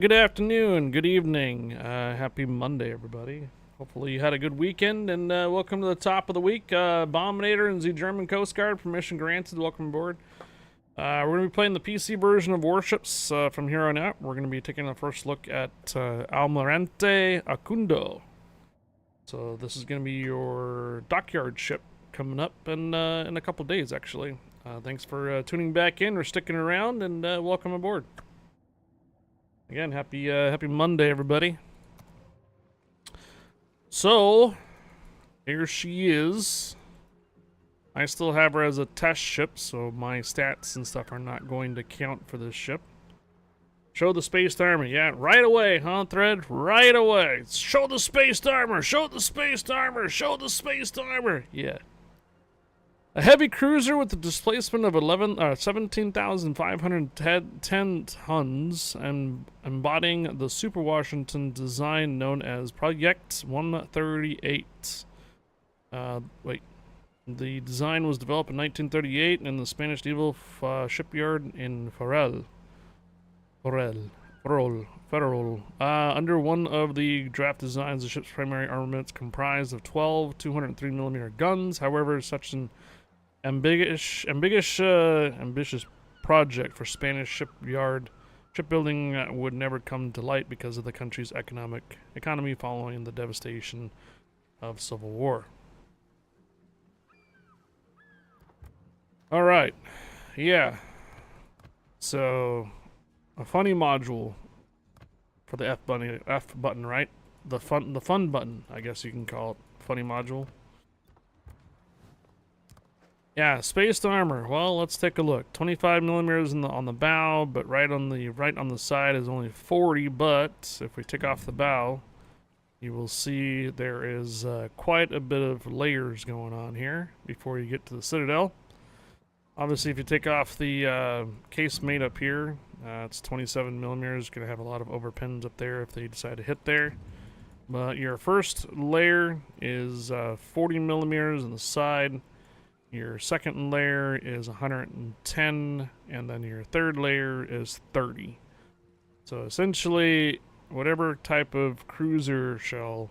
Good afternoon, good evening, happy Monday, everybody. Hopefully you had a good weekend, and welcome to the top of the week. Bombinator and the German Coast Guard, permission granted, welcome aboard. We're going to be playing the PC version of Warships from here on out. We're going to be taking a first look at Almirante Oquendo. So this is going to be your dockyard ship coming up in a couple days, actually. Thanks for tuning back in or sticking around, and welcome aboard. Again, happy Monday, everybody. So, here she is. I still have her as a test ship, so my stats and stuff are not going to count for this ship. Show the spaced armor. Yeah, right away, huh, Thread? Right away. Show the spaced armor. Show the spaced armor. Show the spaced armor. Yeah. A heavy cruiser with a displacement of 17,510 tons and embodying the Super Washington design known as Project 138. Wait. The design was developed in 1938 in the Spanish naval shipyard in Ferrol. Under one of the draft designs, the ship's primary armaments comprised of 12 203mm guns. However, such an ambitious project for Spanish shipbuilding would never come to light because of the country's economy following the devastation of Civil War. All right, yeah. So, a funny module for the F button, right? The fun button, I guess you can call it. Funny module. Yeah, spaced armor. Well, let's take a look. 25mm on the bow, but right on the side is only 40. But if we take off the bow, you will see there is quite a bit of layers going on here before you get to the citadel. Obviously, if you take off the casemate up here, it's 27mm. Going to have a lot of overpins up there if they decide to hit there. But your first layer is 40mm on the side. Your second layer is 110, and then your third layer is 30. So essentially, whatever type of cruiser shell,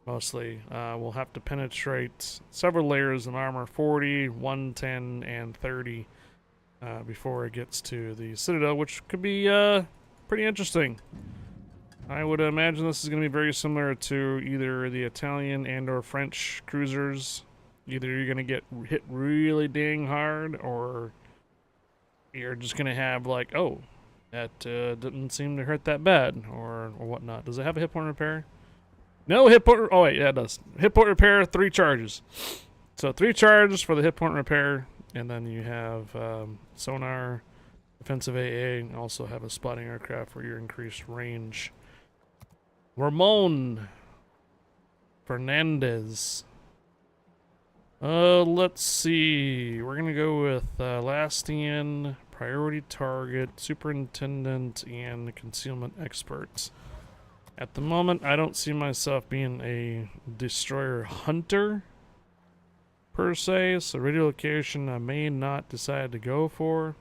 mostly, will have to penetrate several layers of armor, 40, 110, and 30, before it gets to the Citadel, which could be pretty interesting. I would imagine this is going to be very similar to either the Italian and or French cruisers. Either you're going to get hit really dang hard, or you're just going to have like, oh, that didn't seem to hurt that bad, or whatnot. Does it have a hit point repair? No hit point. Oh wait, yeah, it does. Hit point repair, 3 charges. So 3 charges for the hit point repair, and then you have sonar, defensive AA, and also have a spotting aircraft for your increased range. Ramon Fernandez. Let's see. We're gonna go with last in, priority target, superintendent, and concealment expert. At the moment, I don't see myself being a destroyer hunter, per se, so radio location I may not decide to go for.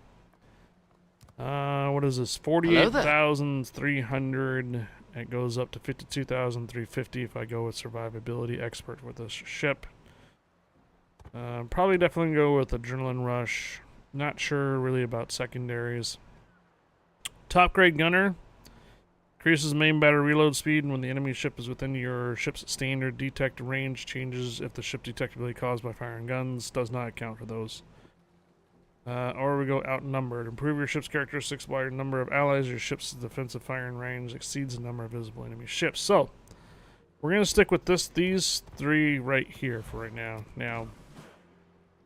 What is this? 48,300. It goes up to 52,350 if I go with survivability expert with this ship. Probably definitely go with Adrenaline Rush. Not sure really about secondaries. Top grade gunner. Increases main battery reload speed when the enemy ship is within your ship's standard detect range. Changes if the ship detectability caused by firing guns. Does not account for those. Or we go outnumbered. Improve your ship's characteristics while your number of allies your ship's defensive firing range exceeds the number of visible enemy ships. So, we're going to stick with these 3 right here for right now. Now,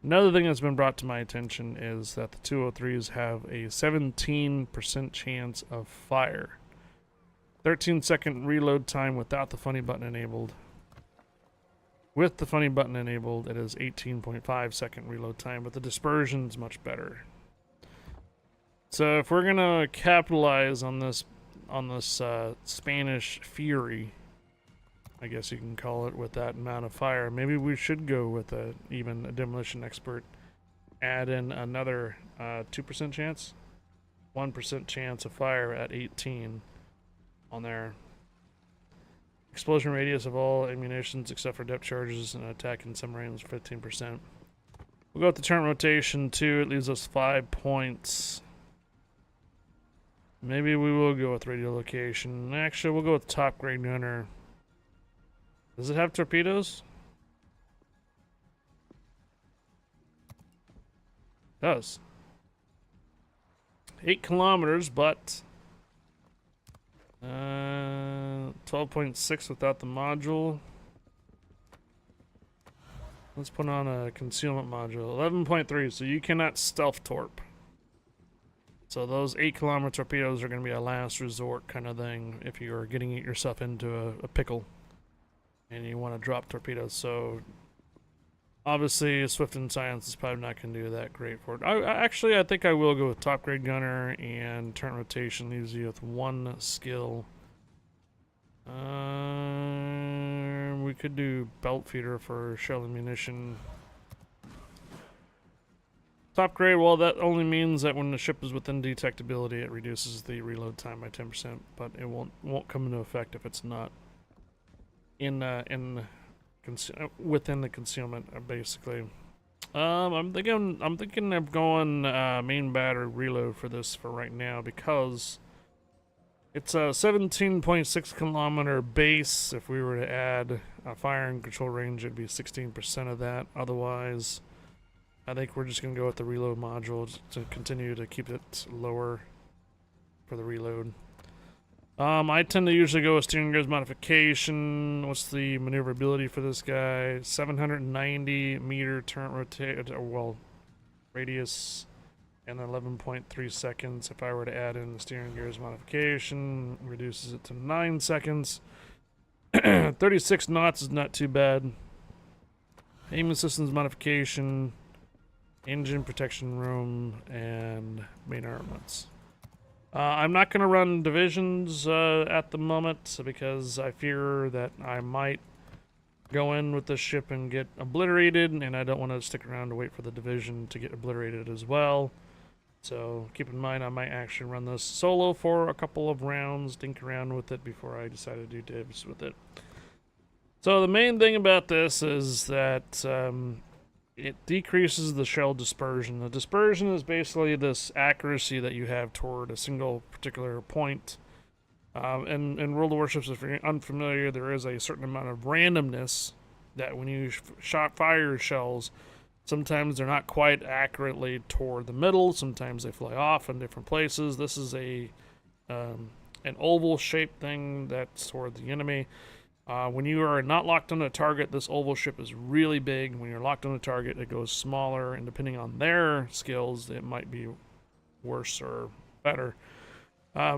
another thing that's been brought to my attention is that the 203s have a 17% chance of fire. 13-second reload time without the funny button enabled. With the funny button enabled, it is 18.5-second reload time, but the dispersion is much better. So if we're gonna capitalize on this Spanish Fury, I guess you can call it, with that amount of fire, maybe we should go with even a demolition expert. Add in another 2% chance, 1% chance of fire at 18. on there. Explosion radius of all ammunitions except for depth charges and attack in some range 15%. We'll go with the turn rotation 2. It leaves us 5 points. Maybe we will go with radio location. Actually, we'll go with top grade gunner. Does it have torpedoes? It does. 8 kilometers, but 12.6 without the module. Let's put on a concealment module. 11.3, so you cannot stealth torp. So those 8 kilometer torpedoes are going to be a last resort kind of thing if you're getting yourself into a pickle and you want to drop torpedoes. So obviously Swift and Science is probably not going to do that great for it. I think I will go with top grade gunner and turn rotation. Leaves you with 1 skill. We could do belt feeder for shell ammunition. Top grade, well, that only means that when the ship is within detectability, it reduces the reload time by 10%, but it won't come into effect if it's not within the concealment, basically. I'm thinking of going main battery reload for this for right now because it's a 17.6 kilometer base. If we were to add a fire and control range, it'd be 16% of that. Otherwise, I think we're just going to go with the reload module to continue to keep it lower for the reload. I tend to usually go with steering gears modification. What's the maneuverability for this guy? 790 meter turn rotate, radius, and 11.3 seconds. If I were to add in the steering gears modification, reduces it to 9 seconds. 36 knots is not too bad. Aiming systems modification, engine protection room, and main armaments. I'm not going to run divisions at the moment because I fear that I might go in with this ship and get obliterated, and I don't want to stick around to wait for the division to get obliterated as well. So keep in mind I might actually run this solo for a couple of rounds, dink around with it before I decide to do dibs with it. So the main thing about this is that it decreases the shell dispersion. The dispersion is basically this accuracy that you have toward a single particular point. In World of Warships, if you're unfamiliar, there is a certain amount of randomness that when you fire your shells, sometimes they're not quite accurately toward the middle. Sometimes they fly off in different places. This is an oval-shaped thing that's toward the enemy. When you are not locked on a target, this oval ship is really big. When you're locked on a target, it goes smaller, and depending on their skills, it might be worse or better.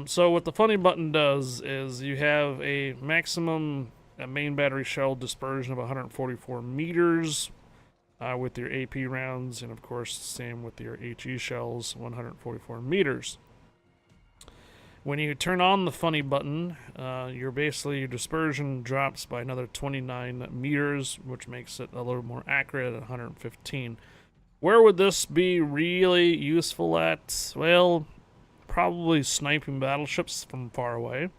So what the funny button does is you have a maximum main battery shell dispersion of 144 meters with your AP rounds, and of course, same with your HE shells, 144 meters. When you turn on the funny button, your dispersion drops by another 29 meters, which makes it a little more accurate at 115. Where would this be really useful at? Well, probably sniping battleships from far away,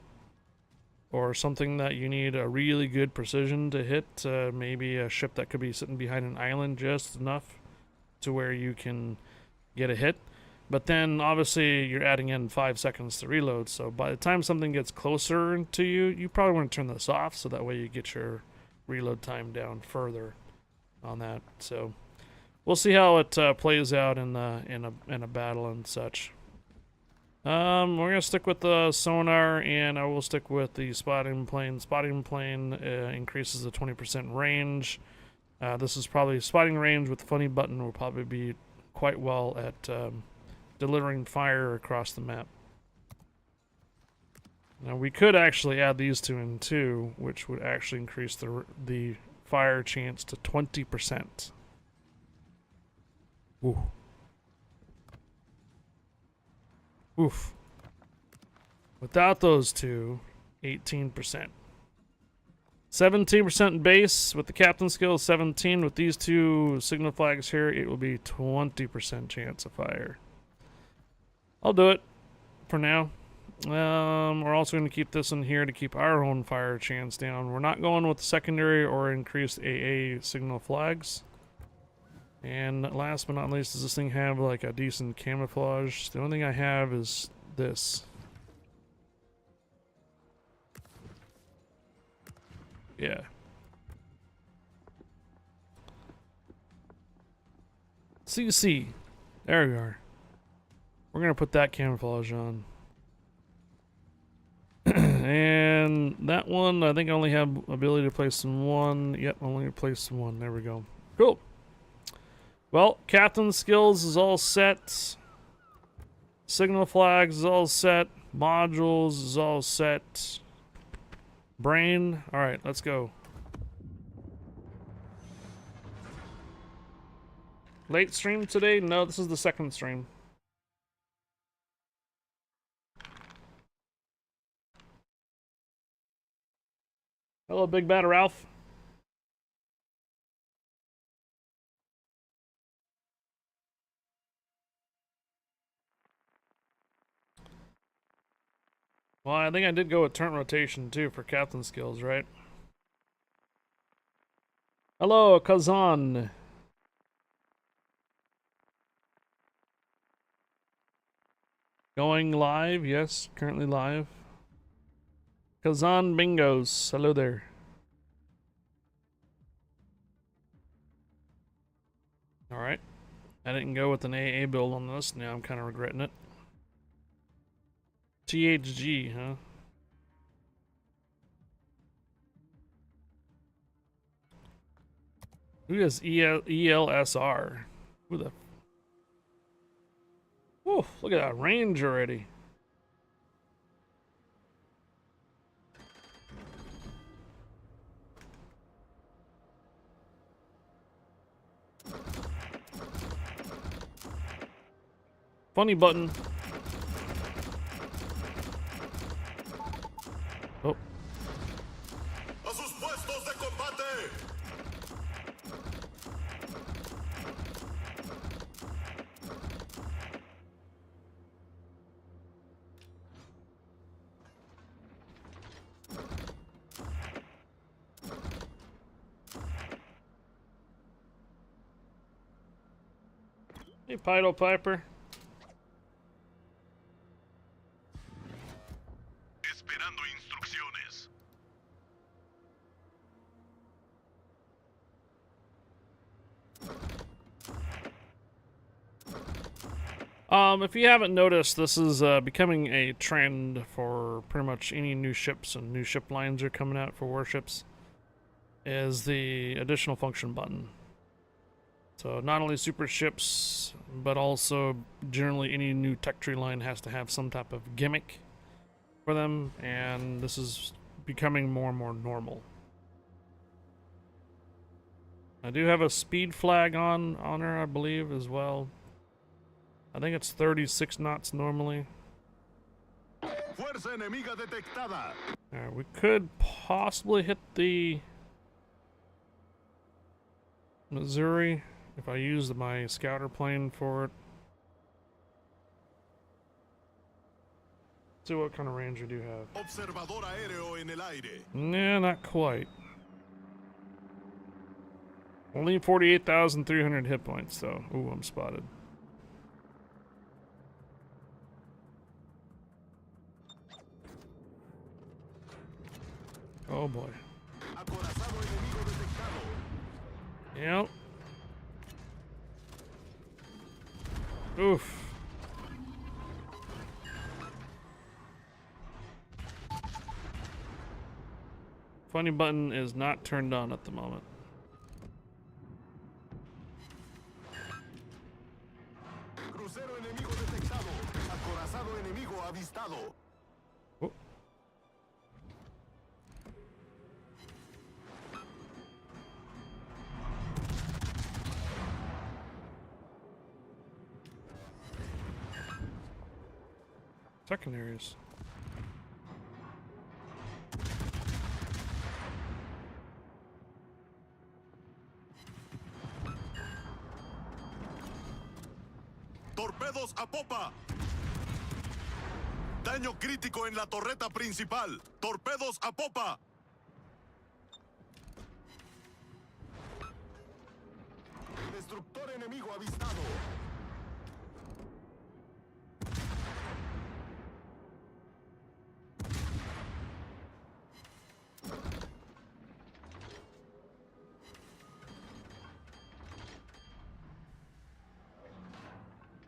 or something that you need a really good precision to hit. Maybe a ship that could be sitting behind an island just enough to where you can get a hit. But then, obviously, you're adding in 5 seconds to reload, so by the time something gets closer to you, you probably want to turn this off, so that way you get your reload time down further on that. So, we'll see how it plays out in a battle and such. We're going to stick with the sonar, and I will stick with the spotting plane. Spotting plane increases the 20% range. This is probably spotting range with the funny button will probably be quite well at delivering fire across the map. Now we could actually add these two in too, which would actually increase the fire chance to 20%. Ooh. Oof. Without those two, 18%. 17% base with the captain skill, 17. With these two signal flags here, it will be 20% chance of fire. I'll do it for now. We're also going to keep this in here to keep our own fire chance down. We're not going with secondary or increased AA signal flags. And last but not least, does this thing have like a decent camouflage? The only thing I have is this. Yeah. CC. There we are. We're going to put that camouflage on. And that one, I think I only have ability to place in one. Yep, only place in one. There we go. Cool. Well, captain skills is all set. Signal flags is all set. Modules is all set. Brain. All right, let's go. Late stream today? No, this is the second stream. Hello, Big Bad Ralph. Well, I think I did go with turn rotation too for captain skills, right? Hello, Kazan. Going live, yes, currently live. Kazan Bingos, hello there. Alright. I didn't go with an AA build on this, now I'm kind of regretting it. THG, huh? Who has ELSR? Who the... Whoa, look at that range already. Funny button. Oh. A sus puestos de combate. Hey, Pido Piper. Esperando instrucciones. If you haven't noticed, this is becoming a trend for pretty much any new ships and new ship lines are coming out for warships, is the additional function button. So not only super ships, but also generally any new tech tree line has to have some type of gimmick for them, and this is becoming more and more normal. I do have a speed flag on her, I believe, as well. I think it's 36 knots normally. Fuerza enemiga detectada. We could possibly hit the Missouri if I use my scouter plane for it. See what kind of range we do have. Observador aéreo en el aire. Nah, not quite. Only 48,300 hit points, though. Ooh, I'm spotted. Oh boy. Acorazado enemigo detectado. Yep. Oof. Funny button is not turned on at the moment. Crucero enemigo detectado. Acorazado enemigo avistado. Oh. Secondaries. Torpedos a popa. Daño crítico en la torreta principal. Torpedos a popa. Destructor enemigo avistado.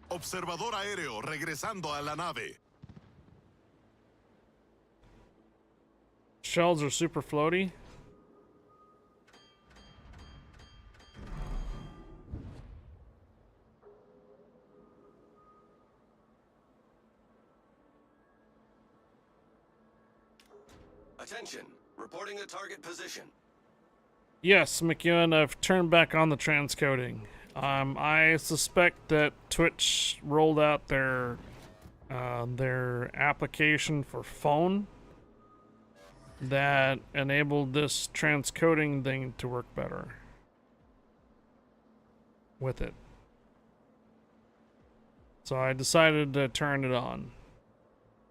Observador aéreo regresando a la nave. Shells are super floaty. Attention, reporting a target position. Yes, McEwen, I've turned back on the transcoding. I suspect that Twitch rolled out their application for phone that enabled this transcoding thing to work better with it. So I decided to turn it on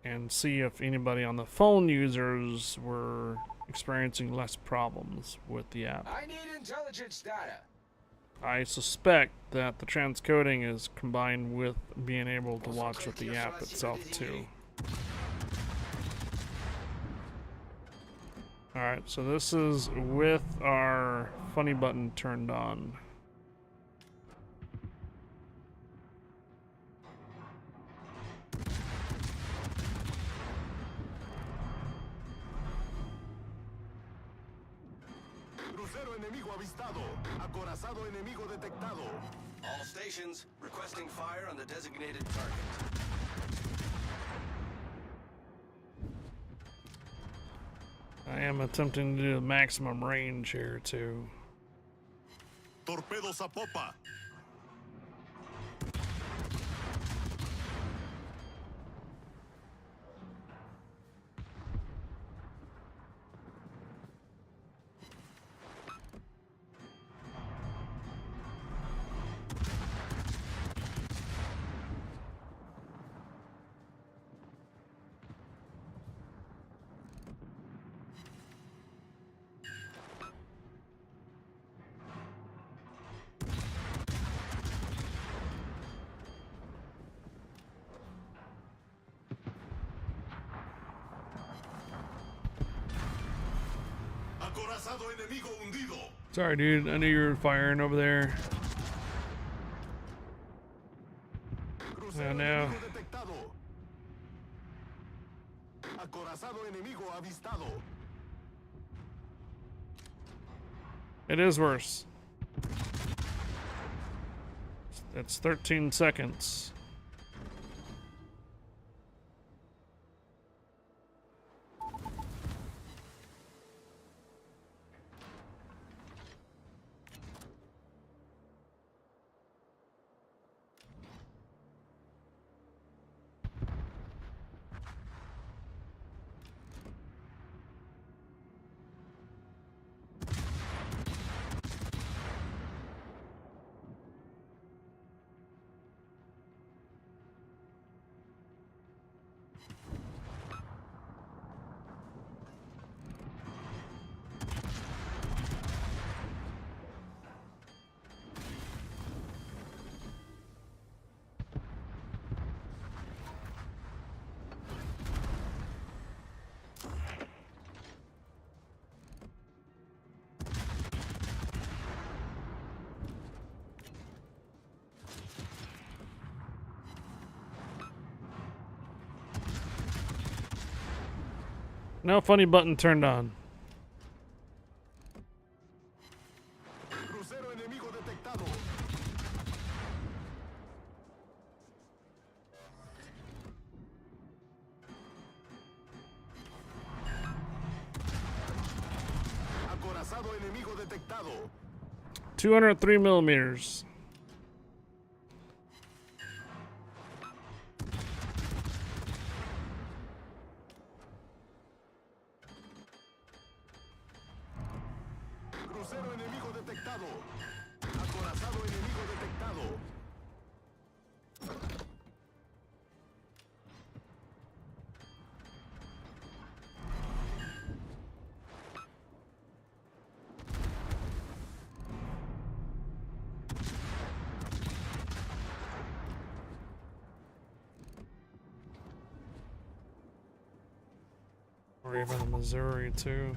and see if anybody on the phone users were experiencing less problems with the app. I need intelligence data. I suspect that the transcoding is combined with being able to watch with the app itself too. Alright, so this is with our funny button turned on. Crucero enemigo avistado. Acorazado enemigo detectado. All stations requesting fire on the designated target. I am attempting to do the maximum range here too. Torpedos a popa. Acorazado enemigo hundido. Sorry, dude. I knew you were firing over there. Crucero no. enemigo detectado. Acorazado enemigo avistado. It is worse. It's 13 seconds. No funny button turned on. Crucero enemigo detectado. Acorazado enemigo detectado. 203 millimeters. Crucero enemigo detectado. Acorazado enemigo detectado. Or even the Missouri too.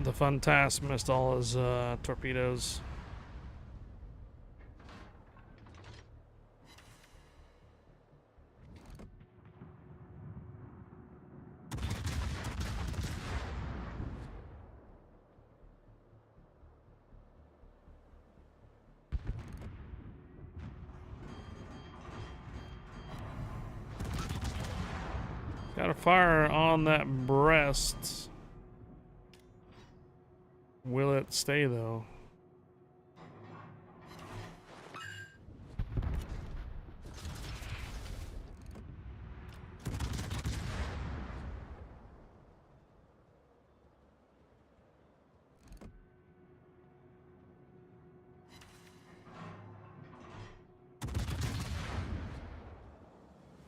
The fun task missed all his torpedoes. Got a fire on that breast. Will it stay though?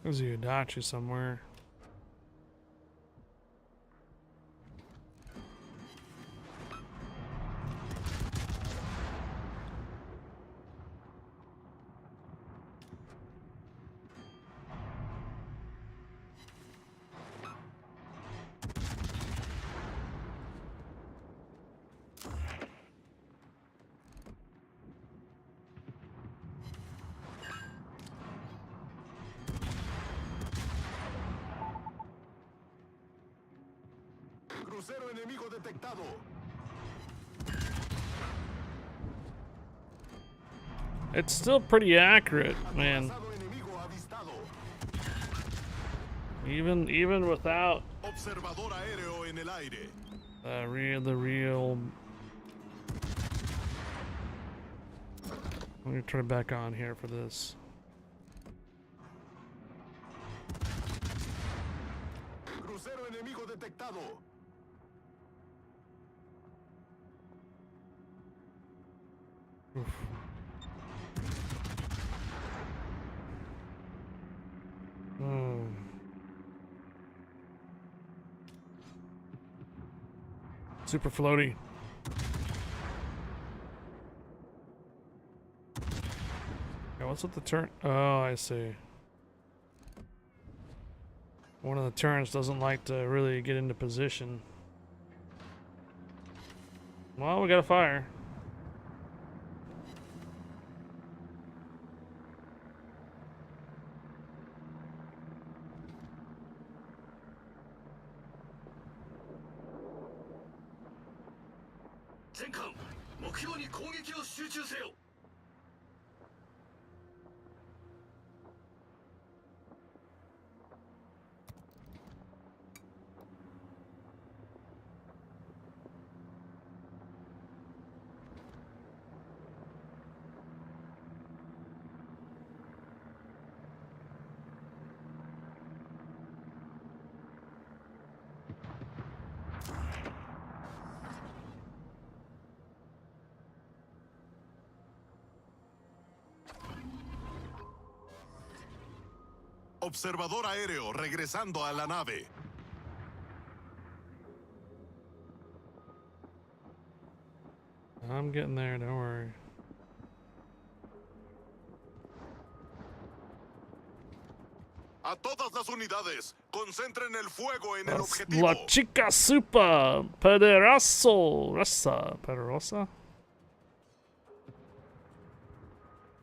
There's a Udachi somewhere. Crucero enemigo detectado. It's still pretty accurate, man. Acorazado enemigo avistado. Even without Observador aéreo en el aire. the real. Let me turn it back on here for this. Crucero enemigo detectado. Oof. Hmm. Super floaty. Yeah, what's with the turn? Oh, I see. One of the turns doesn't like to really get into position. Well, we got a fire. Observador aéreo regresando a la nave. I'm getting there, don't worry. A todas las unidades, concentren el fuego en el That's objetivo. La Chica Super Pederosa?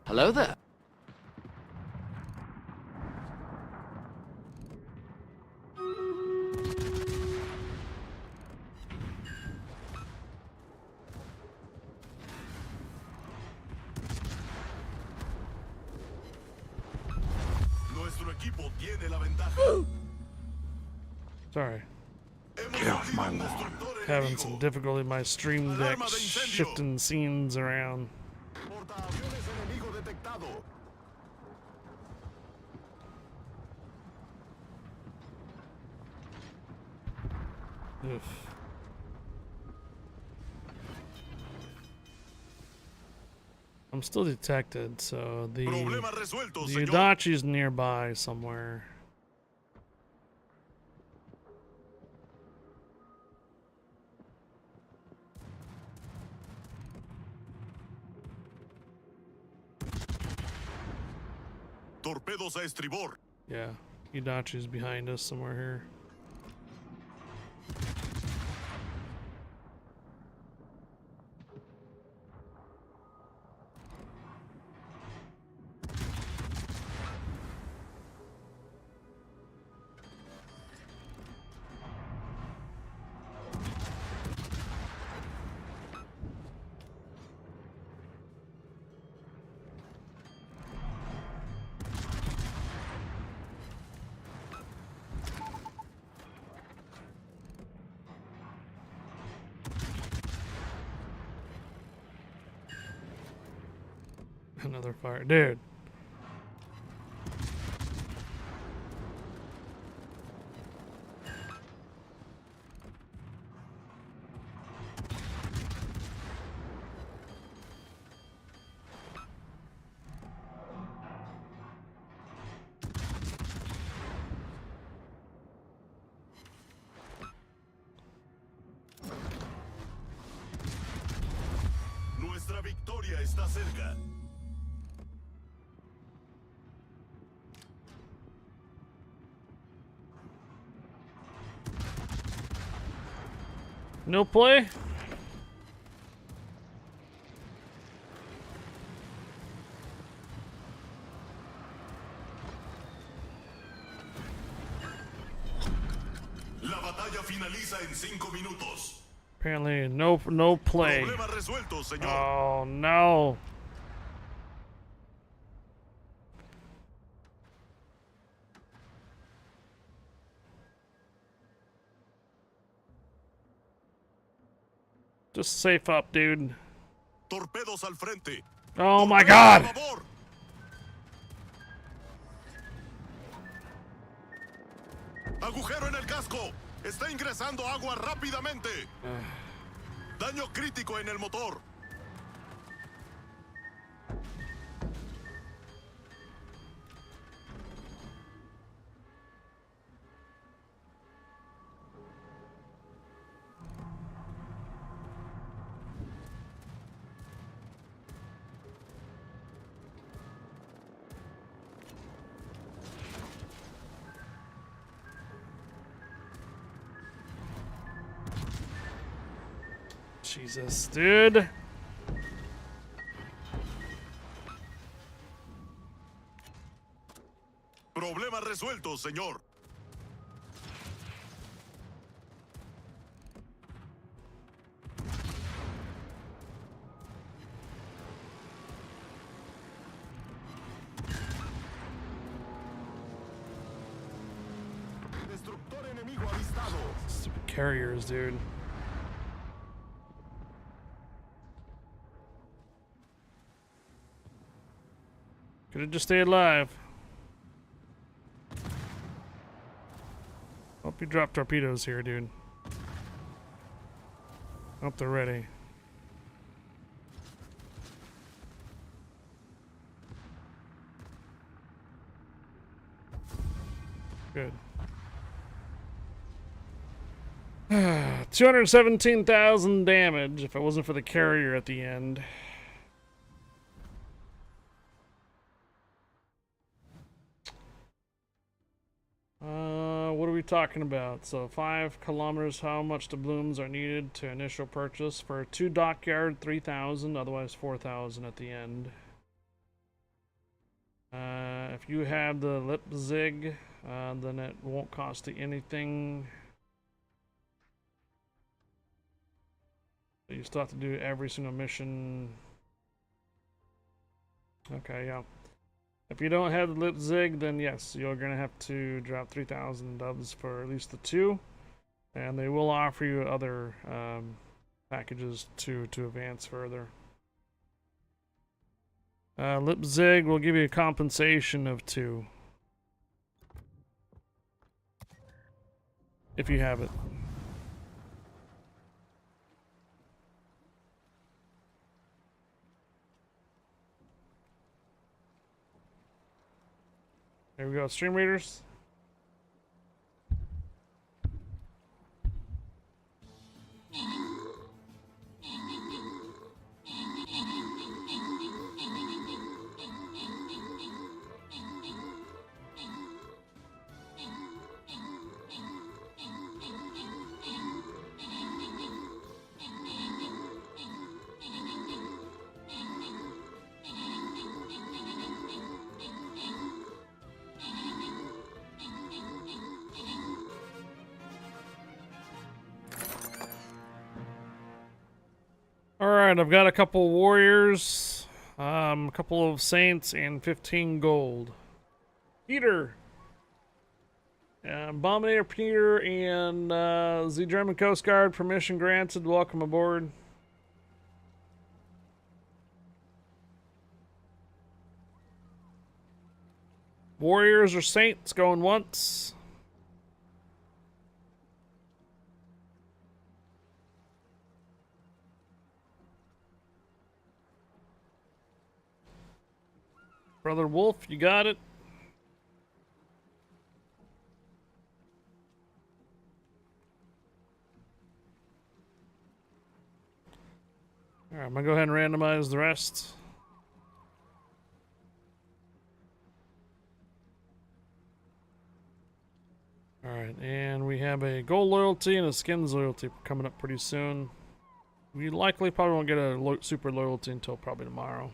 Hello there. Nuestro equipo tiene la ventaja. Sorry. Get off my lawn. Having some difficulty with my stream deck shifting scenes around. Portaaviones enemigo detectado. Oof. I'm still detected, so the Problema resuelto, señor. Udachi's nearby somewhere. Torpedos a estribor. Yeah, Udachi's behind us somewhere here. Another fire. Dude. Nuestra victoria está cerca. No play? La batalla finaliza en 5 minutos. Apparently no play. Problema resuelto, señor. Oh no. Just safe up, dude. Torpedos al frente. Oh my Torpedos god! a favor. Agujero en el casco. Está ingresando agua rápidamente. Daño crítico en el motor. Jesus, dude. Problema resuelto, señor. Destructor enemigo avistado. Stupid carriers, dude. Could have just stayed alive. Hope you drop torpedoes here, dude. Hope they're ready. Good. 217,000 damage if it wasn't for the carrier at the end. What are we talking about? So 5 kilometers, how much doubloons are needed to initial purchase? For 2 dockyard, 3,000, otherwise 4,000 at the end. If you have the Leipzig, then it won't cost you anything. You still have to do every single mission. Okay, yeah. If you don't have the Leipzig, then yes, you're gonna have to drop 3,000 dubs for at least the 2, and they will offer you other packages to advance further. Leipzig will give you a compensation of 2 if you have it. we go, stream readers. Alright, I've got a couple warriors, a couple of saints, and 15 gold. Peter! Abominator Peter and the German Coast Guard, permission granted, welcome aboard. Warriors or saints going once. Brother Wolf, you got it. Alright, I'm gonna go ahead and randomize the rest. Alright, and we have a gold loyalty and a skins loyalty coming up pretty soon. We likely probably won't get a super loyalty until probably tomorrow.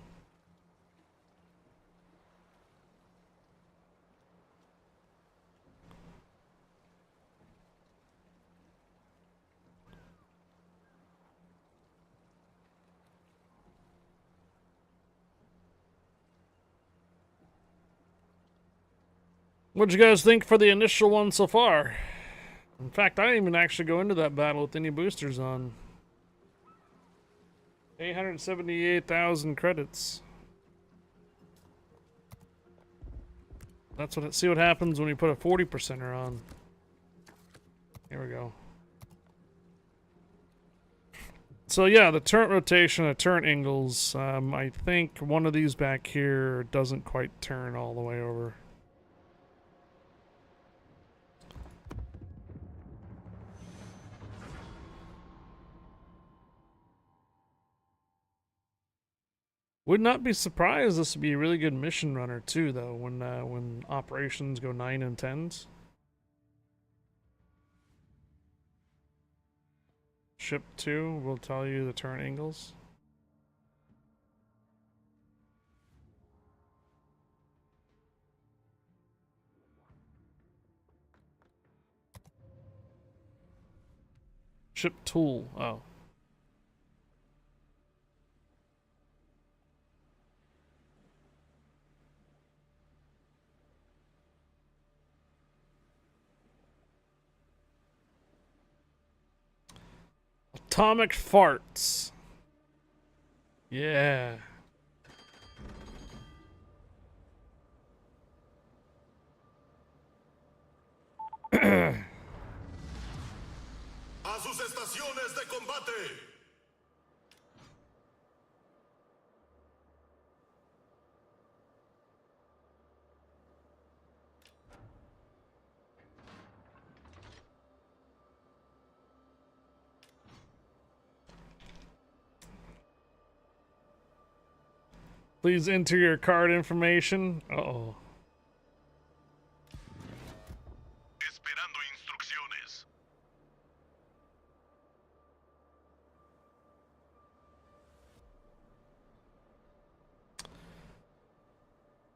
What'd you guys think for the initial one so far? In fact, I didn't even actually go into that battle with any boosters on. 878,000 credits. That's what. See what happens when you put a 40%er on. Here we go. So yeah, the turret rotation of turret angles. I think one of these back here doesn't quite turn all the way over. Would not be surprised. This would be a really good mission runner too, though. When operations go 9 and 10s. Ship 2 will tell you the turn angles. Ship tool. Oh. Atomic farts. Yeah. ¡A sus estaciones de combate! Please enter your card information. Uh-oh. Esperando instrucciones.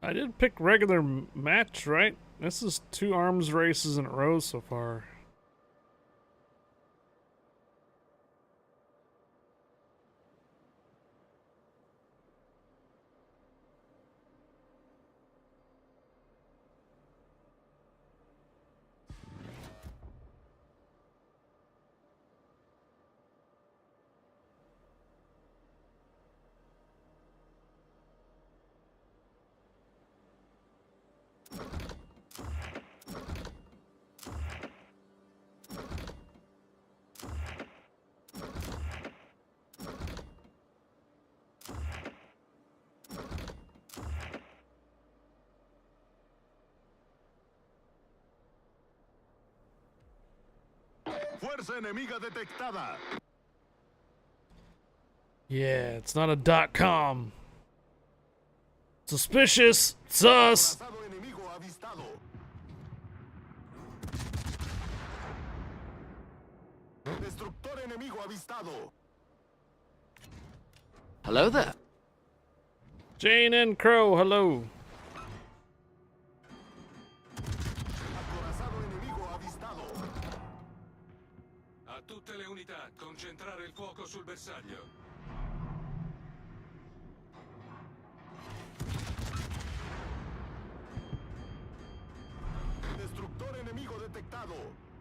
I did pick regular match, right? This is 2 arms races in a row so far. Fuerza enemiga detectada. Yeah, it's not a .com. Suspicious. Sus. Acorazado enemigo avistado. Destructor enemigo avistado. Hello there. Jane and Crow, hello. Acorazado enemigo avistado. A tutte le unità, concentrare il fuoco sul bersaglio. Destructor enemigo detectado.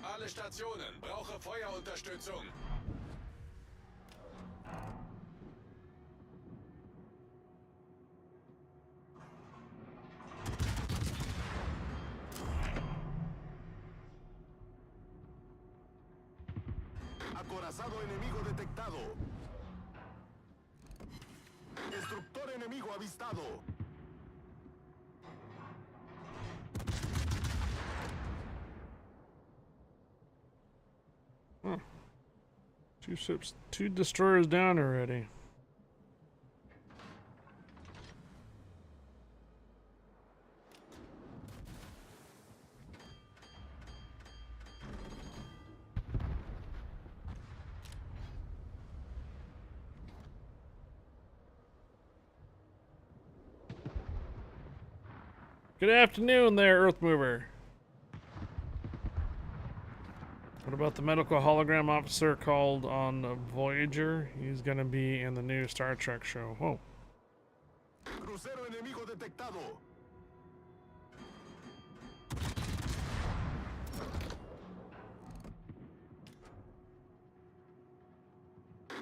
Alle Stationen, brauche Feuerunterstützung. Acorazado enemigo detectado. Destructor enemigo avistado. Two ships, 2 destroyers down already. Good afternoon there, Earthmover. What about the medical hologram officer called on Voyager? He's gonna be in the new Star Trek show. Whoa. Crucero enemigo detectado.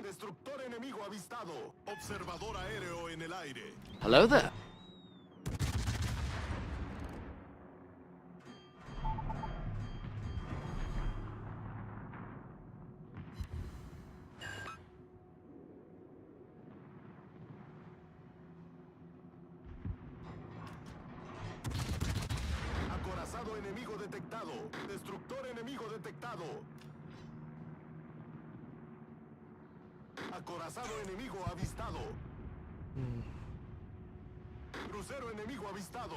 Destructor enemigo avistado. Observador aéreo en el aire. Hello there. Acorazado enemigo detectado. Destructor enemigo detectado. Acorazado enemigo avistado. Crucero enemigo avistado.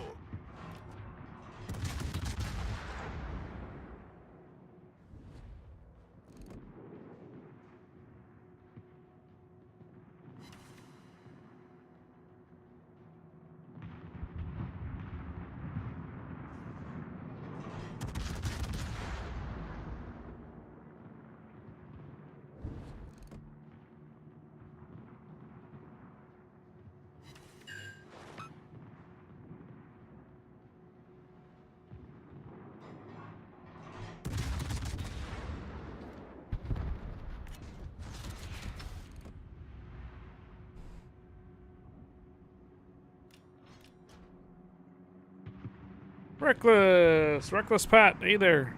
Reckless Pat, hey there.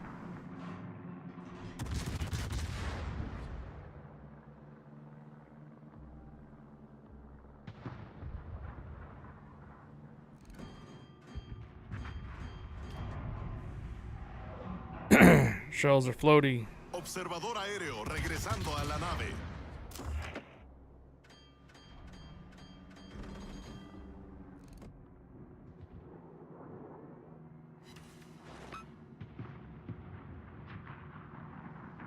Shells are floaty. Observador aéreo regresando a la nave.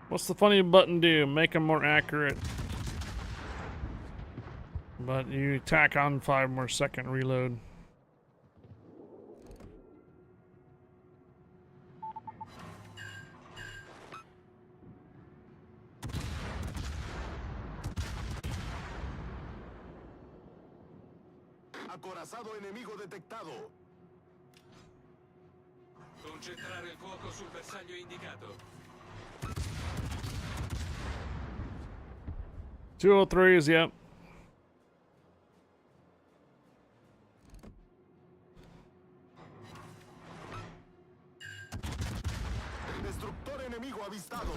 What's the funny button do? Make them more accurate. But you tack on 5 more second reload. Acorazado enemigo detectado. Concentrare il fuoco sul bersaglio indicato. 203s, yep. Destructor enemigo avistado.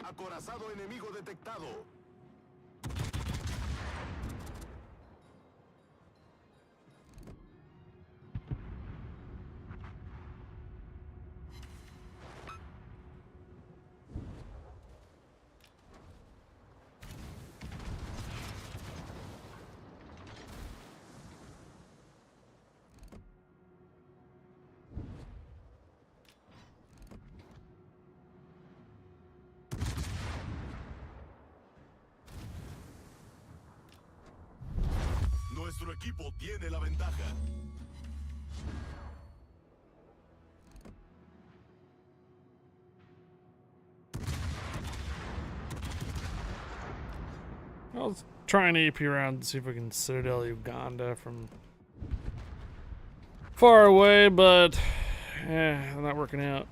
Acorazado enemigo detectado. Nuestro equipo tiene la ventaja. I'll try an AP round and see if we can Citadel Uganda from far away, but not working out.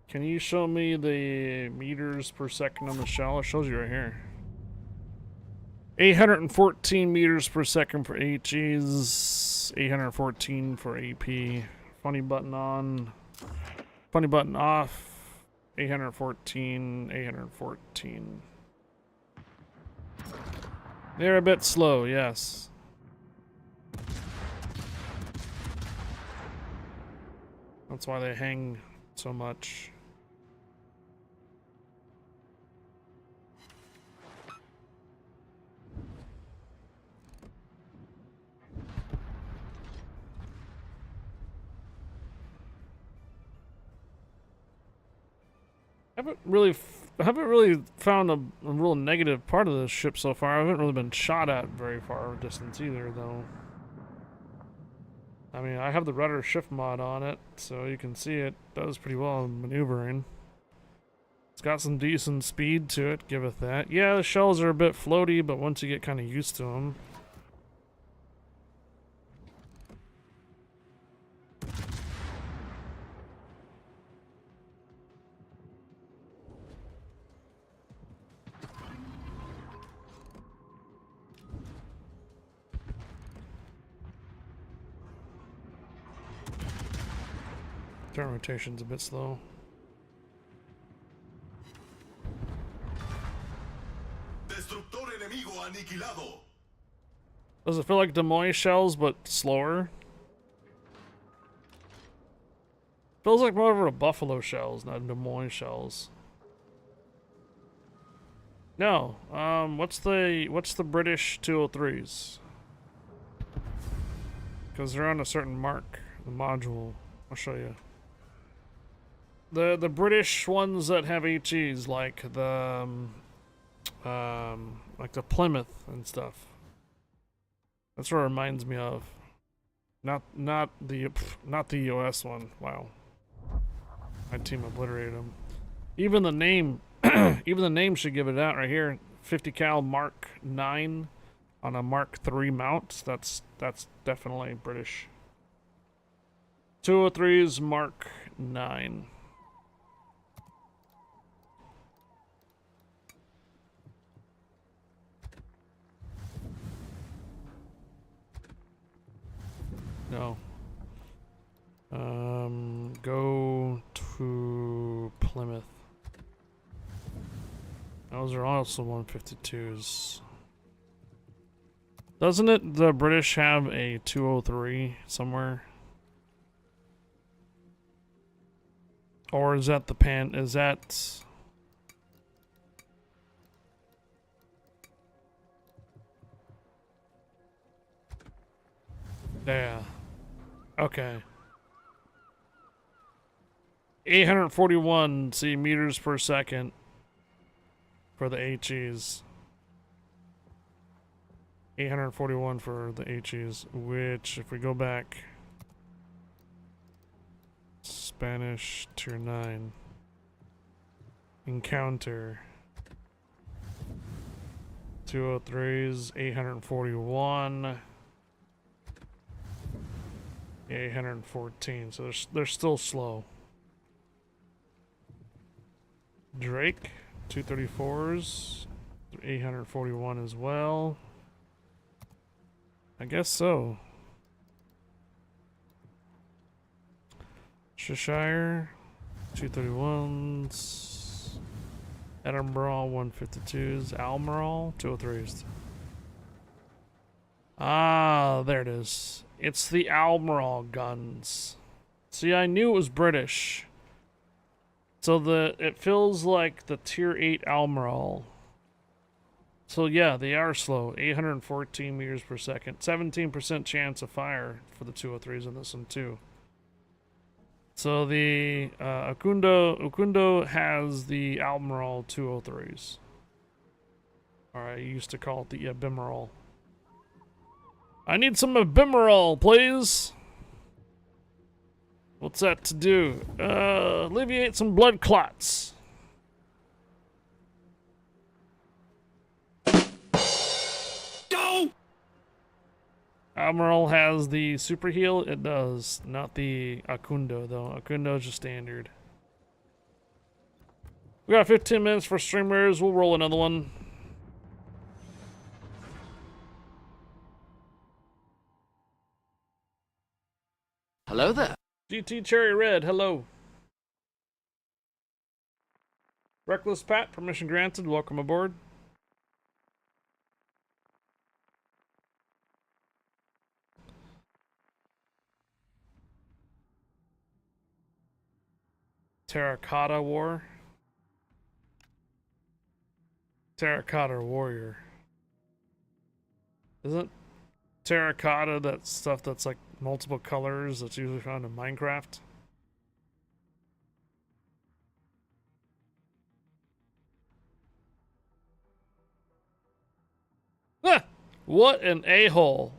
Can you show me the meters per second on the shell? It shows you right here. 814 meters per second for HEs, 814 for AP. Funny button on, funny button off, 814, 814. They're a bit slow, yes. That's why they hang so much. I haven't really found a real negative part of this ship so far. I haven't really been shot at very far distance either, though. I mean, I have the rudder shift mod on it, so you can see it does pretty well in maneuvering. It's got some decent speed to it, give it that. Yeah, the shells are a bit floaty, but once you get kind of used to them. Turn rotation's a bit slow. Destructor enemigo aniquilado. Does it feel like Des Moines shells, but slower? Feels like more of a Buffalo shells, not Des Moines shells. No. What's the British 203s? Because they're on a certain mark, the module. I'll show you. The British ones that have HEs, like the Plymouth and stuff. That's what it reminds me of. Not the US one. Wow. My team obliterated them. Even the name, even the name should give it out right here. 50 cal Mark 9 on a Mark 3 mount. That's definitely British. 203's Mark 9. No. Go to Plymouth. Those are also 152s. Doesn't it, the British have a 203 somewhere? Or is that the is that... Yeah. Okay. 841 meters per second for the HEs. 841 for the HEs, which if we go back, Spanish tier 9 encounter 203s, 841. 814. So they're still slow. Drake, 234s, 841 as well. I guess so. Cheshire, 231s. Edinburgh, 152s. Almirante, 203s. Ah, there it is. It's the Almirante guns. See, I knew it was British. So it feels like the tier 8 Almirante. So yeah, they are slow. 814 meters per second. 17% chance of fire for the 203s in this one too. So the Oquendo has the Almirante 203s. Or I used to call it the Abimeral. I need some Abimeral, please. What's that to do? Alleviate some blood clots. Admiral has the super heal. It does, not the Oquendo though. Oquendo is just standard. We got 15 minutes for streamers. We'll roll another one. Hello there. GT Cherry Red, hello. Reckless Pat, permission granted. Welcome aboard. Terracotta War. Terracotta Warrior. Isn't terracotta that stuff that's like multiple colors that's usually found in Minecraft? Ah, what an a-hole.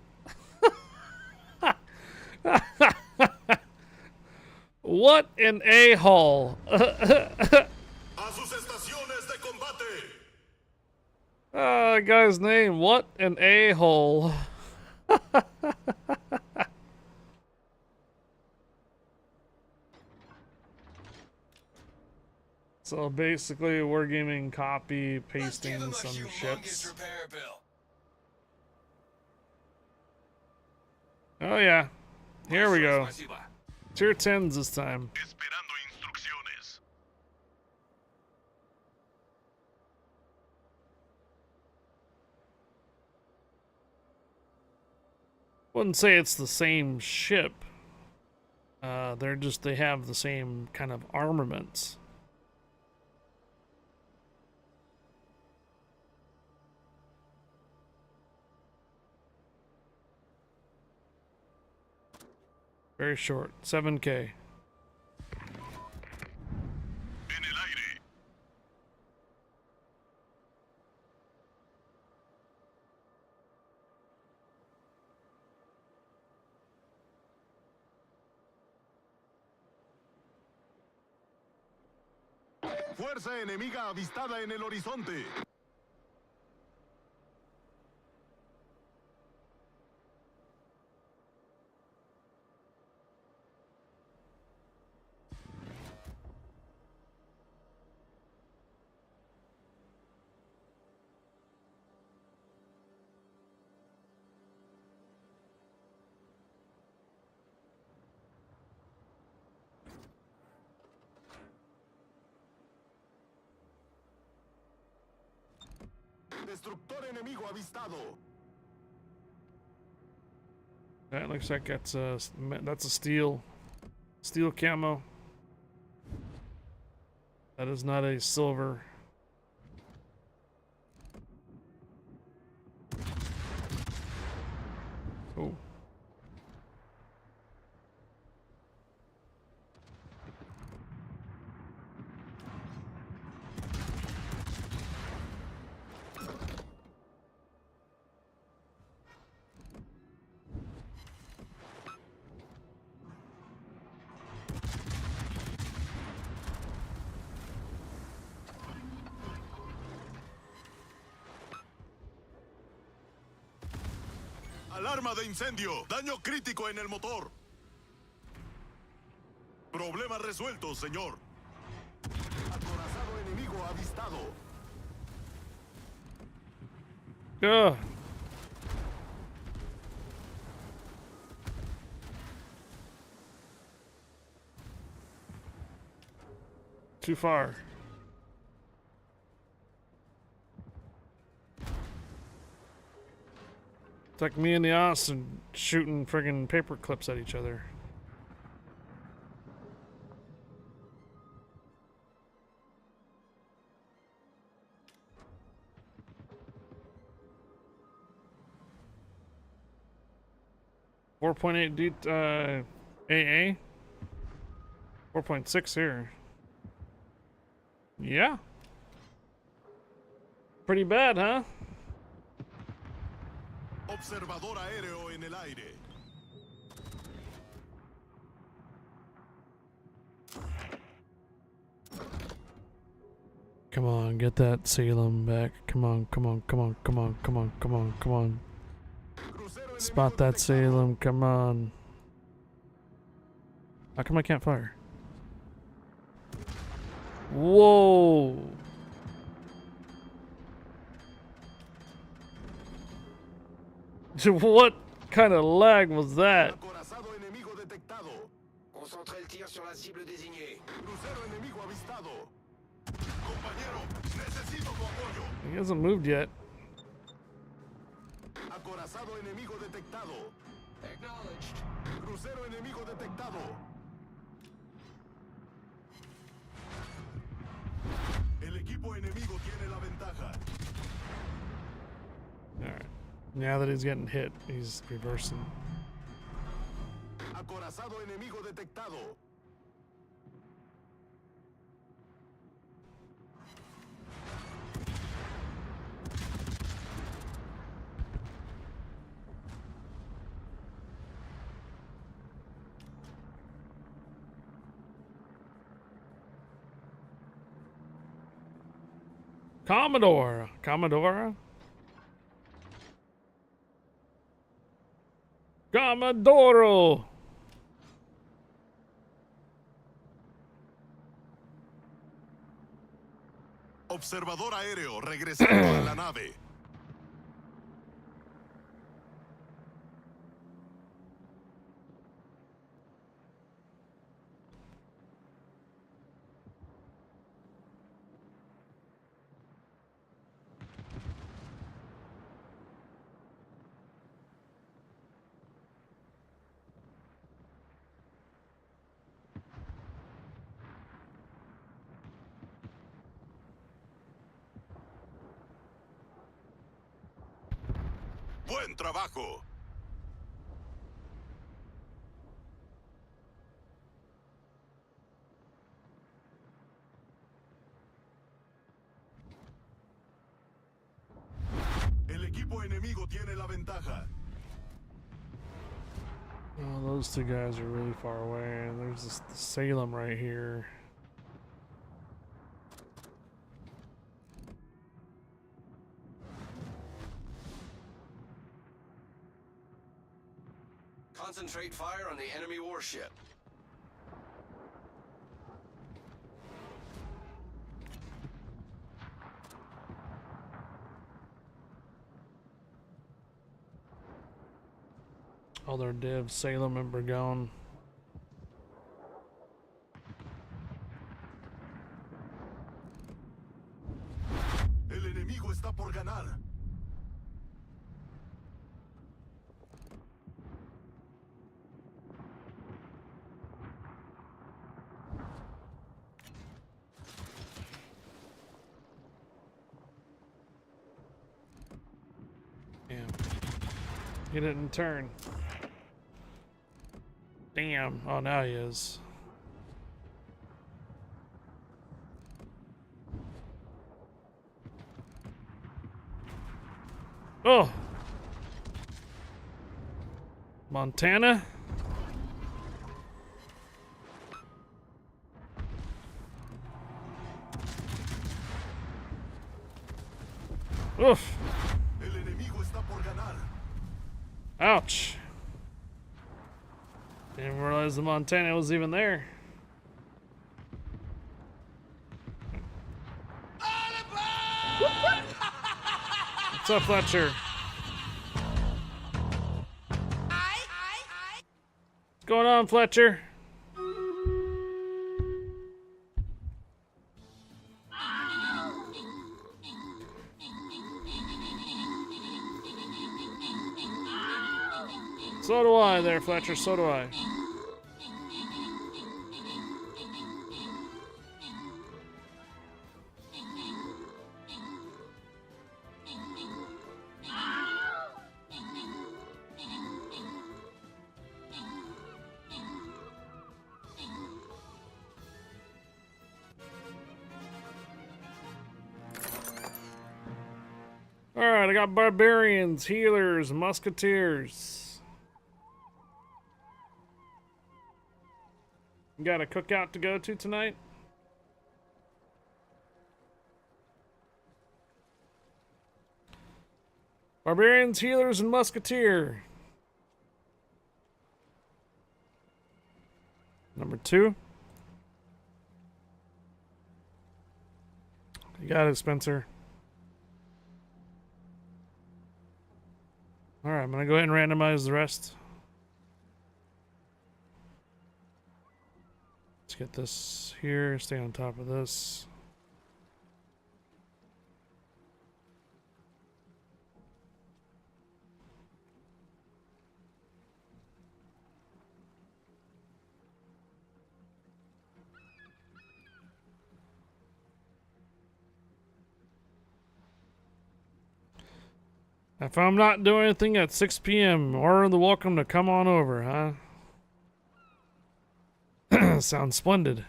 What an a-hole. A sus estaciones de combate. Guy's name, what an a-hole. So basically, wargaming copy pasting some ships. Oh yeah, here we go. Tier 10s this time. Esperando instrucciones. Wouldn't say it's the same ship. They have the same kind of armaments. Very short, 7K. En el aire. Fuerza enemiga avistada en el horizonte. Destructor enemigo avistado. That looks like that's a steel camo. That is not a silver. Oh. Alarma de incendio. Daño crítico en el motor. Problema resuelto, señor. Acorazado enemigo avistado. Ugh. Too far. It's like me and the Austin shooting friggin' paper clips at each other. .8 D AA. 4.6 here. Yeah. Pretty bad, huh? Observador aéreo en el aire. Come on, get that Salem back. Come on, come on, come on, come on, come on, come on, come on. Spot that Salem, come on. How come I can't fire? Whoa! What kind of lag was that? Acorazado enemigo detectado. Concentrez le tir sur la cible désignée. Crucero enemigo avistado. Compañero, necesito tu apoyo. He hasn't moved yet. Acorazado enemigo detectado. Acknowledged. Crucero enemigo detectado. El equipo enemigo tiene la ventaja. Alright. Now that he's getting hit, he's reversing. Acorazado enemigo detectado. Commodore! Commodore? Commodoro! Observador aéreo regresando a la nave. Buen trabajo. El equipo enemigo tiene la ventaja. Oh, those two guys are really far away, and there's this Salem right here. Concentrate fire on the enemy warship. All their divs, Salem and Burgone. El enemigo está por ganar. Damn. He didn't turn. Damn. Oh, now he is. Oh! Montana? Oof. El enemigo está por ganar. Ouch. Didn't realize the Montana was even there. What's up, Fletcher? What's going on, Fletcher? So do I there, Fletcher, so do I. Alright, I got barbarians, healers, musketeers. You got a cookout to go to tonight? Barbarians, healers, and musketeer. Number 2. You got it, Spencer. Alright, I'm gonna go ahead and randomize the rest. Let's get this here, stay on top of this. If I'm not doing anything at 6 p.m., or the welcome to come on over, huh? Sounds splendid.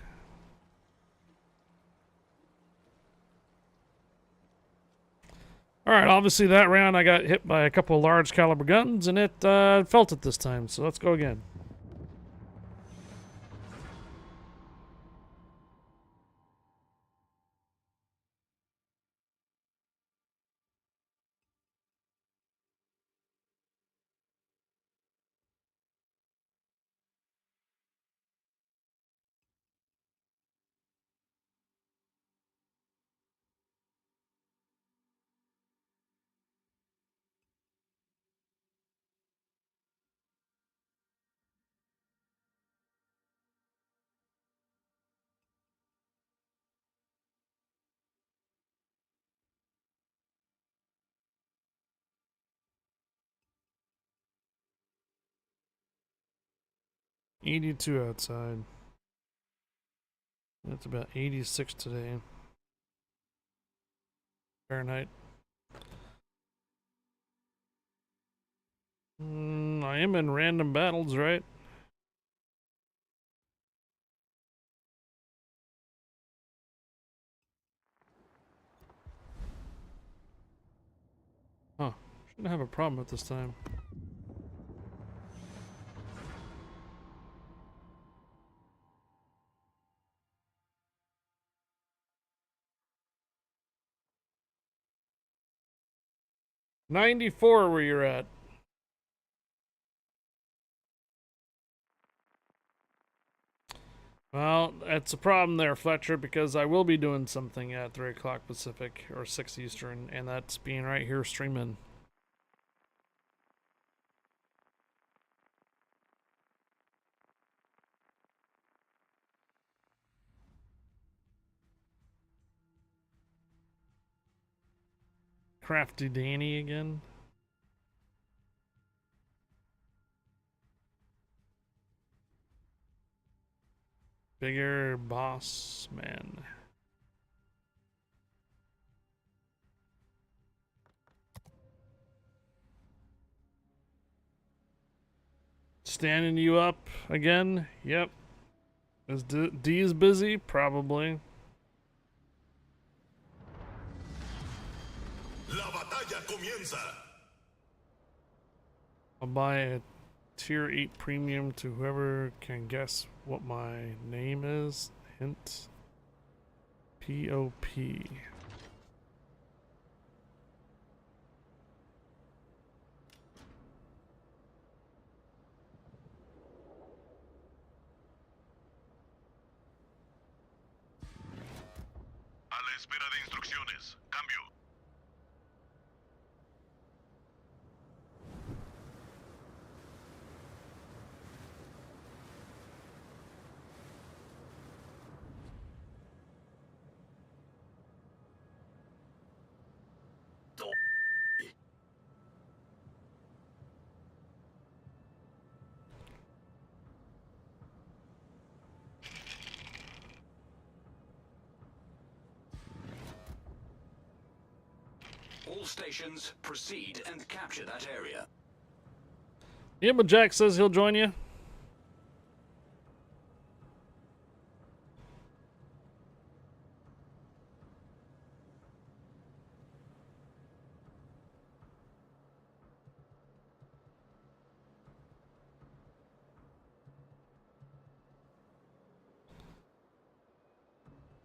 Alright, obviously that round I got hit by a couple of large caliber guns, and it felt it this time, so let's go again. $82 outside. It's about 86 today. Fahrenheit. I am in random battles, right? Huh. Shouldn't have a problem with this time. $94 where you're at. Well, that's a problem there, Fletcher, because I will be doing something at 3 o'clock Pacific or 6 Eastern, and that's being right here streaming. Crafty Danny again. Bigger boss man. Standing you up again? Yep. Is D is busy? Probably. La batalla comienza. I'll buy a tier 8 premium to whoever can guess what my name is. Hint. P.O.P. la espera de instrucciones. Cambio. All stations, proceed and capture that area. Yeah, but Jack says he'll join you.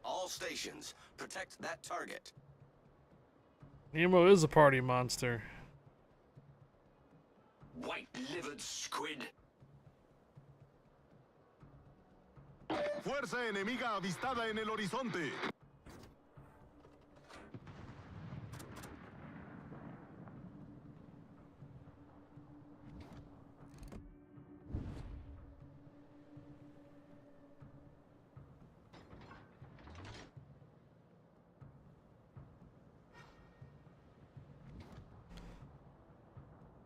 All stations, protect that target. Nemo is a party monster. White-livered squid. Fuerza enemiga avistada en el horizonte.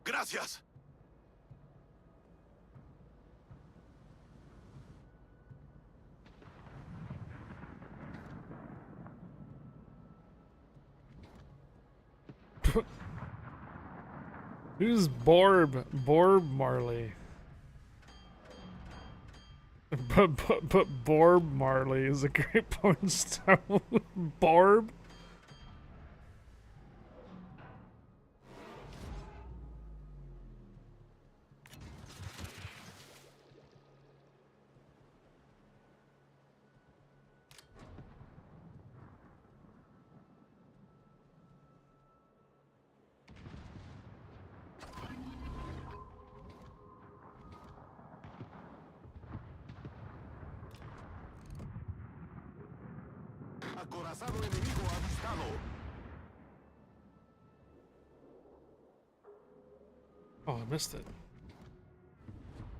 Gracias. Who's Borb? Borb Marley. But Borb Marley is a great porn star. Borb? Acorazado enemigo avistado. Oh, I missed it.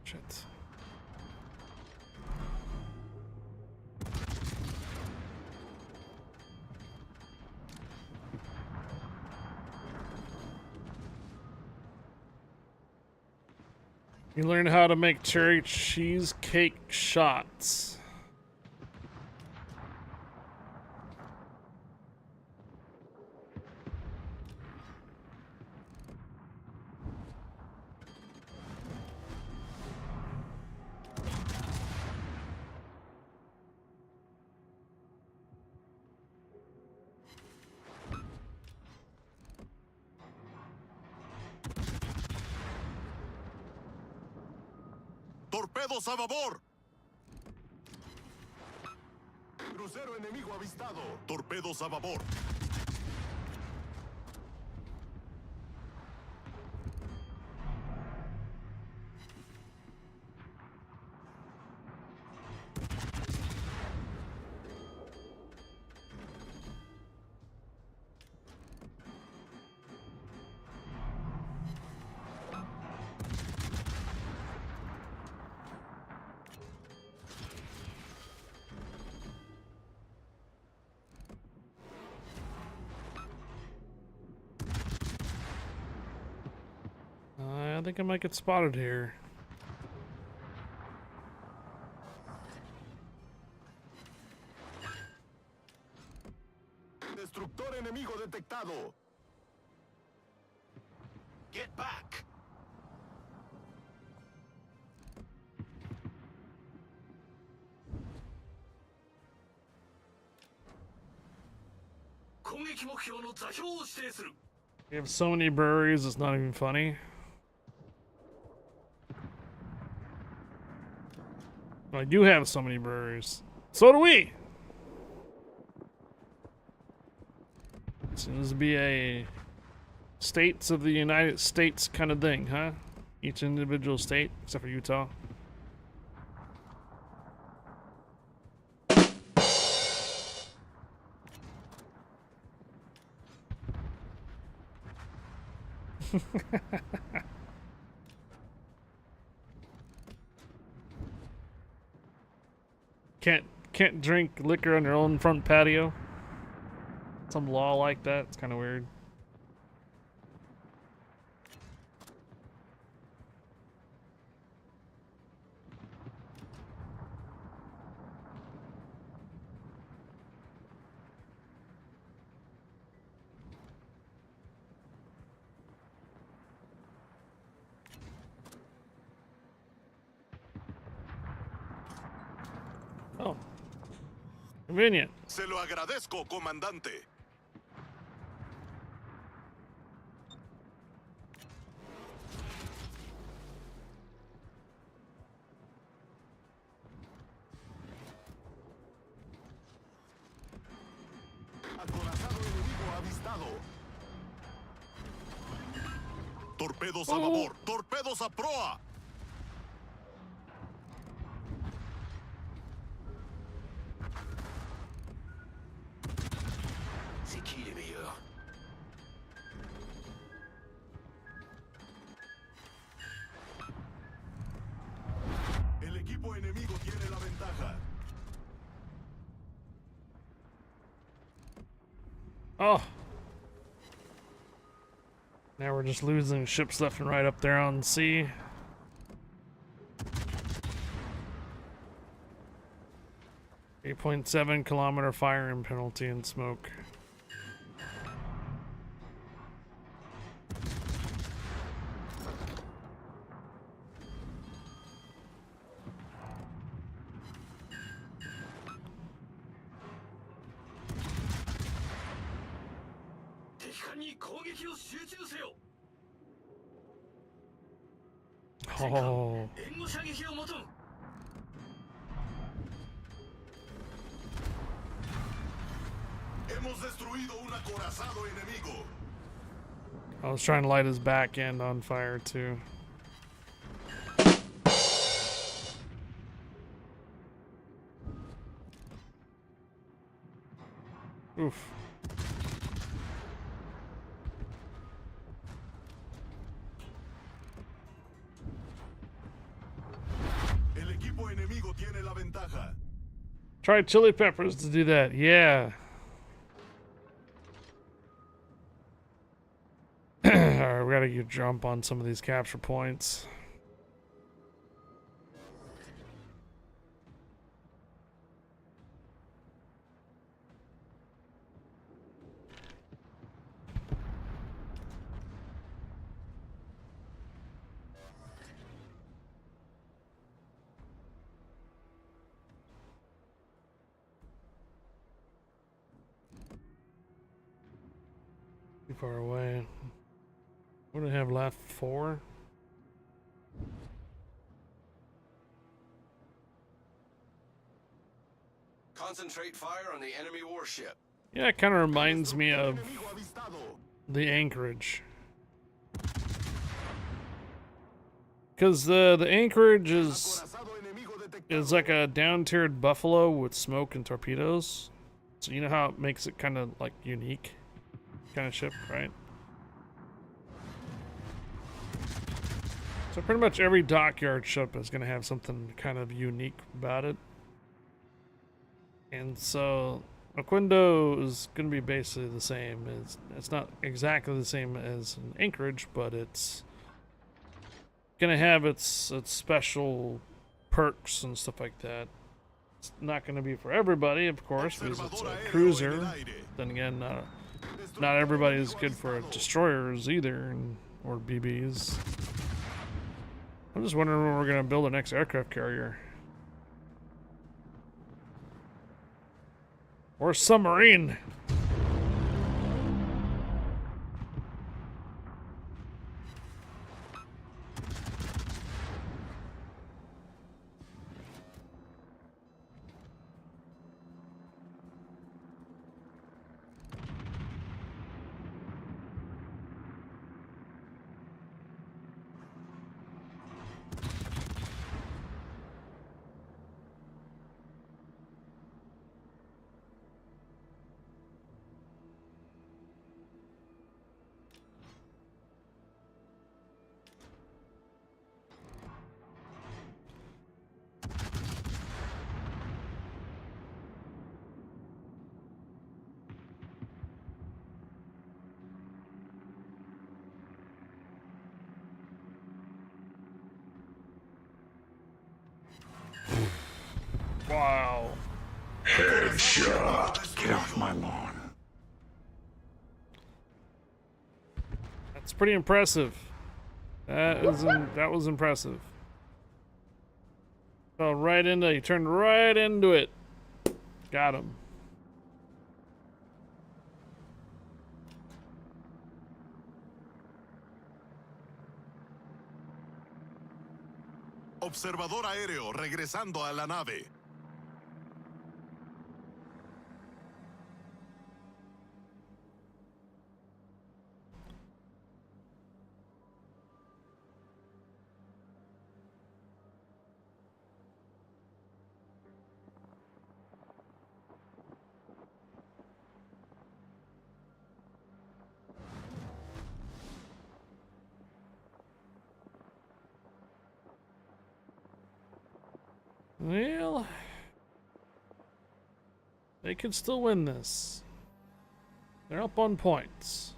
Shit. You learn how to make cherry cheesecake shots. Torpedos a babor. Crucero enemigo avistado. Torpedos a babor. I think I might get spotted here. Destructor enemigo detectado. Get back. We have so many breweries, it's not even funny. I do have so many breweries. So do we! Seems to be a states of the United States kind of thing, huh? Each individual state, except for Utah. Can't drink liquor on your own front patio. Some law like that. It's kind of weird. Oh, convenient. Se lo agradezco, comandante. Acorazado enemigo avistado. Torpedos a babor, torpedos a proa. C'est qui les meilleurs? El equipo enemigo tiene la ventaja. Oh. Now we're just losing ships left and right up there on the sea. .7 kilometer firing penalty and smoke. Oh. Hemos destruido un acorazado enemigo. I was trying to light his back end on fire too. Oof. El equipo enemigo tiene la ventaja. Try chili peppers to do that. Yeah. Alright, we gotta get jump on some of these capture points. Too far away. What do I have left? 4? Concentrate fire on the enemy warship. Yeah, it kind of reminds me of Enemigo avistado. the anchorage. Because the anchorage Acorazado enemigo detectado. is like a down-tiered buffalo with smoke and torpedoes. So you know how it makes it kind of like unique kind of ship, right? So pretty much every dockyard ship is going to have something kind of unique about it. And so Oquendo is going to be basically the same. It's not exactly the same as an anchorage, but it's going to have its special perks and stuff like that. It's not going to be for everybody, of course, because it's a cruiser. Then again, not everybody is good for destroyers either, or BBs. I'm just wondering when we're going to build the next aircraft carrier. Or submarine. Wow. Headshot. Get off my lawn. That's pretty impressive. That was impressive. Fell right into, he turned right into it. Got him. Observador aéreo regresando a la nave. Well, they could still win this. They're up on points.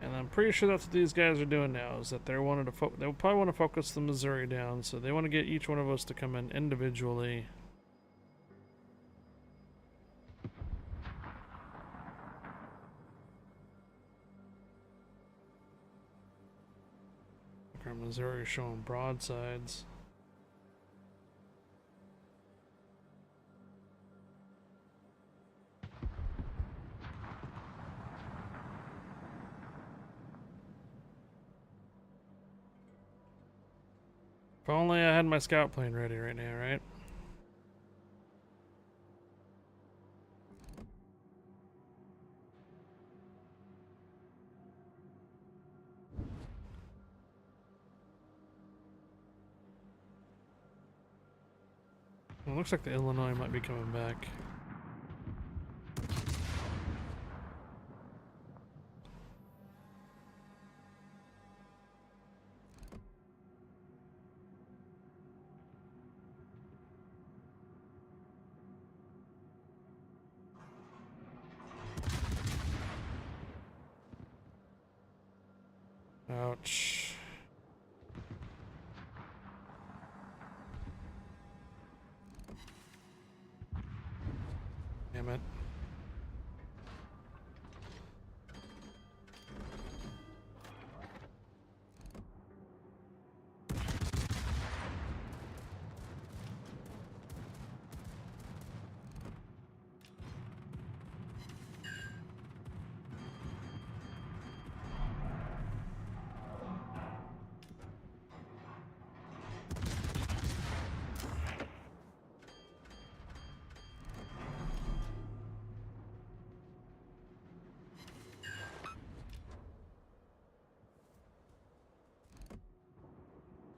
And I'm pretty sure that's what these guys are doing now, is that they'll probably want to focus the Missouri down, so they want to get each one of us to come in individually. Our Missouri showing broadsides. If only I had my scout plane ready right now, right? It looks like the Illinois might be coming back. Ouch. Damn it.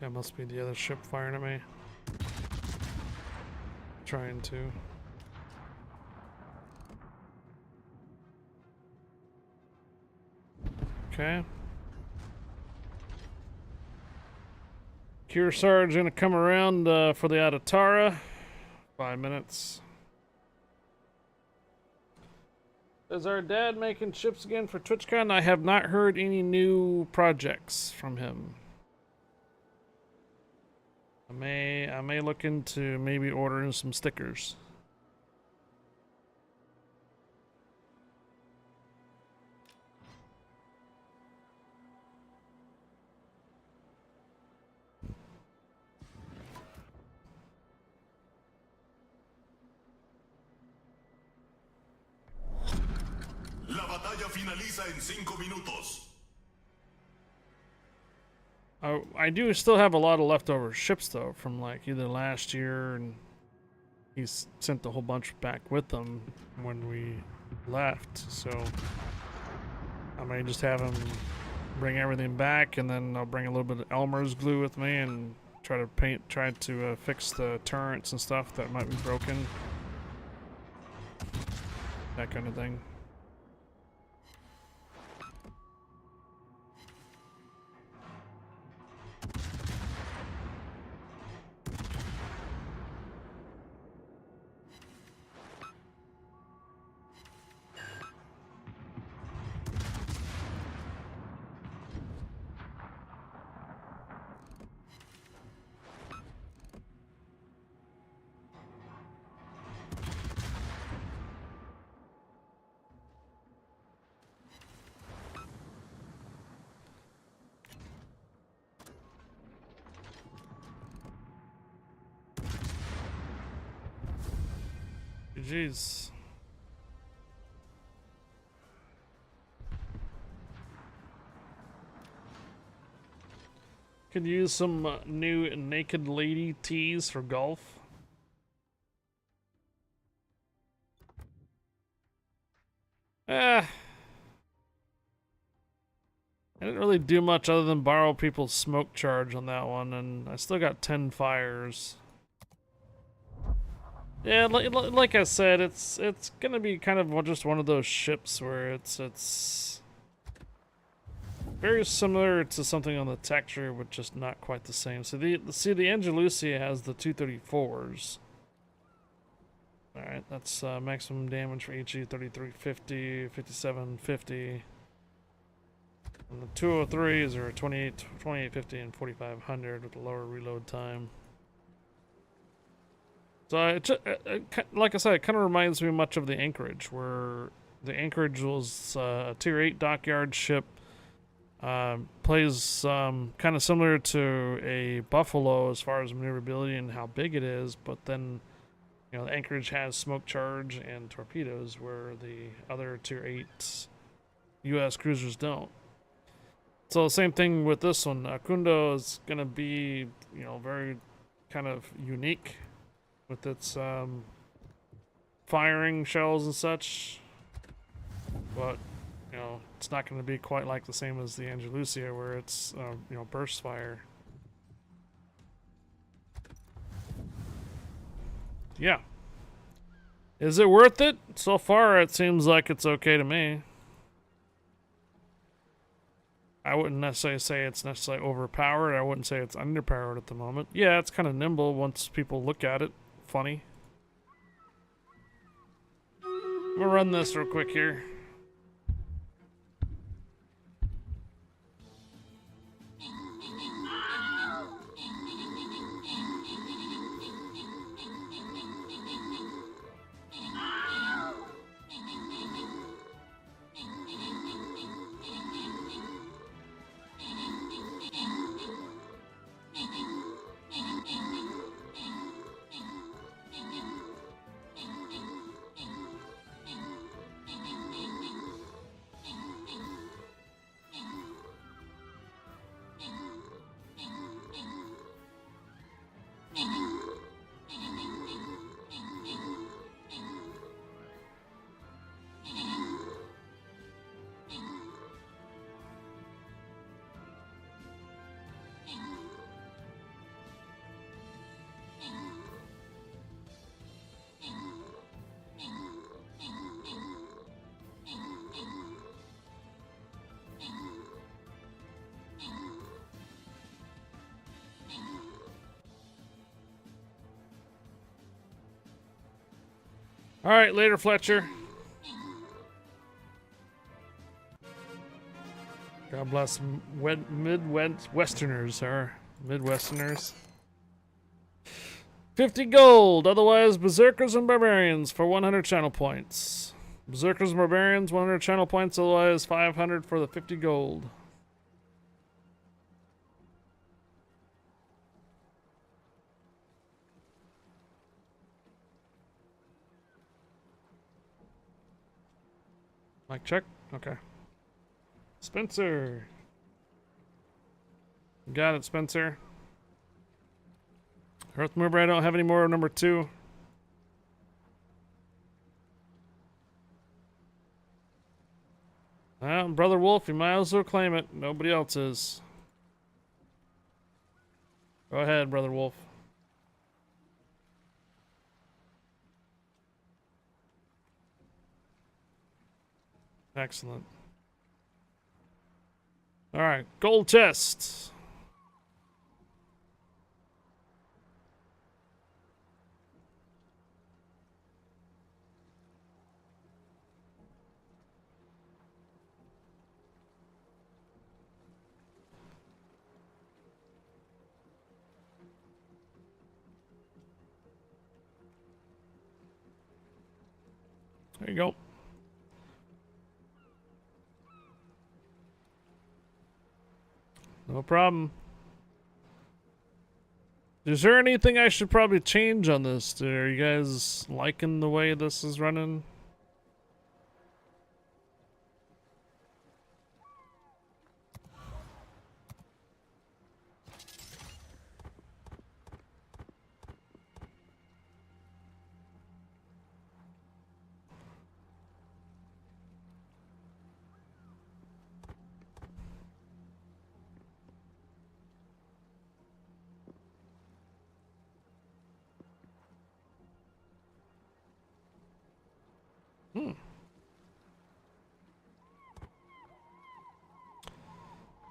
That must be the other ship firing at me. Trying to. Okay. Kearsarge's gonna come around for the Adatara. 5 minutes. Is our dad making ships again for TwitchCon? I have not heard any new projects from him. I may look into maybe ordering some stickers. La batalla finaliza en 5 minutos. I do still have a lot of leftover ships though from like either last year, and he's sent a whole bunch back with them when we left, so I may just have him bring everything back, and then I'll bring a little bit of Elmer's glue with me and try to fix the turrets and stuff that might be broken, that kind of thing. GG's. Could use some new naked lady tees for golf. I didn't really do much other than borrow people's smoke charge on that one, and I still got 10 fires. Yeah, like I said, it's gonna be kind of just one of those ships where it's very similar to something on the texture, but just not quite the same. So the Andalusia has the 234s. All right, that's maximum damage for HE 3350, 5750. And the 203s are 2850 and 4500 with a lower reload time. So like I said, it kind of reminds me much of the Anchorage, where the Anchorage was a tier 8 dockyard ship. Plays kind of similar to a Buffalo as far as maneuverability and how big it is, but then the Anchorage has smoke charge and torpedoes, where the other tier 8 U.S. cruisers don't. So same thing with this one. Oquendo is going to be, very kind of unique with its firing shells and such, but it's not going to be quite like the same as the Andalusia, where it's burst fire. Yeah. Is it worth it? So far, it seems like it's okay to me. I wouldn't necessarily say it's necessarily overpowered. I wouldn't say it's underpowered at the moment. Yeah, it's kind of nimble once people look at it. Funny. I'm gonna run this real quick here. All right, later, Fletcher. God bless Midwesterners, or Midwesterners. 50 gold, otherwise Berserkers and Barbarians for 100 channel points. Berserkers and Barbarians, 100 channel points, otherwise 500 for the 50 gold. Mic check? Okay. Spencer. Got it, Spencer. Earth Mover, I don't have any more number 2. Well, Brother Wolf, you might as well claim it. Nobody else is. Go ahead, Brother Wolf. Excellent. All right, gold chest. There you go. No problem. Is there anything I should probably change on this? Are you guys liking the way this is running?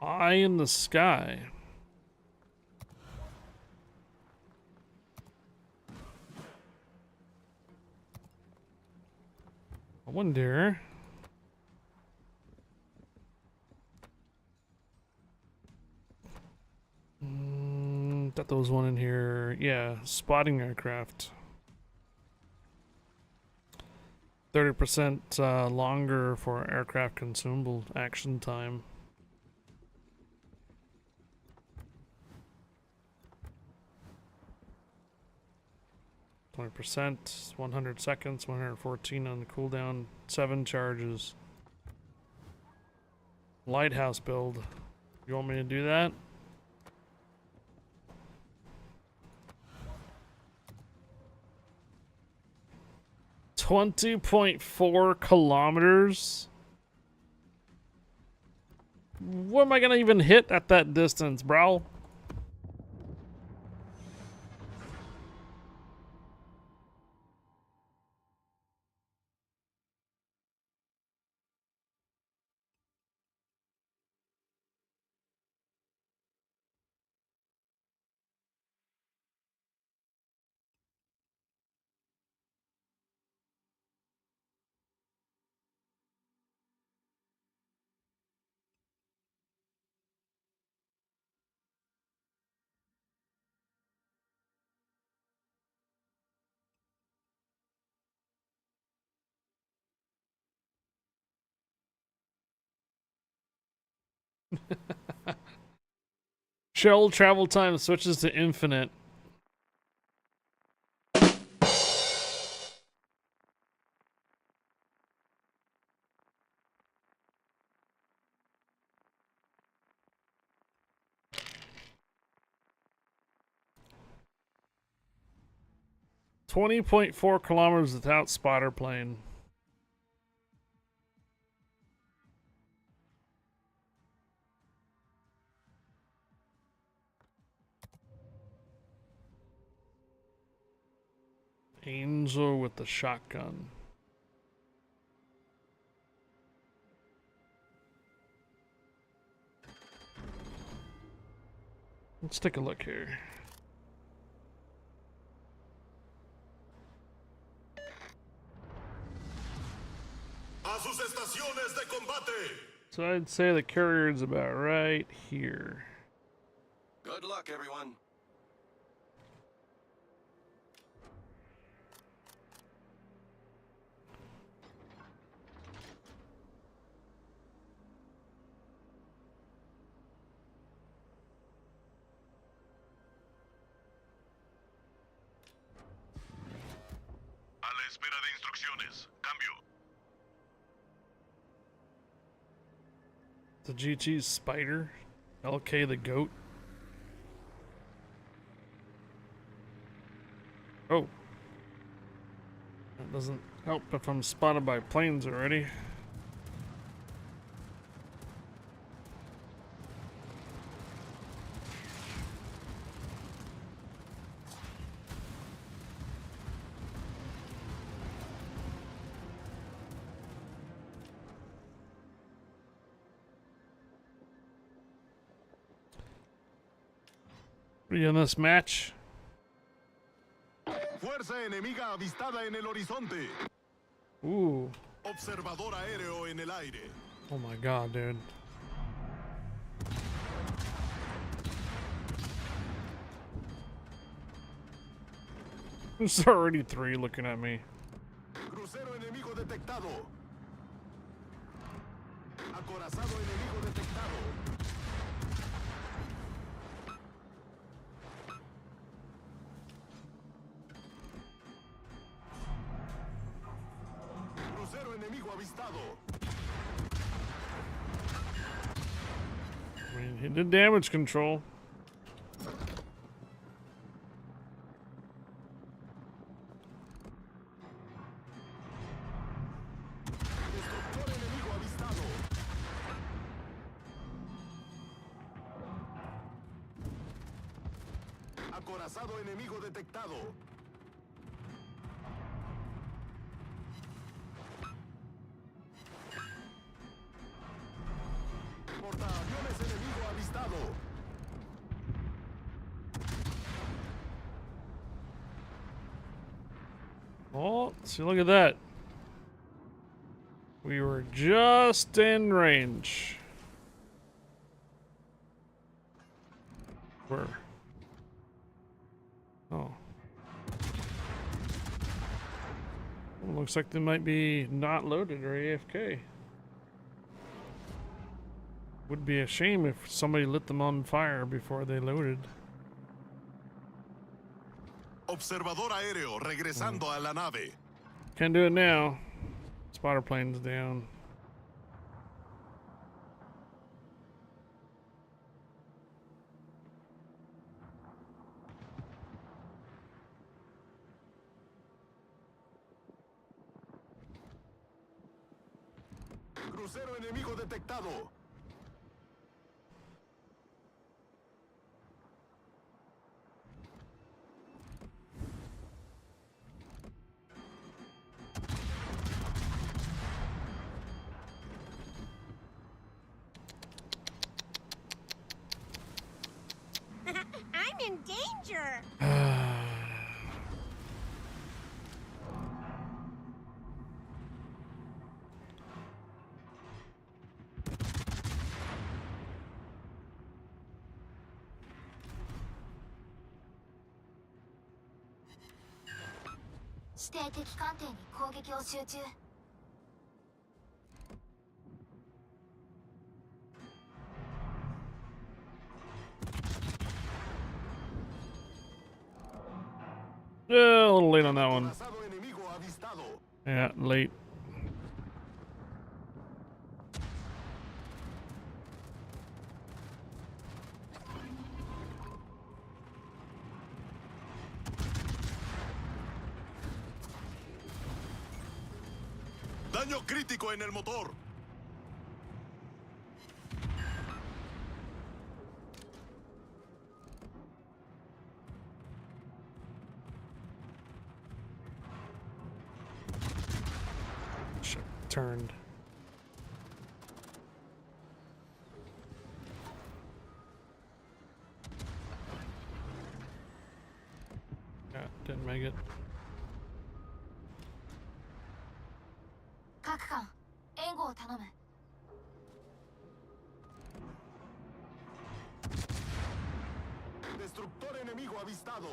Eye in the sky. I wonder. Thought there was one in here. Yeah, spotting aircraft. 30% longer for aircraft consumable action time. 20%, 100 seconds, 114 on the cooldown, 7 charges. Lighthouse build. You want me to do that? .4 kilometers? What am I gonna even hit at that distance, bro? Shell travel time switches to infinite. .4 kilometers without spotter plane. Angel with the shotgun. Let's take a look here. A sus estaciones de combate. So I'd say the carrier is about right here. Good luck, everyone. A la espera de instrucciones. Cambio. The GT's spider. LK the goat. Oh. That doesn't help if I'm spotted by planes already. In this match. Fuerza enemiga avistada en el horizonte. Ooh. Observador aéreo en el aire. Oh my god, dude. There's already 3 looking at me. Crucero enemigo detectado. Acorazado enemigo detectado. enemigo avistado. I mean, he did damage control. Destructor enemigo avistado. Acorazado enemigo detectado. Portaaviones enemigo avistado. Oh, see, look at that. We were just in range. Where? Oh. Well, looks like they might be not loaded or AFK. Would be a shame if somebody lit them on fire before they loaded. Observador aéreo regresando a la nave. Can't do it now. Spotter plane's down. Crucero enemigo detectado. I'm in danger. Yeah, a little late on that one. Acorazado enemigo avistado. Yeah, late. Daño crítico en el motor. Shit, turned. Yeah, didn't make it. 各艦援護を頼む。 Destructor enemigo avistado.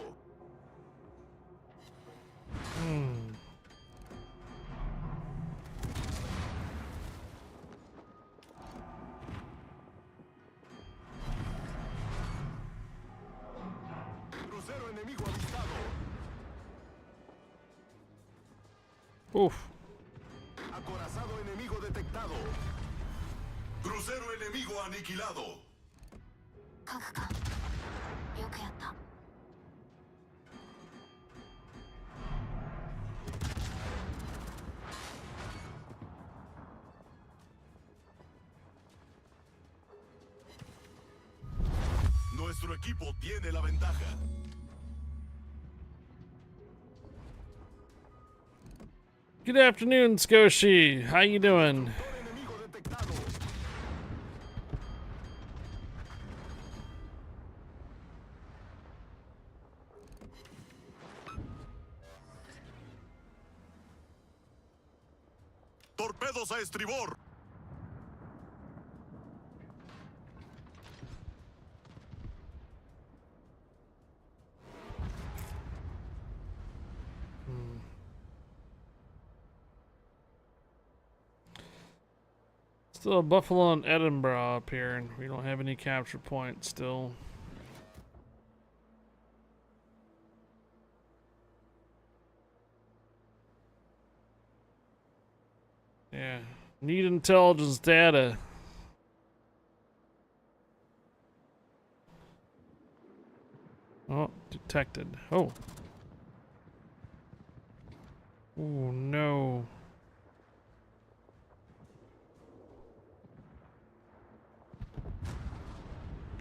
Crucero enemigo avistado. Oof. Acorazado enemigo detectado. Crucero enemigo aniquilado. 各艦よくやった。 Nuestro equipo tiene la ventaja. Good afternoon, Skoshi. How you doing? Destructor enemigo detectado. Torpedos a estribor. Still a Buffalo and Edinburgh up here, and we don't have any capture points still. Yeah. Need intelligence data. Oh, detected. Oh. Oh no.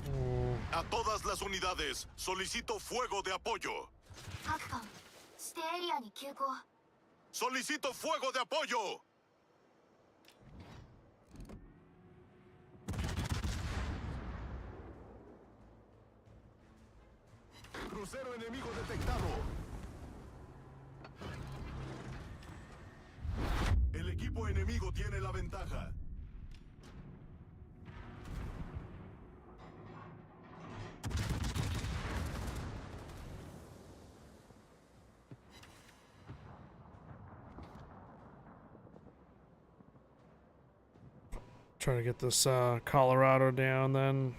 Oh. A todas las unidades, solicito fuego de apoyo. 各艦指定エリアに急行 Solicito fuego de apoyo. Crucero enemigo detectado. El equipo enemigo tiene la ventaja. Try to get this Colorado down then.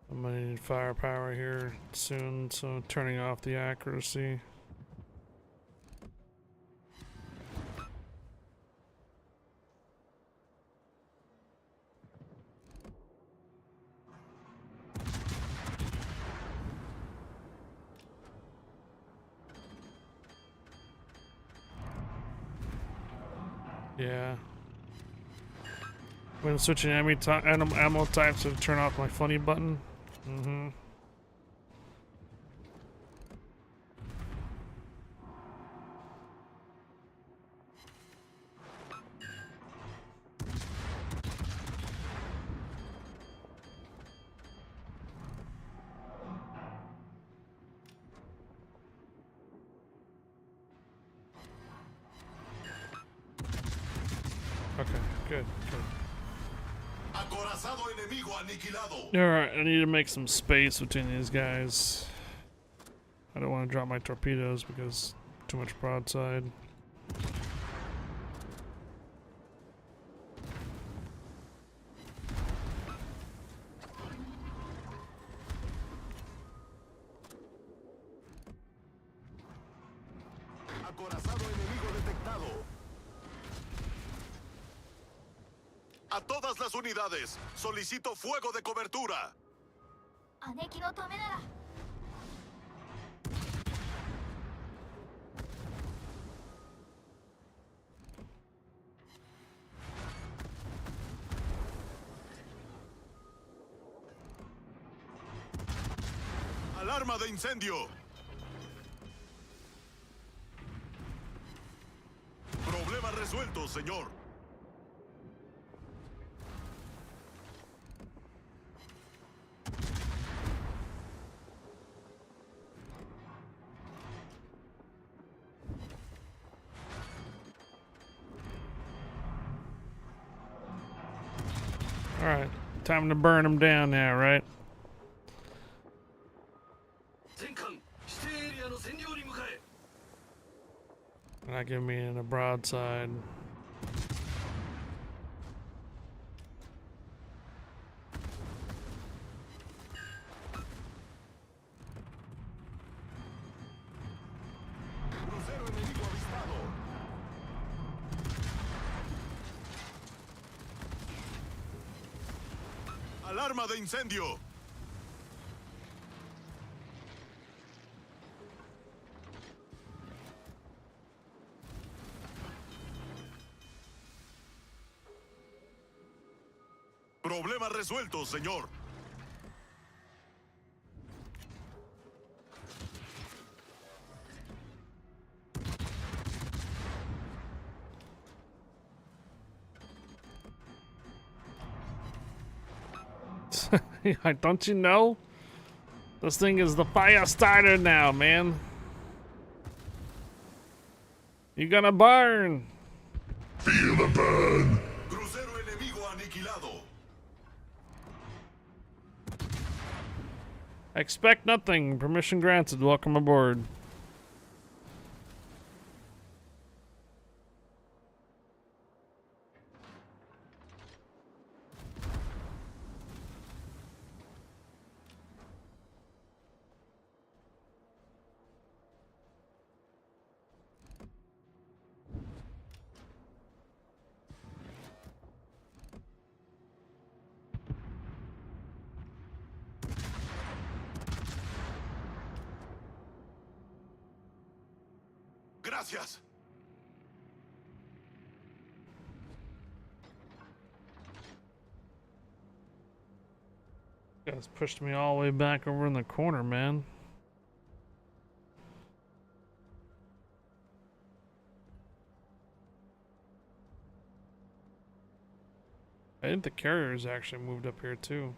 I'm gonna need firepower here soon, so turning off the accuracy. Yeah. When switching ammo types to turn off my funny button. Mm-hmm. Okay, good, good. Acorazado enemigo aniquilado. Alright, I need to make some space between these guys. I don't want to drop my torpedoes because too much broadside. Acorazado enemigo detectado. A todas las unidades, solicito fuego de cobertura. 姉貴のためなら Alarma de incendio. Problema resuelto, señor. Alright, time to burn them down now, right? 全艦指定エリアの占領に向かえ Not giving me in a broadside. Crucero enemigo avistado. Alarma de incendio. Problema resuelto, señor. Don't you know? This thing is the fire starter now, man. You're gonna burn. Feel the burn. Crucero enemigo aniquilado. Expect nothing. Permission granted. Welcome aboard. Gracias. You guys pushed me all the way back over in the corner, man. I think the carriers actually moved up here too.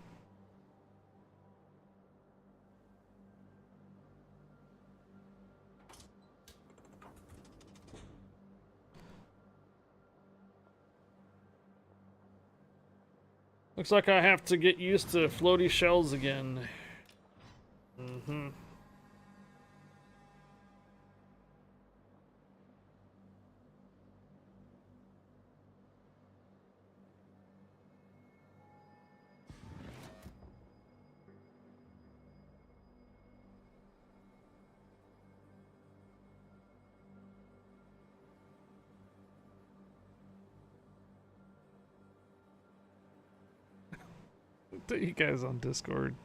Looks like I have to get used to floaty shells again. Mm-hmm. You guys on Discord.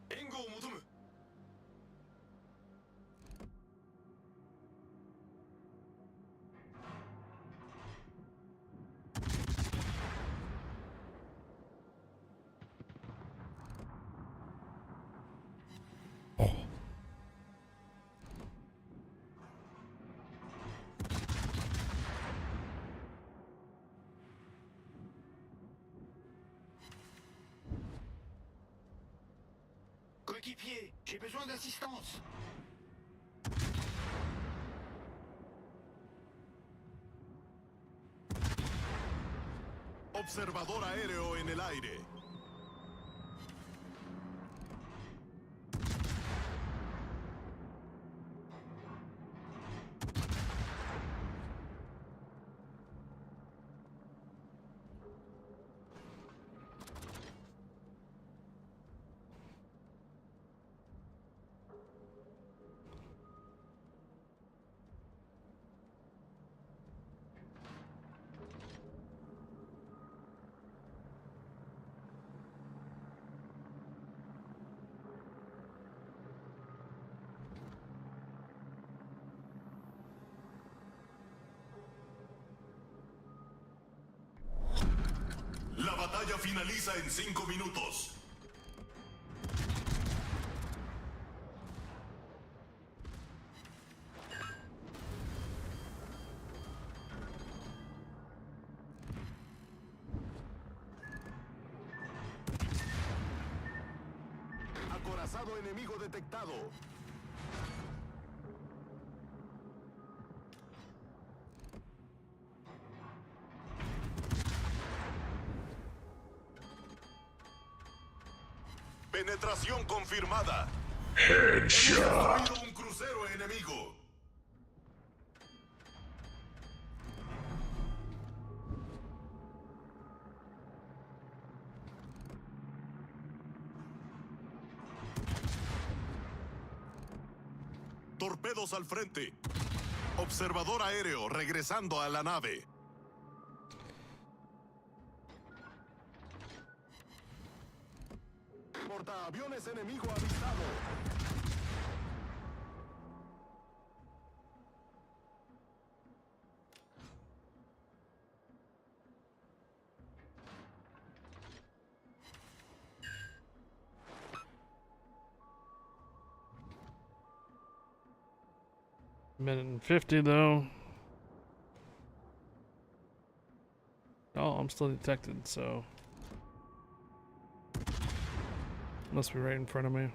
Ingo Mutumu. Coéquipier, j'ai besoin d'assistance. Observador aéreo en el aire. La batalla finaliza en 5 minutos. Acorazado enemigo detectado. Penetración confirmada. Headshot. Hemos destruido un crucero enemigo. Torpedos al frente. Observador aéreo regresando a la nave. Portaaviones enemigo avistado. Minute and 50 though. Oh, I'm still detected, so must be right in front of me.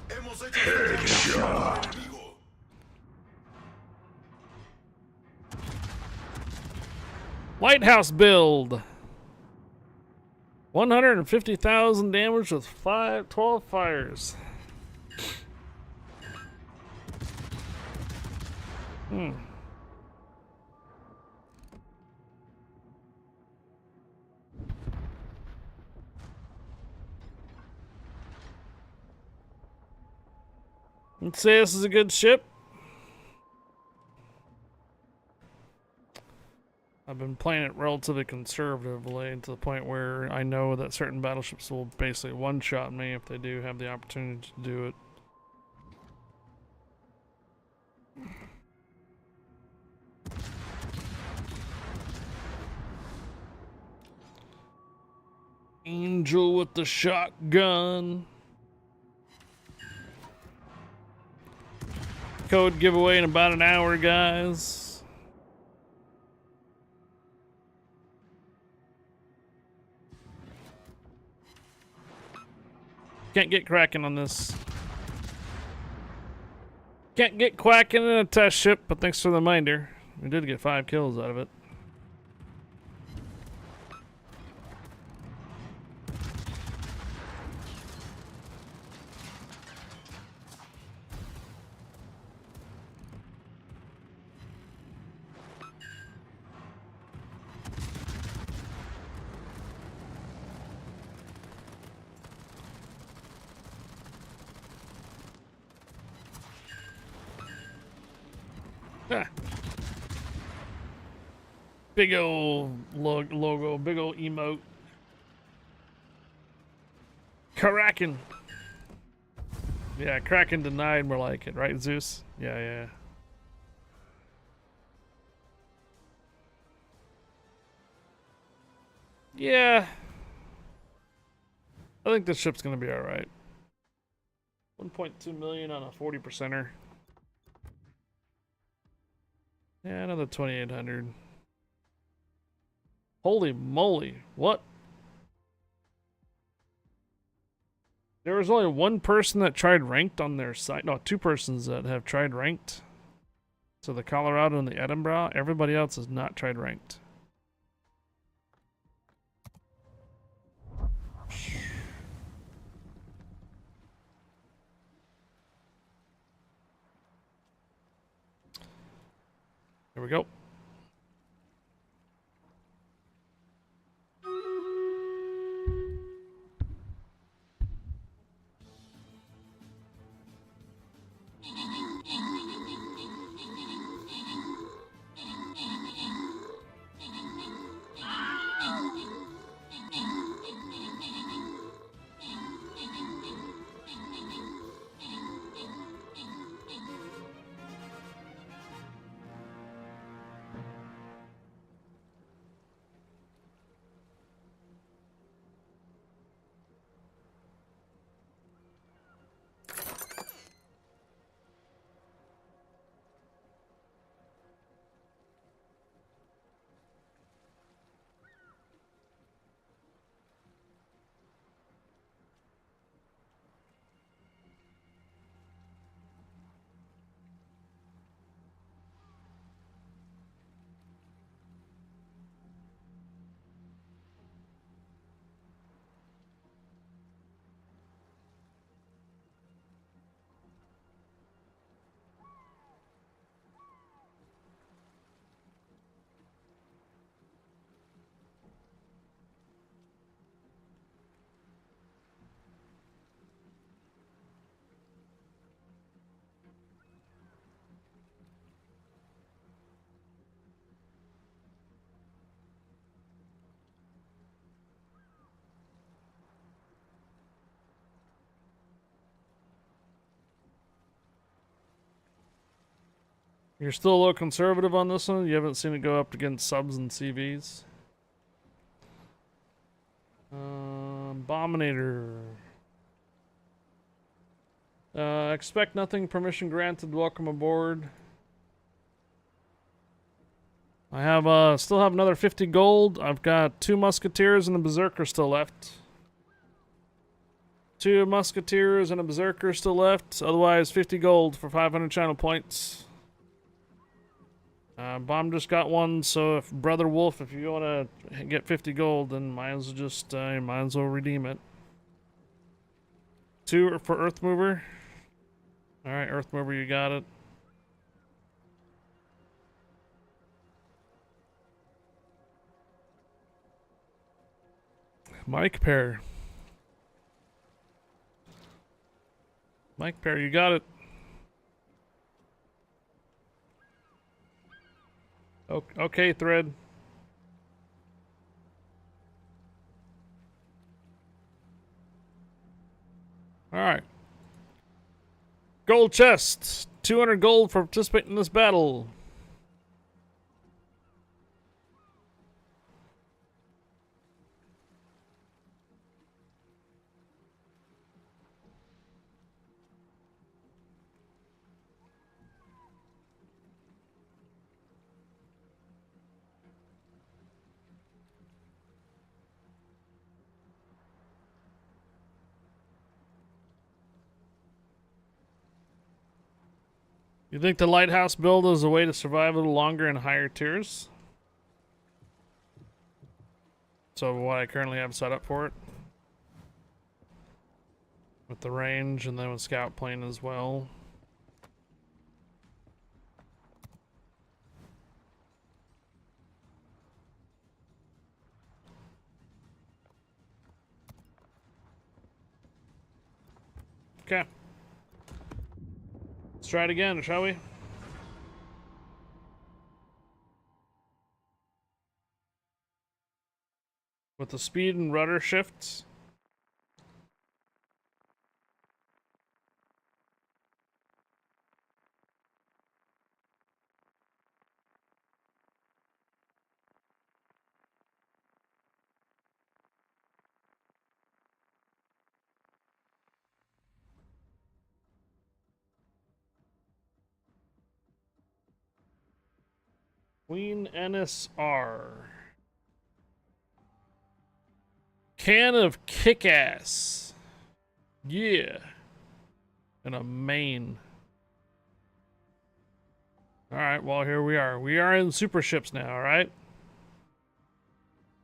Hemos hecho headshot. Enemigo. Lighthouse build. 150,000 damage with 12 fires. Hmm. Let's say this is a good ship. I've been playing it relatively conservatively to the point where I know that certain battleships will basically one-shot me if they do have the opportunity to do it. Angel with the shotgun. Code giveaway in about an hour, guys. Can't get cracking on this. Can't get quacking in a test ship, but thanks for the reminder. We did get 5 kills out of it. Ah. Big old logo, big old emote. Kraken. Yeah, Kraken denied, more like it, right, Zeus? Yeah, yeah. Yeah. I think this ship's gonna be alright. 1.2 million on a 40%er. Yeah, another 2,800. Holy moly, what? There was only one person that tried ranked on their site. No, 2 persons that have tried ranked. So the Colorado and the Edinburgh. Everybody else has not tried ranked. Here we go. You're still a little conservative on this one? You haven't seen it go up against subs and CVs? Abominator. Expect nothing. Permission granted. Welcome aboard. I have still have another 50 gold. I've got 2 musketeers and a berserker still left. 2 musketeers and a berserker still left. Otherwise, 50 gold for 500 channel points. Bomb just got 1, so if Brother Wolf, if you want to get 50 gold, then might as well redeem it. 2 for Earth Mover. Alright, Earth Mover, you got it. Mike Pear. Mike Pear, you got it. Okay, Thread. Alright. Gold chest. 200 gold for participating in this battle. You think the lighthouse build is a way to survive a little longer in higher tiers? So what I currently have set up for it? With the range and then with scout plane as well. Okay. Let's try it again, shall we? With the speed and rudder shifts. Queen NSR. Can of kick-ass. Yeah. And a main. Alright, well here we are. We are in super ships now, alright?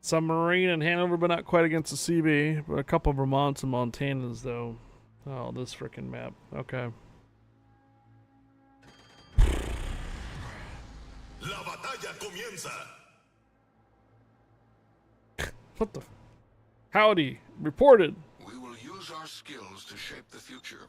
Submarine and Hanover, but not quite against the CB. But a couple of Vermonts and Montanas, though. Oh, this freaking map. Okay. La batalla comienza. What the? Howdy. Reported. We will use our skills to shape the future.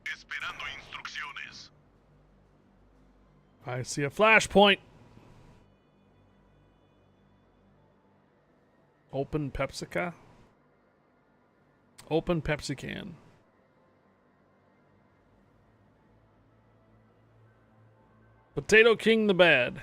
Esperando instrucciones. I see a flashpoint. Open Pepsica. Open Pepsi can. Potato King the Bad.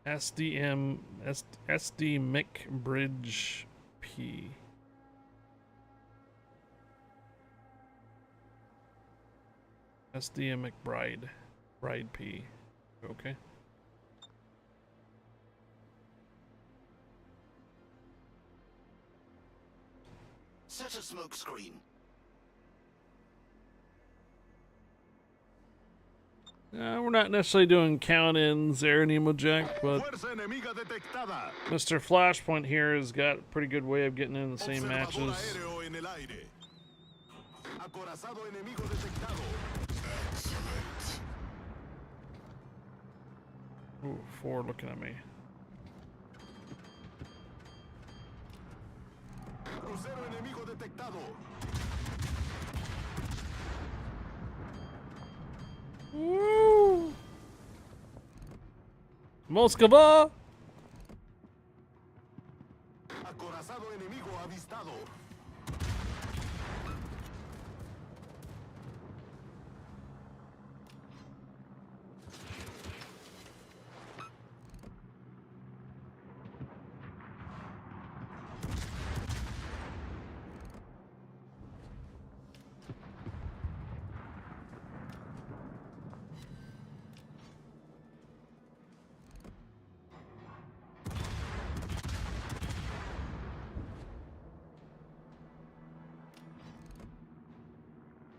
SD Mick Bridge P. SD McBride. Bride P. Okay. Set a smoke screen. We're not necessarily doing count-ins there, Nemo Jack, but Fuerza enemiga detectada. Mr. Flashpoint here has got a pretty good way of getting in the same Observador matches. aéreo en el aire. Acorazado enemigo detectado. Ooh, 4 looking at me. Crucero enemigo detectado. Woo! Moskva! Acorazado enemigo avistado.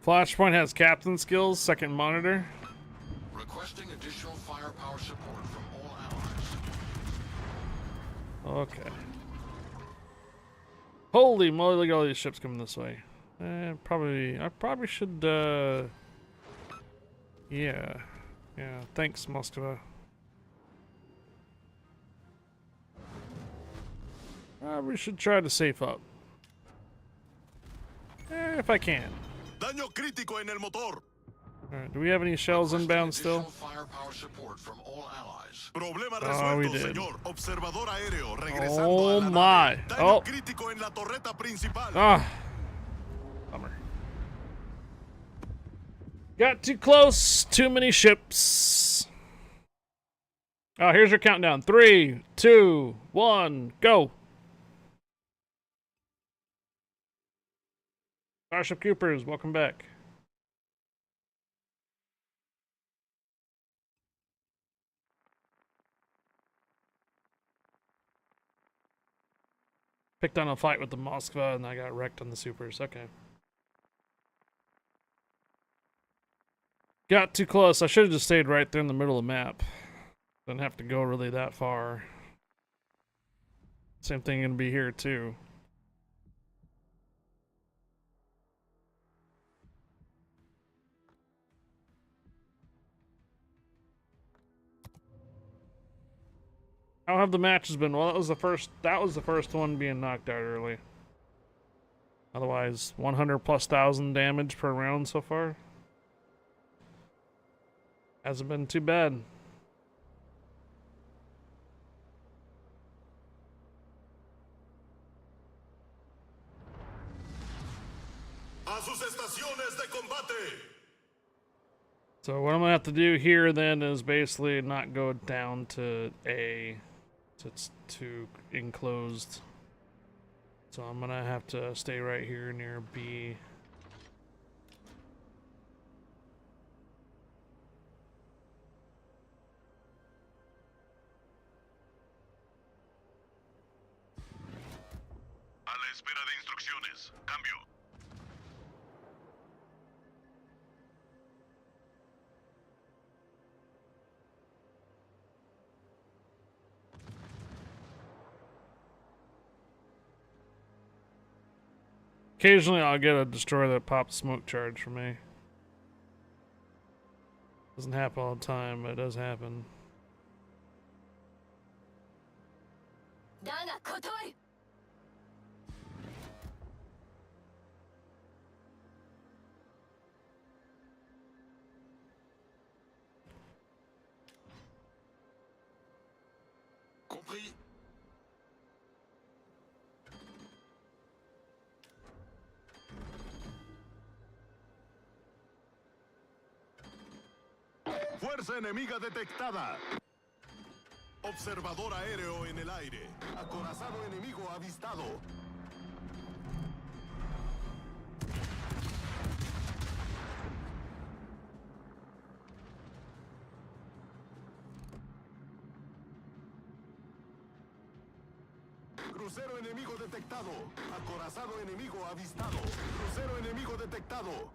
Flashpoint has captain skills, second monitor. Requesting additional firepower support from all allies. Okay. Holy moly, look at all these ships coming this way. I probably should, yeah. Yeah, thanks, Moskva. We should try to safe up. If I can. Daño crítico en el motor. Alright, do we have any shells inbound still? Firepower support from all allies. Problema Oh, we resuelto, did. señor. Observador aéreo regresando Oh a la my. nave. Daño Oh. crítico en la torreta principal. Ah. Bummer. Got too close. Too many ships. Oh, here's your countdown. 3, 2, 1, go. Starship Coopers, welcome back. Picked on a fight with the Moskva and I got wrecked on the Supers. Okay. Got too close. I should have just stayed right there in the middle of the map. Didn't have to go really that far. Same thing gonna be here too. How have the matches been? Well, that was the first one being knocked out early. Otherwise, 100,000+ damage per round so far. Hasn't been too bad. A sus estaciones de combate. So what I'm gonna have to do here then is basically not go down to A. So it's too enclosed. So I'm gonna have to stay right here near B. A la espera de instrucciones. Cambio. Occasionally I'll get a destroyer that pops smoke charge for me. Doesn't happen all the time, but it does happen. だが断る Compris. Fuerza enemiga detectada. Observador aéreo en el aire. Acorazado enemigo avistado. Crucero enemigo detectado. Acorazado enemigo avistado. Crucero enemigo detectado.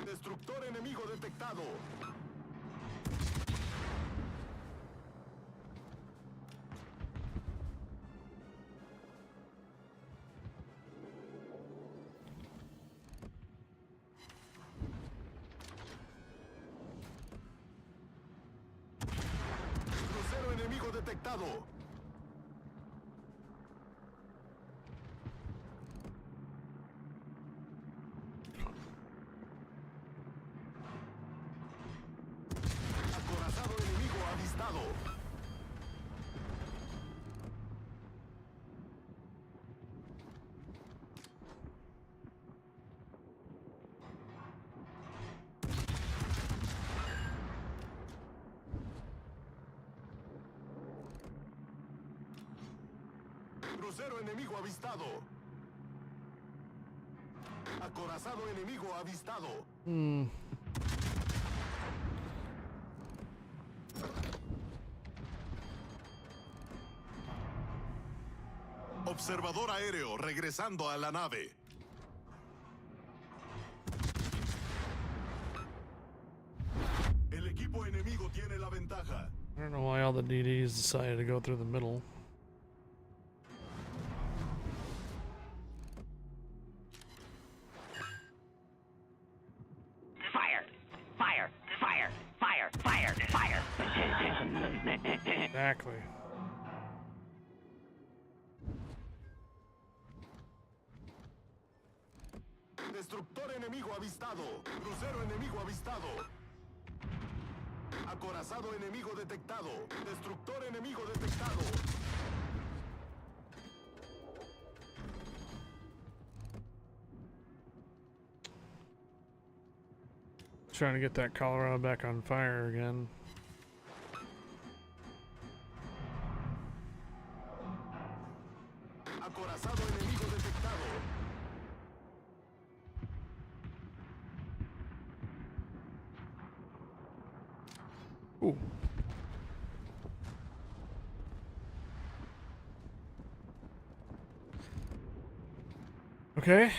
Destructor enemigo detectado. Crucero enemigo detectado. Acorazado enemigo avistado. Crucero enemigo avistado. Acorazado enemigo avistado. Observador aéreo regresando a la nave. El equipo enemigo tiene la ventaja. I don't know why all the DDs decided to go through the middle. Fire! Fire! Fire! Fire! Fire! Fire! Exactly. Destructor enemigo avistado. Crucero enemigo avistado. Acorazado enemigo detectado. Destructor enemigo detectado. Trying to get that Colorado back on fire again. Acorazado enemigo detectado. Ooh. Okay.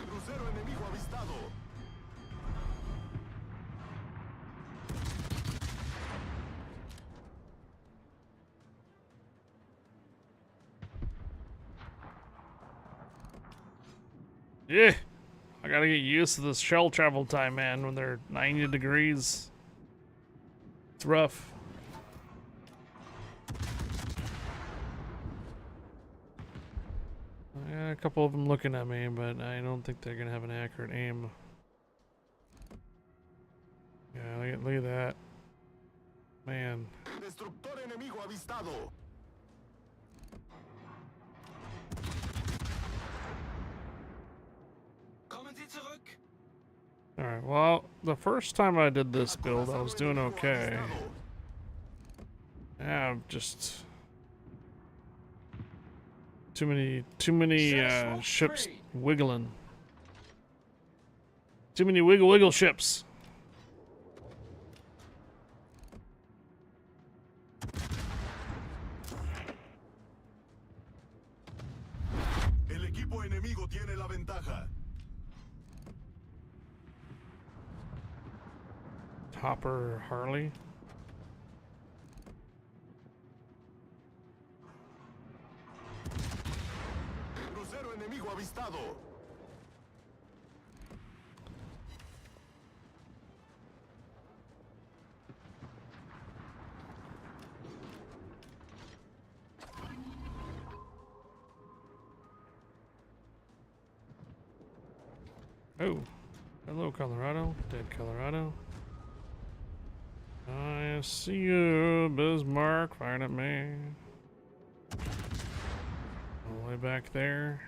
Crucero enemigo avistado. Yeah. I gotta get used to this shell travel time, man, when they're 90 degrees. It's rough. I got a couple of them looking at me, but I don't think they're gonna have an accurate aim. Yeah, look at that. Man. Destructor enemigo avistado. Kommen Sie zurück! Alright, well, the first time I did this build, I was doing Acorazado okay. enemigo avistado. Yeah, just too many ships wiggling. Too many wiggle ships. El equipo enemigo tiene la ventaja. Hopper Harley. Crucero enemigo avistado. Oh, hello, Colorado. Dead Colorado. I see you, Bismarck, firing at me. All the way back there.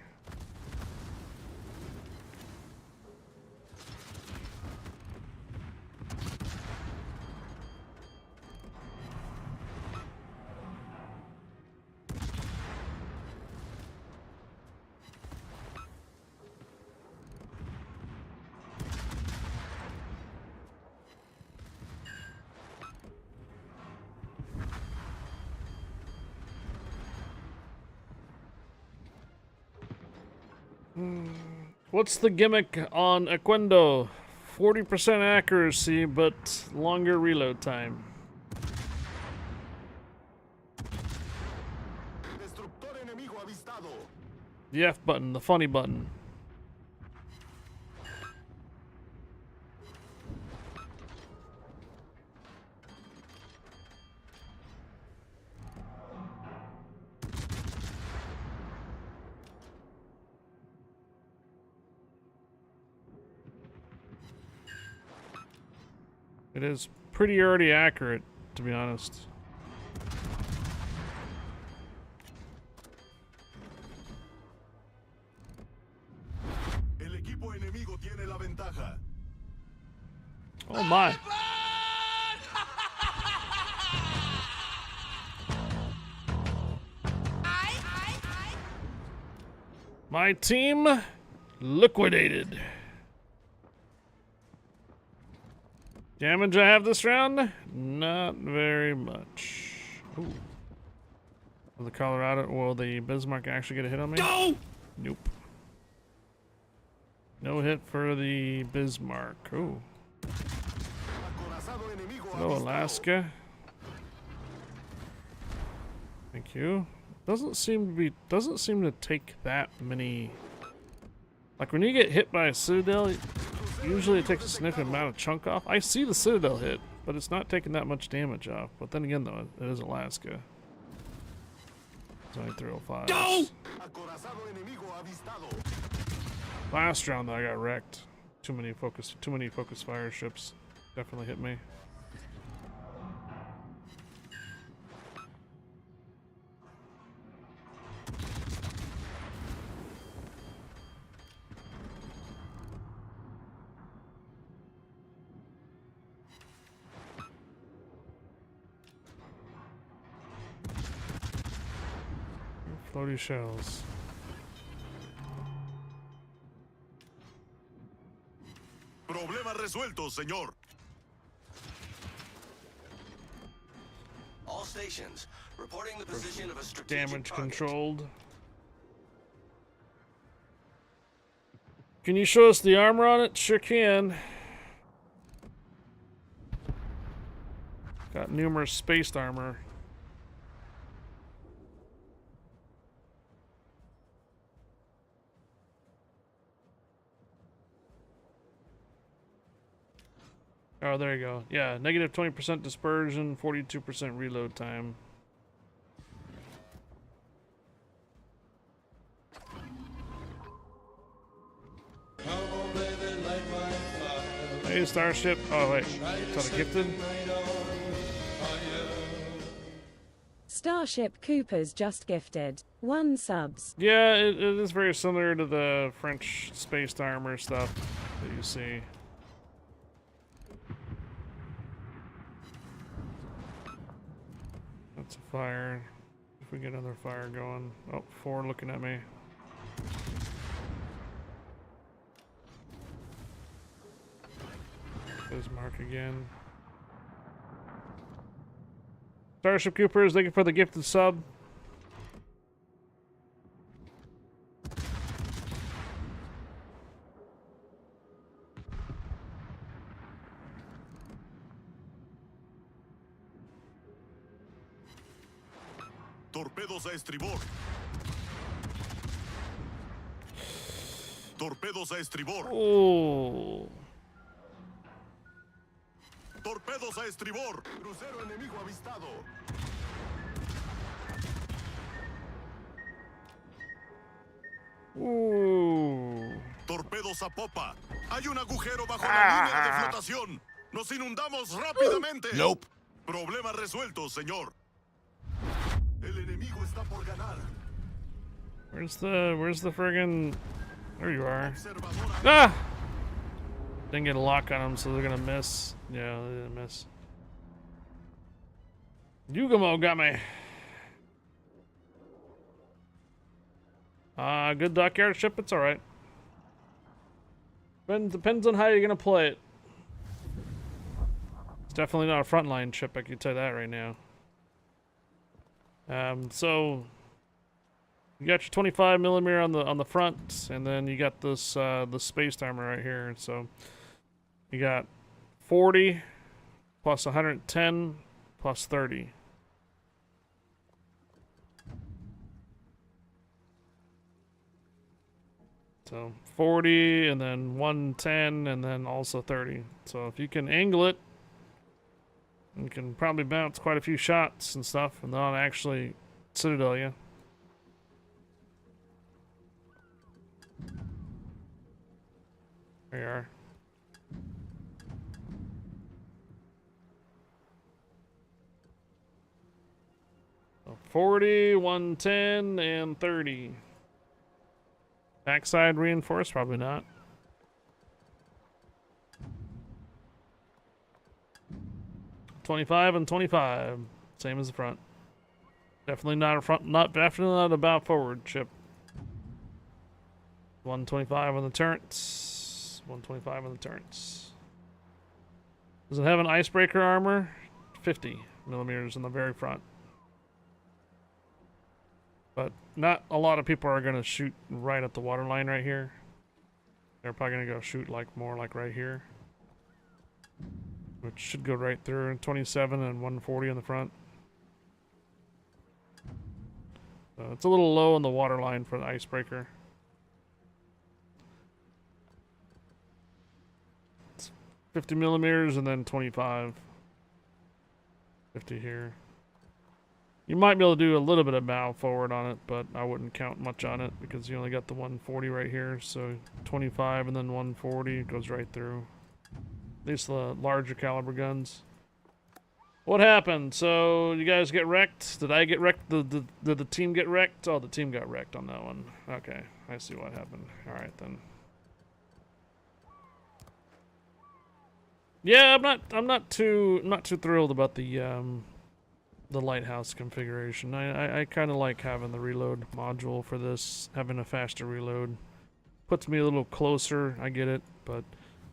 What's the gimmick on Oquendo? 40% accuracy, but longer reload time. Destructor enemigo avistado. The F button, the funny button. It is pretty already accurate, to be honest. El equipo enemigo tiene la ventaja. Oh my. My team liquidated. Damage I have this round? Not very much. Ooh. Will the Colorado, will the Bismarck actually get a hit on me? No! Nope. No hit for the Bismarck. Ooh. Hello, Alaska. Thank you. Doesn't seem to take that many. Like when you get hit by a Citadel, usually it takes a significant amount of chunk off. I see the Citadel hit, but it's not taking that much damage off. But then again, though, it is Alaska. It's only 305. No! Last round, though, I got wrecked. Too many focus fire ships. Definitely hit me. Floaty shells. Problema resuelto, señor. All stations reporting the position of a strategic Damage target. controlled. Can you show us the armor on it? Sure can. Got numerous spaced armor. Oh, there you go. Yeah, negative 20% dispersion, 42% reload time. Hey, Starship. Oh, wait. Is that a gifted? Starship Coopers just gifted 1 subs. Yeah, it is very similar to the French spaced armor stuff that you see. That's a fire. If we get another fire going. Oh, 4 looking at me. Bismarck again. Starship Coopers looking for the gifted sub. Torpedos a estribor. Torpedos a estribor. Oh. Torpedos a estribor. Crucero enemigo avistado. Torpedos a popa. Hay un agujero bajo la línea de flotación. Nos inundamos rápidamente. Nope. Problema resuelto, señor. El enemigo está por ganar. Where's the friggin'? There you are. Ah! Didn't get a lock on them, so they're gonna miss. Yeah, they didn't miss. Yugamo got me. Good dockyard ship, it's alright. Depends on how you're gonna play it. It's definitely not a frontline ship, I can tell you that right now. So you got your 25mm on the front, and then you got this the spaced armor right here. So you got 40 plus 110 plus 30. So 40 and then 110 and then also 30. So if you can angle it, you can probably bounce quite a few shots and stuff and not actually citadel you. There you are. So 40, 110, and 30. Backside reinforced? Probably not. $25 and $25, same as the front. Definitely not a front. Definitely not a bow forward ship. 125 on the turrets. 125 on the turrets. Does it have an icebreaker armor? 50 millimeters in the very front. But not a lot of people are going to shoot right at the water line right here. They're probably going to go shoot like more like right here. Which should go right through. 27 and 140 in the front. It's a little low on the water line for the icebreaker. It's 50 millimeters and then 25. 50 here. You might be able to do a little bit of bow forward on it, but I wouldn't count much on it because you only got the 140 right here. So 25 and then 140 goes right through. At least the larger caliber guns. What happened? So you guys get wrecked? Did I get wrecked? Did the team get wrecked? Oh, the team got wrecked on that one. Okay, I see what happened. All right then. Yeah, I'm not too thrilled about the lighthouse configuration. I kind of like having the reload module for this, having a faster reload. Puts me a little closer, I get it, but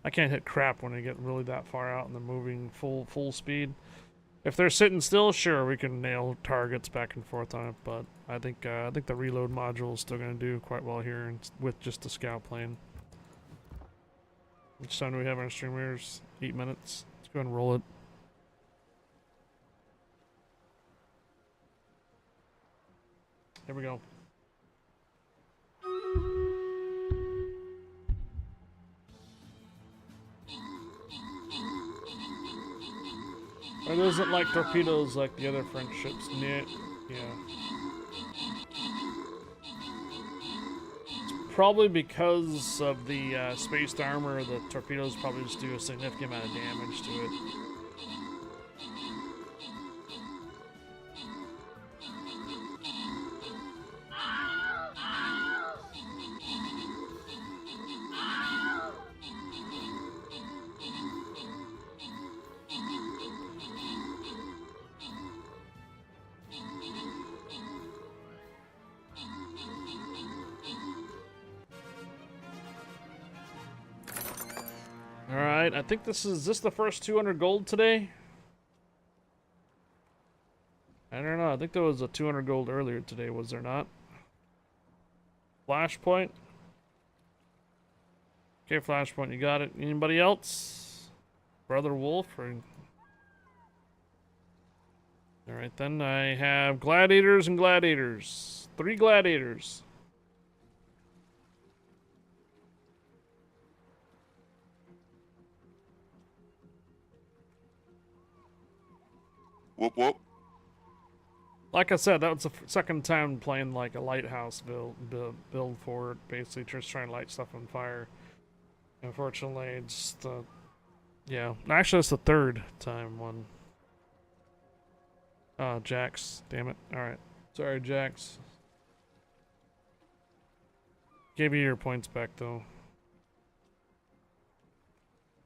I can't hit crap when I get really that far out and they're moving full speed. If they're sitting still, sure, we can nail targets back and forth on it, but I think the reload module is still going to do quite well here with just the scout plane. Which time do we have on our streamers? 8 minutes. Let's go ahead and roll it. Here we go. It isn't like torpedoes like the other French ships. Yeah. It's probably because of the spaced armor, the torpedoes probably just do a significant amount of damage to it. Alright, I think this is the first 200 gold today? I don't know, I think there was a 200 gold earlier today, was there not? Flashpoint? Okay, Flashpoint, you got it. Anybody else? Brother Wolf? Or... Alright then, I have gladiators and gladiators. 3 gladiators. Whoop whoop. Like I said, that was the second time playing like a lighthouse build for it. Basically, just trying to light stuff on fire. Unfortunately, it's the yeah. Actually, it's the third time one. Jax, damn it! All right, sorry, Jax. Gave you your points back though.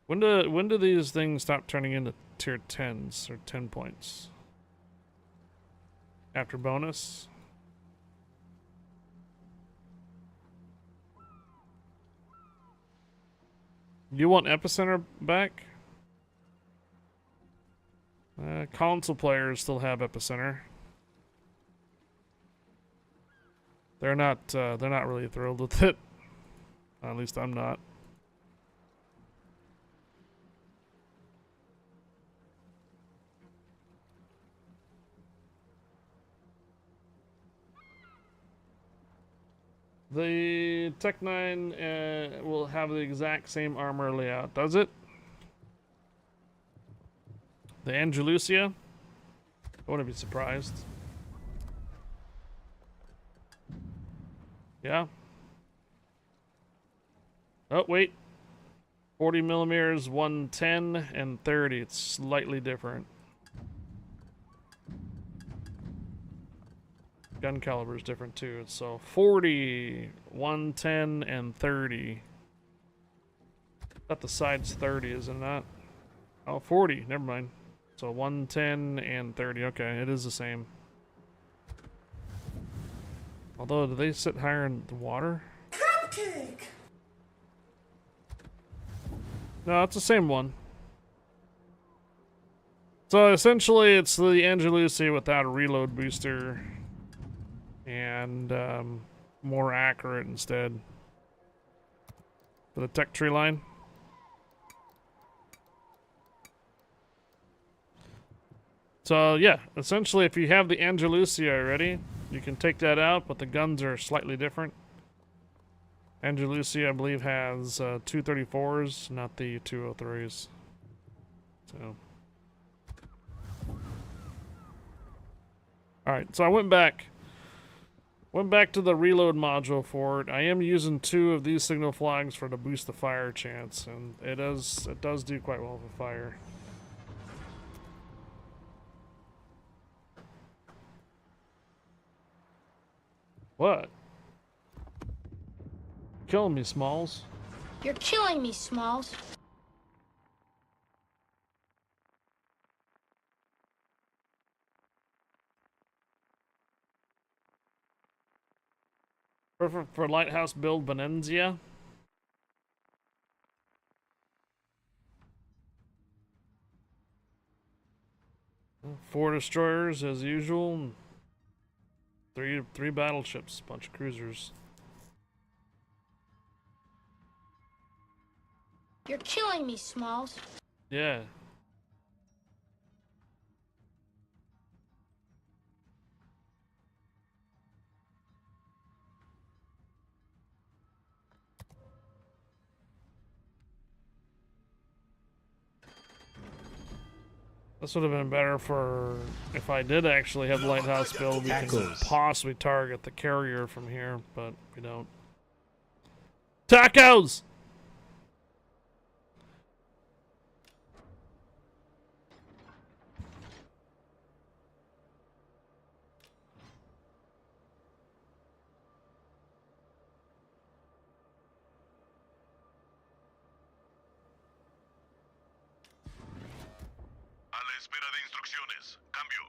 When do these things stop turning into tier 10s or 10 points? After bonus? You want Epicenter back? Console players still have Epicenter. They're not really thrilled with it. At least I'm not. The Tech 9 will have the exact same armor layout, does it? The Andalusia? I wouldn't be surprised. Yeah. Oh, wait. 40 millimeters, 110, and 30. It's slightly different. Gun caliber is different too. So 40, 110, and 30. That the side's 30, isn't that? Oh, 40. Never mind. So 110 and 30. Okay, it is the same. Although, do they sit higher in the water? No, it's the same one. So essentially, it's the Angelusi without a reload booster, and more accurate instead for the tech tree line. So yeah, essentially, if you have the Angelusi already, you can take that out, but the guns are slightly different. Angelusi, I believe, has 234s, not the 203s. So. Alright, so I went back to the reload module for it. I am using 2 of these signal flags to boost the fire chance, and it does do quite well for fire. What? Killing me, Smalls. You're killing me, Smalls. Perfect for lighthouse build Venezia. 4 destroyers as usual. Three battleships, bunch of cruisers. You're killing me, Smalls. Yeah. This would have been better for if I did actually have lighthouse build. We can possibly target the carrier from here, but we don't. Tacos! A la espera de instrucciones. Cambio.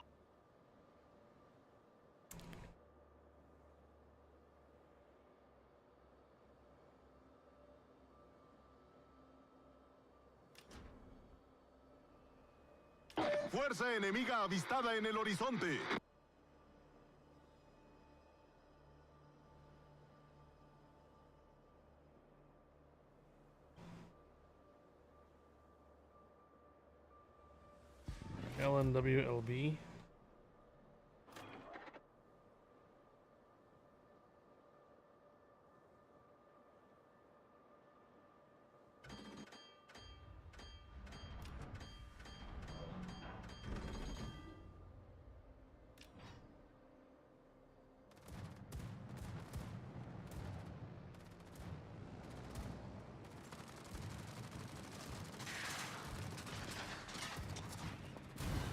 Fuerza enemiga avistada en el horizonte. LNWLB.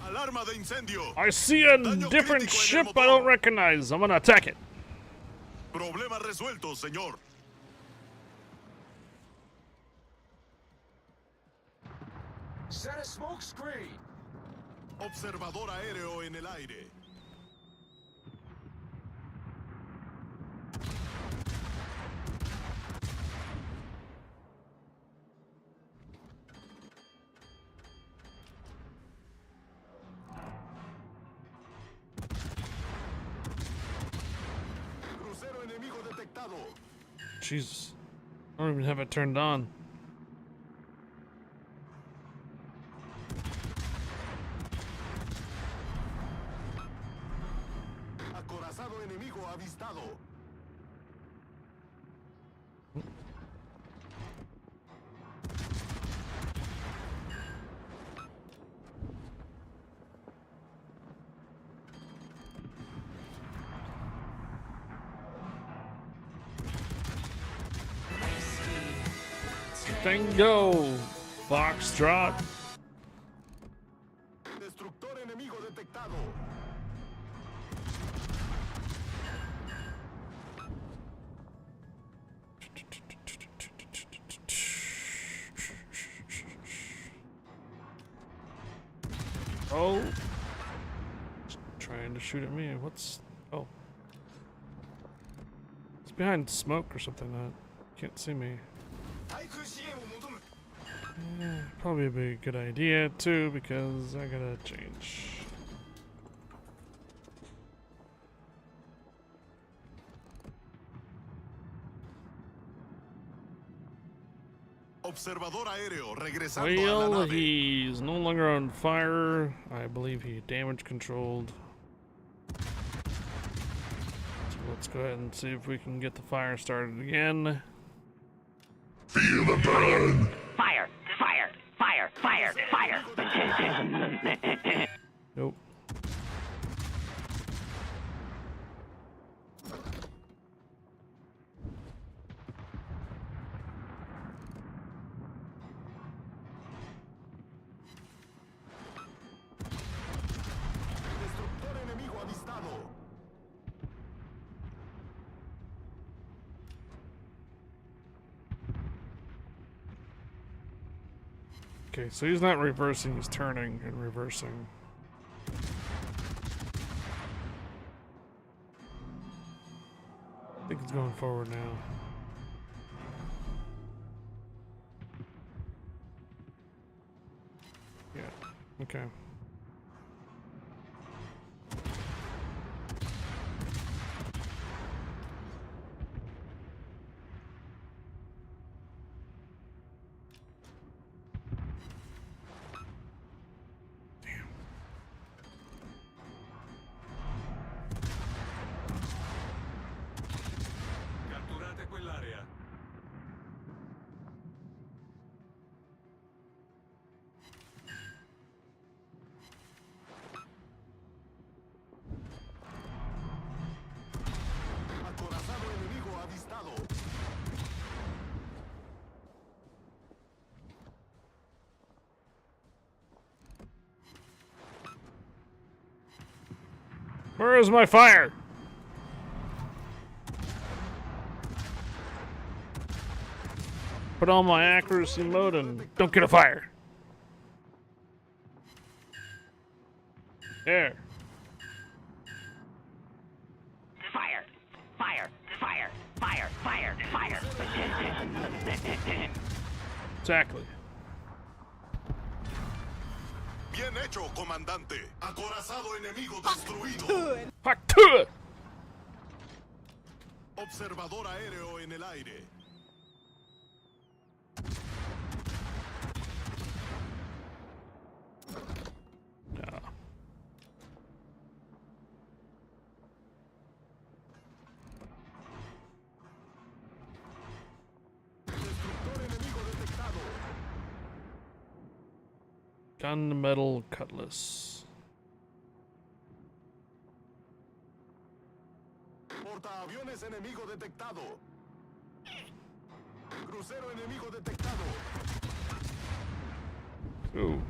Alarma de incendio. I see a Daño different crítico en el ship motor. I don't recognize. I'm gonna attack it. Problema resuelto, señor. Set a smoke screen. Observador aéreo en el aire. Crucero enemigo detectado. Jesus. I don't even have it turned on. Acorazado enemigo avistado. Tango! Foxtrot. Destructor enemigo detectado. Oh. It's trying to shoot at me. What's... Oh. It's behind smoke or something like that. Can't see me. Probably be a good idea too, because I gotta change. Observador aéreo regresando a la Well, nave. he's no longer on fire. I believe he damage controlled. So let's go ahead and see if we can get the fire started again. Feel the burn. Fire! Fire! Fire! Fire! Fire! Nope. Destructor enemigo avistado. Okay, so he's not reversing, he's turning and reversing. I think it's going forward now. Yeah, okay. Catturate quell'area. Acorazado enemigo avistado. Where is my fire? Put on my accuracy mode and don't get a fire. There. Fire! Fire! Fire! Fire! Fire! Fire! Exactly. Bien hecho, comandante. Acorazado enemigo destruido. Fuck to it. Observador aéreo en el aire. Yeah. Destructor enemigo detectado. Gunmetal cutlass. Portaaviones enemigo detectado. Crucero enemigo detectado. Ooh.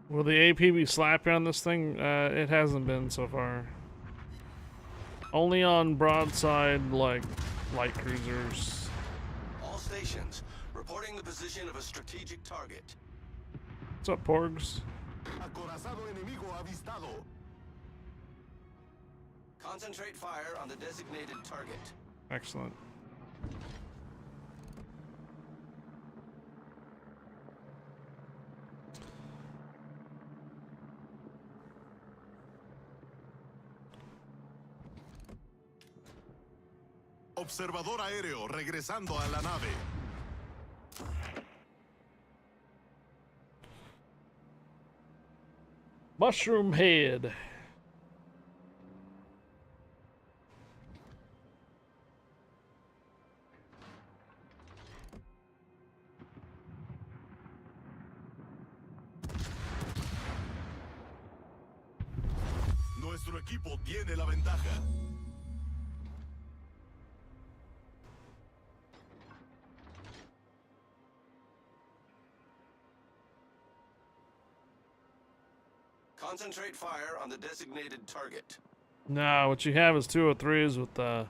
Will the AP be slapping on this thing? It hasn't been so far. Only on broadside, like, light cruisers. All stations, reporting the position of a strategic target. What's up, Porgs? Acorazado enemigo avistado. Concentrate fire on the designated target. Excellent. Observador aéreo regresando a la nave. Mushroom head. Nuestro equipo tiene la ventaja. Concentrate fire on the designated target. No, what you have is 203s with a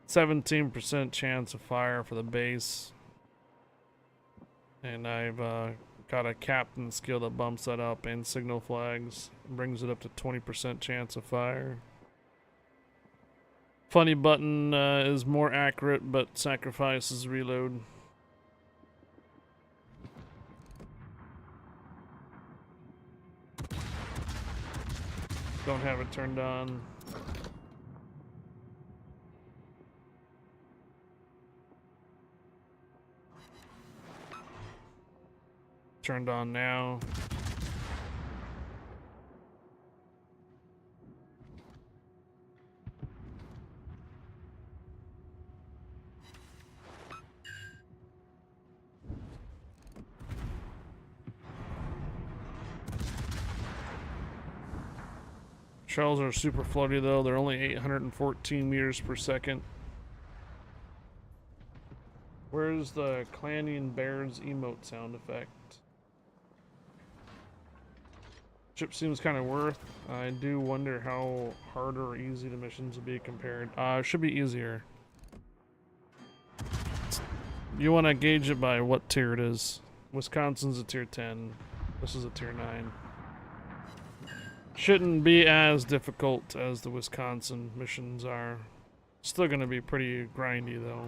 17% chance of fire for the base. And I've got a captain skill that bumps that up, and signal flags brings it up to 20% chance of fire. Funny button is more accurate, but sacrifices reload. Don't have it turned on. Turned on now. Shells are super floaty though. They're only 814 meters per second. Where's the Clanging Bears emote sound effect? Ship seems kind of worth. I do wonder how hard or easy the missions will be compared. It should be easier. You want to gauge it by what tier it is. Wisconsin's a tier 10. This is a tier 9. Shouldn't be as difficult as the Wisconsin missions are. Still going to be pretty grindy though.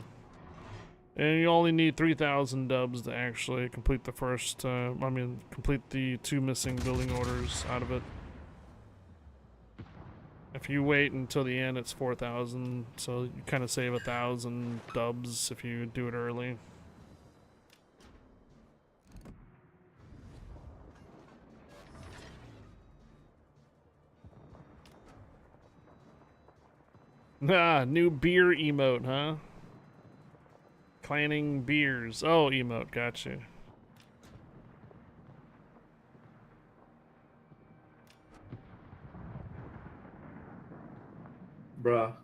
And you only need 3,000 dubs to actually complete the first, complete the 2 missing building orders out of it. If you wait until the end, it's 4,000, so you kind of save 1,000 dubs if you do it early. Ah, new beer emote, huh? Clanning beers. Oh, emote, gotcha. Bruh.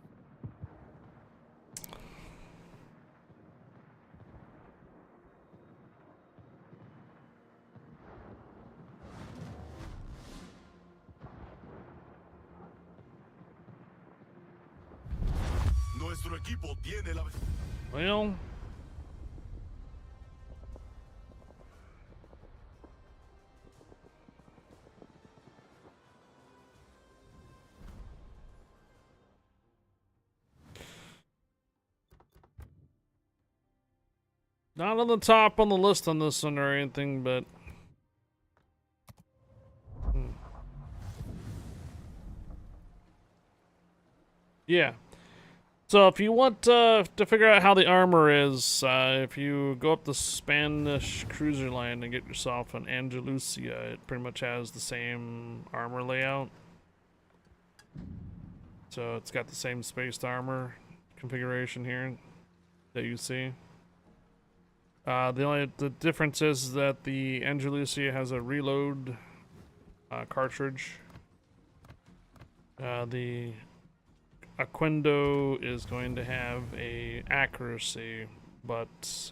Nuestro equipo tiene la... Well, not on the top on the list on this one or anything, but yeah. So if you want to figure out how the armor is, if you go up the Spanish cruiser line and get yourself an Andalusia, it pretty much has the same armor layout. So it's got the same spaced armor configuration here that you see. The difference is that the Andalusia has a reload cartridge. The Oquendo is going to have a accuracy, but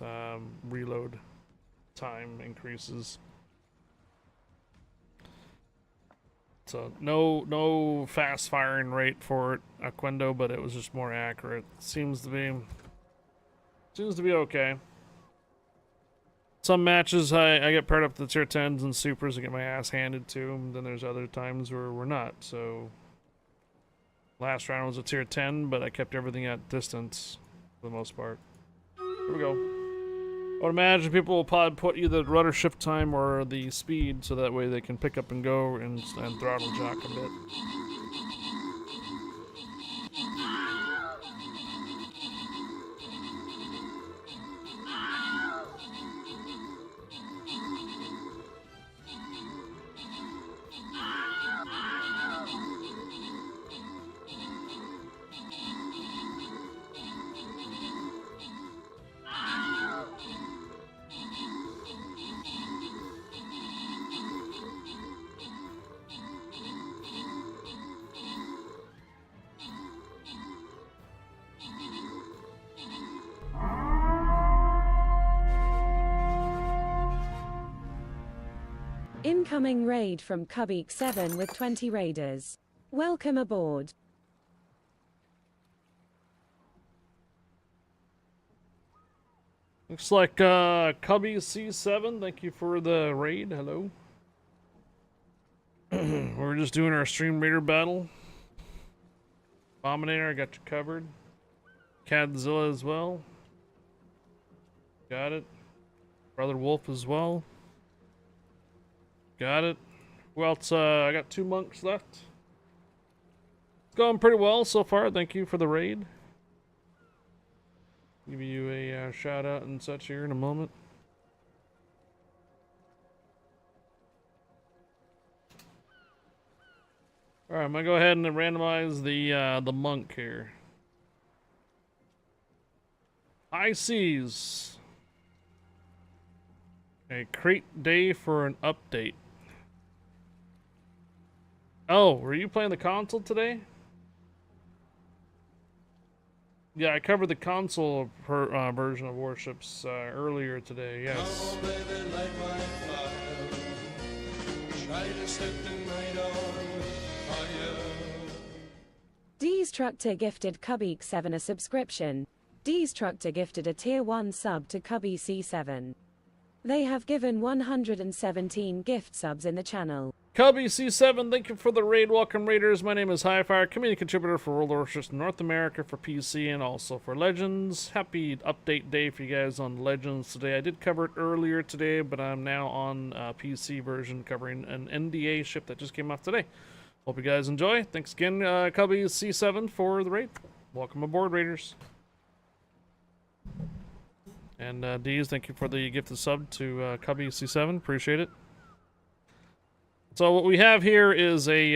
reload time increases. So no fast firing rate for Oquendo, but it was just more accurate. Seems to be okay. Some matches I get paired up to the tier 10s and supers and get my ass handed to, and then there's other times where we're not. So last round was a tier 10, but I kept everything at distance for the most part. Here we go. I would imagine people will probably put either the rudder shift time or the speed, so that way they can pick up and go and throttle jock a bit. Incoming raid from Kubik 7 with 20 raiders. Welcome aboard. Looks like Cubby C7, thank you for the raid. Hello. We're just doing our Stream Raider battle. Abominator, I got you covered. Cadzilla as well. Got it. Brother Wolf as well. Got it. Who else? I got 2 monks left. It's going pretty well so far. Thank you for the raid. Give you a shout out and such here in a moment. All right, I'm gonna go ahead and randomize the monk here. High seas. A crate day for an update. Oh, were you playing the console today? Yeah, I covered the console version of Warships earlier today, yes. Destructor gifted Kubik 7 a subscription. Destructor gifted a tier 1 sub to Cubby C7. They have given 117 gift subs in the channel. Cubby C7, thank you for the raid. Welcome, Raiders. My name is Highfire, community contributor for World Warships North America for PC and also for Legends. Happy update day for you guys on Legends today. I did cover it earlier today, but I'm now on PC version covering an NDA ship that just came off today. Hope you guys enjoy. Thanks again, Cubby C7, for the raid. Welcome aboard, Raiders. And Deez, thank you for the gifted sub to Cubby C7. Appreciate it. So what we have here is a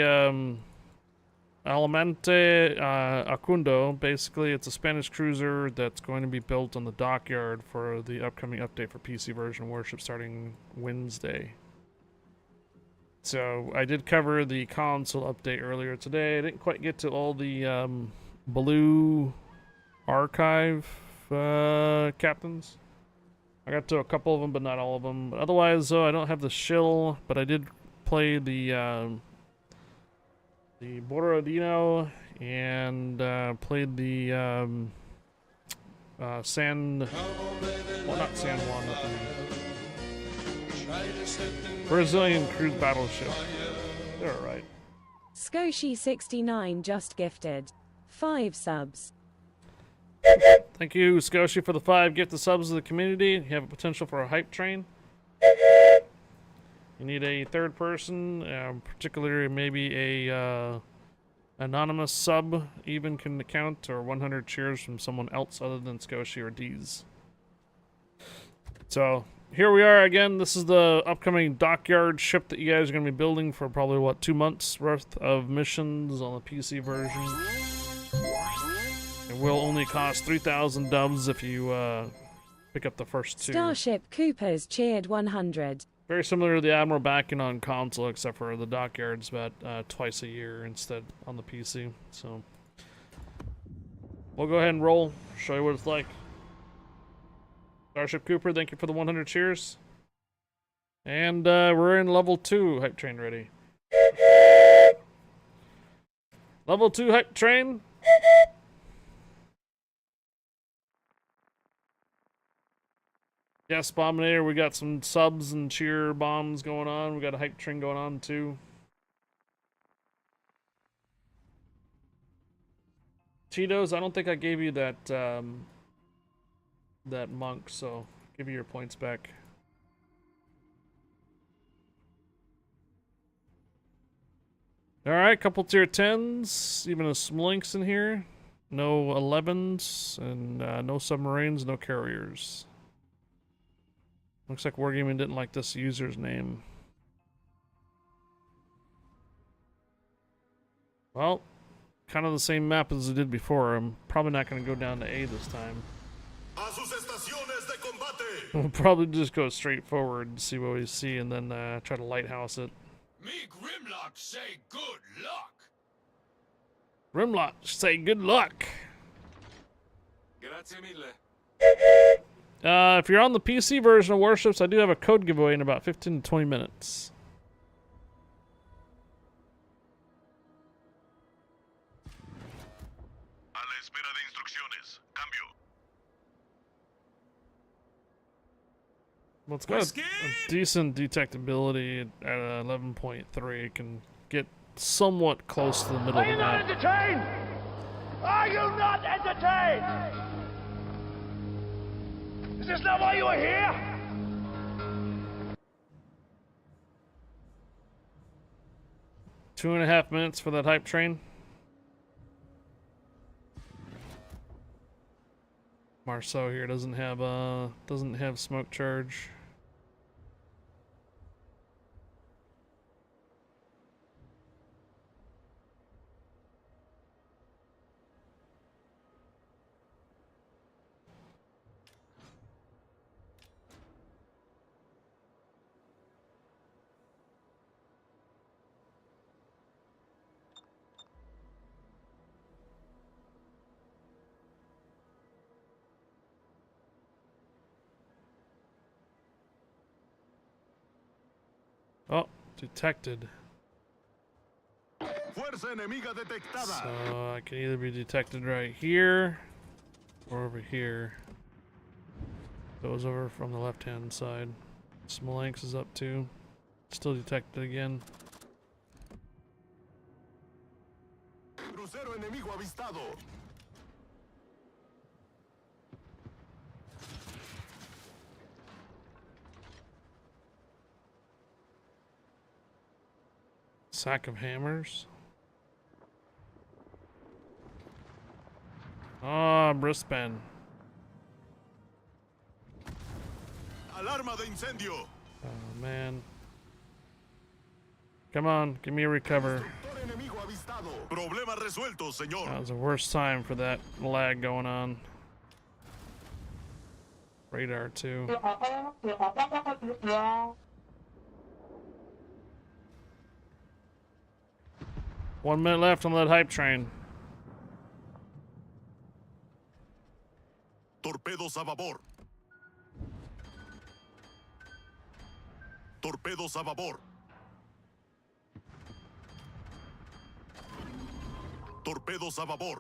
Almirante Oquendo. Basically, it's a Spanish cruiser that's going to be built on the dockyard for the upcoming update for PC version Warship starting Wednesday. So I did cover the console update earlier today. I didn't quite get to all the blue archive captains. I got to a couple of them, but not all of them. But otherwise, though, I don't have the shill, but I did play the Borodino and played the San, well, not San Juan, but the Brazilian cruise battleship. They're alright. Skoshi69 just gifted 5 subs. Thank you, Skoshi, for the 5 gifted subs to the community. You have a potential for a hype train. You need a third person, particularly maybe a anonymous sub even can count, or 100 cheers from someone else other than Skoshi or Deez. So here we are again. This is the upcoming dockyard ship that you guys are going to be building for probably, what, 2 months worth of missions on the PC version. It will only cost 3,000 dubs if you pick up the first 2. Starship Coopers cheered 100. Very similar to the Admiral backing on console, except for the dockyard's about twice a year instead on the PC. So we'll go ahead and roll, show you what it's like. Starship Cooper, thank you for the 100 cheers. And we're in level 2 hype train ready. Level 2 hype train. Yes, Abominator, we got some subs and cheer bombs going on. We got a hype train going on too. Cheetos, I don't think I gave you that that monk, so I'll give you your points back. Alright, couple tier 10s, even a Smolinks in here. No 11s, and no submarines, no carriers. Looks like Wargaming didn't like this user's name. Well, kind of the same map as it did before. I'm probably not going to go down to A this time. A sus estaciones de combate. We'll probably just go straight forward and see what we see, and then try to lighthouse it. Me Grimlock say good luck. Grimlock, say good luck. Grazie mille. If you're on the PC version of Warships, I do have a code giveaway in about 15 to 20 minutes. Well, it's got a decent detectability at 11.3. It can get somewhat close to the middle of the map. entertained? Are you not entertained? Is this not why you are here? 2.5 minutes for that hype train. Marceau here doesn't have smoke charge. Oh, detected. Fuerza enemiga detectada. So I can either be detected right here or over here. Goes over from the left-hand side. Smolensk is up too. Still detected again. Crucero enemigo avistado. Sack of hammers. Ah, Brisbane. Alarma de incendio. Oh man. Come on, give me a recover. Destructor enemigo avistado. Problema resuelto, señor. That was the worst time for that lag going on. Radar too. 1 minute left on that hype train. Torpedos a babor. Torpedos a babor. Torpedos a babor.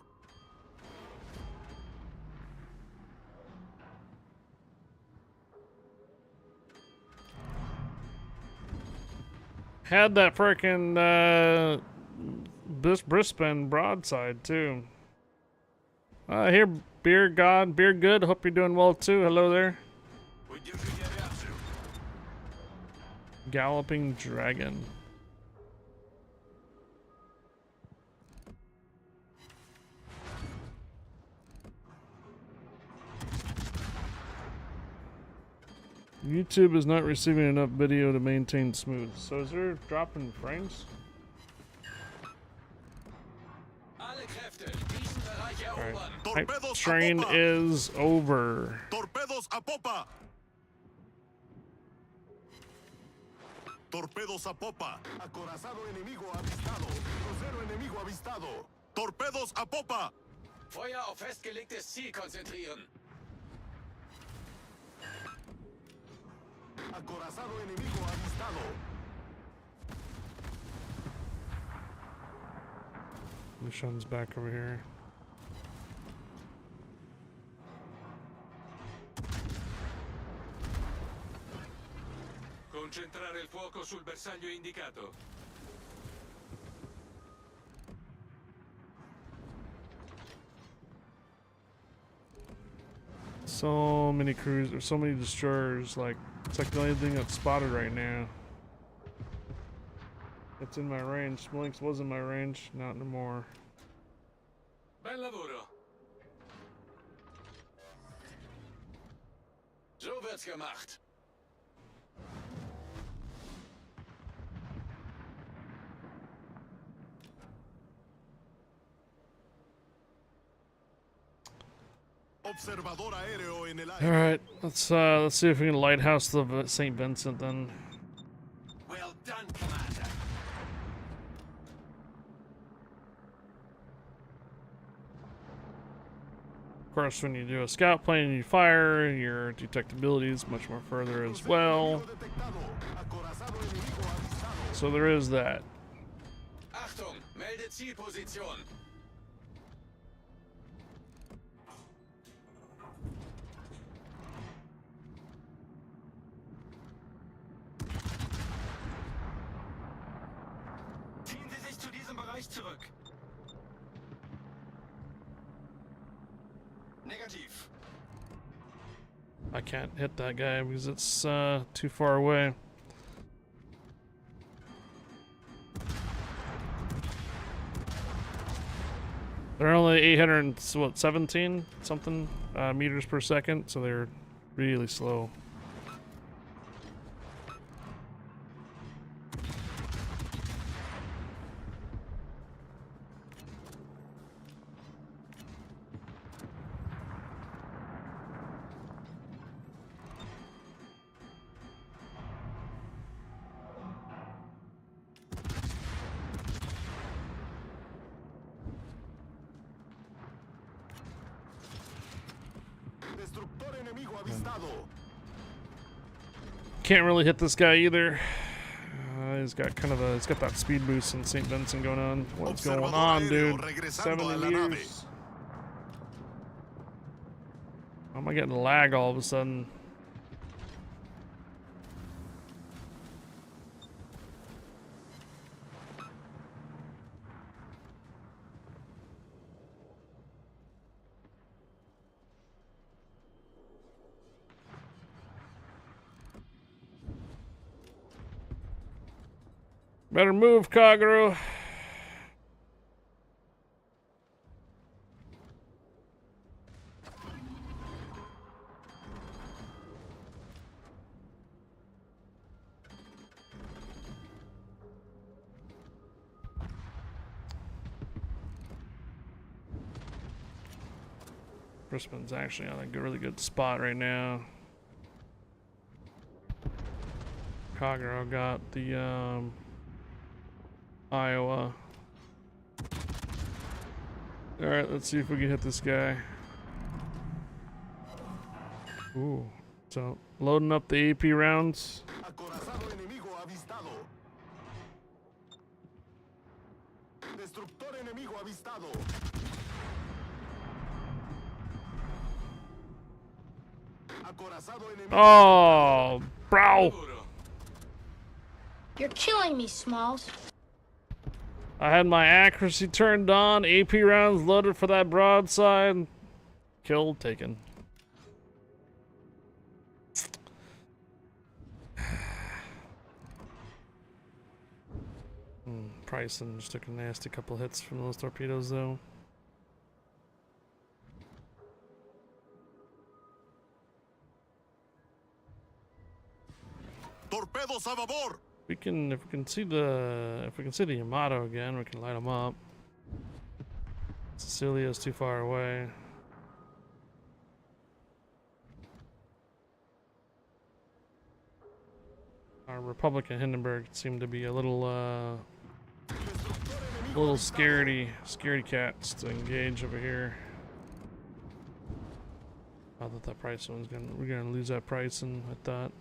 Had that frickin' this Brisbane broadside too. Here, Beer God, Beer Good. Hope you're doing well too. Hello there. Galloping Dragon. YouTube is not receiving enough video to maintain smooth. So is there dropping frames? Alright. Hype train is over. Torpedos a popa. Torpedos a popa. Acorazado enemigo avistado. Crucero enemigo avistado. Torpedos a popa. Feuer auf festgelegtes Ziel konzentrieren. Acorazado enemigo avistado. Michonne's back over here. Concentrare il fuoco sul bersaglio indicato. So many crews, or so many destroyers. Like, it's like the only thing that's spotted right now. It's in my range. Smolensk was in my range, not anymore. Bel lavoro. So wird's gemacht. Observador aéreo en el aire. All right, let's see if we can lighthouse the St. Vincent then. Well done, Commander. Of course, when you do a scout plane and you fire, your detectability is much more further as well. Acorazado enemigo avistado. So there is that. Achtung, melde Zielposition. sicheren Bereich zurück. Negativ. I can't hit that guy because it's too far away. They're only 817 something meters per second, so they're really slow. Destructor enemigo avistado. Can't really hit this guy either. He's got he's got that speed boost in St. Vincent going on. What's going Observador on, aéreo dude? regresando a 70 la nave. meters. Why am I getting lag all of a sudden? Better move, Kagero. Crispin's actually on a really good spot right now. Kagero got the Iowa. Alright, let's see if we can hit this guy. Ooh. So, loading up the AP rounds. Acorazado enemigo avistado. Destructor enemigo avistado. Acorazado enemigo. Oh, bro. You're killing me, Smalls. I had my accuracy turned on, AP rounds loaded for that broadside. Kill taken. Bryson just took a nasty couple hits from those torpedoes though. Torpedos a babor. If we can see the Yamato again, we can light them up. Cecilia's too far away. Our Republican Hindenburg seemed to be a little scaredy cats to engage over here. I thought that price we're gonna lose that price, and I thought.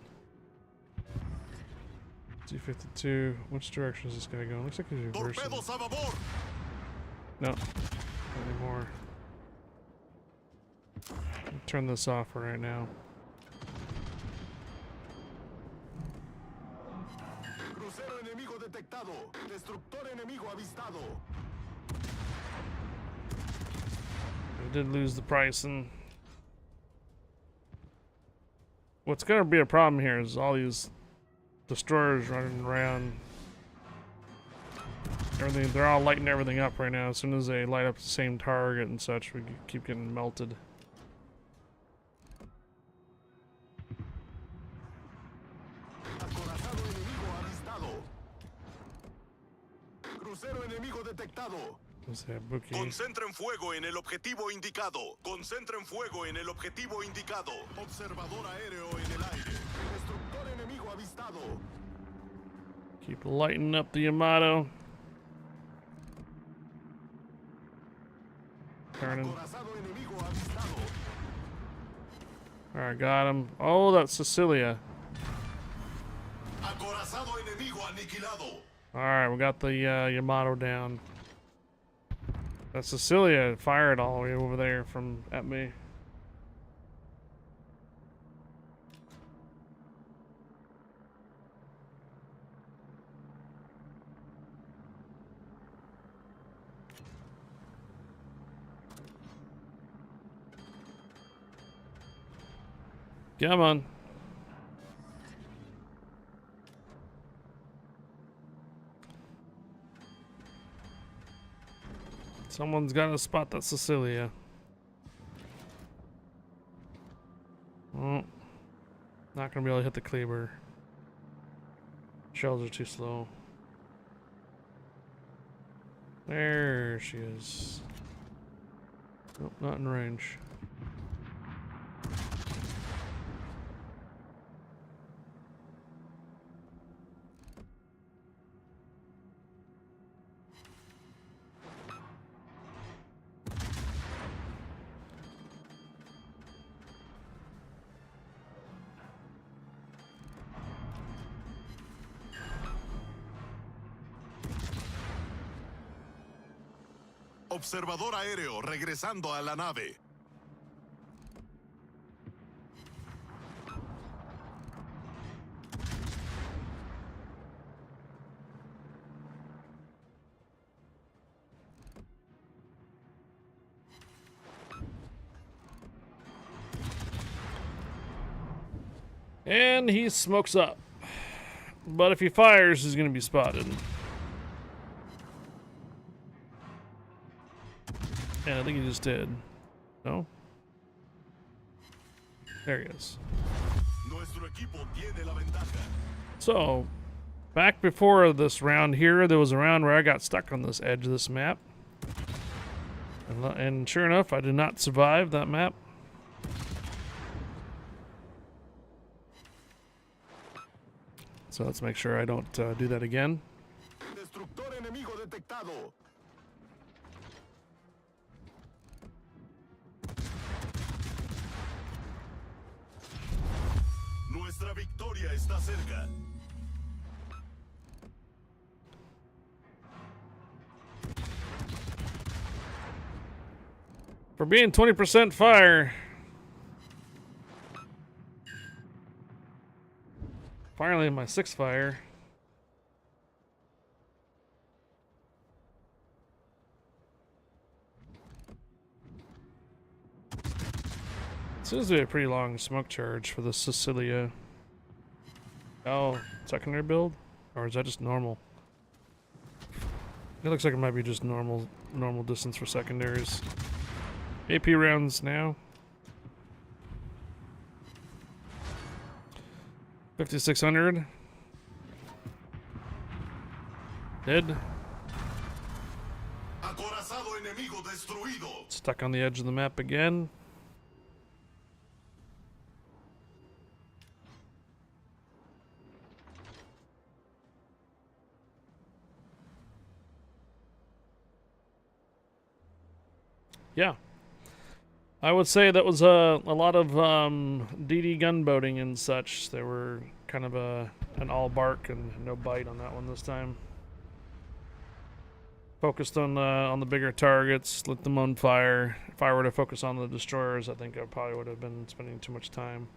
C-52. Which direction is this guy going? Looks like he's reversing. Torpedos a babor. No, not anymore. Turn this off for right now. Crucero enemigo detectado. Destructor enemigo avistado. We did lose the price, and what's gonna be a problem here is all these destroyers running around. Everything, they're all lighting everything up right now. As soon as they light up the same target and such, we keep getting melted. Acorazado enemigo avistado. Crucero enemigo detectado. What's that bookie? Concentren fuego en el objetivo indicado. Concentren fuego en el objetivo indicado. Observador aéreo en el aire. Destructor enemigo avistado. Keep lighting up the Yamato. Turning. Acorazado enemigo avistado. Alright, got him. Oh, that's Cecilia. Acorazado enemigo aniquilado. Alright, we got the Yamato down. That's Cecilia fired all the way over there at me. Come on. Someone's got to spot that Cecilia. Oh, not gonna be able to hit the cleaver. Shells are too slow. There she is. Nope, not in range. Observador aéreo regresando a la nave. And he smokes up. But if he fires, he's going to be spotted. And I think he just did. No? There he is. Nuestro equipo tiene la ventaja. So, back before this round here, there was a round where I got stuck on this edge of this map. And sure enough, I did not survive that map. So let's make sure I don't do that again. Destructor enemigo detectado. Nuestra victoria está cerca. For being 20% fire. Finally, my 6th fire. Seems to be a pretty long smoke charge for the Cecilia. Oh, secondary build? Or is that just normal? It looks like it might be just normal distance for secondaries. AP rounds now. 5,600. Dead. Acorazado enemigo destruido. Stuck on the edge of the map again. Yeah. I would say that was a lot of DD gunboating and such. They were kind of an all bark and no bite on that one this time. Focused on the bigger targets, lit them on fire. If I were to focus on the destroyers, I think I probably would have been spending too much time.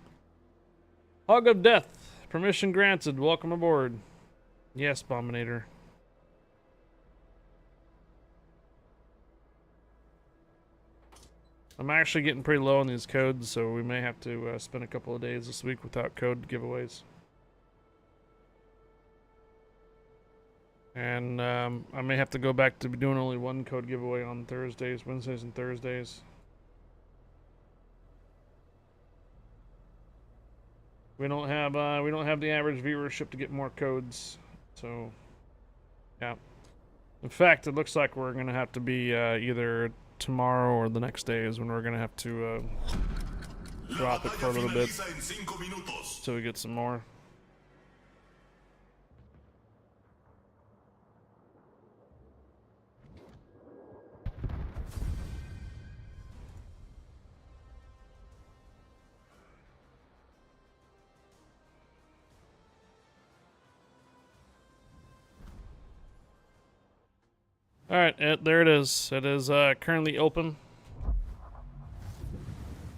Hog of Death, permission granted. Welcome aboard. Yes, Bombinator. I'm actually getting pretty low on these codes, so we may have to spend a couple of days this week without code giveaways. And I may have to go back to doing only one code giveaway on Thursdays, Wednesdays, and Thursdays. We don't have the average viewership to get more codes, so yeah. In fact, it looks like we're gonna have to be either tomorrow or the next day is when we're gonna have to drop it for a little bit so we get some more. Alright, there it is. It is currently open.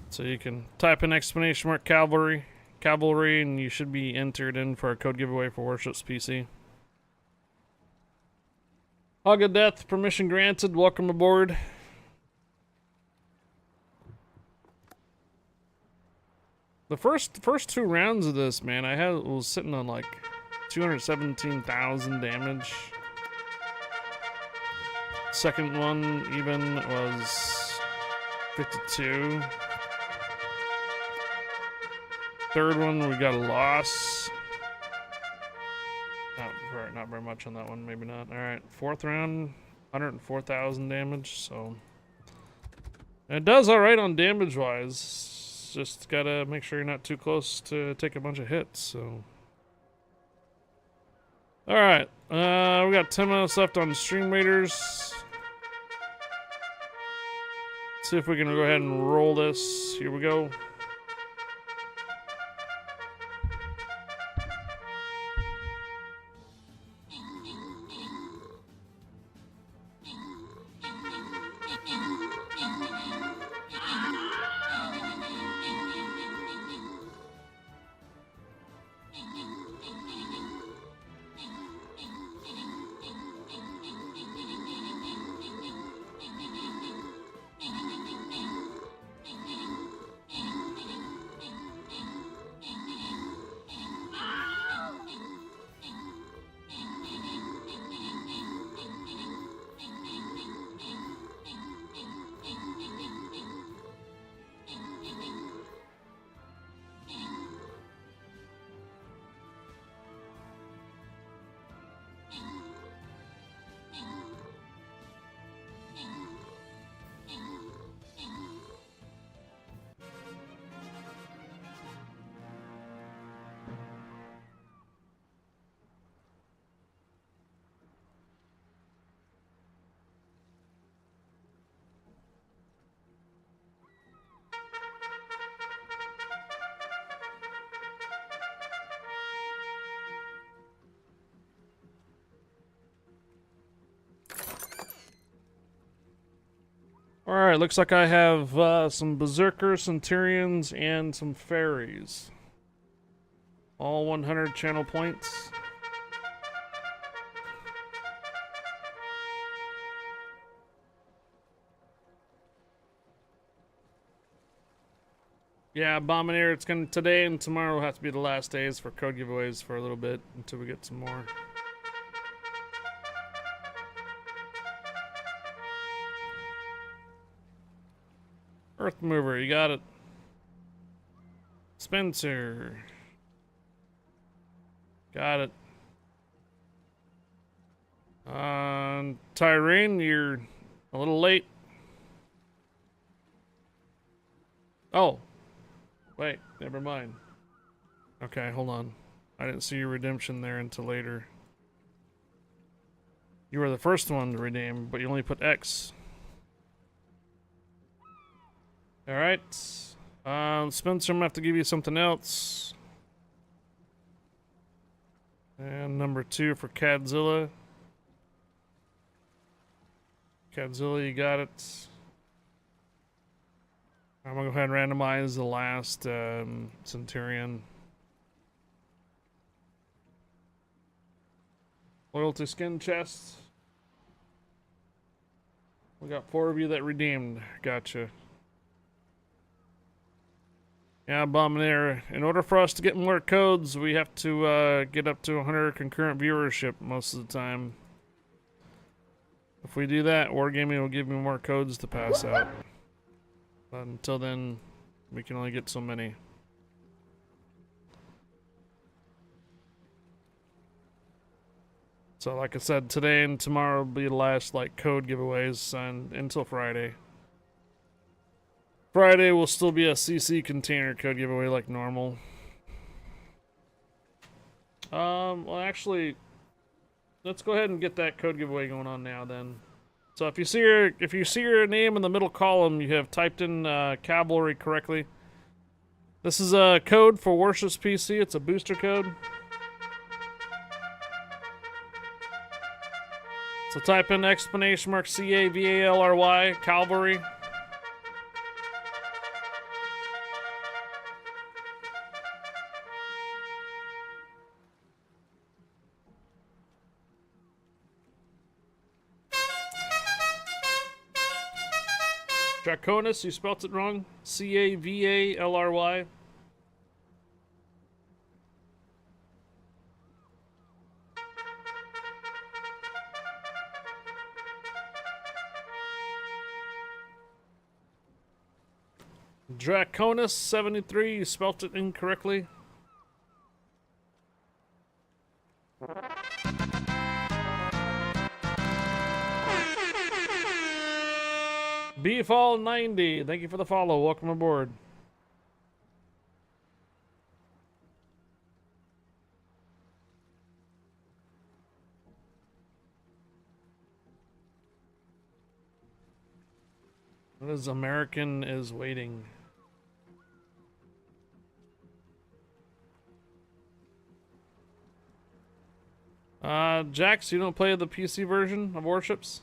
So you can type in ! cavalry, and you should be entered in for a code giveaway for Warships PC. Hog of Death, permission granted. Welcome aboard. The first two rounds of this, man, was sitting on like 217,000 damage. Second one even was 52. Third one we got a loss. Not very much on that one, maybe not. All right, fourth round, 104,000 damage. So it does all right on damage wise. Just gotta make sure you're not too close to take a bunch of hits. So, all right, we got 10 minutes left on Stream Raiders. See if we can go ahead and roll this. Here we go. Alright, looks like I have some Berserkers, Centurions, and some Fairies. All 100 channel points. Yeah, Bombinator, it's gonna today and tomorrow will have to be the last days for code giveaways for a little bit until we get some more. Earth Mover, you got it. Spencer. Got it. Tyrene, you're a little late. Oh. Wait, never mind. Okay, hold on. I didn't see your redemption there until later. You were the first one to redeem, but you only put X. Alright. Spencer, I'm gonna have to give you something else. And number 2 for Cadzilla. Cadzilla, you got it. I'm gonna go ahead and randomize the last Centurion. Loyalty skin chests. We got 4 of you that redeemed. Gotcha. Yeah, Abominator. In order for us to get more codes, we have to get up to 100 concurrent viewership most of the time. If we do that, Wargaming will give me more codes to pass out. But until then, we can only get so many. So like I said, today and tomorrow will be the last code giveaways and until Friday. Friday will still be a CC container code giveaway like normal. Well actually, let's go ahead and get that code giveaway going on now then. So if you see your name in the middle column, you have typed in cavalry correctly. This is a code for Warships PC. It's a booster code. So type in !CAVALRY cavalry. Draconis, you spelt it wrong. CAVALRY. Draconis 73, you spelt it incorrectly. Beefall 90, thank you for the follow. Welcome aboard. What is American is waiting? Jax, you don't play the PC version of Warships?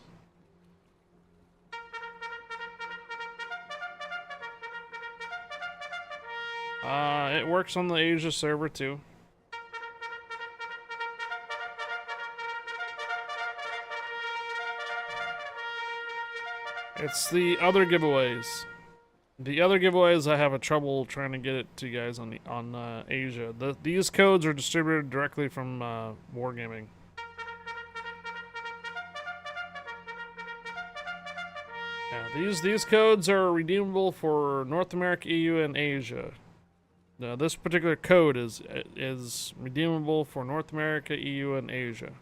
It works on the Asia server too. It's the other giveaways. The other giveaways, I have a trouble trying to get it to you guys on Asia. These codes are distributed directly from Wargaming. Yeah, these codes are redeemable for North America, EU, and Asia. Now, this particular code is redeemable for North America, EU, and Asia.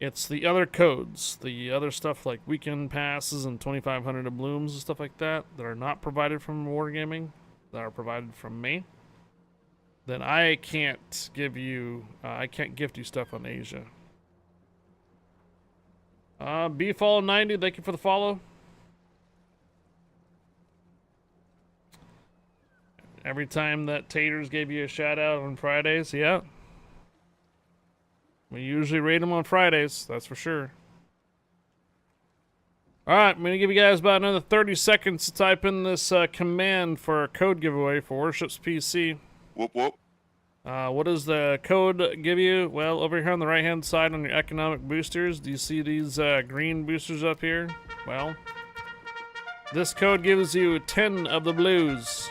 It's the other codes, the other stuff like weekend passes and 2,500 doubloons and stuff like that are not provided from Wargaming, that are provided from me. Then I can't give you, I can't gift you stuff on Asia. Beefall 90, thank you for the follow. Every time that Taters gave you a shout out on Fridays, yeah. We usually rate them on Fridays, that's for sure. Alright, I'm going to give you guys about another 30 seconds to type in this command for a code giveaway for Warships PC. Whoop whoop. What does the code give you? Well, over here on the right hand side on your economic boosters, do you see these green boosters up here? Well, this code gives you 10 of the blues.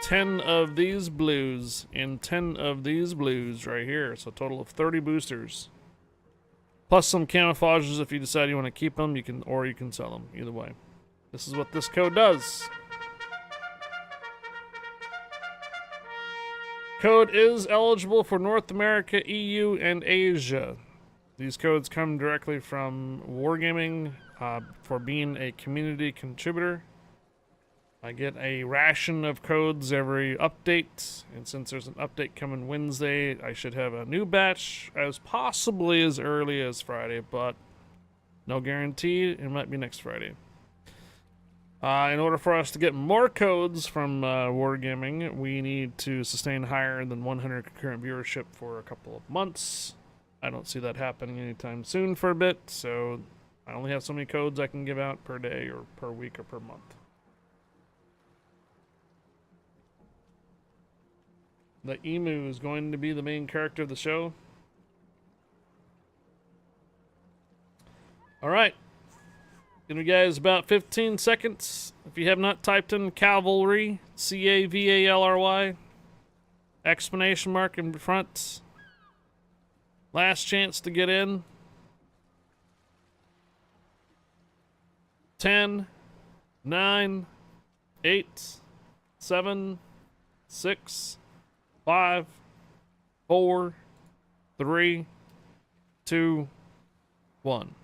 10 of these blues and 10 of these blues right here. So a total of 30 boosters. Plus some camouflages if you decide you want to keep them, you can, or you can sell them. Either way. This is what this code does. Code is eligible for North America, EU, and Asia. These codes come directly from Wargaming for being a community contributor. I get a ration of codes every update, and since there's an update coming Wednesday, I should have a new batch as possibly as early as Friday, but no guarantee. It might be next Friday. In order for us to get more codes from Wargaming, we need to sustain higher than 100 concurrent viewership for a couple of months. I don't see that happening anytime soon for a bit, so I only have so many codes I can give out per day or per week or per month. The emu is going to be the main character of the show. Alright. Give you guys about 15 seconds. If you have not typed in cavalry, C-A-V-A-L-R-Y, exclamation mark in front. Last chance to get in. 10, 9, 8, 7, 6, 5, 4, 3, 2, 1.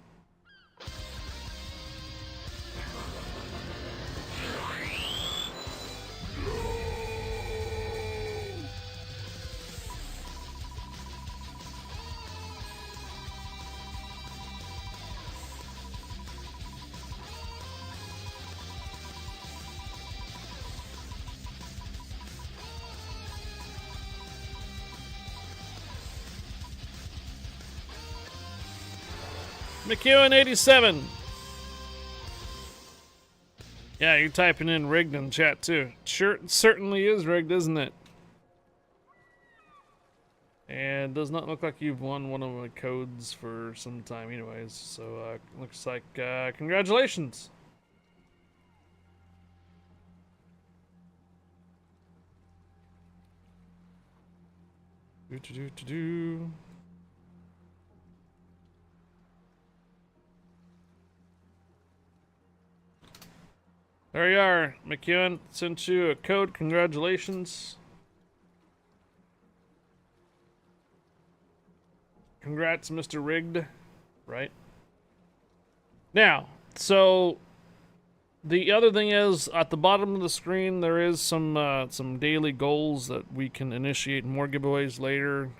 McEwen 87. Yeah, you're typing in rigged in chat too. Sure, it certainly is rigged, isn't it? And does not look like you've won one of my codes for some time anyways. So looks like congratulations. Do. There you are, McEwen. Sent you a code. Congratulations. Congrats, Mr. Rigged. Right? Now, so the other thing is at the bottom of the screen there is some daily goals that we can initiate more giveaways later.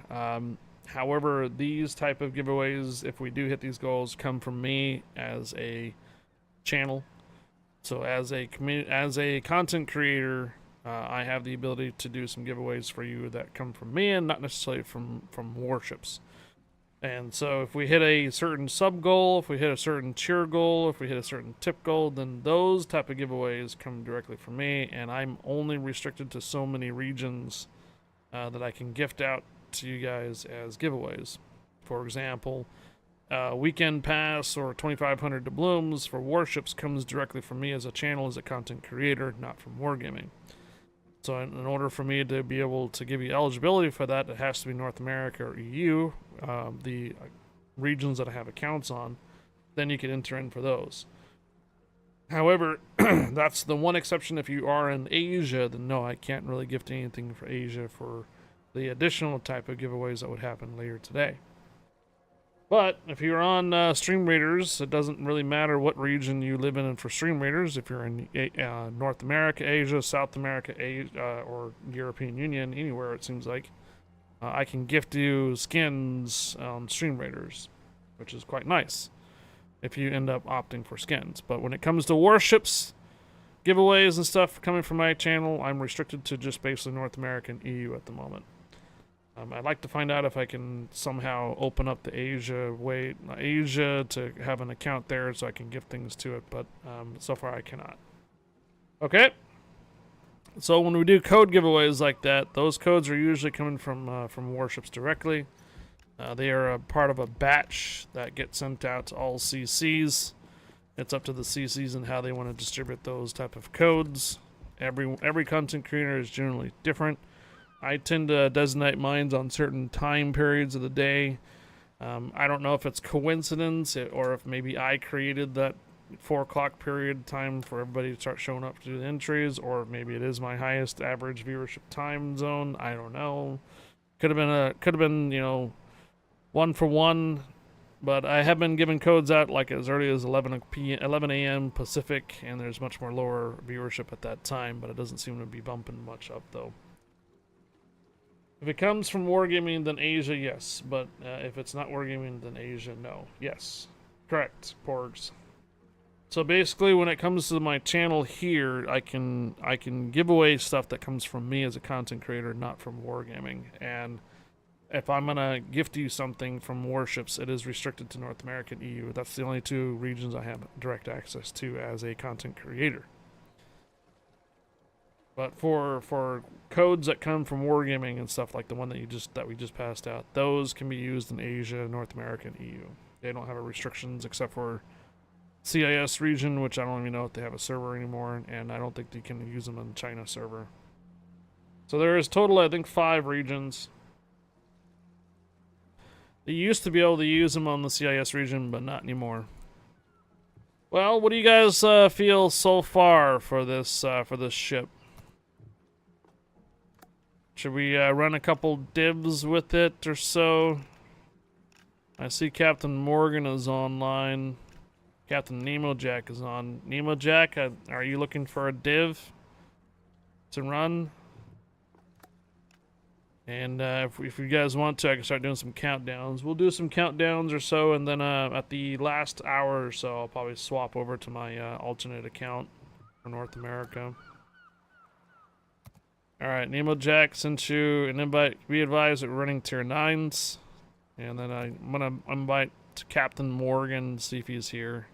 However, these type of giveaways, if we do hit these goals, come from me as a channel. So as a content creator, I have the ability to do some giveaways for you that come from me and not necessarily from Warships. And so if we hit a certain sub goal, if we hit a certain tier goal, if we hit a certain tip goal, then those type of giveaways come directly from me, and I'm only restricted to so many regions that I can gift out to you guys as giveaways. For example, weekend pass or 2,500 doubloons for Warships comes directly from me as a channel, as a content creator, not from Wargaming. So in order for me to be able to give you eligibility for that, it has to be North America or EU, the regions that I have accounts on. Then you can enter in for those. However, that's the one exception. If you are in Asia, then no, I can't really gift anything for Asia for the additional type of giveaways that would happen later today. But if you're on Stream Raiders, it doesn't really matter what region you live in for Stream Raiders. If you're in North America, Asia, South America, Asia, or European Union, anywhere it seems like, I can gift you skins on Stream Raiders, which is quite nice if you end up opting for skins. But when it comes to Warships, giveaways and stuff coming from my channel, I'm restricted to just basically North America and EU at the moment. I'd like to find out if I can somehow open up the Asia to have an account there so I can give things to it, but so far I cannot. Okay. So when we do code giveaways like that, those codes are usually coming from Warships directly. They are a part of a batch that gets sent out to all CCs. It's up to the CCs and how they want to distribute those type of codes. Every content creator is generally different. I tend to designate mines on certain time periods of the day. I don't know if it's coincidence or if maybe I created that 4 o'clock period time for everybody to start showing up to do the entries, or maybe it is my highest average viewership time zone. I don't know. Could have been, you know, 1 for 1, but I have been giving codes out like as early as 11 a.m. Pacific, and there's much more lower viewership at that time, but it doesn't seem to be bumping much up though. If it comes from Wargaming, then Asia, yes. But if it's not Wargaming, then Asia, no. Yes. Correct, Porgs. So basically, when it comes to my channel here, I can give away stuff that comes from me as a content creator, not from Wargaming. And if I'm going to gift you something from Warships, it is restricted to North America and EU. That's the only 2 regions I have direct access to as a content creator. But for codes that come from Wargaming and stuff like the one that we just passed out, those can be used in Asia, North America, and EU. They don't have restrictions except for CIS region, which I don't even know if they have a server anymore, and I don't think they can use them on the China server. So there is total, I think, 5 regions. They used to be able to use them on the CIS region, but not anymore. Well, what do you guys feel so far for this ship? Should we run a couple divs with it or so? I see Captain Morgan is online. Captain Nemo Jack is on. Nemo Jack, are you looking for a div to run? And if you guys want to, I can start doing some countdowns. We'll do some countdowns or so, and then at the last hour or so, I'll probably swap over to my alternate account for North America. Alright, Nemo Jack sent you an invite. Be advised that we're running tier 9s. And then I'm going to invite Captain Morgan, see if he's here.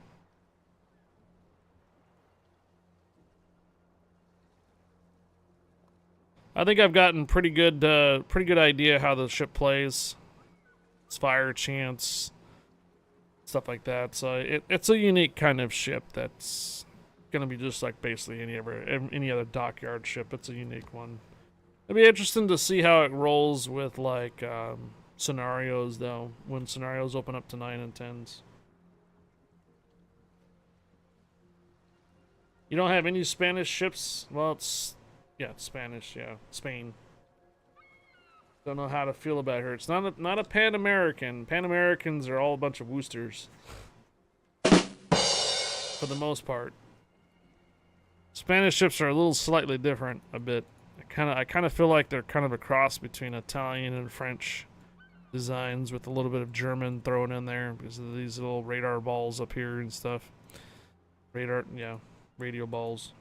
I think I've gotten pretty good idea how the ship plays. Its fire chance, stuff like that. So it's a unique kind of ship that's gonna be just like basically any other dockyard ship. It's a unique one. It'll be interesting to see how it rolls with like scenarios though, when scenarios open up to 9 and 10s. You don't have any Spanish ships? Well, yeah, it's Spanish, yeah. Spain. Don't know how to feel about her. It's not a Pan American. Pan Americans are all a bunch of Woosters. For the most part. Spanish ships are a little slightly different a bit. I kind of feel like they're kind of a cross between Italian and French designs with a little bit of German thrown in there because of these little radar balls up here and stuff. Radio balls.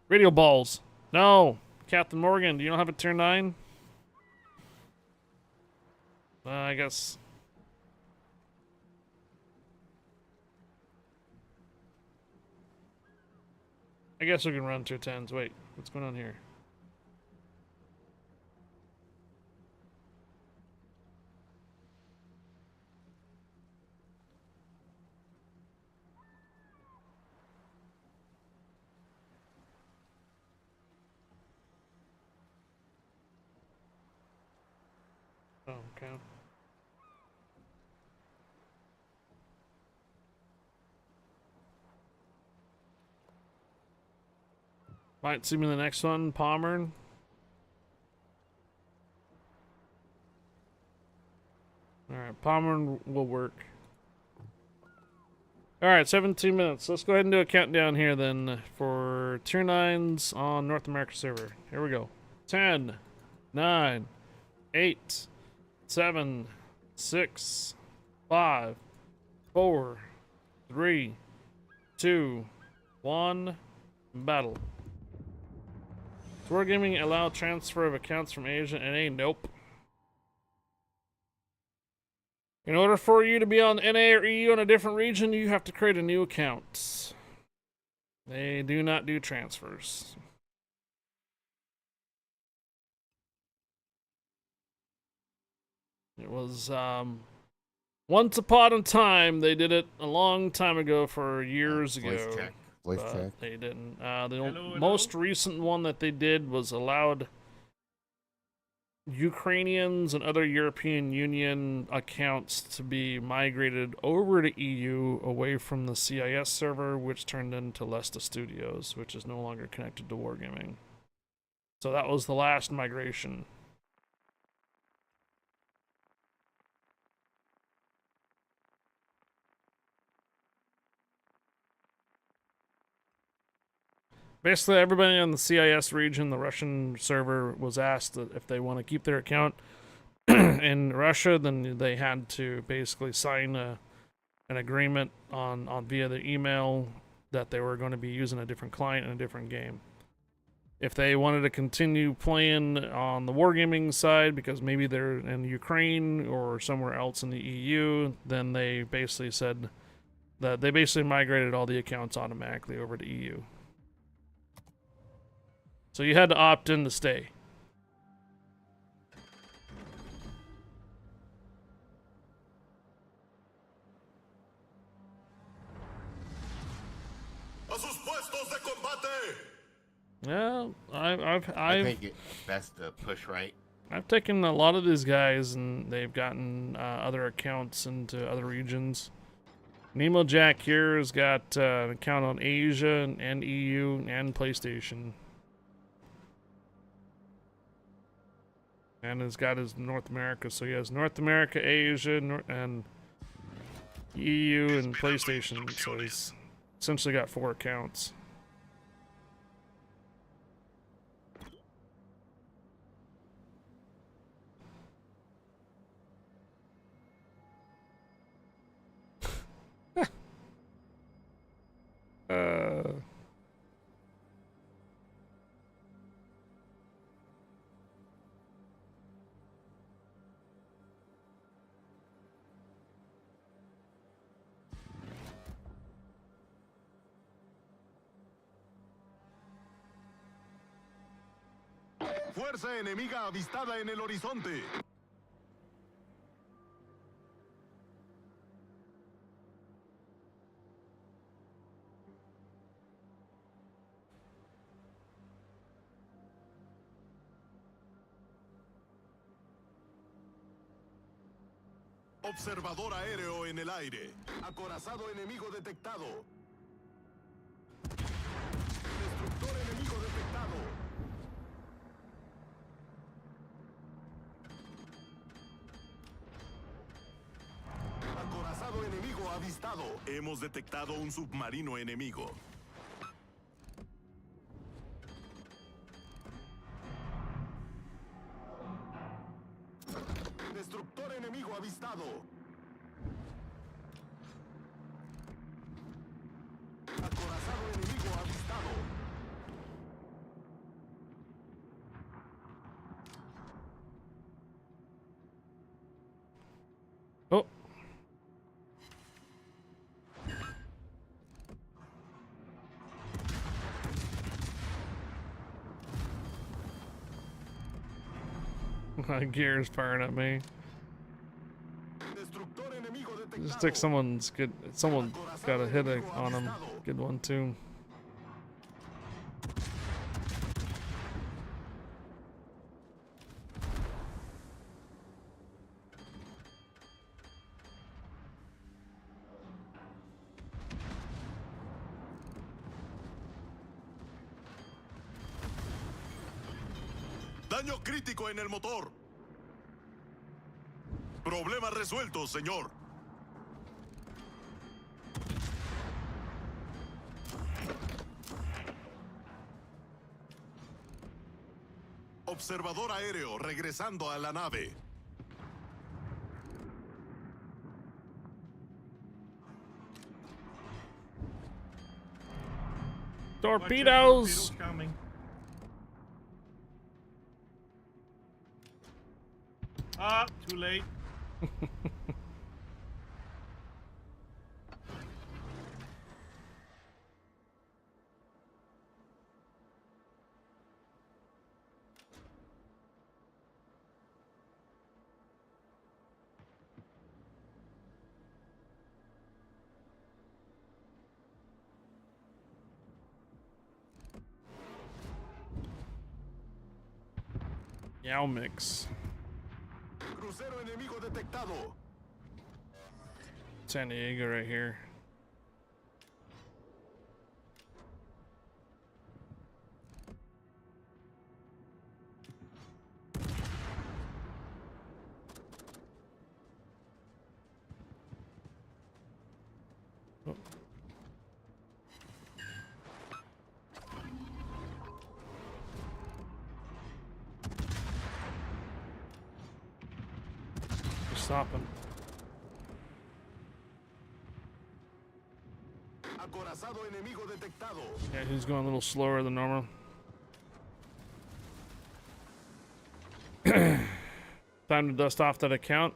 Radio balls. No, Captain Morgan, do you don't have a tier 9? I guess. I guess we can run tier 10s. Wait, what's going on here? Oh, okay. Might see me in the next one, Pommern. Alright, Pommern will work. Alright, 17 minutes. Let's go ahead and do a countdown here then for tier 9s on North America server. Here we go. 10, 9, 8, 7, 6, 5, 4, 3, 2, 1, battle. Does Wargaming allow transfer of accounts from Asia and NA? Nope. In order for you to be on NA or EU in a different region, you have to create a new account. They do not do transfers. It was, once upon a time, they did it a long time ago for years ago. Voice check. They didn't. The most recent one that they did was allowed Ukrainians and other European Union accounts to be migrated over to EU away from the CIS server, which turned into Lesta Studios, which is no longer connected to Wargaming. So that was the last migration. Basically, everybody on the CIS region, the Russian server, was asked that if they want to keep their account in Russia, then they had to basically sign an agreement on via the email that they were going to be using a different client in a different game. If they wanted to continue playing on the Wargaming side, because maybe they're in Ukraine or somewhere else in the EU, then they basically said that they basically migrated all the accounts automatically over to EU. So you had to opt in to stay. ¡A sus puestos de combate! Yeah, I think that's the push, right? I've taken a lot of these guys and they've gotten other accounts into other regions. Nemo Jack here has got an account on Asia and EU and PlayStation. And has got his North America, so he has North America, Asia, and EU and PlayStation, so he's essentially got 4 accounts. Fuerza enemiga avistada en el horizonte. Observador aéreo en el aire. Acorazado enemigo detectado. avistado. Hemos detectado un submarino enemigo. Destructor enemigo avistado. Acorazado enemigo avistado. Oh. My gear's firing at me. Destructor enemigo detectado. Just take someone's good. Someone got a hit on him. Good one too. Daño crítico en el motor. Problema resuelto, señor. Observador aéreo regresando a la nave. Torpedoes! Coming. Ah, too late. Yao mix. Crucero enemigo detectado. San Diego right here. Oh. Stopping. Acorazado enemigo detectado. Yeah, he's going a little slower than normal. Time to dust off that account.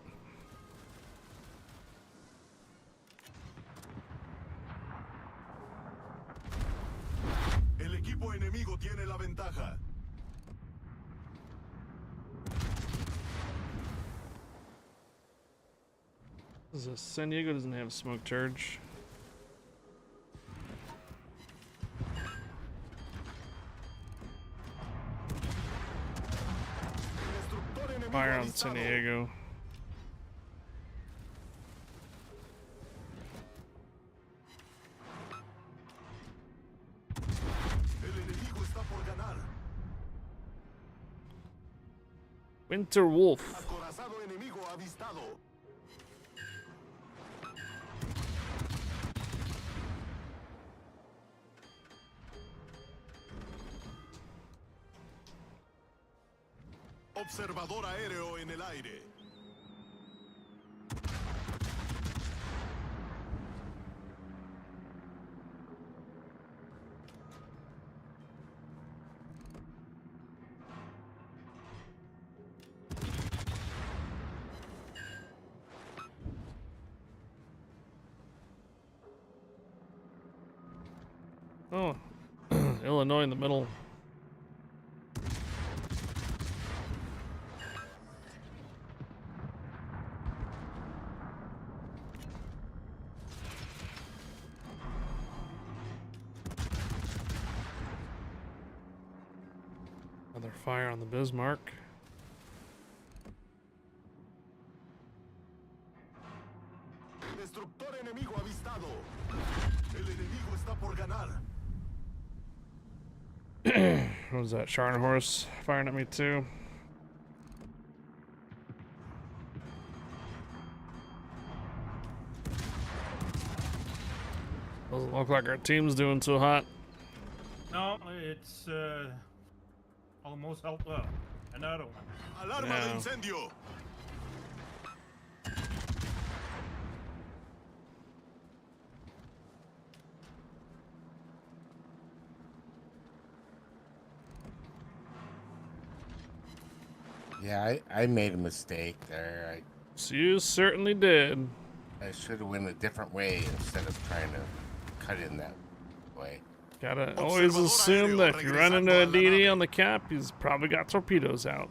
El equipo enemigo tiene la ventaja. San Diego doesn't have smoke charge. Fire on San Diego. El enemigo está por ganar. Winter Wolf. Acorazado enemigo avistado. Observador aéreo en el aire. Oh, Illinois in the middle. Another fire on the Bismarck. Destructor enemigo avistado. El enemigo está por ganar. What was that? Scharnhorst firing at me too. Doesn't look like our team's doing so hot. No, it's almost help. Another one. Alarma de incendio. Yeah, I made a mistake there. So you certainly did. I should have went a different way instead of trying to cut in that way. Gotta always assume that if you run into a DD on the cap, he's probably got torpedoes out.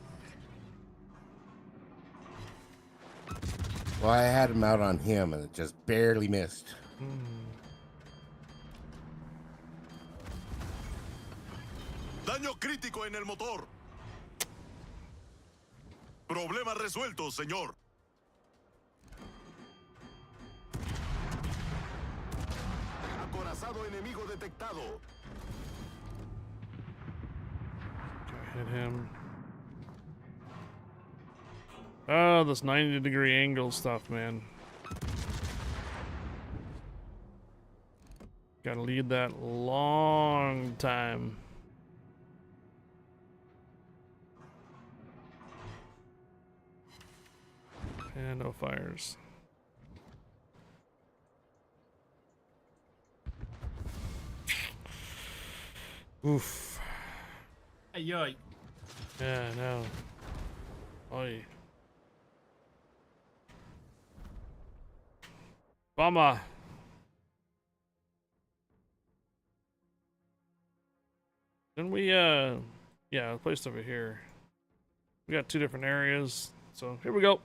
Well, I had him out on him, and it just barely missed. Daño crítico en el motor. Problema resuelto, señor. Acorazado enemigo detectado. Hit him. Oh, this 90-degree angle stuff, man. Gotta lead that long time. And no fires. Oof. Ay, ay. Yeah, I know. Oi. Bummer. Then we, yeah, placed over here. We got 2 different areas. So here we go.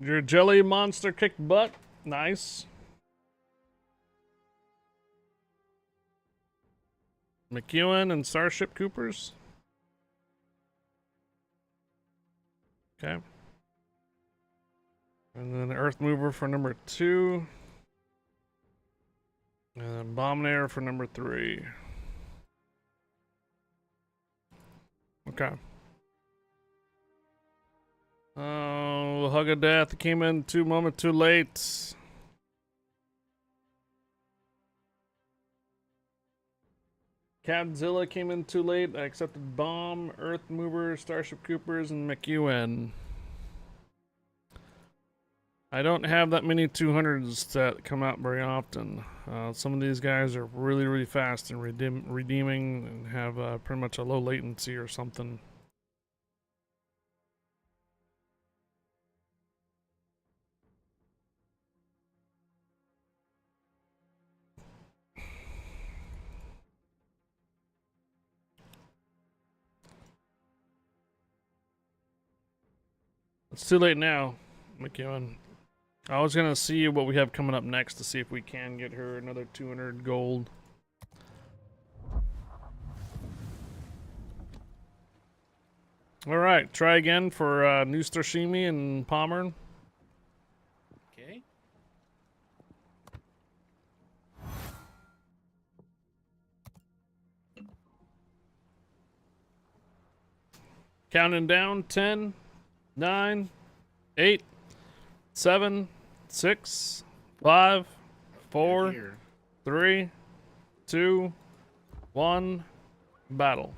Your jelly monster kicked butt. Nice. McEwen and Starship Coopers. Okay. And then Earth Mover for number 2. And then Bombinator for number 3. Okay. Oh, Hug of Death came in 2 moments too late. Cadzilla came in too late. I accepted Bomb, Earth Mover, Starship Coopers, and McEwen. I don't have that many 200s that come out very often. Some of these guys are really, really fast and redeeming and have pretty much a low latency or something. It's too late now, McEwen. I was gonna see what we have coming up next to see if we can get her another 200 gold. Alright, try again for New Starshimi and Pommern. Okay. Counting down 10, 9, 8, 7, 6, 5, 4, 3, 2, 1, battle.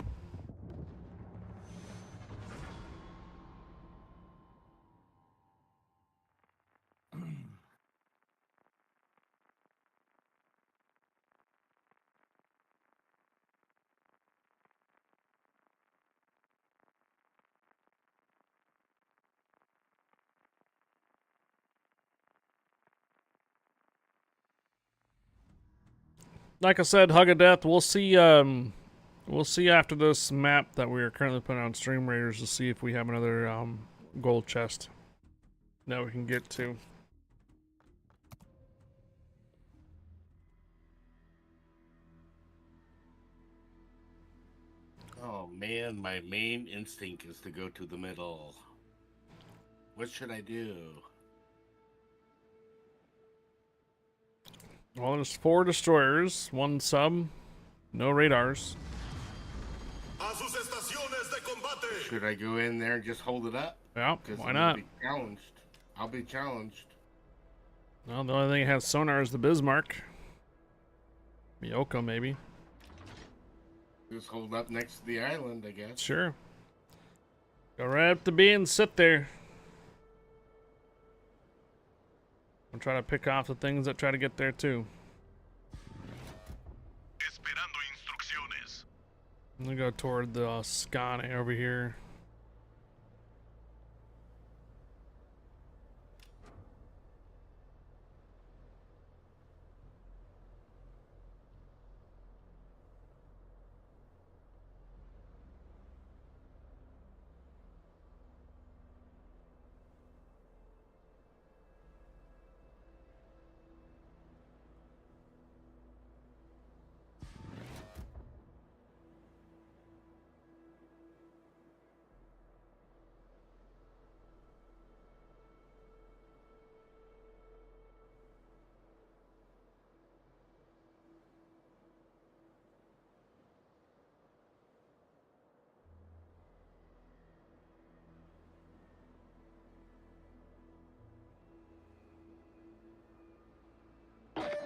Like I said, Hug of Death. We'll see after this map that we are currently putting on Stream Raiders to see if we have another gold chest that we can get to. Oh man, my main instinct is to go to the middle. What should I do? Well, there's 4 destroyers, 1 sub, no radars. A sus estaciones de combate. Should I go in there and just hold it up? Yeah, why not? Be challenged. I'll be challenged. Well, the only thing that has sonar is the Bismarck. Miyoko, maybe. Just hold up next to the island, I guess. Sure. Go right up to B and sit there. I'm trying to pick off the things that try to get there too. Esperando instrucciones. I'm gonna go toward the Scane over here.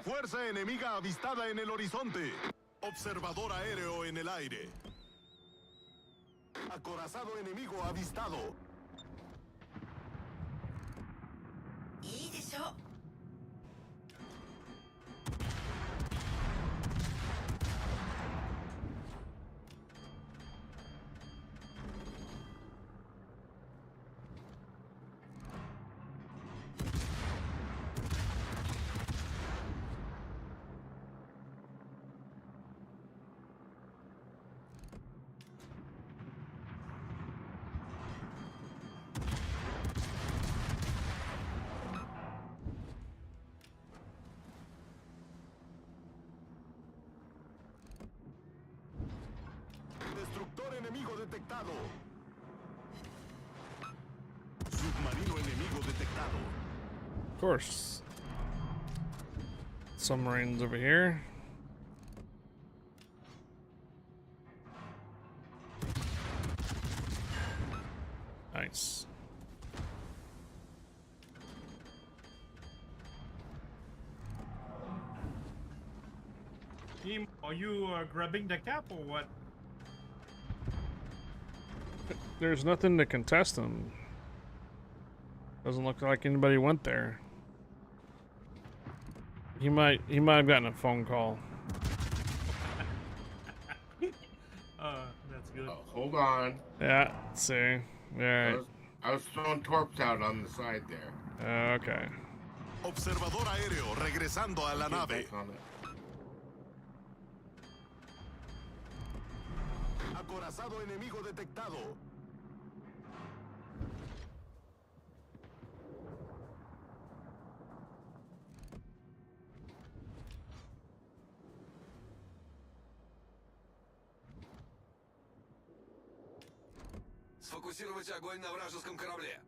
Fuerza enemiga avistada en el horizonte. Observador aéreo en el aire. Acorazado enemigo avistado. いいでしょ。Destructor enemigo detectado. Submarino enemigo detectado. Of course. Submarines over here. Nice. Team, are you grabbing the cap or what? There's nothing to contest them. Doesn't look like anybody went there. He might have gotten a phone call. That's good. Oh, hold on. Yeah, let's see. Alright. I was throwing torps out on the side there. Okay. Observador aéreo regresando a la nave. Back on it. Acorazado enemigo detectado. Сфокусировать огонь на вражеском корабле.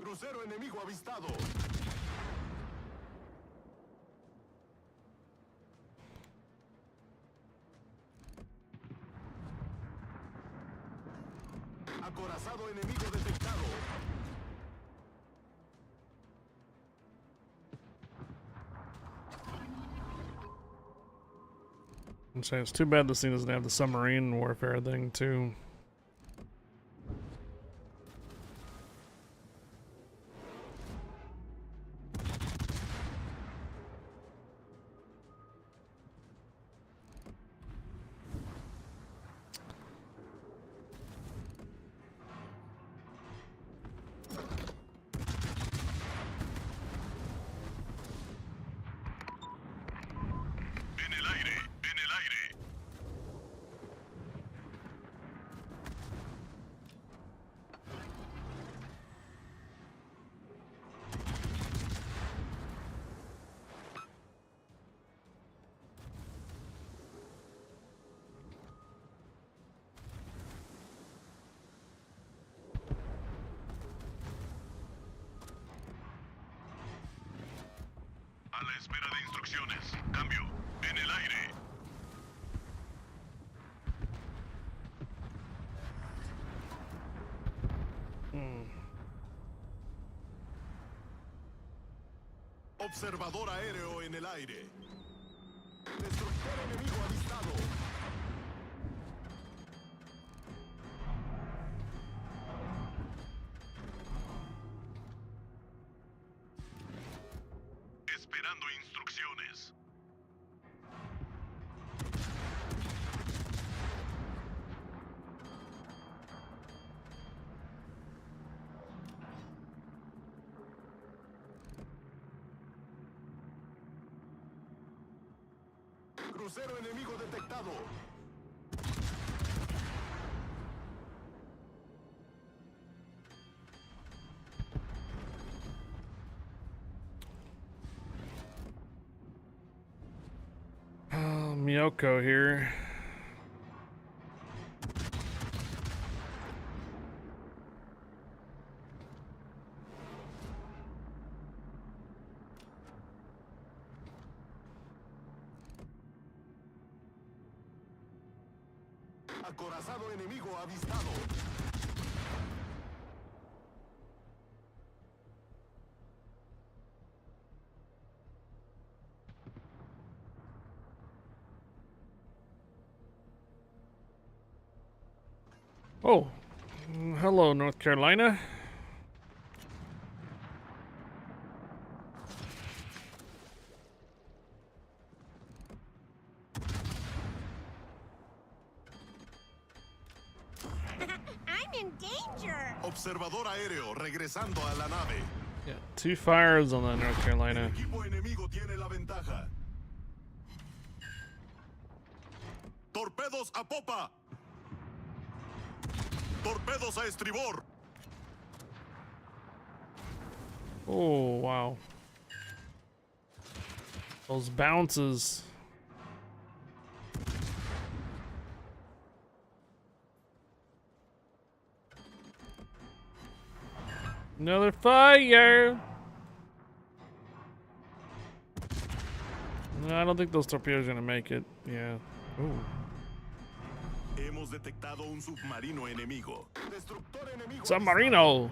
Crucero enemigo avistado. Acorazado enemigo detectado. I'm saying it's too bad this thing doesn't have the submarine warfare thing too. En el aire, en el aire. A la espera de instrucciones. Cambio. En el aire. Observador aéreo en el aire. Destructor enemigo avistado. Esperando instrucciones. Crucero enemigo detectado. Miyoko here. Acorazado enemigo avistado. Oh, hello, North Carolina. I'm in danger. Observador aéreo regresando a la nave. Yeah, 2 fires on the North Carolina. El equipo enemigo tiene la ventaja. Torpedos a popa. Torpedos a estribor. Oh, wow. Those bounces. Another fire! No, I don't think those torpedoes are gonna make it. Yeah. Ooh. Hemos detectado un submarino enemigo. Destructor enemigo. Submarino!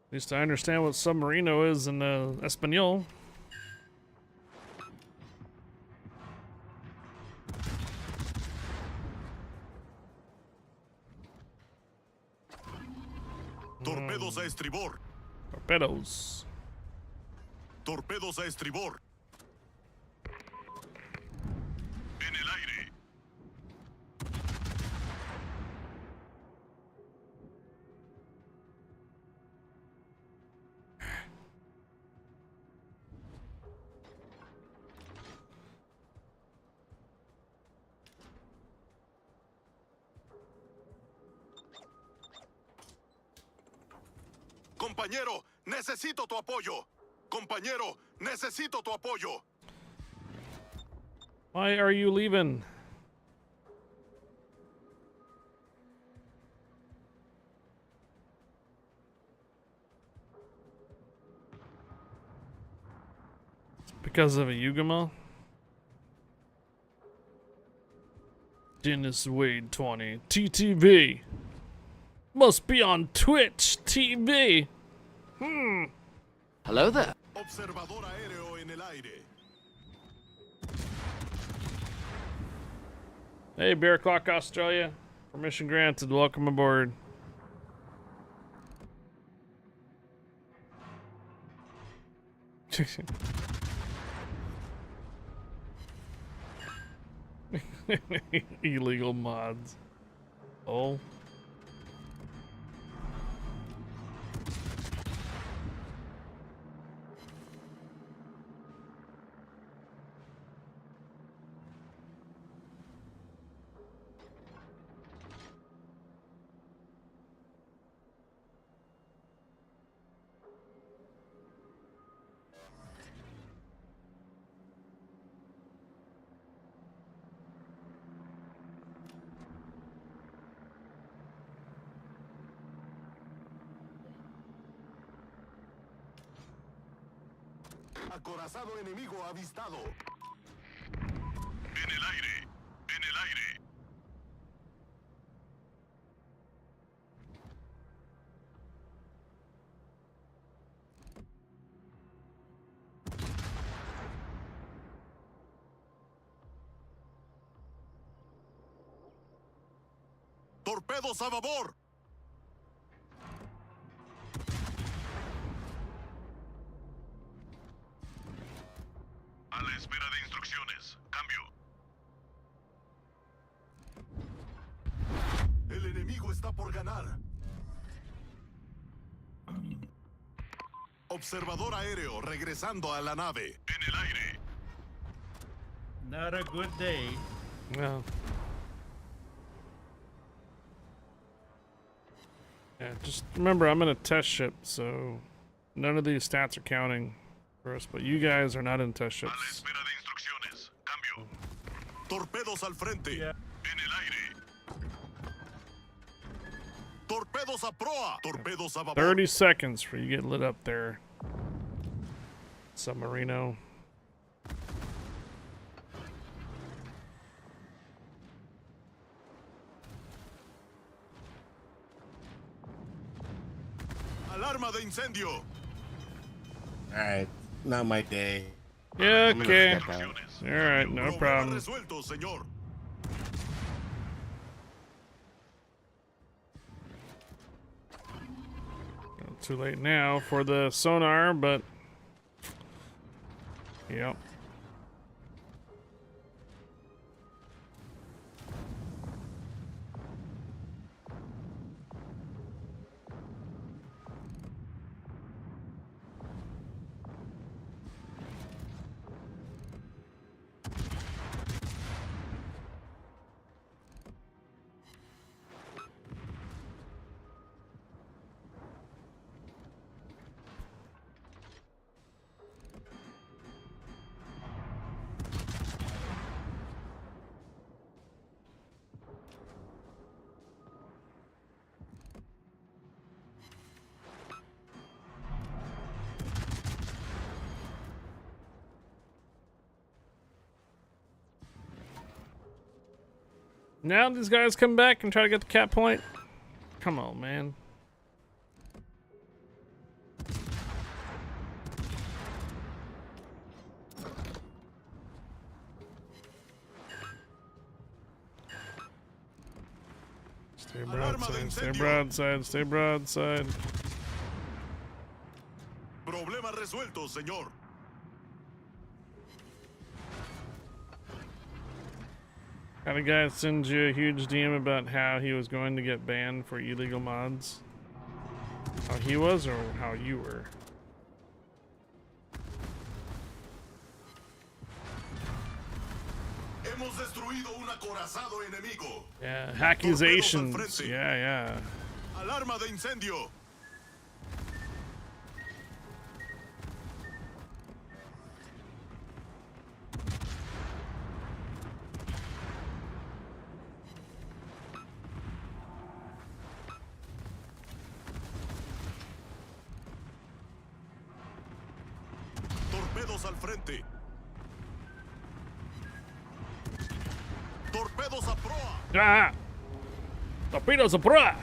At least I understand what submarino is in Espanol. Torpedos a estribor. Torpedoes. Torpedos a estribor. En el aire. Compañero, necesito tu apoyo. Compañero, necesito tu apoyo. Why are you leaving? Because of a Yugama? Dennis Wade 20. TTV. Must be on Twitch TV. Hello there. Observador aéreo en el aire. Hey, Bear Clock Australia. Permission granted. Welcome aboard. Illegal mods. Oh. Acorazado enemigo avistado. En el aire. En el aire. Torpedos a babor. A la espera de instrucciones. Cambio. El enemigo está por ganar. Observador aéreo regresando a la nave. En el aire. Not a good day. No. Yeah, just remember I'm in a test ship, so none of these stats are counting for us, but you guys are not in test A la ships. espera de instrucciones. Cambio. Torpedos al frente. Yeah. En el aire. Torpedos a proa. Torpedos a babor. 30 seconds for you get lit up there, Submarino. Alarma de incendio. Alright, not my day. Yeah, I'm gonna okay. step out. Alright, no Problema problem. resuelto, señor. Too late now for the sonar, but yep. Now these guys come back and try to get the cap point. Come on, man. Stay broadside, stay broadside, stay broadside. resueltos, señor. Had a guy send you a huge DM about how he was going to get banned for illegal mods. How he was or how you were? Hemos destruido un acorazado enemigo. Yeah, accusations. Torpedos al frente. Yeah. Alarma de incendio. Torpedos al frente. Torpedos a proa. Ah! Torpedoes a proa!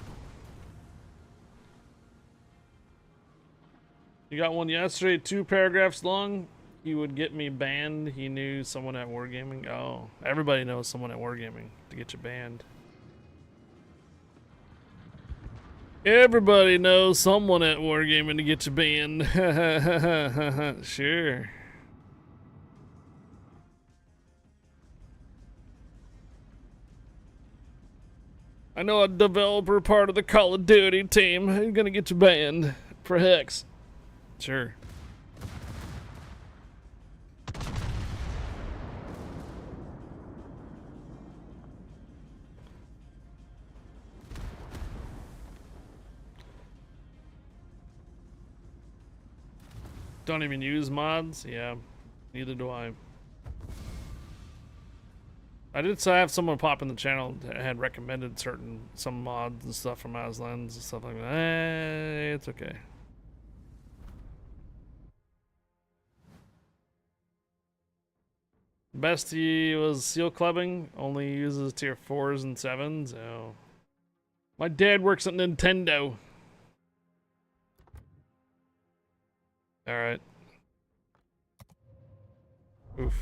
You got one yesterday, 2 paragraphs long. He would get me banned. He knew someone at Wargaming. Oh, everybody knows someone at Wargaming to get you banned. Everybody knows someone at Wargaming to get you banned. Sure. I know a developer part of the Call of Duty team who's gonna get you banned for Hex. Sure. Don't even use mods? Yeah, neither do I. I did have someone pop in the channel that had recommended some mods and stuff from Aslan's and stuff like that. It's okay. Best he was seal clubbing, only uses tier 4s and 7s. Oh. My dad works at Nintendo. Alright. Oof.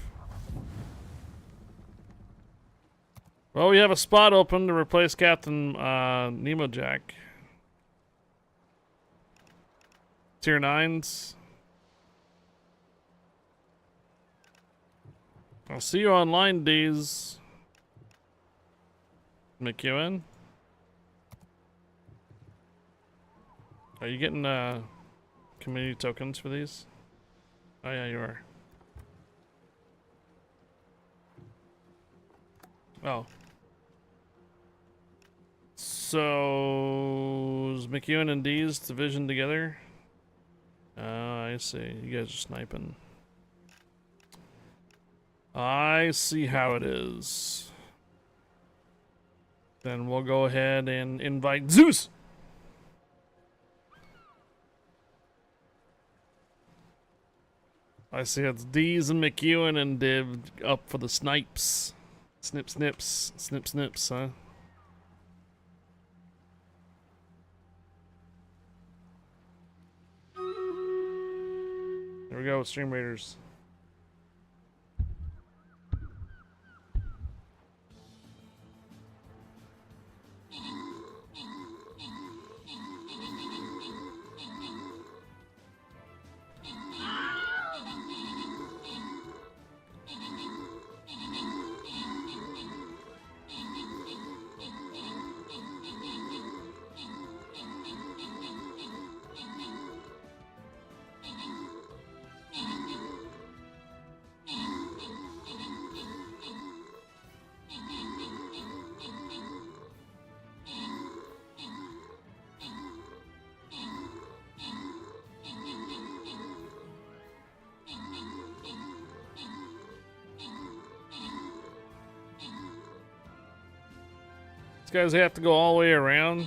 Well, we have a spot open to replace Captain Nemo Jack. Tier 9s. I'll see you online, D's. McEwen. Are you getting community tokens for these? Oh yeah, you are. Oh. So is McEwen and D's division together? Oh, I see. You guys are sniping. I see how it is. Then we'll go ahead and invite Zeus. I see it's D's and McEwen and Div up for the snipes. Snip, snips, snip, snips, huh? There we go, Stream Raiders. These guys have to go all the way around.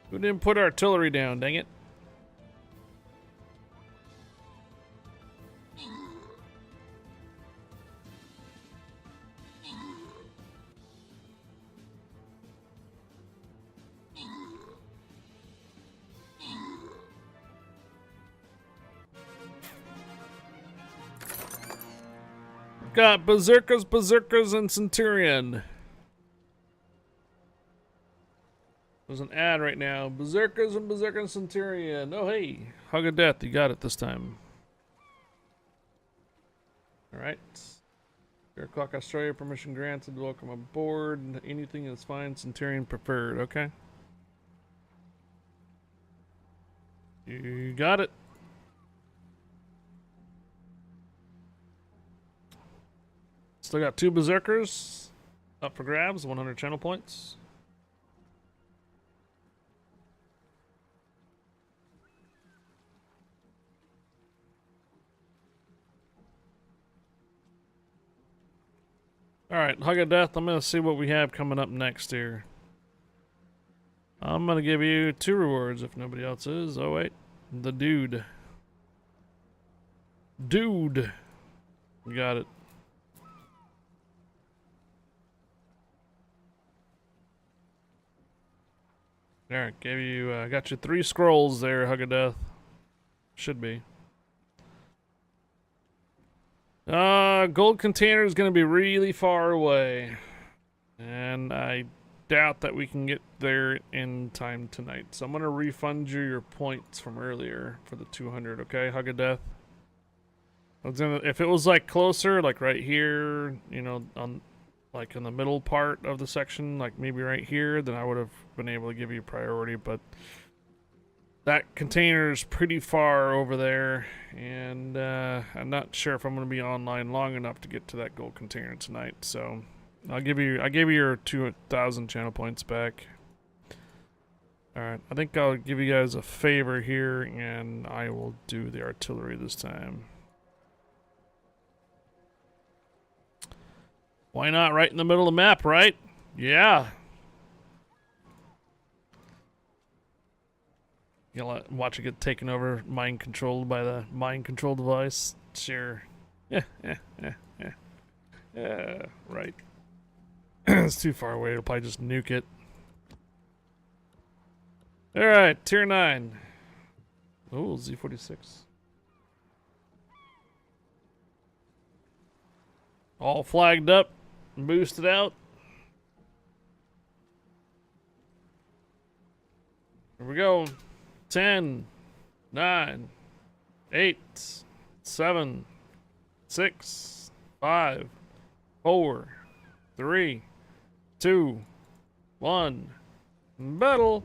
Who didn't put artillery down, dang it? Got Berserkers, and Centurion. There's an ad right now. Berserkers and Berserker Centurion. Oh, hey. Hug of Death. You got it this time. Alright. Air Clock Australia. Permission granted. Welcome aboard. Anything is fine. Centurion preferred. Okay. You got it. Still got 2 Berserkers up for grabs. 100 channel points. Alright, Hug of Death. I'm going to see what we have coming up next here. I'm going to give you 2 rewards if nobody else is. Oh, wait. The dude. Dude. You got it. Alright, gave you, got you 3 scrolls there, Hug of Death. Should be. Gold container is going to be really far away. And I doubt that we can get there in time tonight. So I'm going to refund you your points from earlier for the 200, okay? Hug of Death. If it was like closer, like right here, you know, on like in the middle part of the section, like maybe right here, then I would have been able to give you priority, but that container is pretty far over there, and I'm not sure if I'm going to be online long enough to get to that gold container tonight. So I gave you your 2,000 channel points back. All right, I think I'll give you guys a favor here, and I will do the artillery this time. Why not? Right in the middle of the map, right? Yeah. You'll watch it get taken over, mind controlled by the mind control device. Sure. Yeah, right. It's too far away. It'll probably just nuke it. Alright, tier 9. Oh, Z46. All flagged up and boosted out. Here we go. 10, 9, 8, 7, 6, 5, 4, 3, 2, 1. Battle.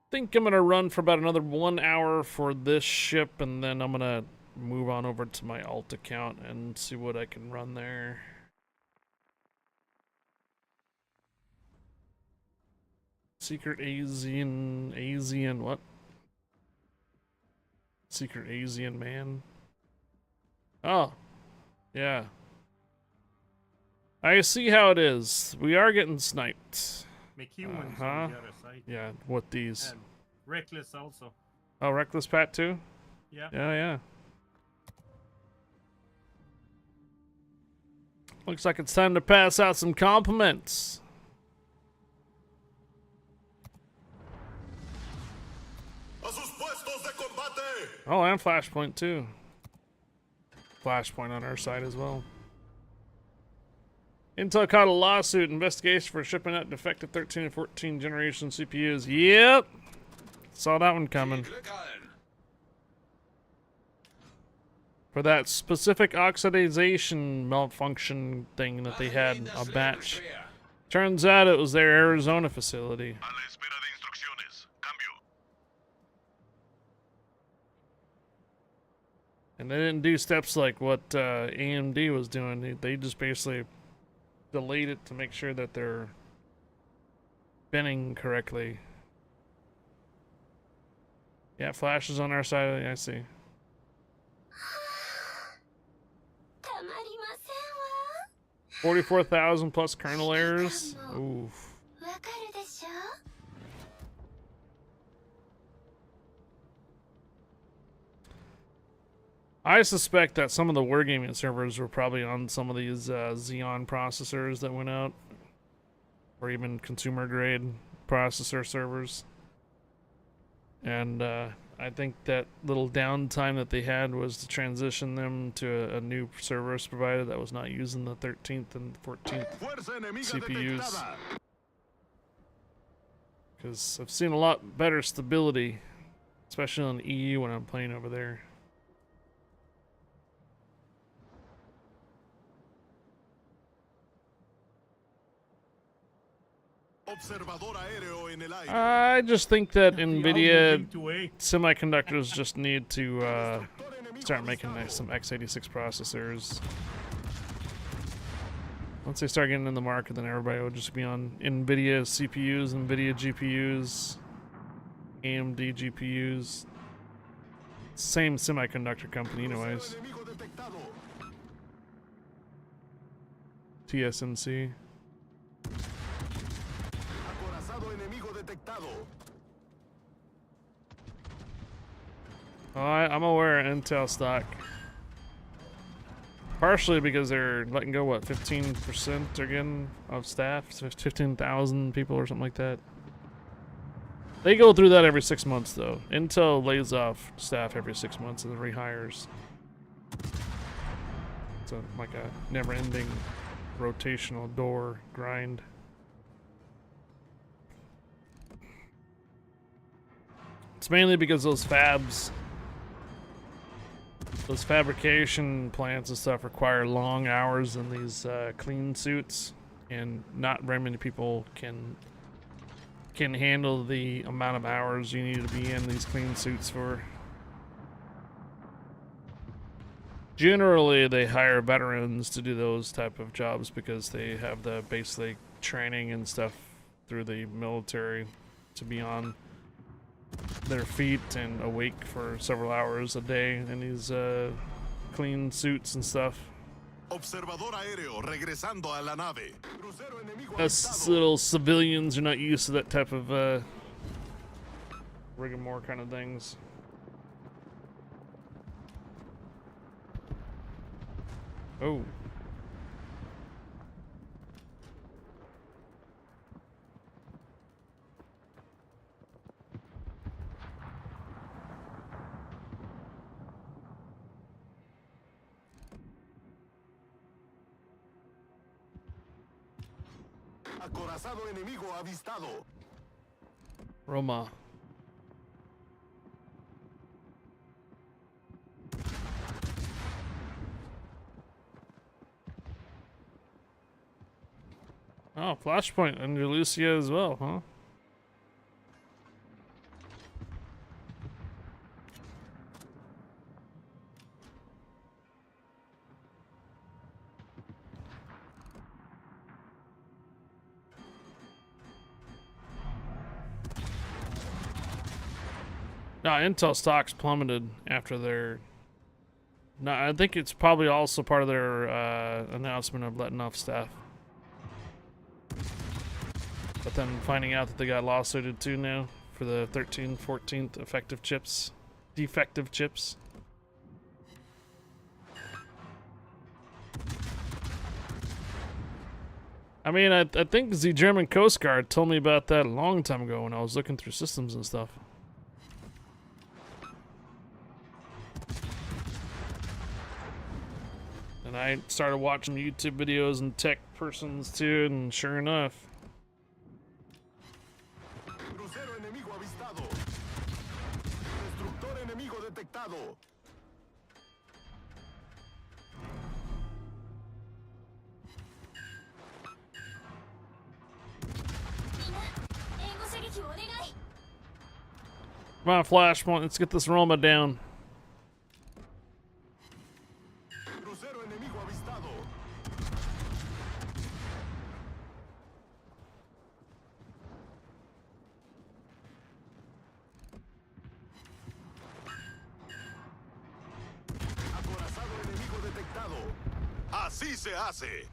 Think I'm gonna run for about another 1 hour for this ship, and then I'm gonna move on over to my alt account and see what I can run there. Secret Asian what? Secret Asian man. Oh, yeah. I see how it is. We are getting sniped. McEwen's on the other side. Yeah, what these? And Reckless also. Oh, Reckless Pat too? Yeah. Yeah. Looks like it's time to pass out some compliments. Oh, and Flashpoint too. Flashpoint on our side as well. Intel caught a lawsuit investigation for shipping out defective 13 and 14 generation CPUs. Yep. Saw that one coming. For that specific oxidization malfunction thing that they had a batch. Turns out it was their Arizona facility. And they didn't do steps like what AMD was doing. They just basically delayed it to make sure that they're binning correctly. Yeah, Flash is on our side. I see. 44,000 plus kernel errors. Oof. I suspect that some of the wargaming servers were probably on some of these Xeon processors that went out, or even consumer grade processor servers. And I I think that little downtime that they had was to transition them to a new service provider that was not using the 13th and 14th CPUs. Because I've seen a lot better stability, especially on the EU when I'm playing over there. I just think that NVIDIA semiconductors just need to start making some x86 processors. Once they start getting in the market, then everybody will just be on NVIDIA CPUs, NVIDIA GPUs, AMD GPUs. Same semiconductor company anyways. TSMC. Oh, I'm aware of Intel stock. Partially because they're letting go, what, 15% again of staff? So 15,000 people or something like that. They go through that every 6 months, though. Intel lays off staff every 6 months and then rehires. It's like a never-ending rotational door grind. It's mainly because those fabs, those fabrication plants and stuff require long hours in these clean suits, and not very many people can handle the amount of hours you need to be in these clean suits for. Generally, they hire veterans to do those type of jobs because they have the basic training and stuff through the military to be on their feet and awake for several hours a day in these clean suits and stuff. Us little civilians are not used to that type of rigmarole kind of things. Oh. Acorazado enemigo avistado. Roma. Oh, Flashpoint under Lucia as well, huh? No, Intel stocks plummeted after their... No, I think it's probably also part of their announcement of letting off staff. But then finding out that they got lawsuited too now for the 13th, 14th defective chips. I mean, I think the German Coast Guard told me about that a long time ago when I was looking through systems and stuff. And I started watching YouTube videos and tech persons too, and sure enough. Crucero enemigo avistado. Destructor enemigo detectado. Come on, Flashpoint, let's get this Roma down. Crucero enemigo avistado. Acorazado enemigo detectado. Así se hace.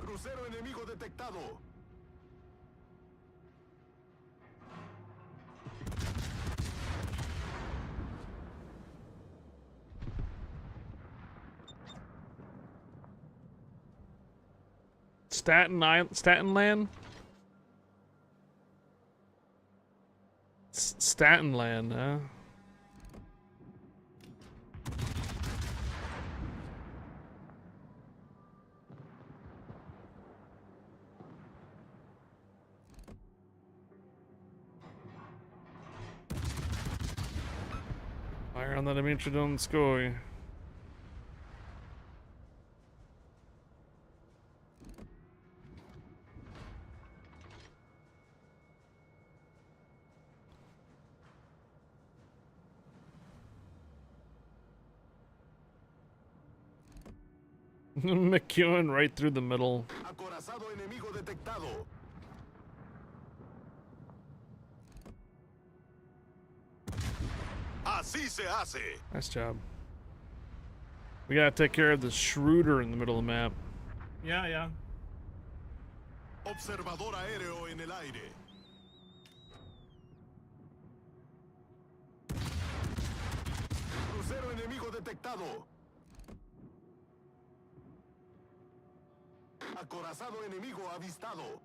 Crucero enemigo detectado. Staten Land? Staten Land, huh? Fire on that Dimitrodon sky. McEwen right through the middle. Acorazado enemigo detectado. Así se hace. Nice job. We gotta take care of the Schroeder in the middle of the map. Yeah, yeah. Observador aéreo en el aire. Crucero enemigo detectado. Acorazado enemigo avistado.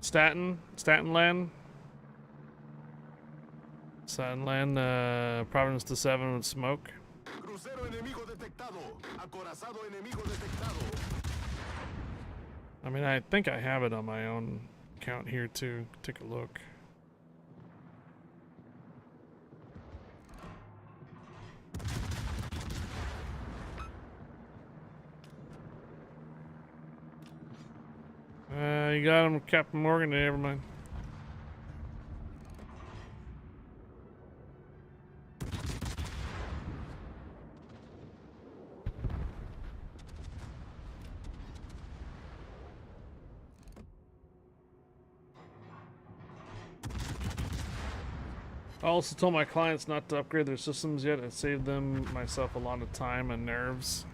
Staten Land. Staten Land, Providence to 7 with smoke. Crucero enemigo detectado. Acorazado enemigo detectado. I mean, I think I have it on my own account here too. Take a look. You got him, Captain Morgan. Never mind. I also told my clients not to upgrade their systems yet. It saved them, myself, a lot of time and nerves.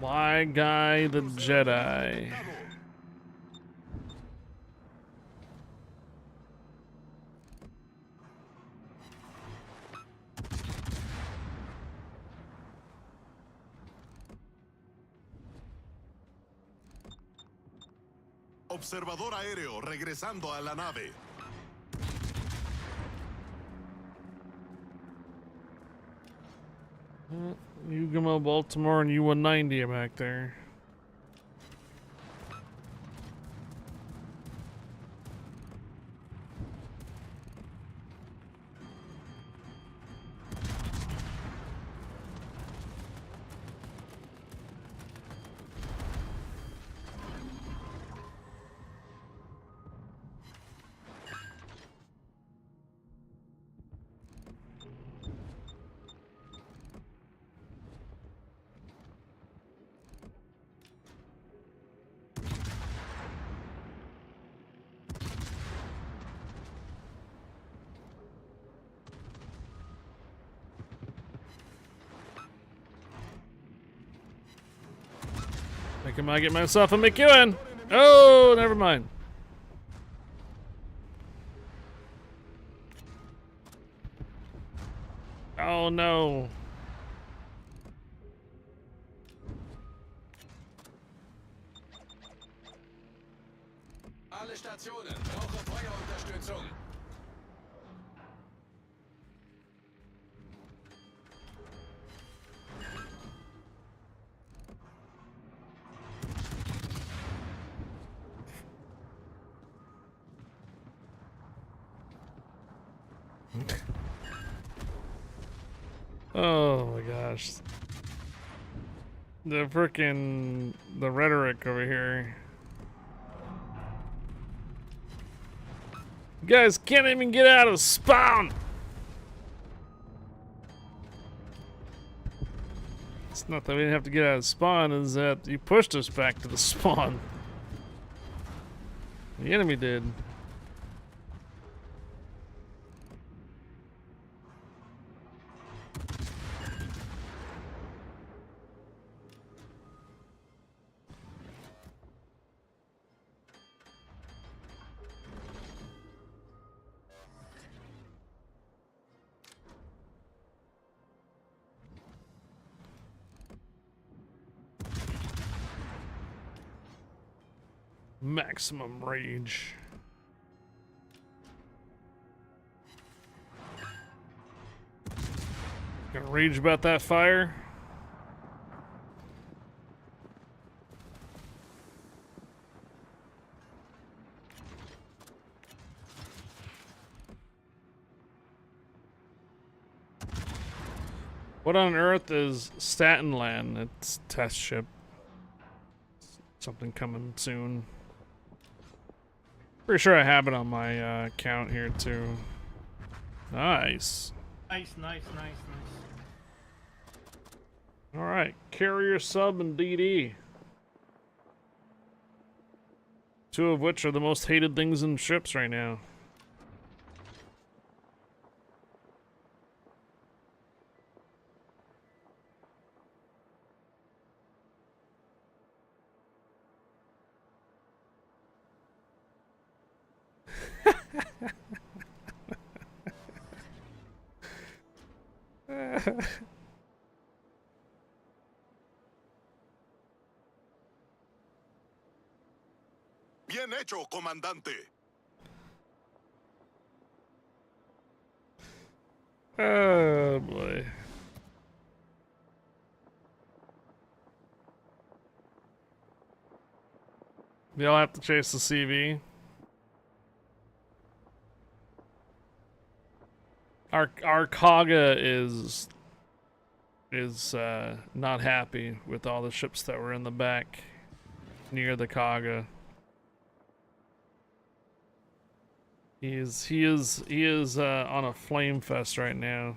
My guy, the Jedi. Observador aéreo regresando a la nave. Ugamo, Baltimore, and U-190 are back there. I might get myself a McEwen. Oh, never mind. Oh no. Alle Stationen, brauche Feuerunterstützung. Oh my gosh. The rhetoric over here. You guys can't even get out of spawn. It's not that we didn't have to get out of spawn, is that you pushed us back to the spawn. The enemy did. Maximum rage. Gonna rage about that fire? What on earth is Statenland? It's test ship. Something coming soon. Pretty sure I have it on my account here too. Nice. Nice. Alright, carrier sub and DD. Two of which are the most hated things in ships right now. Bien hecho, comandante. Oh boy. They'll have to chase the CV. Our Kaga is not happy with all the ships that were in the back near the Kaga. He is on a flame fest right now.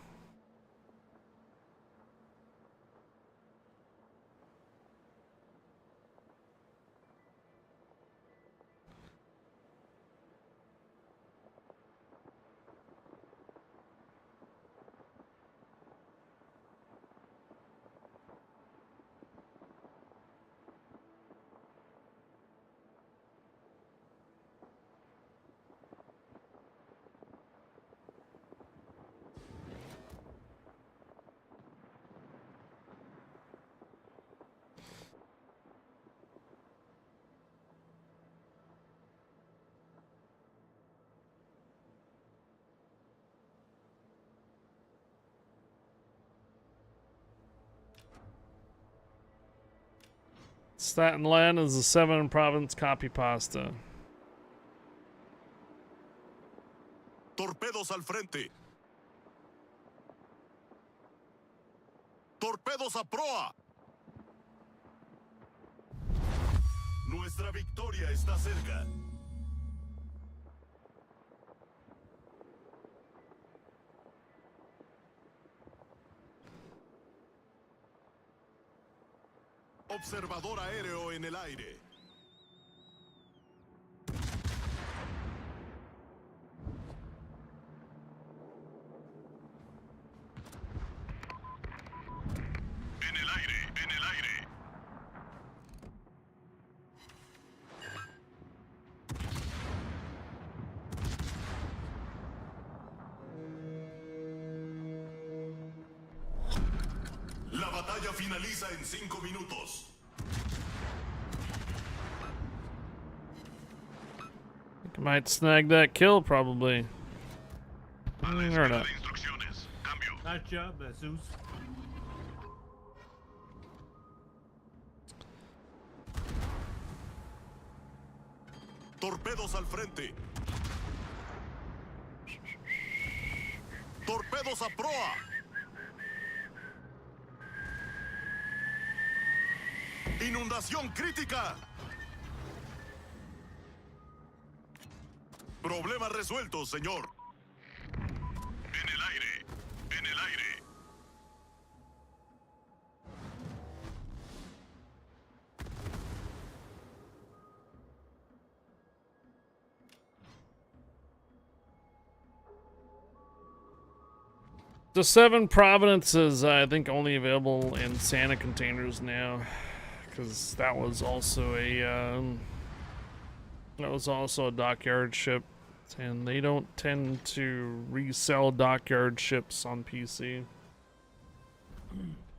Statenland is the 7 province copy pasta. Torpedos al frente. Torpedos a proa. Nuestra victoria está cerca. Observador aéreo en el aire. En el aire, en el aire. La batalla finaliza en 5 minutos. I might snag that kill probably. Or not. Nice job, Zeus. Torpedos al frente. Torpedos a proa. Inundación crítica. Problema resuelto, señor. En el aire. En el aire. The 7 Providence is, I think, only available in Santa containers now, because that was also a dockyard ship, and they don't tend to resell dockyard ships on PC.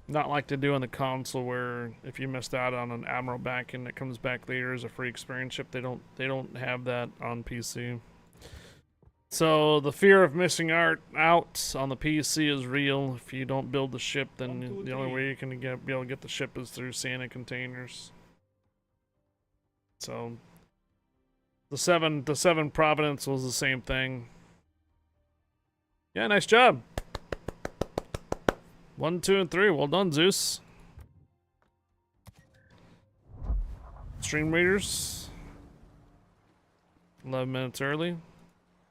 Not like they do on the console, where if you missed out on an Admiral back and it comes back later as a free experience ship. They don't have that on PC. So the fear of missing out on the PC is real. If you don't build the ship, then the only way you can be able to get the ship is through Santa containers. So the 7 Providence was the same thing. Yeah, nice job. 1, 2, and 3. Well done, Zeus. Stream readers. 11 minutes early.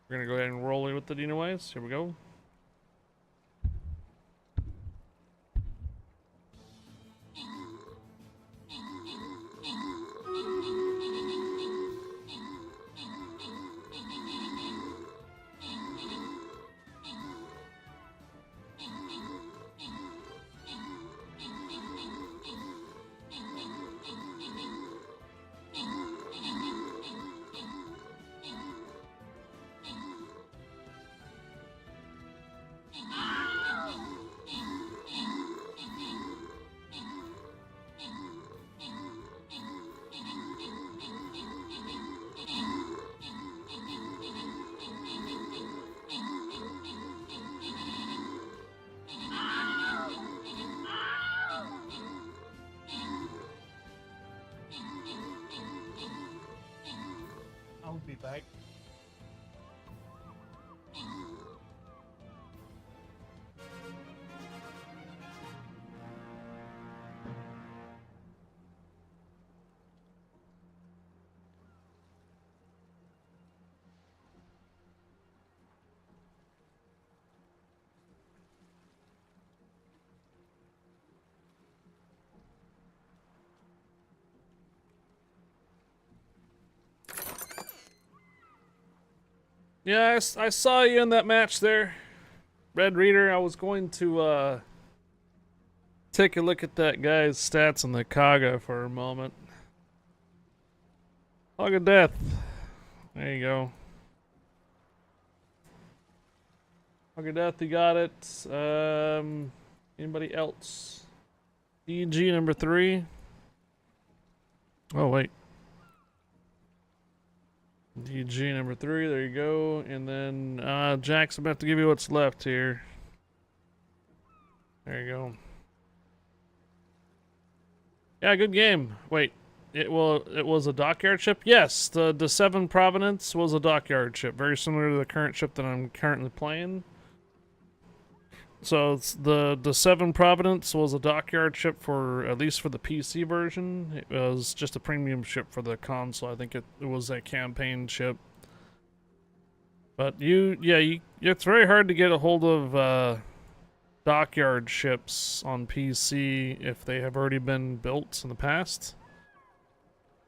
We're gonna go ahead and roll with it anyways. Here we go. I'll be back. Yeah, I saw you in that match there, Red Reader. I was going to take a look at that guy's stats on the Kaga for a moment. Hog of Death. There you go. Hog of Death, you got it. Anybody else? DG number 3. Oh, wait. DG number 3, there you go. And then Jack's about to give you what's left here. There you go. Yeah, good game. Wait, it was a dockyard ship? Yes, the 7 Providence was a dockyard ship, very similar to the current ship that I'm currently playing. So it's the 7 Providence was a dockyard ship for, at least for the PC version. It was just a premium ship for the console. I think it was a campaign ship. But it's very hard to get a hold of dockyard ships on PC if they have already been built in the past.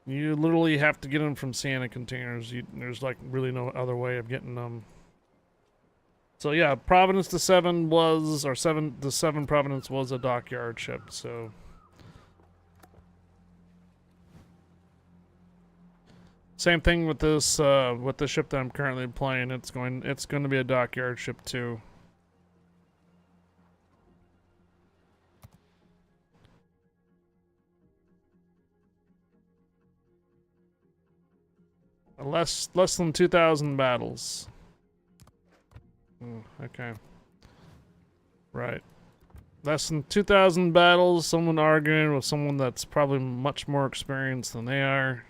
You literally have to get them from Santa containers. There's like really no other way of getting them. So yeah, Providence the 7 was, or 7, the 7 Providence was a dockyard ship, so. Same thing with this, with the ship that I'm currently playing. It's going to be a dockyard ship too. Less than 2,000 battles. Okay. Right. Less than 2,000 battles, someone arguing with someone that's probably much more experienced than they are.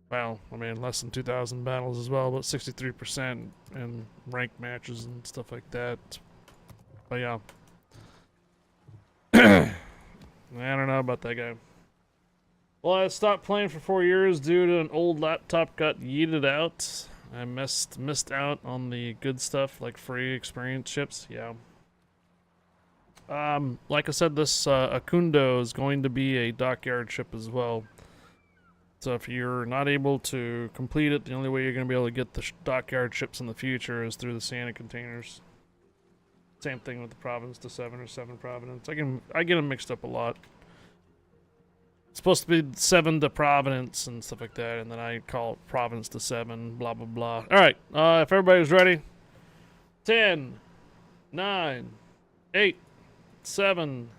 Well, I mean, less than 2,000 battles as well, but 63% in ranked matches and stuff like that. But yeah. I don't know about that guy. Well, I stopped playing for 4 years due to an old laptop got yeeted out. I missed out on the good stuff like free experience ships. Yeah. Like I said, this Oquendo is going to be a dockyard ship as well. So if you're not able to complete it, the only way you're going to be able to get the dockyard ships in the future is through the Santa containers. Same thing with the Providence to 7 or 7 Providence. I get them mixed up a lot. It's supposed to be 7 to Providence and stuff like that, and then I call it Providence to 7, blah, blah, blah. Alright, if everybody's ready. 10, 9, 8, 7,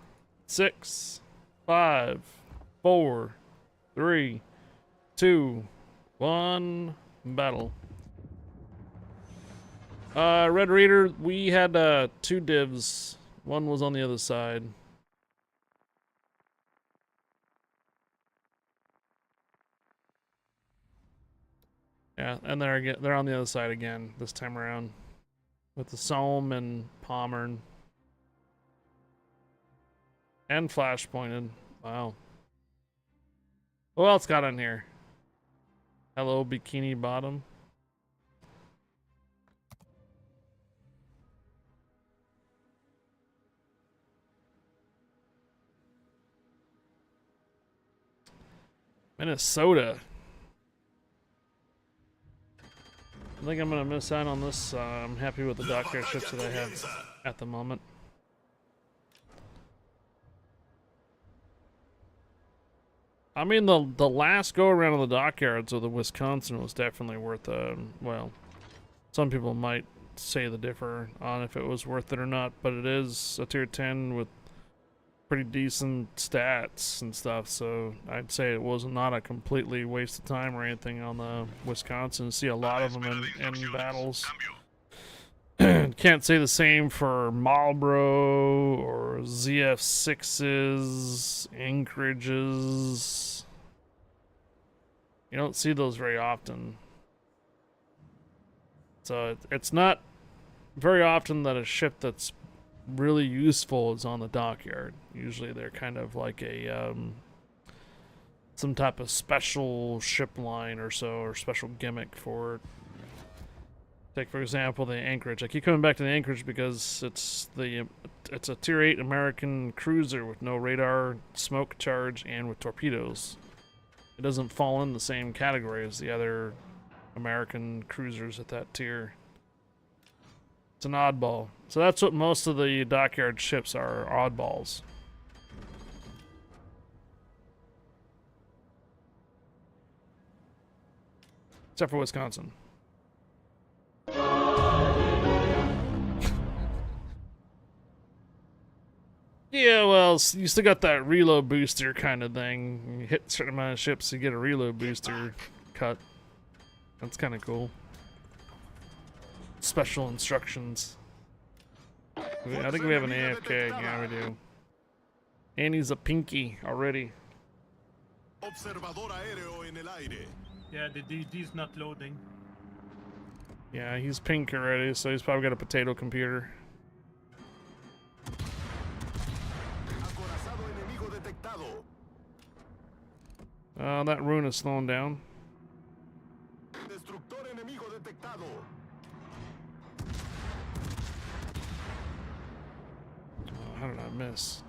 6, 5, 4, 3, 2, 1, battle. Red Raider, we had 2 divs. One was on the other side. Yeah, and they're on the other side again this time around with the Somme and Pommern and flash pointed. Wow. What else got on here? Hello, Bikini Bottom. Minnesota. I think I'm gonna miss out on this. I'm happy with the dockyard ships that I have at the moment. I mean, the last go around on the dockyards of the Wisconsin was definitely worth well, some people might say the differ on if it was worth it or not, but it is a tier 10 with pretty decent stats and stuff, so I'd say it was not a completely waste of time or anything on the Wisconsin. See a lot of them in battles. Can't say the same for Marlboro or ZF6s, Anchorages. You don't see those very often. So it's not very often that a ship that's really useful is on the dockyard. Usually they're kind of like a some type of special ship line or so, or special gimmick for it. Take for example the Anchorage. I keep coming back to the Anchorage because it's a tier 8 American cruiser with no radar, smoke charge, and with torpedoes. It doesn't fall in the same category as the other American cruisers at that tier. It's an oddball. So that's what most of the dockyard ships are, oddballs. Except for Wisconsin. Yeah, well, you still got that reload booster kind of thing. You hit a certain amount of ships, you get a reload booster cut. That's kind of cool. Special instructions. I think we have an AFK. Yeah, we do. And he's a pinky already. Yeah, the DD's not loading. Yeah, he's pink already, so he's probably got a potato computer. That rune is slowing down. Oh, how did I miss?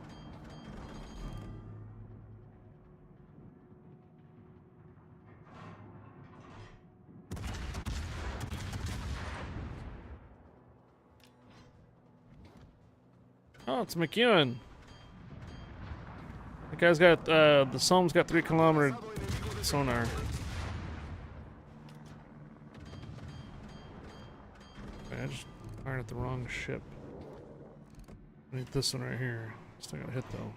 Oh, it's McEwen. The guy's got, the Some's got 3-kilometer sonar. I just fired at the wrong ship. I need this one right here. Still got hit though.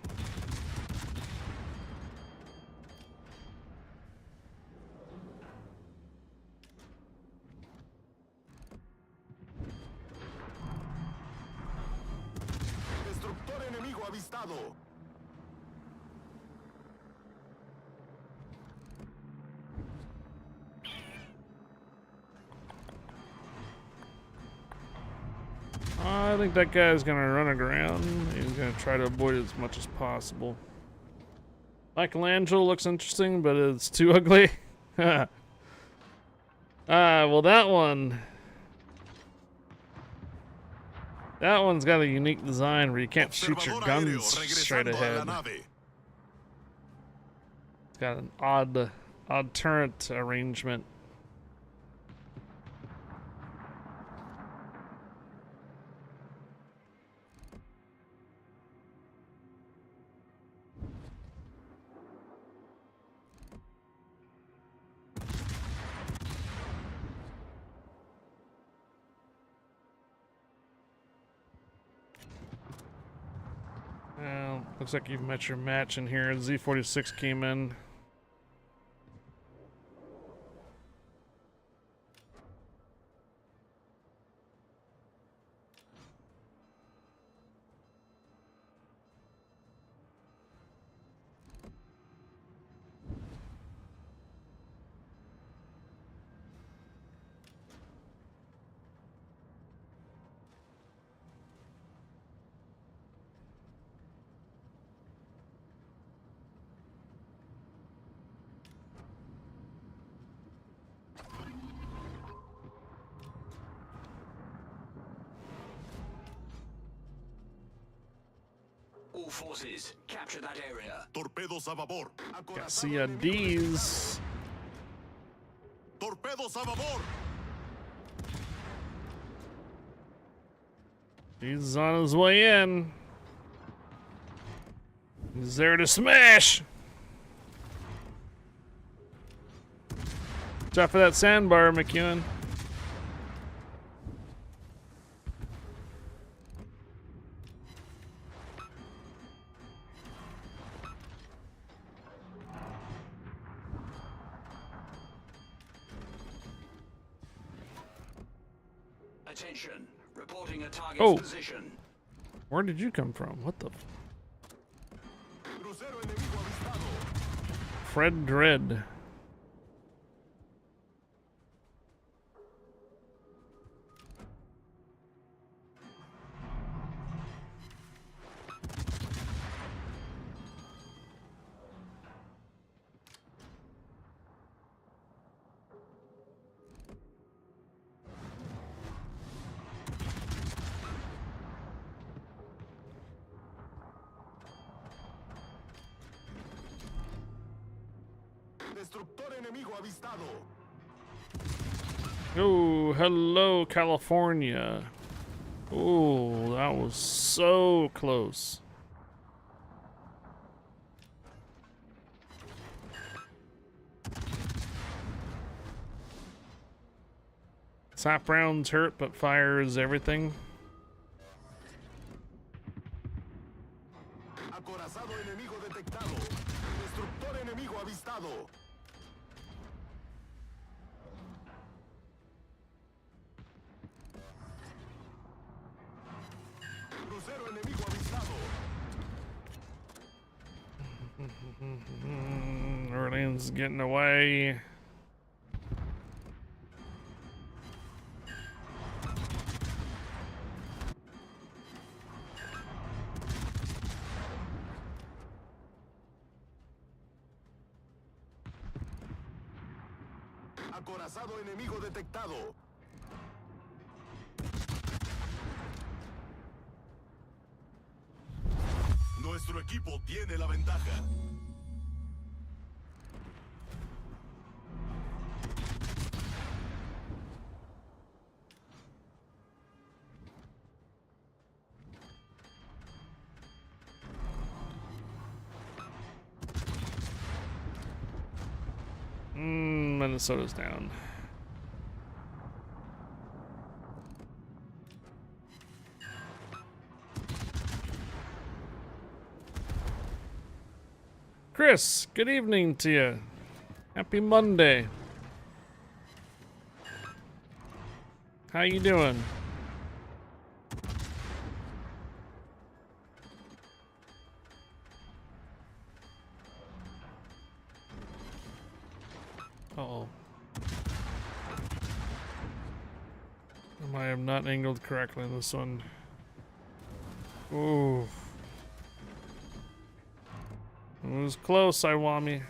Destructor enemigo avistado. I think that guy's gonna run aground. He's gonna try to avoid it as much as possible. Michelangelo looks interesting, but it's too ugly. Well, that one's got a unique design where you can't shoot your guns straight ahead. It's got an odd turret arrangement. Well, looks like you've met your match in here. Z46 came in. All forces, capture that area. Torpedos a babor. Got CIDs. Torpedos a babor. He's on his way in. He's there to smash. Watch out for that sandbar, McEwen. Attention, reporting a target's Oh. position. Where did you come from? What the? Crucero enemigo avistado. Fred Dredd. Destructor enemigo avistado. Oh, hello, California. Oh, that was so close. Top rounds hurt, but fire is everything. Acorazado enemigo detectado. Destructor enemigo avistado. Crucero enemigo avistado. Orleans getting away. Acorazado enemigo detectado. Nuestro equipo tiene la ventaja. Minnesota's down. Chris, good evening to you. Happy Monday. How you doing? Uh-oh. I might have not angled correctly in this one. Ooh. It was close, Iwami.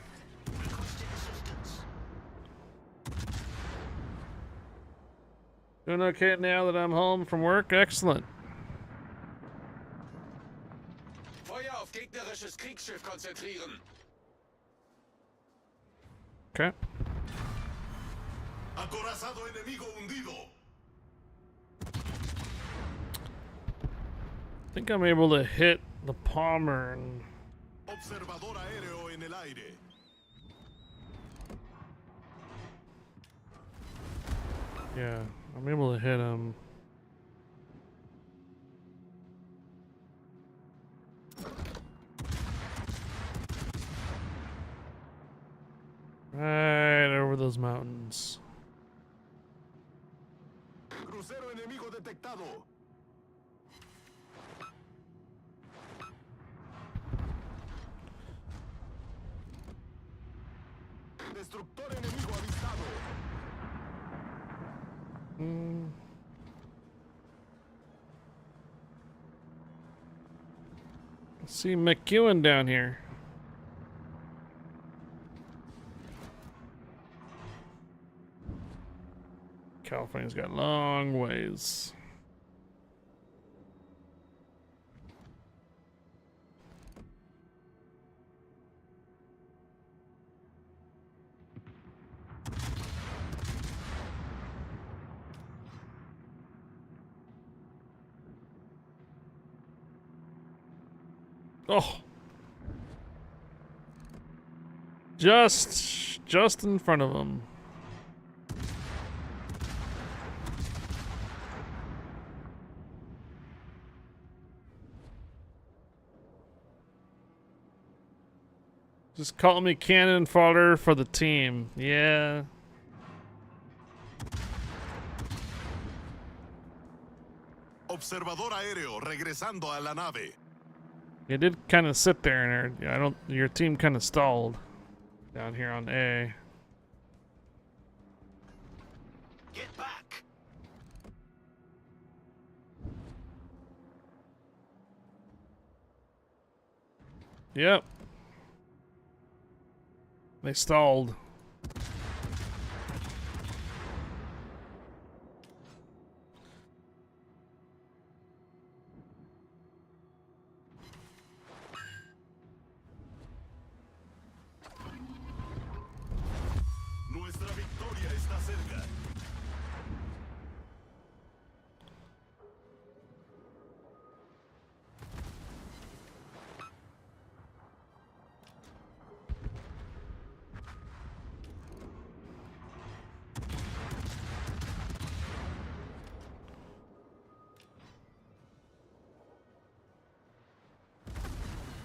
Doing okay now that I'm home from work? Excellent. Feuer auf gegnerisches Kriegsschiff konzentrieren. Okay. Acorazado enemigo hundido. I think I'm able to hit the Palmer and... Observador aéreo en el aire. Yeah, I'm able to hit him. those mountains. Crucero enemigo detectado. Destructor enemigo avistado. I see McEwen down here. California's got long ways. Oh, just in front of him. Just call me cannon fodder for the team. Yeah. Observador aéreo regresando a la nave. You did kind of sit there and I don't. Your team kind of stalled down here on A. Get back! Yep. They stalled. Nuestra victoria está cerca.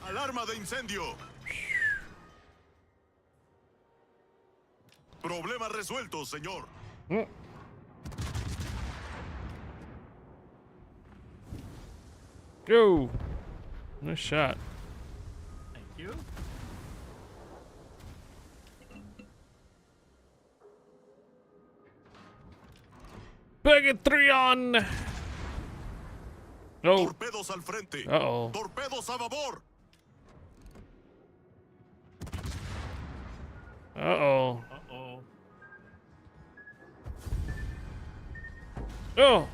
Alarma de incendio. Problema resuelto, señor. Go. Nice shot. Thank you. Big 3 on. Oh. Torpedos al frente. Uh-oh. Torpedos a babor. Uh-oh. Uh-oh. Oh.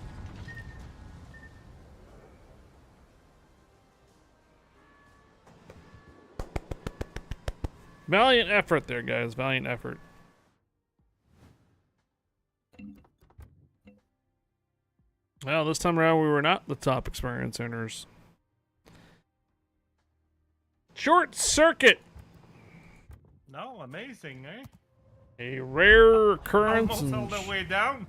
Valiant effort there, guys. Valiant effort. Well, this time around we were not the top experience earners. Short circuit. No, amazing, eh? A rare occurrence. Almost all the way down.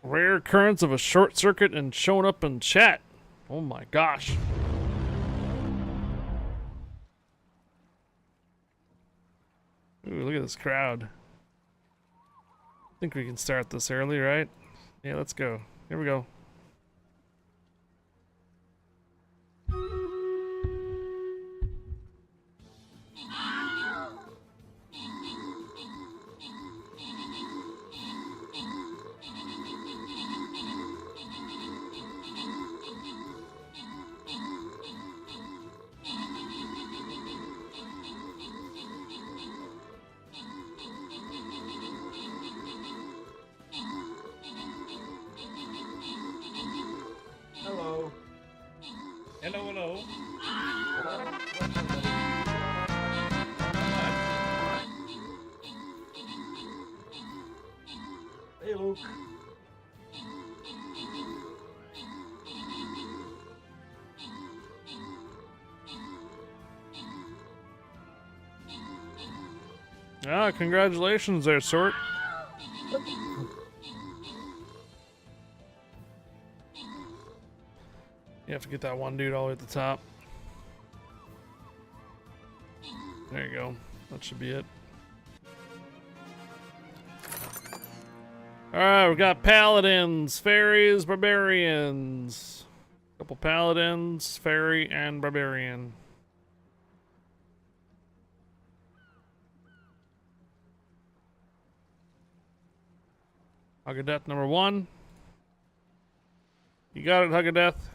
Rare occurrence of a short circuit and showing up in chat. Oh my gosh. Ooh, look at this crowd. I think we can start this early, right? Yeah, let's go. Here we go. Hello. Hello, hello. Hey, Luke. Ah, congratulations there, Sort. You have to get that one dude all the way at the top. There you go. That should be it. Alright, we got paladins, fairies, barbarians. Couple paladins, fairy, and barbarian. Hug of Death number 1. You got it, Hug of Death.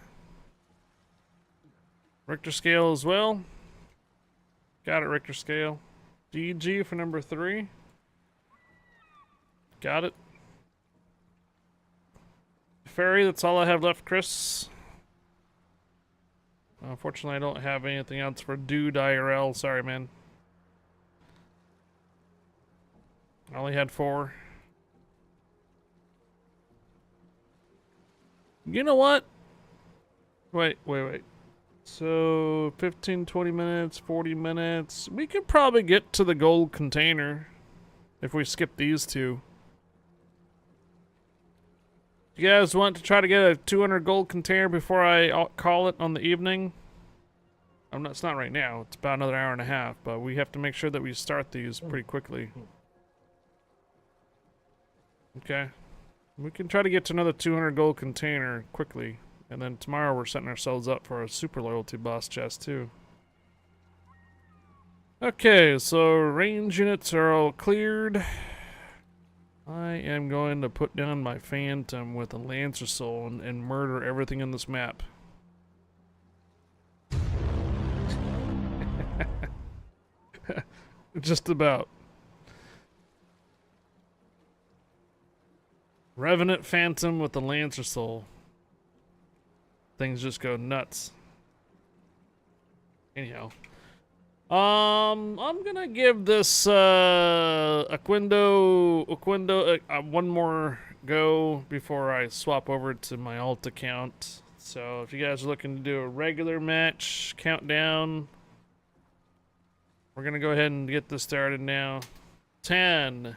Richter scale as well. Got it, Richter scale. DG for number 3. Got it. Fairy, that's all I have left, Chris. Unfortunately, I don't have anything else for Dude IRL. Sorry, man. I only had 4. You know what? Wait. So, 15, 20 minutes, 40 minutes. We could probably get to the gold container if we skip these 2. You guys want to try to get a 200 gold container before I call it on the evening? It's not right now. It's about another hour and a half, but we have to make sure that we start these pretty quickly. Okay. We can try to get to another 200 gold container quickly. And then tomorrow we're setting ourselves up for a super loyalty boss chest too. Okay, so range units are all cleared. I am going to put down my Phantom with a Lancer Soul and murder everything in this map. Just about. Revenant Phantom with the Lancer Soul. Things just go nuts. Anyhow. I'm gonna give this Oquendo one more go before I swap over to my alt account. So if you guys are looking to do a regular match countdown, we're gonna go ahead and get this started now. 10,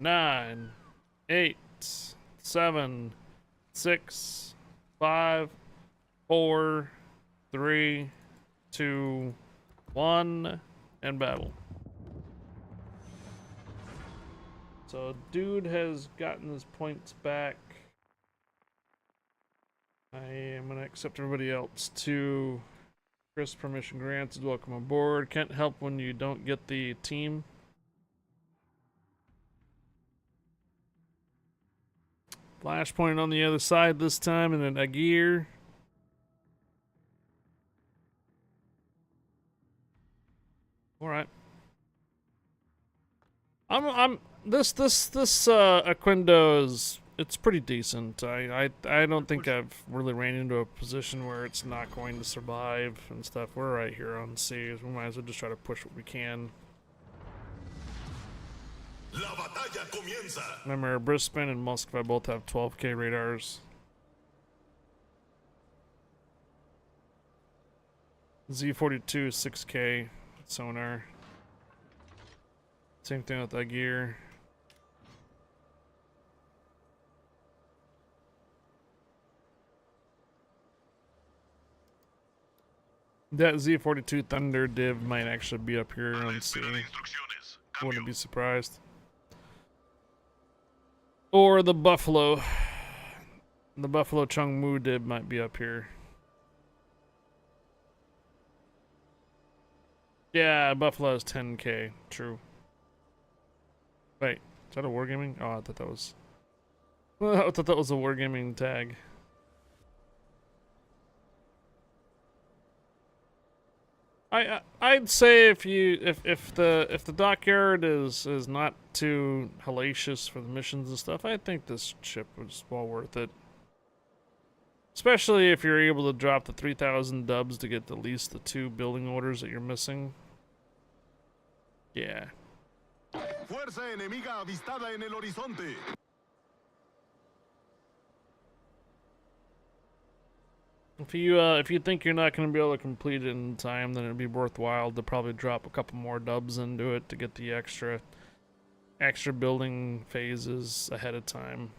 9, 8, 7, 6, 5, 4, 3, 2, 1, and battle. So Dude has gotten his points back. I am gonna accept everybody else too. Chris, permission granted, welcome aboard. Can't help when you don't get the team. Flashpoint on the other side this time, and then a gear. All right. This Oquendo is, it's pretty decent. I don't think I've really ran into a position where it's not going to survive and stuff. We're right here on C. We might as well just try to push what we can. La batalla comienza. Remember, Brisbane and Moskva both have 12K radars. Z42 6K sonar. Same thing with that gear. That Z42 Thunder div might actually be up here on C. Wouldn't be surprised. Or the Buffalo. The Buffalo Chungmu div might be up here. Yeah, Buffalo is 10K. True. Wait, is that a wargaming? Oh, I thought that was. I thought that was a wargaming tag. I'd say if the dockyard is not too hellacious for the missions and stuff, I think this ship was well worth it. Especially if you're able to drop the 3,000 dubs to get at least the 2 building orders that you're missing. Yeah. Fuerza enemiga avistada en el horizonte. If you think you're not going to be able to complete it in time, then it'd be worthwhile to probably drop a couple more dubs into it to get the extra building phases ahead of time.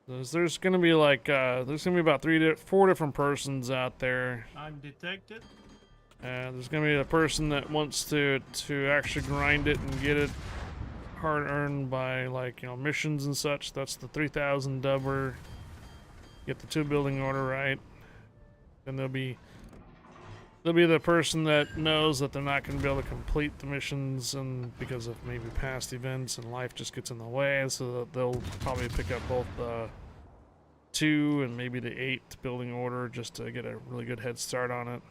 There's going to be like there's going to be about 4 different persons out there. I'm detected. There's going to be a person that wants to actually grind it and get it hard earned by, like, you know, missions and such. That's the 3,000 dubber. Get the 2 building order right. Then there'll be the person that knows that they're not going to be able to complete the missions, and because of maybe past events and life just gets in the way, so that they'll probably pick up both the 2 and maybe the 8 building order just to get a really good head start on it.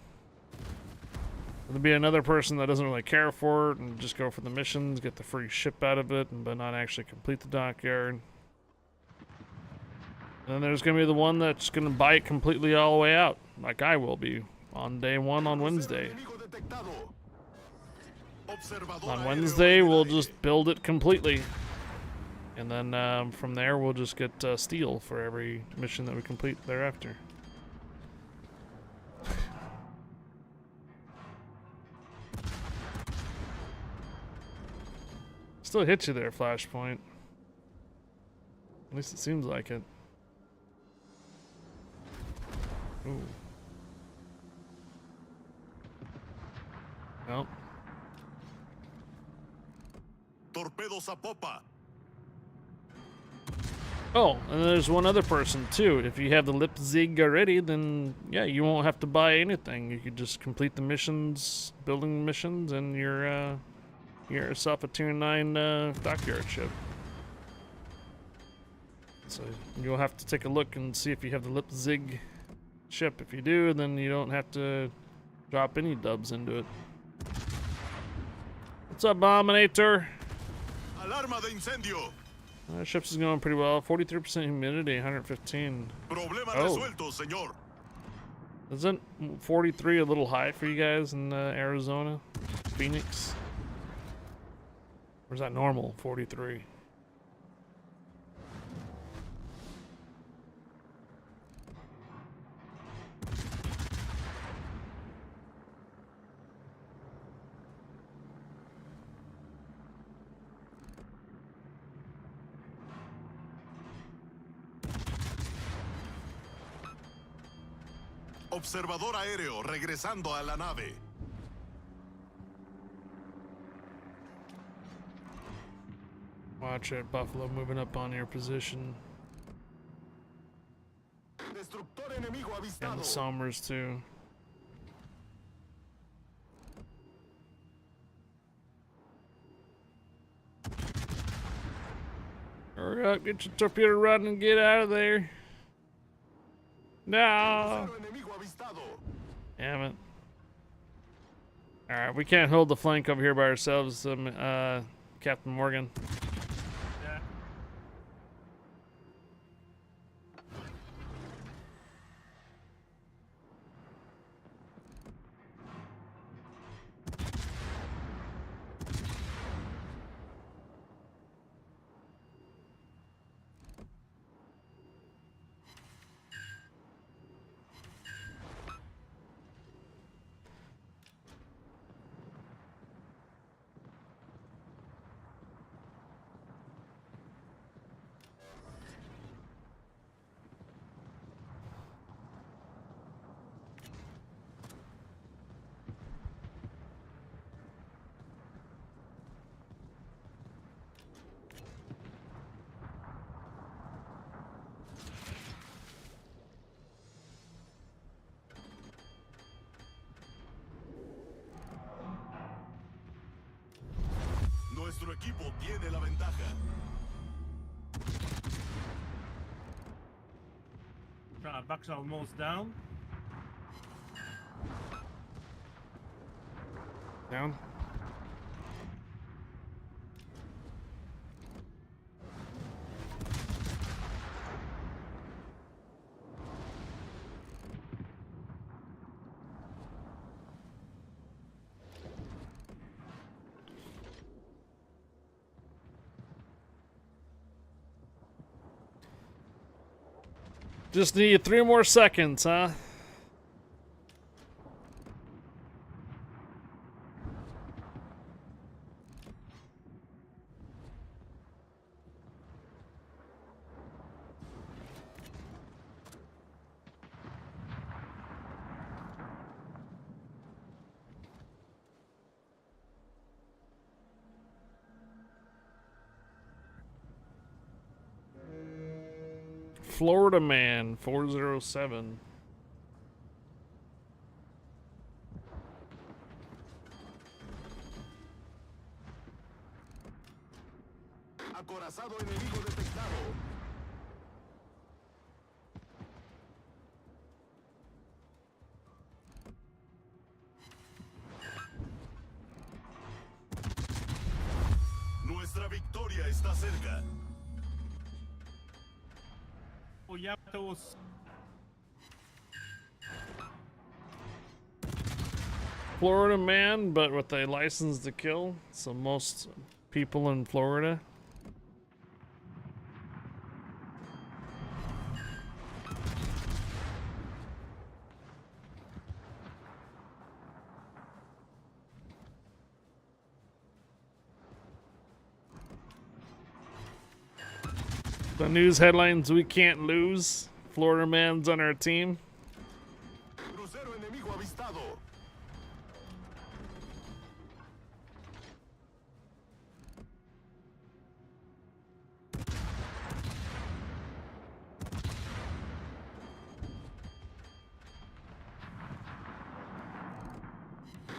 There'll be another person that doesn't really care for it and just go for the missions, get the free ship out of it, but not actually complete the dockyard. And then there's going to be the one that's going to buy it completely all the way out, like I will be on day 1 on Wednesday. On Wednesday, we'll just build it completely. And then from there, we'll just get steel for every mission that we complete thereafter. Still hit you there, Flashpoint. At least it seems like it. Ooh. Well. Torpedos a popa. Oh, and there's one other person too. If you have the Leipzig already, then yeah, you won't have to buy anything. You could just complete the missions, building missions, and you're yourself a Tier 9 dockyard ship. So you'll have to take a look and see if you have the Leipzig ship. If you do, then you don't have to drop any dubs into it. What's up, Abominator? Alarma de incendio. Ships is going pretty well. 43% humidity, 115. Problema Oh. resuelto, señor. Isn't 43 a little high for you guys in Arizona? Phoenix? Or is that normal, 43? Observador aéreo regresando a la nave. Watch it, Buffalo moving up on your position. Destructor enemigo avistado. And the Somers too. Hurry up, get your torpedo run and get out of there. No. Damn it. Alright, we can't hold the flank over here by ourselves, Captain Morgan. Yeah. Nuestro equipo tiene la ventaja. Buck's almost down. Down. Just need 3 more seconds, huh? Florida Man 407. Acorazado enemigo detectado. Nuestra victoria está cerca. Oyatos. Florida Man, but with a license to kill. So most people in Florida. The news headlines: we can't lose. Florida Man's on our team. Crucero enemigo avistado.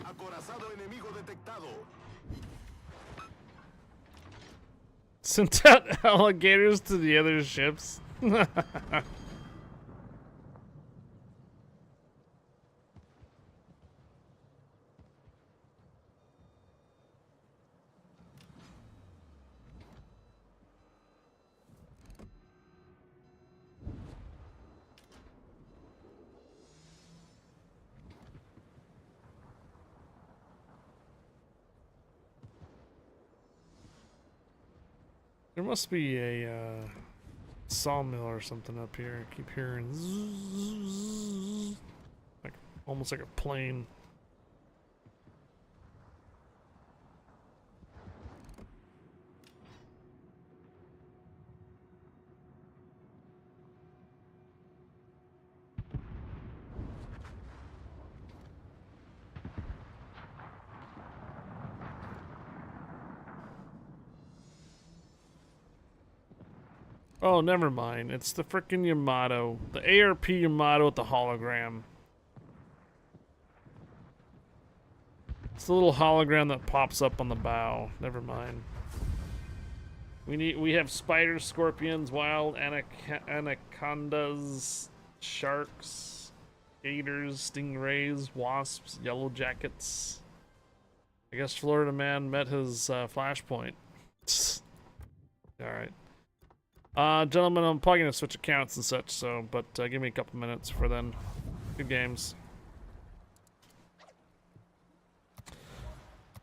Acorazado enemigo detectado. Sent out alligators to the other ships. There must be a sawmill or something up here. I keep hearing zzz, like almost like a plane. Oh, never mind. It's the frickin' Yamato. The ARP Yamato with the hologram. It's the little hologram that pops up on the bow. Never mind. We have spiders, scorpions, wild anacondas, sharks, gators, stingrays, wasps, yellow jackets. I guess Florida Man met his flashpoint. Alright. Gentlemen, I'm probably gonna switch accounts and such, so, but give me a couple minutes for then. Good games.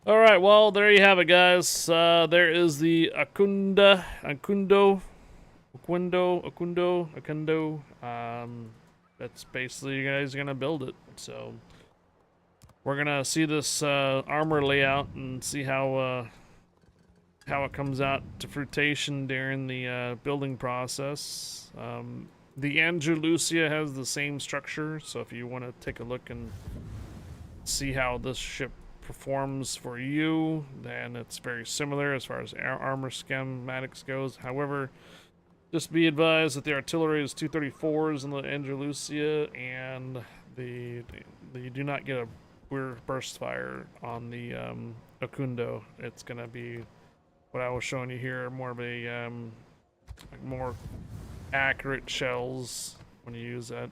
Alright, well, there you have it, guys. There is the Oquendo. That's basically, you guys are gonna build it, so. We're gonna see this armor layout and see how it comes out to fruition during the building process. The Andalusia has the same structure, so if you want to take a look and see how this ship performs for you, then it's very similar as far as armor schematics goes. However, just be advised that the artillery is 234s in the Andalusia, and you do not get a burst fire on the Oquendo. It's gonna be what I was showing you here, more of a more accurate shells when you use that.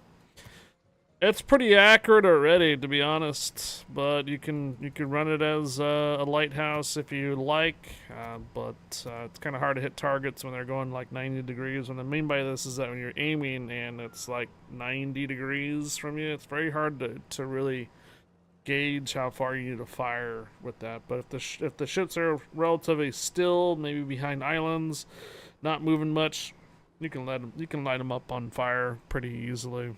It's pretty accurate already, to be honest, but you can run it as a lighthouse if you like, but it's kind of hard to hit targets when they're going like 90 degrees. What I mean by this is that when you're aiming and it's like 90 degrees from you, it's very hard to really gauge how far you need to fire with that. But if the ships are relatively still, maybe behind islands, not moving much, you can light them up on fire pretty easily.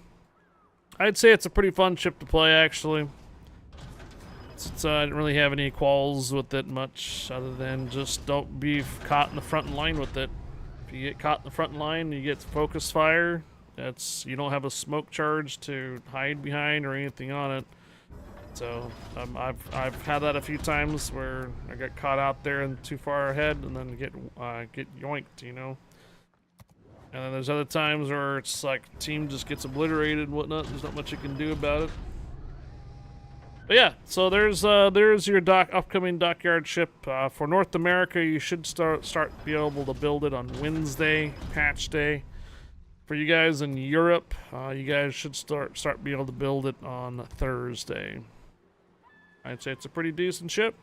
I'd say it's a pretty fun ship to play, actually. I didn't really have any qualms with it much, other than just don't be caught in the front line with it. If you get caught in the front line, you get focus fire. You don't have a smoke charge to hide behind or anything on it. So I've had that a few times where I got caught out there and too far ahead, and then get yoinked, you know. And then there's other times where it's like team just gets obliterated and whatnot. There's not much you can do about it. But yeah, so there's your upcoming dockyard ship. For North America, you should start be able to build it on Wednesday, patch day. For you guys in Europe, you guys should start be able to build it on Thursday. I'd say it's a pretty decent ship.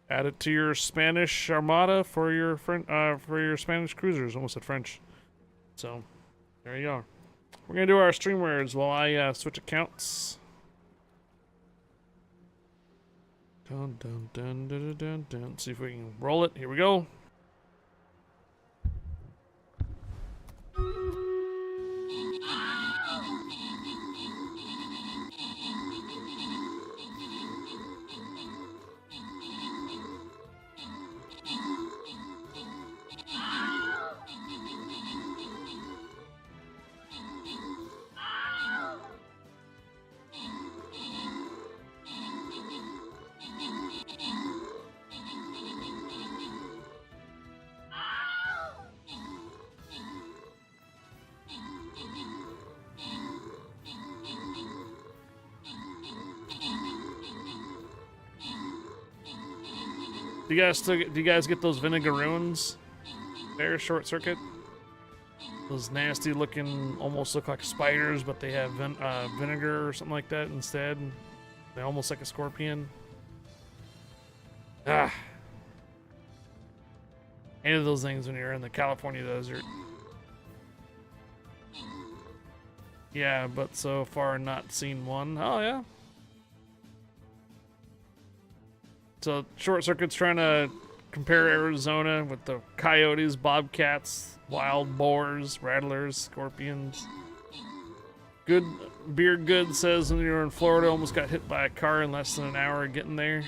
Add it to your Spanish Armada for your Spanish cruisers. Almost said French. So, there you go. We're gonna do our streamwares while I switch accounts. Dun dun dun dun dun dun. See if we can roll it. Here we go. Do you guys get those vinegaroons? There, short circuit. Those nasty looking, almost look like spiders, but they have vinegar or something like that instead. They're almost like a scorpion. Ah. Hated those things when you're in the California desert. Yeah, but so far not seen one. Oh yeah. So Short Circuit's trying to compare Arizona with the coyotes, bobcats, wild boars, rattlers, scorpions. Good Beer Good says when you were in Florida, almost got hit by a car in less than an hour getting there.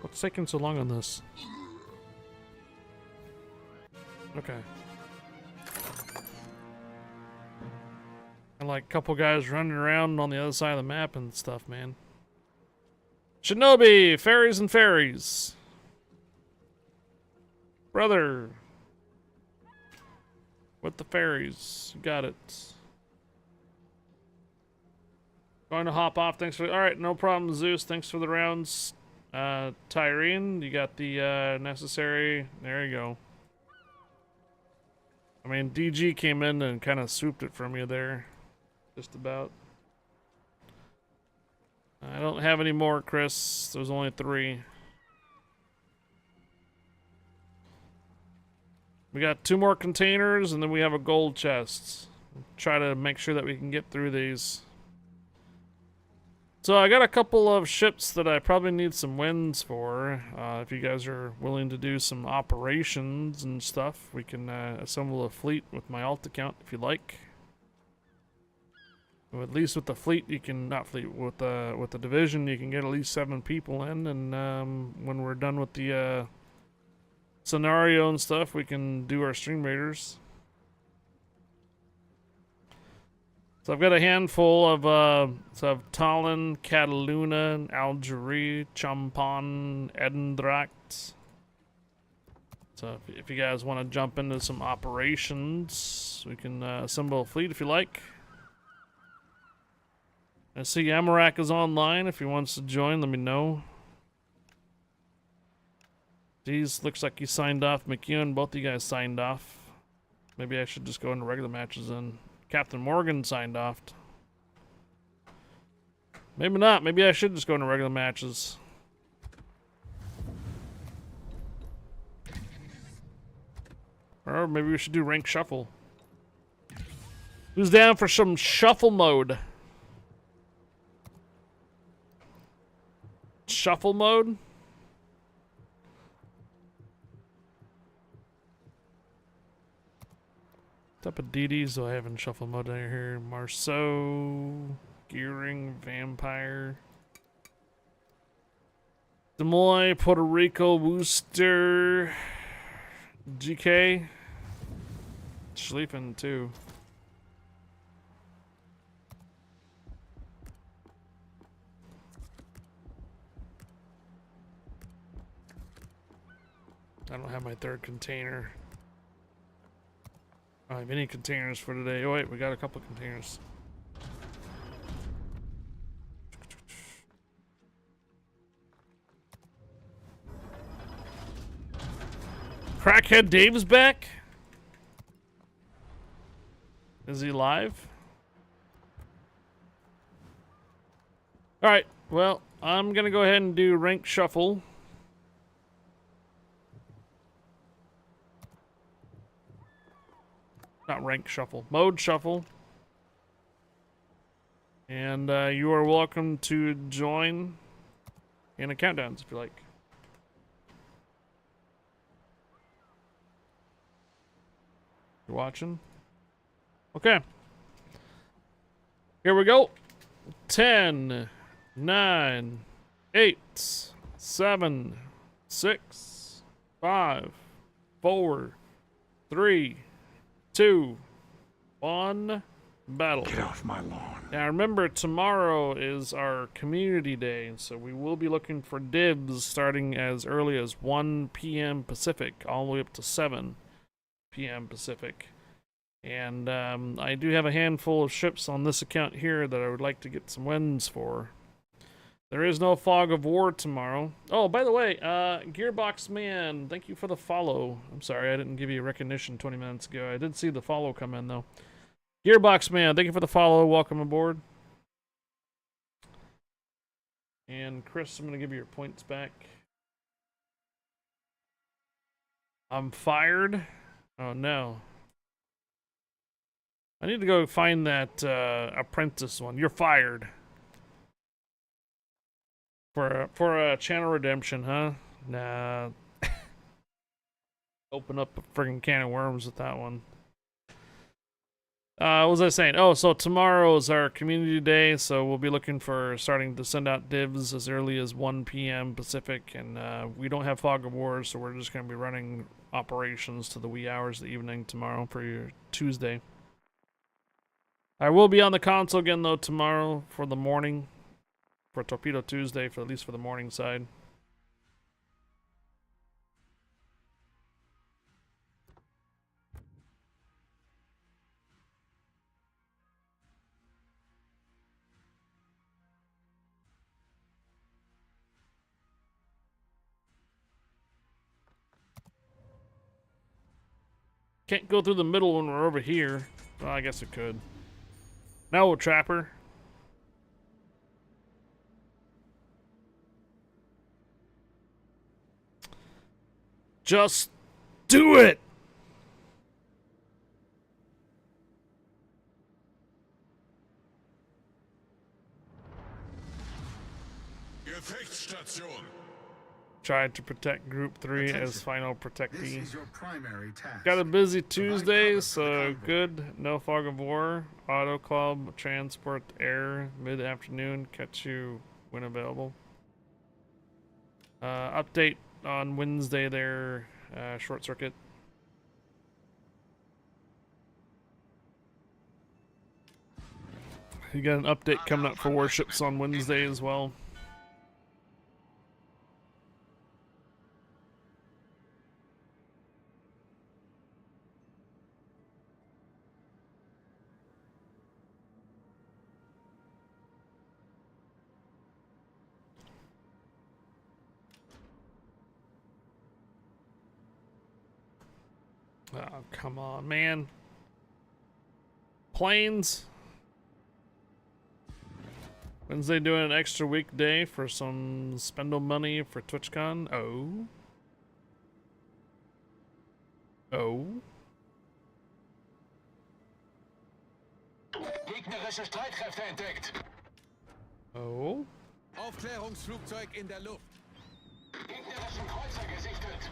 What's taking so long on this? Okay. And like a couple guys running around on the other side of the map and stuff, man. Shinobi! Fairies and fairies! Brother! With the fairies. You got it. Going to hop off. Thanks for... Alright, no problem, Zeus. Thanks for the rounds. Tyrene, you got the necessary... There you go. I mean, DG came in and kind of swooped it from you there. Just about. I don't have any more, Chris. There's only 3. We got 2 more containers, and then we have a gold chest. Try to make sure that we can get through these. So I got a couple of ships that I probably need some wins for. If you guys are willing to do some operations and stuff, we can assemble a fleet with my alt account if you like. Well, at least with the fleet, you can with the division, you can get at least 7 people in, and when we're done with the scenario and stuff, we can do our stream raiders. So I've got a handful of Tallinn, Cataluna, Algerie, Champagne, Edindracht. So if you guys want to jump into some operations, we can assemble a fleet if you like. I see Amarak is online. If he wants to join, let me know. Geez, looks like you signed off. McEwen, both of you guys signed off. Maybe I should just go into regular matches then. Captain Morgan signed off. Maybe not. Maybe I should just go into regular matches. Or maybe we should do rank shuffle. Who's down for some shuffle mode? Shuffle mode? What type of DDs do I have in shuffle mode down here? Marceau, Gearing, Vampire, Des Moines, Puerto Rico, Worcester, GK. Sleeping too. I don't have my third container. I don't have any containers for today. Oh wait, we got a couple containers. Crackhead Dave's back? Is he live? Alright, well, I'm gonna go ahead and do rank shuffle. Not rank shuffle, mode shuffle. And you are welcome to join in the countdowns if you like. You're watching? Okay. Here we go. 10, 9, 8, 7, 6, 5, 4, 3, 2, 1, battle. Get off my lawn. Now remember, tomorrow is our community day, so we will be looking for dibs starting as early as 1 p.m. Pacific, all the way up to 7 p.m. Pacific. And I do have a handful of ships on this account here that I would like to get some wins for. There is no fog of war tomorrow. Oh, by the way, Gearbox Man, thank you for the follow. I'm sorry, I didn't give you recognition 20 minutes ago. I did see the follow come in, though. Gearbox Man, thank you for the follow. Welcome aboard. And Chris, I'm going to give you your points back. I'm fired. Oh, no. I need to go find that apprentice one. You're fired. For a channel redemption, huh? Nah. Open up a friggin' can of worms with that one. What was I saying? Oh, so tomorrow is our community day, so we'll be looking for starting to send out divs as early as 1 p.m. Pacific, and we don't have fog of war, so we're just going to be running operations to the wee hours of the evening tomorrow for your Tuesday. I will be on the console again, though, tomorrow for the morning. For Torpedo Tuesday, for at least for the morning side. Can't go through the middle when we're over here. Well, I guess it could. No, Trapper. Just do it! Gefechtsstation. Tried to protect Group 3 Attention. as final protectee. This is your primary task. Got a busy Tuesday, cover for so the convoy. good. No fog of war. Auto Club, Transport, Air, mid-afternoon. Catch you when available. Update on Wednesday there. Short circuit. You got an update coming up for Warships on Wednesday as well. Oh, come on, man. Planes. Wednesday doing an extra weekday for some spendle money for TwitchCon. Oh. Oh. Gegnerische Streitkräfte entdeckt. Oh. Aufklärungsflugzeug in der Luft. Gegnerischen Kreuzer gesichtet.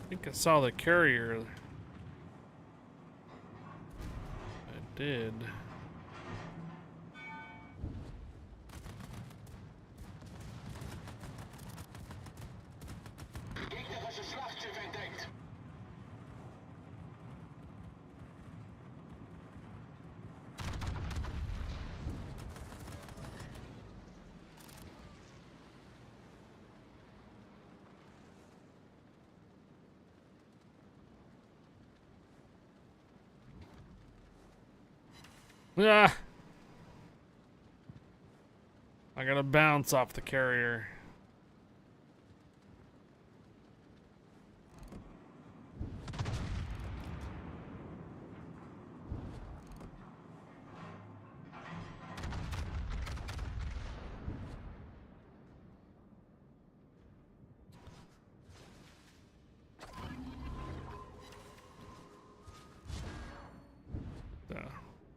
I think I saw the carrier. I did. Ah! I gotta bounce off the carrier.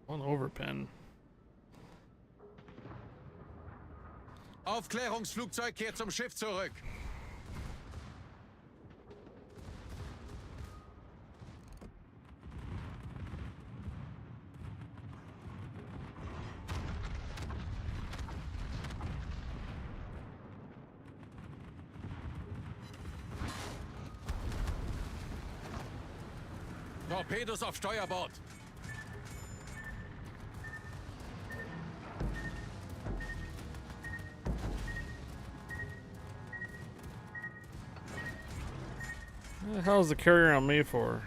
One overpen. Aufklärungsflugzeug kehrt zum Schiff zurück. Torpedos auf Steuerbord. What the hell is the carrier on me for?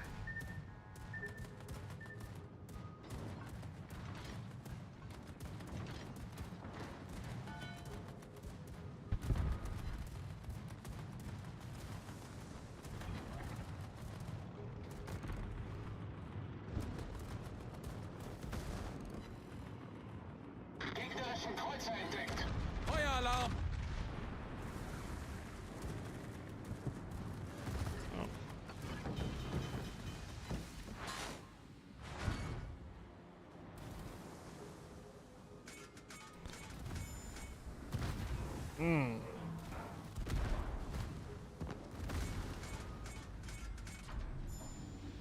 Gegnerischen Kreuzer entdeckt. Feueralarm!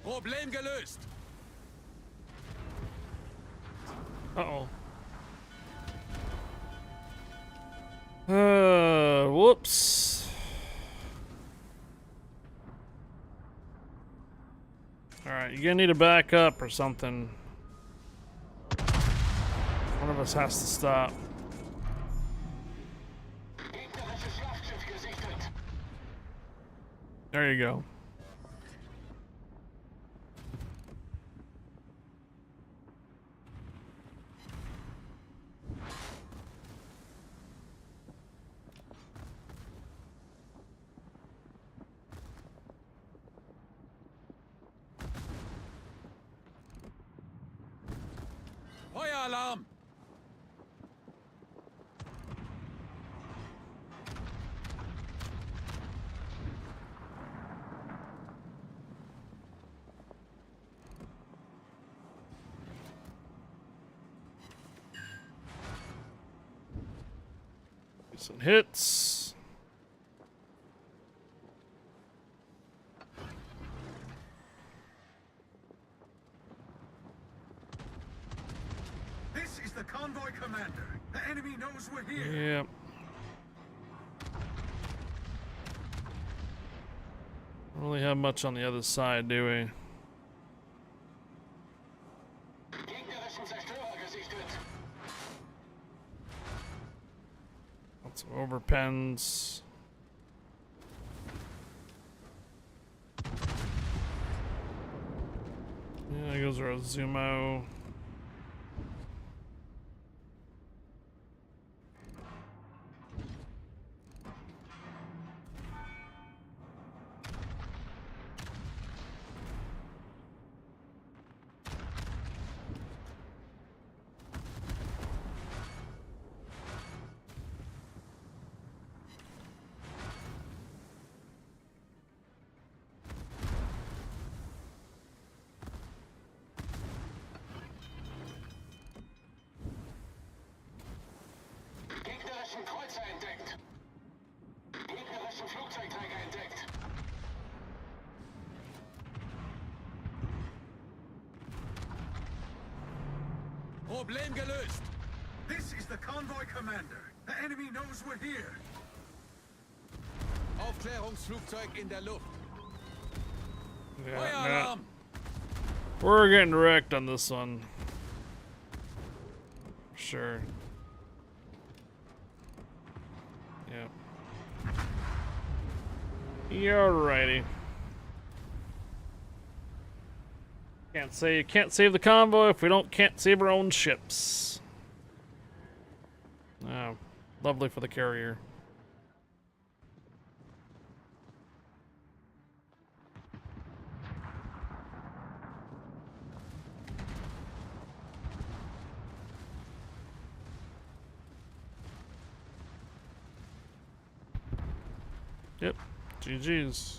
Problem gelöst. Uh-oh. Whoops. Alright, you're gonna need to back up or something. One of us has to stop. Gegnerisches Schlachtschiff gesichtet. There you go. Feueralarm! Some hits. This is the convoy commander. The enemy knows we're here. Yep. Don't really have much on the other side, do we? Gegnerischen Zerstörer gesichtet. Lots of overpens. Yeah, there goes our Zumo. Gegnerischen Kreuzer entdeckt. Gegnerischen Flugzeugträger entdeckt. Problem gelöst. This is the convoy commander. The enemy knows we're here. Aufklärungsflugzeug in der Luft. Yeah, Feueralarm. we're getting wrecked on this one. Sure. Yeah. You're righty. Can't save the convoy if we can't save our own ships. Oh, lovely for the carrier. Yep, GG's.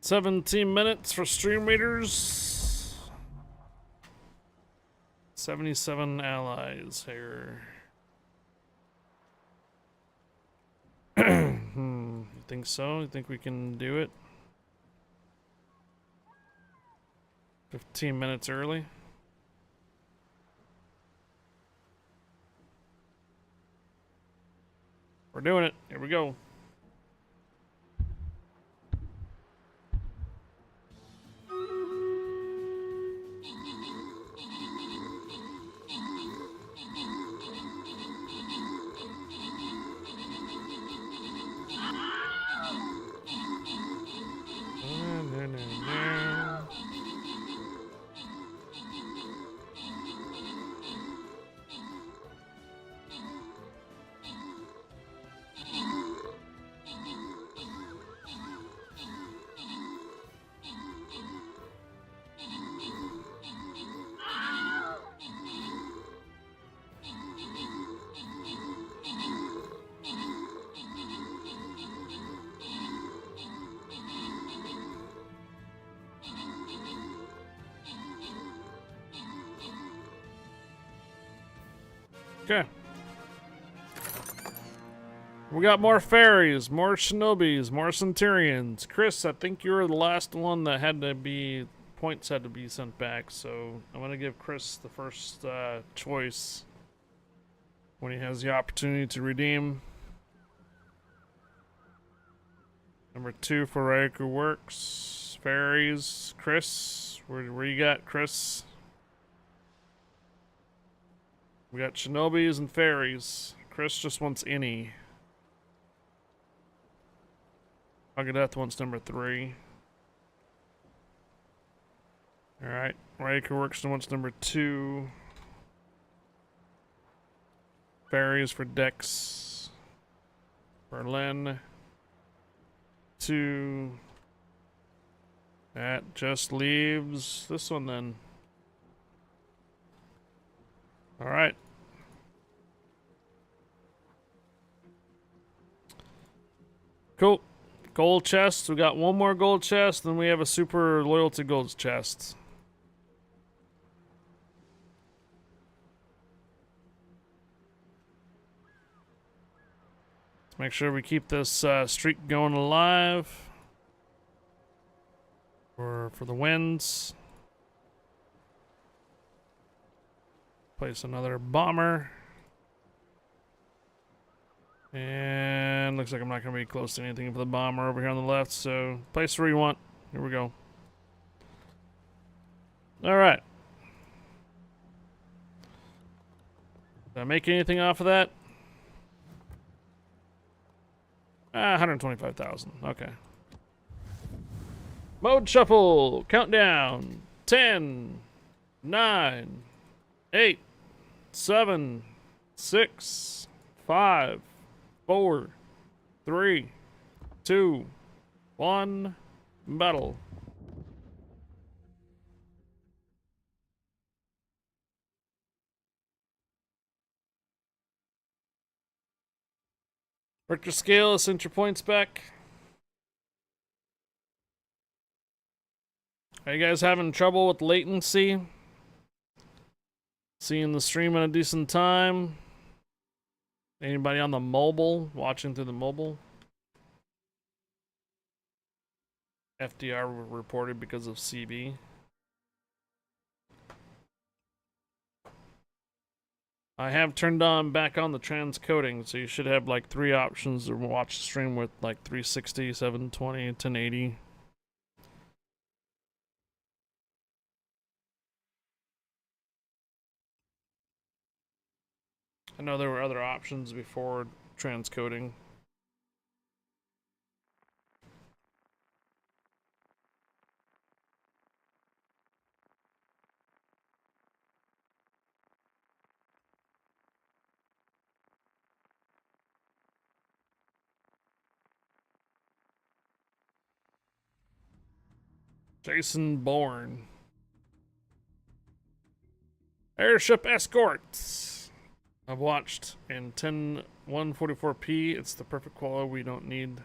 $17 for stream readers. 77 allies here. You think so? You think we can do it? 15 minutes early. We're doing it. Here we go. Okay. We got more fairies, more shinobis, more centurions. Chris, I think you were the last one that had to be, points had to be sent back, so I'm gonna give Chris the first choice when he has the opportunity to redeem. Number 2 for Raiku Works. Fairies. Chris, where you got, Chris? We got shinobis and fairies. Chris just wants any. Death wants number 3. Alright. Raiku Works wants number 2. Fairies for Dex. Berlin. 2. That just leaves this one then. Alright. Cool. Gold chest. We got one more gold chest, then we have a super loyalty gold chest. Let's make sure we keep this streak going alive for the wins. Place another bomber. And looks like I'm not going to be close to anything for the bomber over here on the left, so place where you want. Here we go. Alright. Did I make anything off of that? 125,000. Okay. Mode shuffle. Countdown. 10, 9, 8, 7, 6, 5, 4, 3, 2, 1, battle. Richter scale, sent your points back. Are you guys having trouble with latency? Seeing the stream at a decent time? Anybody on the mobile? Watching through the mobile? FDR reported because of CB. I have turned back on the transcoding, so you should have like 3 options to watch the stream with, like 360, 720, 1080. I know there were other options before transcoding. Jason Bourne. Airship escorts. I've watched in 144p. It's the perfect quality. We don't need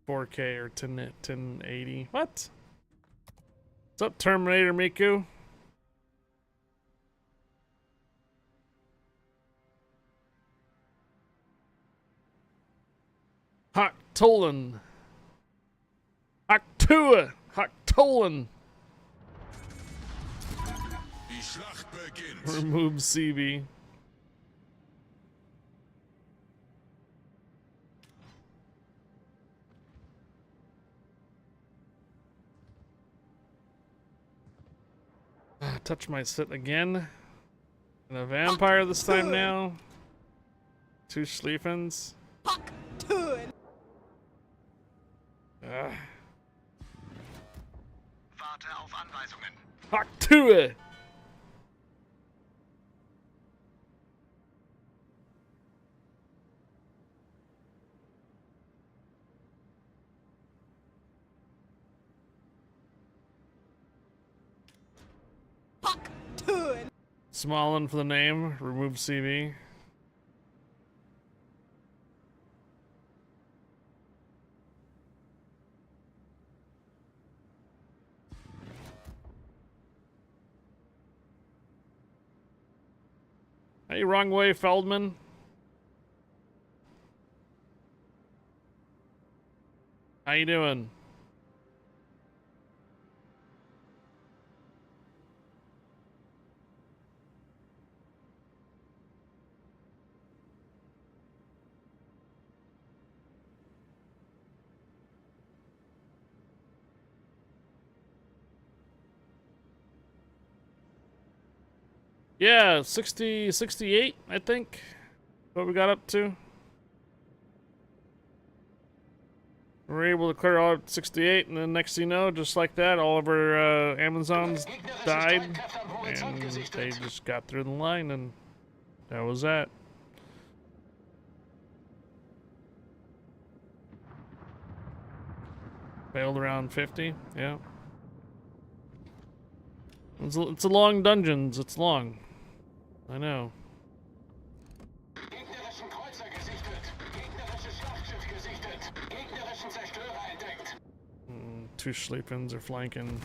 4K or 1080. What? What's up, Terminator Miku? Hoctolen. Hoctua. Hoctolen. Die Schlacht beginnt. Remove CB. Touch my sit again. And a vampire this time now. 2 Schlieffens. Warte auf Anweisungen. Hoctua. Smallin for the name. Remove CB. Hey, wrong way, Feldman. How you doing? Yeah, 60, 68, I think. What we got up to. We're able to clear all 68, and then next thing you know, just like that, all of our Amazons died, and they just got through the line, and that was that. Failed around 50, yeah. It's a long dungeons, it's long. I know. 2 Schlieffens are flanking.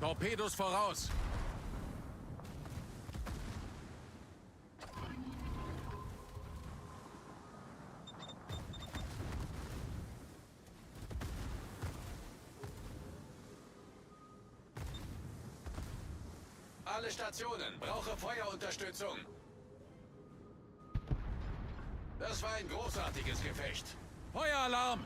Torpedos voraus! Alle Stationen, brauche Feuerunterstützung. Das war ein großartiges Gefecht. Feueralarm!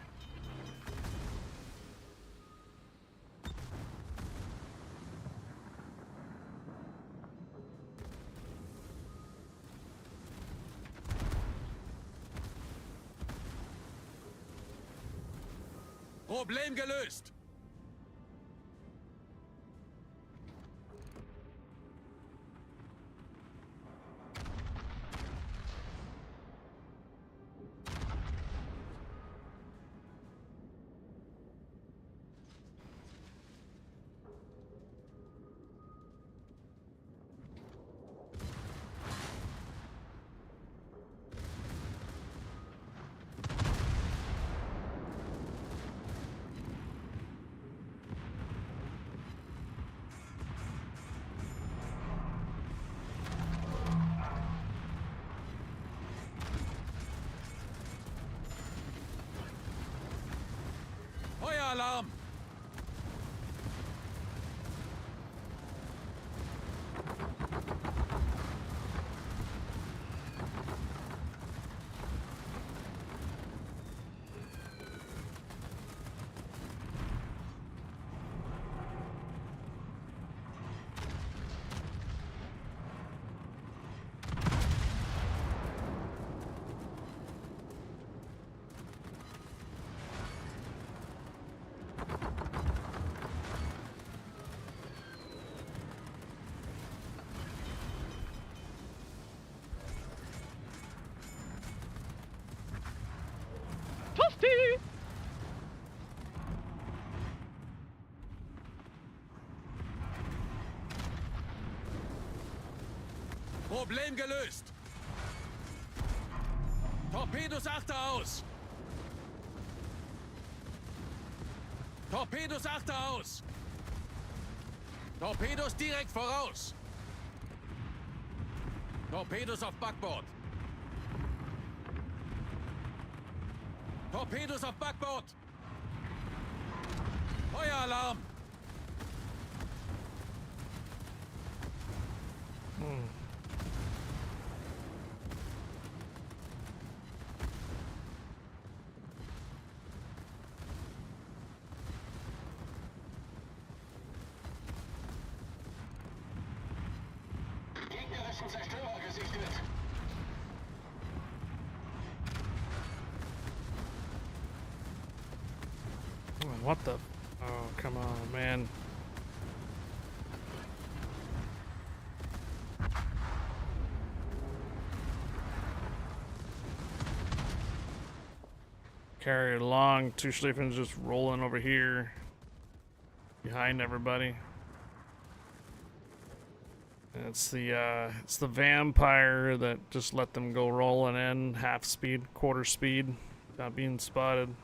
Problem gelöst. Feueralarm! Problem gelöst. Torpedos achte aus. Torpedos achte aus. Torpedos direkt voraus. Torpedos auf Backbord. Torpedos auf Backbord. Feueralarm. Gegnerischen Zerstörer gesichtet. What the? Oh, come on, man. Carry it along. Two Schlieffens just rolling over here behind everybody. And it's the vampire that just let them go rolling in half speed, quarter speed, without being spotted.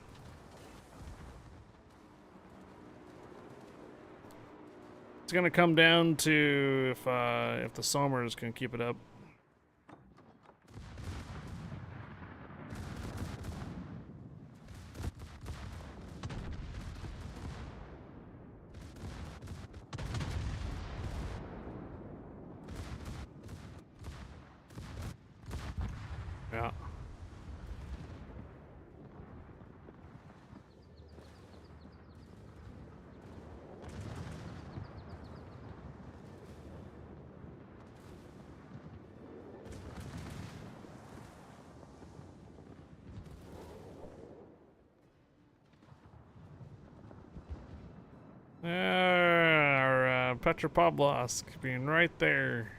It's gonna come down to if the Somers can keep it up. Yeah. Our Petropavlovsk being right there.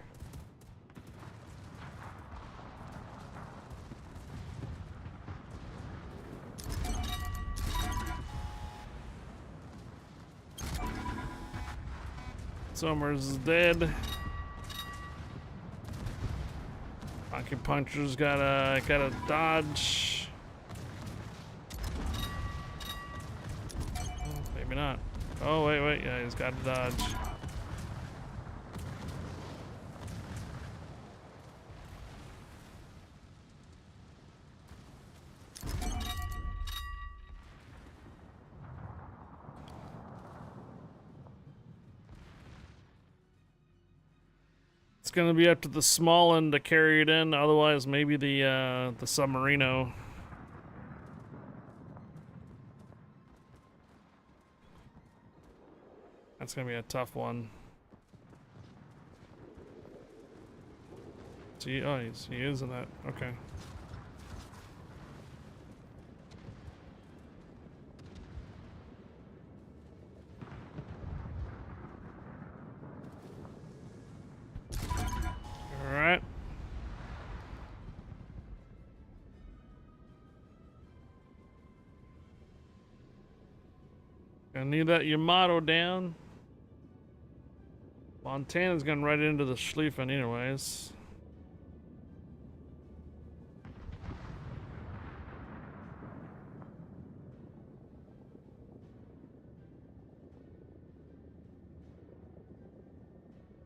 Somers is dead. Acupuncture's gotta dodge. Oh, maybe not. Oh wait, yeah, he's gotta dodge. It's gonna be up to the small one to carry it in. Otherwise, maybe the submarino. That's gonna be a tough one. See, oh, he is in that. Okay. All right. Gonna need that Yamato down. Montana's gonna right into the Schlieffen anyways.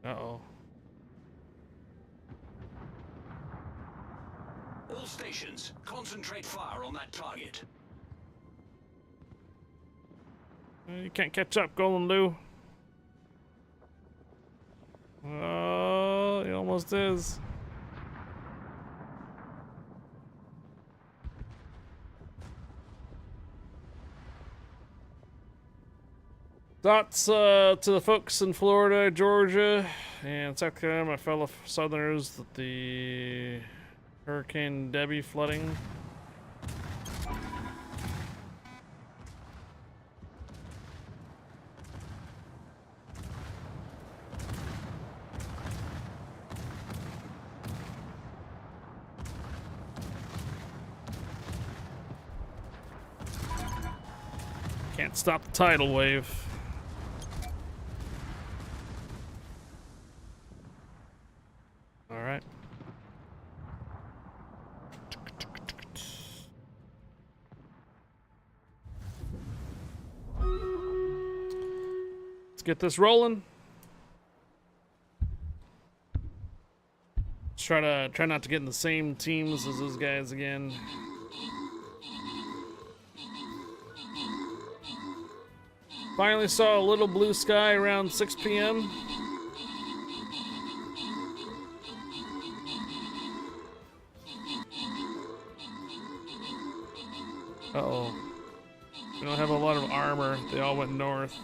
Uh-oh. All stations, concentrate fire on that target. You can't catch up, Golden Dew. Oh, he almost is. Thoughts to the folks in Florida, Georgia, and South Carolina, my fellow Southerners, that the Hurricane Debbie flooding. Can't stop the tidal wave. All right. Let's get this rolling. Let's try not to get in the same teams as those guys again. Finally saw a little blue sky around 6 p.m. Uh-oh. We don't have a lot of armor. They all went north.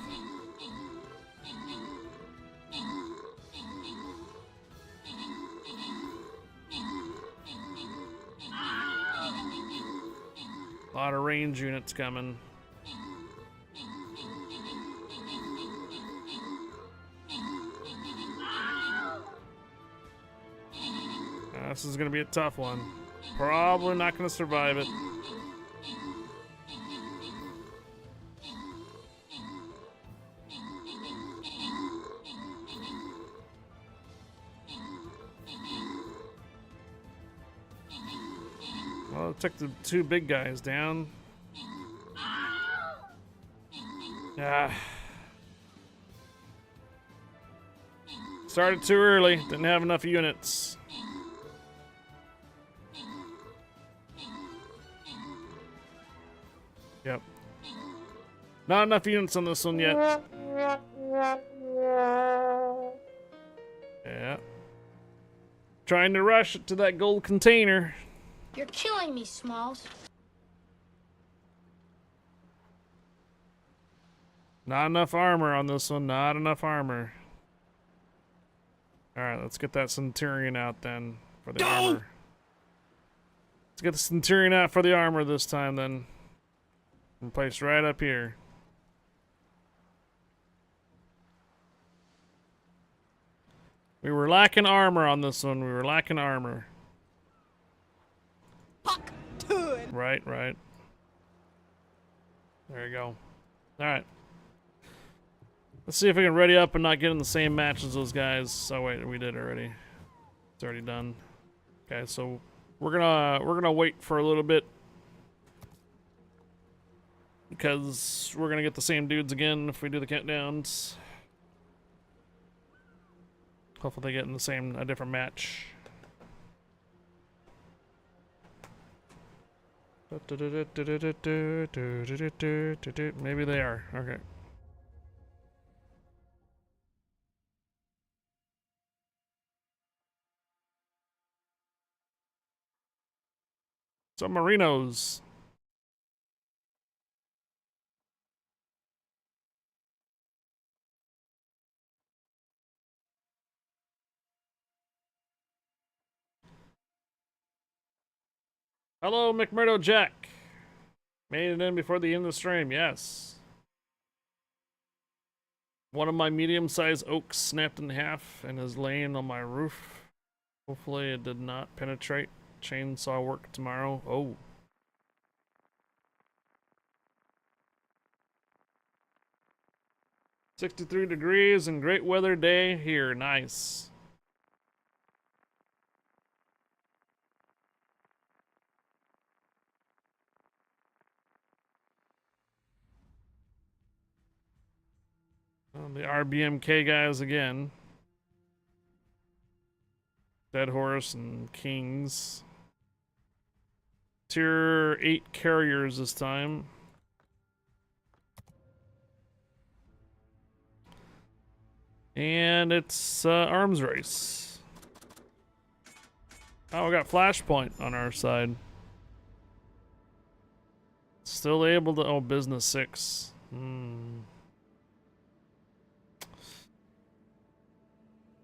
A lot of range units coming. This is gonna be a tough one. Probably not gonna survive it. Well, it took the two big guys down. Ah. Started too early. Didn't have enough units. Yep. Not enough units on this one yet. Yeah. Trying to rush it to that gold container. You're killing me, Smalls. Not enough armor on this one. Not enough armor. Alright, let's get that Centurion out then for the armor. Let's get the Centurion out for the armor this time then. And placed right up here. We were lacking armor on this one. We were lacking armor. Puck to it. Right. There you go. Alright. Let's see if we can ready up and not get in the same match as those guys. Oh wait, we did already. It's already done. Okay, so we're gonna wait for a little bit. Because we're gonna get the same dudes again if we do the countdowns. Hopefully they get in a different match. Maybe they are. Okay. Submarinos. Hello, McMurdo Jack. Made it in before the end of the stream, yes. One of my medium-sized oaks snapped in half and is laying on my roof. Hopefully it did not penetrate. Chainsaw work tomorrow. Oh. "63 degrees and great weather day here. Nice. The RBMK guys again. Dead Horse and Kings. Tier 8 carriers this time. And it's arms race. Oh, we got Flashpoint on our side. Still able to... Oh, Business 6.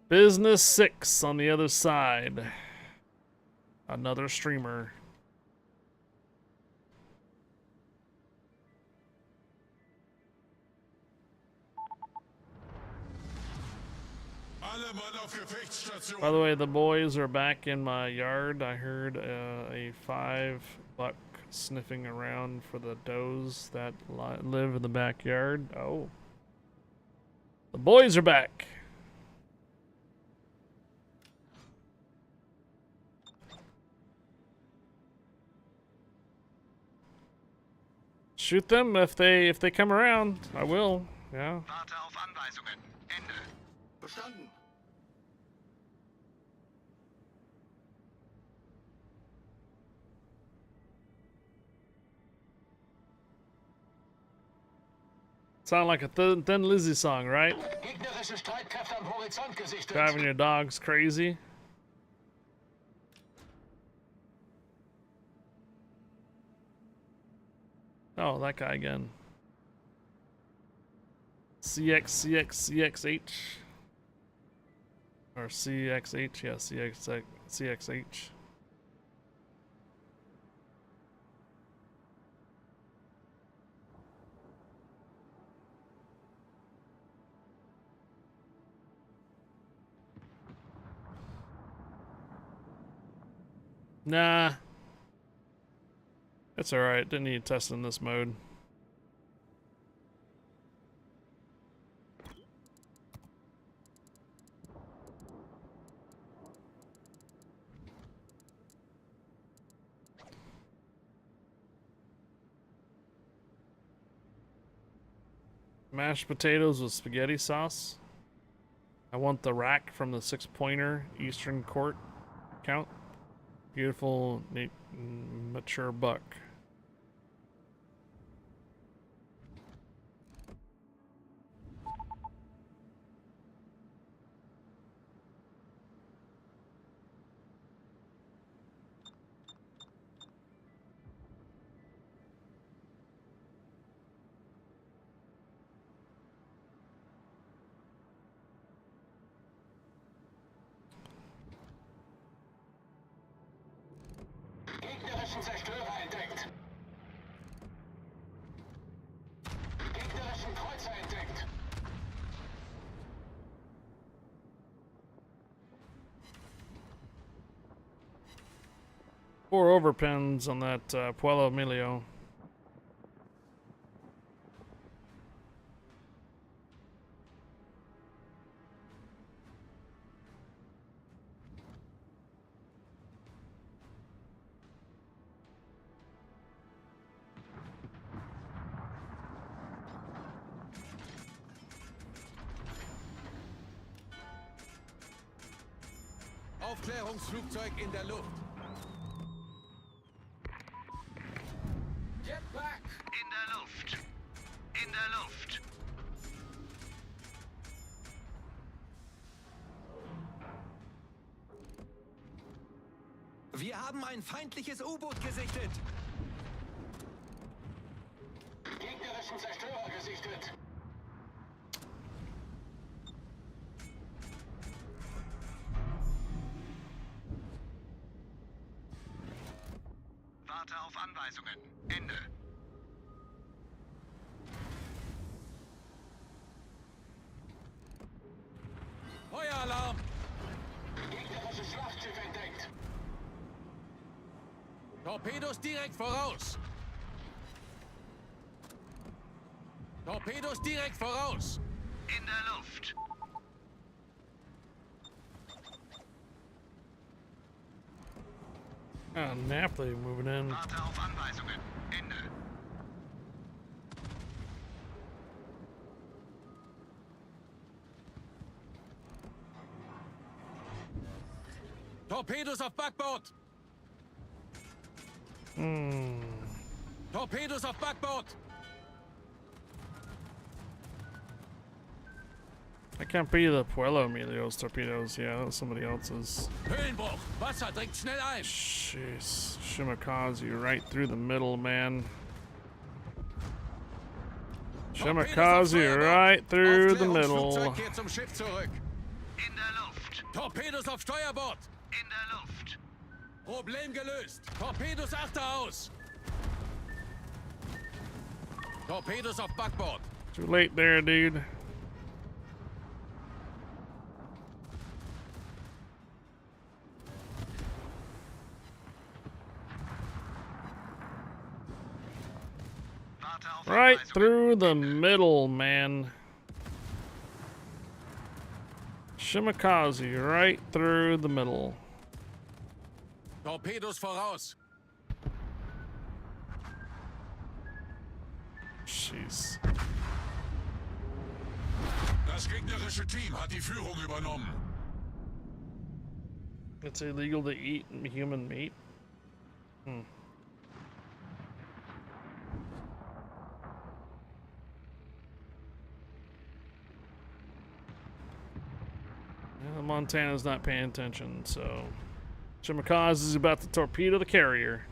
Business 6 on the other side. Another streamer. By the way, the boys are back in my yard. I heard a 5-buck sniffing around for the does that live in the backyard. Oh. The boys are back. Shoot them if they come around. I will. Yeah. Warte auf Anweisungen. Ende. Verstanden. Sound like a Thin Lizzy song, right? Gegnerische Streitkräfte am Horizont gesichtet. Driving your dogs crazy. Oh, that guy again. CXH. Or CXH, yeah, CXH. Nah. It's alright, didn't need testing in this mode. Mashed potatoes with spaghetti sauce. I want the rack from the 6-pointer Eastern Court count. Beautiful, neat, mature buck. Gegnerischen Zerstörer entdeckt. Gegnerischen Kreuzer entdeckt. Four overpins on that Puello Emilio. Aufklärungsflugzeug in der Luft. Jetpack in der Luft. In der Luft. Wir haben ein feindliches U-Boot gesichtet. Gegnerischen Zerstörer gesichtet. Warte auf Anweisungen. Ende. Feueralarm! Gegnerisches Schlachtschiff entdeckt. Torpedos direkt voraus! Torpedos direkt voraus! In der Luft. Ah, Napoli moving in. Warte auf Anweisungen. Ende. Torpedos auf Backbord! Torpedos auf Backbord! That can't be the Pueblo Emilio's torpedoes. Yeah, that was somebody else's. Höhenbruch! Wasser dringt schnell ein! Jeez. Shimakaze right through the middle, man. Shimakaze right through the middle. Kehrt zum Schiff zurück. In der Luft. Torpedos auf Steuerbord! In der Luft. Problem gelöst! Torpedos achter aus! Torpedos auf Backbord! Too late there, dude. Right through the middle, man. Shimakaze right through the middle. Torpedos voraus! Jeez. Das gegnerische Team hat die Führung übernommen. It's illegal to eat human meat. Yeah, Montana's not paying attention, so Shimakaze is about to torpedo the carrier.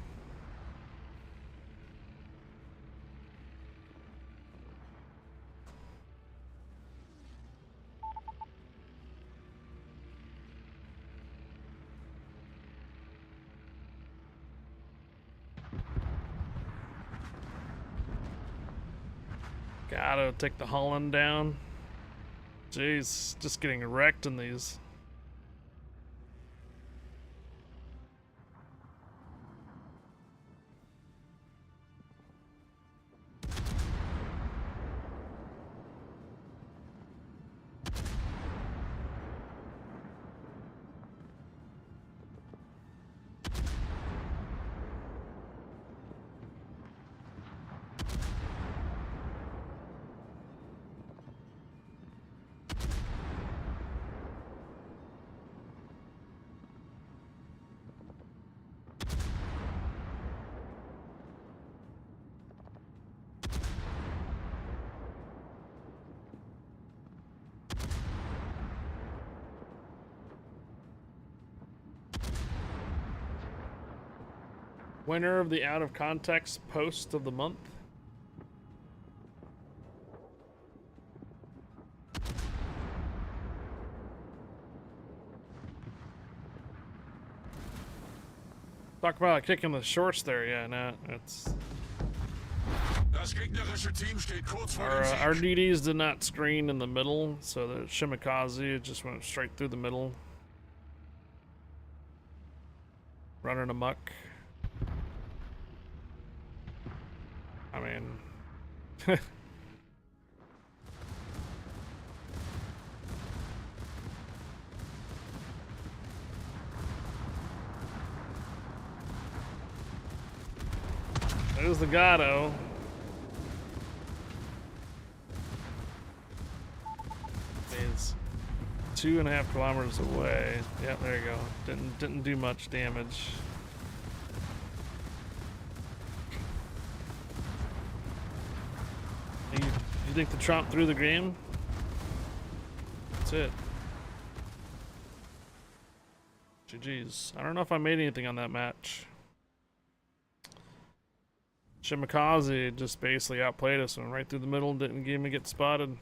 Gotta take the Holland down. Jeez, just getting wrecked in these. Winner of the out of context post of the month. Talk about kicking the shorts there. Yeah, no, it's. Das gegnerische Team steht kurz vor dem Our Sieg. DDs did not screen in the middle, so the Shimakaze just went straight through the middle. Running amok. I mean, there's the Gato. He's 2.5 kilometers away. Yep, there you go. Didn't do much damage. You think the Trump threw the game? That's it. GG's. I don't know if I made anything on that match. Shimakaze just basically outplayed us and right through the middle, didn't even get spotted.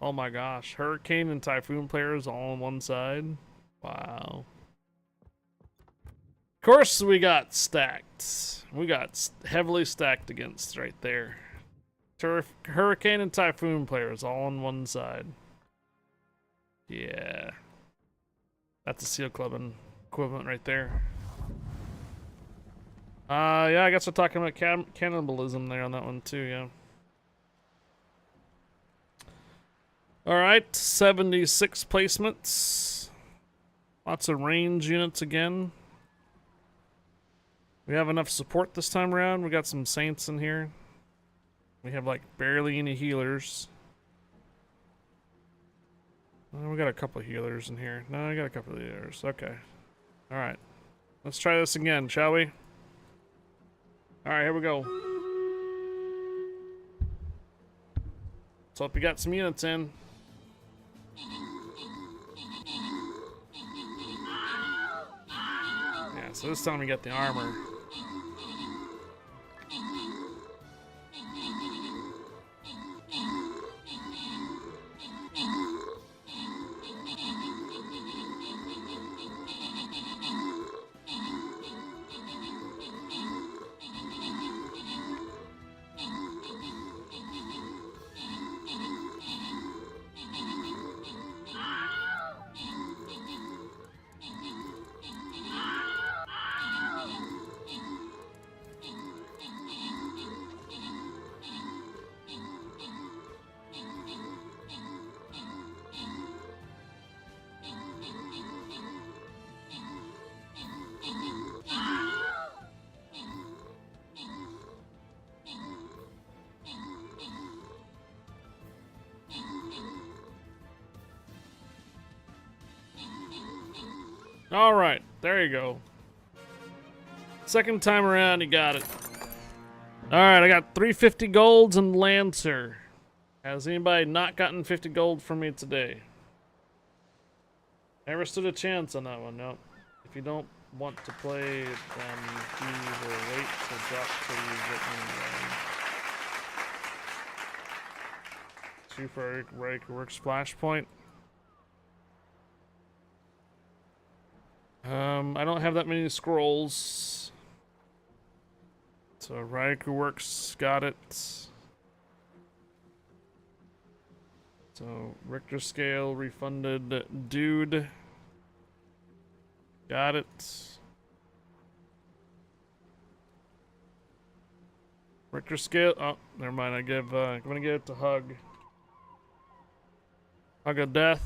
Oh my gosh. Hurricane and Typhoon players all on one side. Wow. Of course we got stacked. We got heavily stacked against right there. Hurricane and Typhoon players all on one side. Yeah. That's a SEAL Club equivalent right there. Yeah, I guess we're talking about cannibalism there on that one too, yeah. Alright, 76 placements. Lots of range units again. We have enough support this time around. We got some Saints in here. We have like barely any healers. We got a couple of healers in here. No, I got a couple of healers. Okay. Alright. Let's try this again, shall we? Alright, here we go. Let's hope you got some units in. Alright, so this time we got the armor. All right, there you go. Second time around, you got it. All right, I got 350 golds and Lancer. Has anybody not gotten 50 gold from me today? Never stood a chance on that one, nope. If you don't want to play, then you will wait to drop till you get in. 2 for Riker Works Flashpoint. I don't have that many scrolls. So Riker Works got it. So Richter scale refunded dude. Got it. Richter scale. Oh, never mind. I'm gonna give it to Hug. Hug of Death.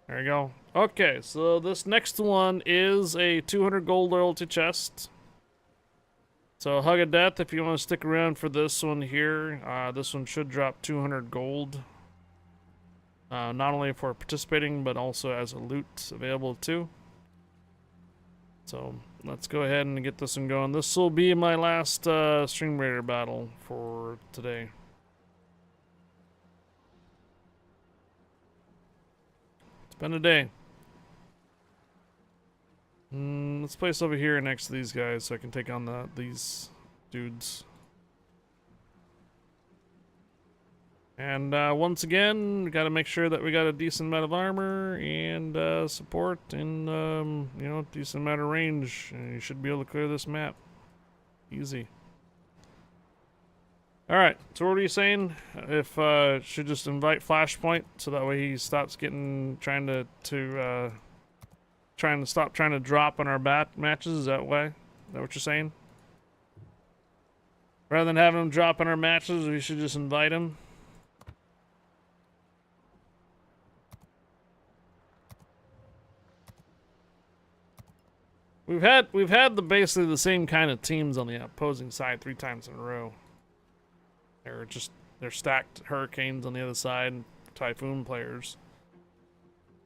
There you go. Okay, so this next one is a 200 gold loyalty chest. So Hug of Death, if you want to stick around for this one here, this one should drop 200 gold. Not only for participating, but also as a loot available too. So let's go ahead and get this one going. This will be my last Stream Raider battle for today. It's been a day. Let's place over here next to these guys so I can take on these dudes. And once again, we got to make sure that we got a decent amount of armor and support and you know, decent amount of range. And you should be able to clear this map easy. All right. So what are you saying? If should just invite Flashpoint so that way he stops trying to drop on our matches. Is that way? Is that what you're saying? Rather than having him drop on our matches, we should just invite him. We've had basically the same kind of teams on the opposing side 3 times in a row. They're stacked Hurricanes on the other side and Typhoon players.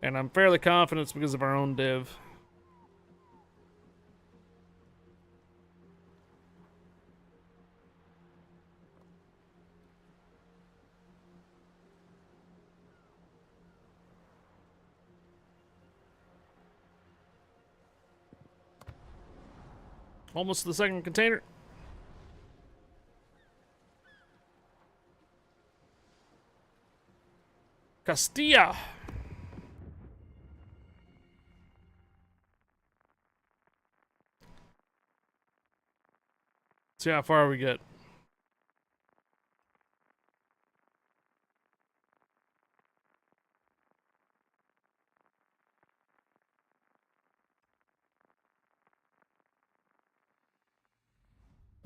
And I'm fairly confident it's because of our own div. Almost to the second container. Castilla. See how far we get.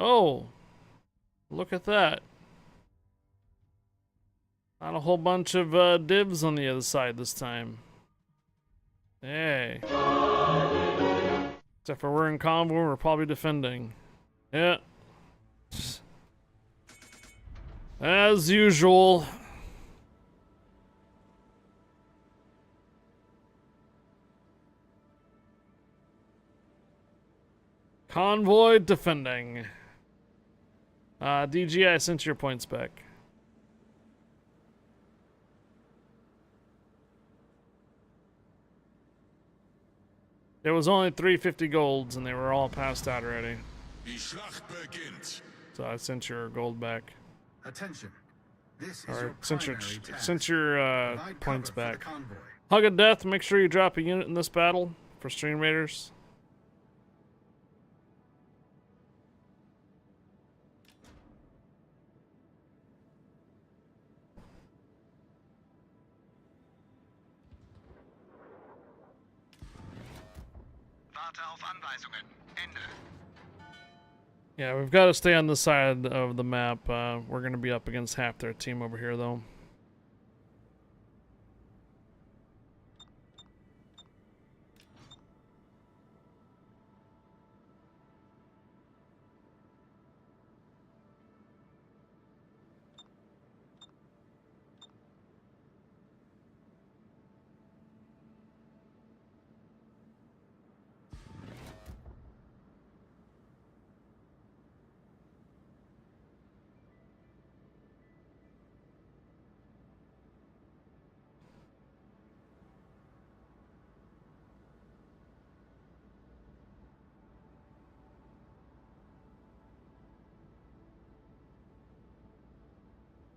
Oh, look at that. Not a whole bunch of divs on the other side this time. Hey. Except for we're in convoy, we're probably defending. Yeah. As usual. Convoy defending. DG, I sent your points back. It was only 350 golds, and they were all passed out already. Die Schlacht beginnt. So I sent your gold back. Attention. This is Or your sent your primary task. points Provide cover for the back. convoy. Hug of Death, make sure you drop a unit in this battle for Stream Raiders. Warte auf Anweisungen. Ende. Yeah, we've got to stay on this side of the map. We're going to be up against half their team over here, though.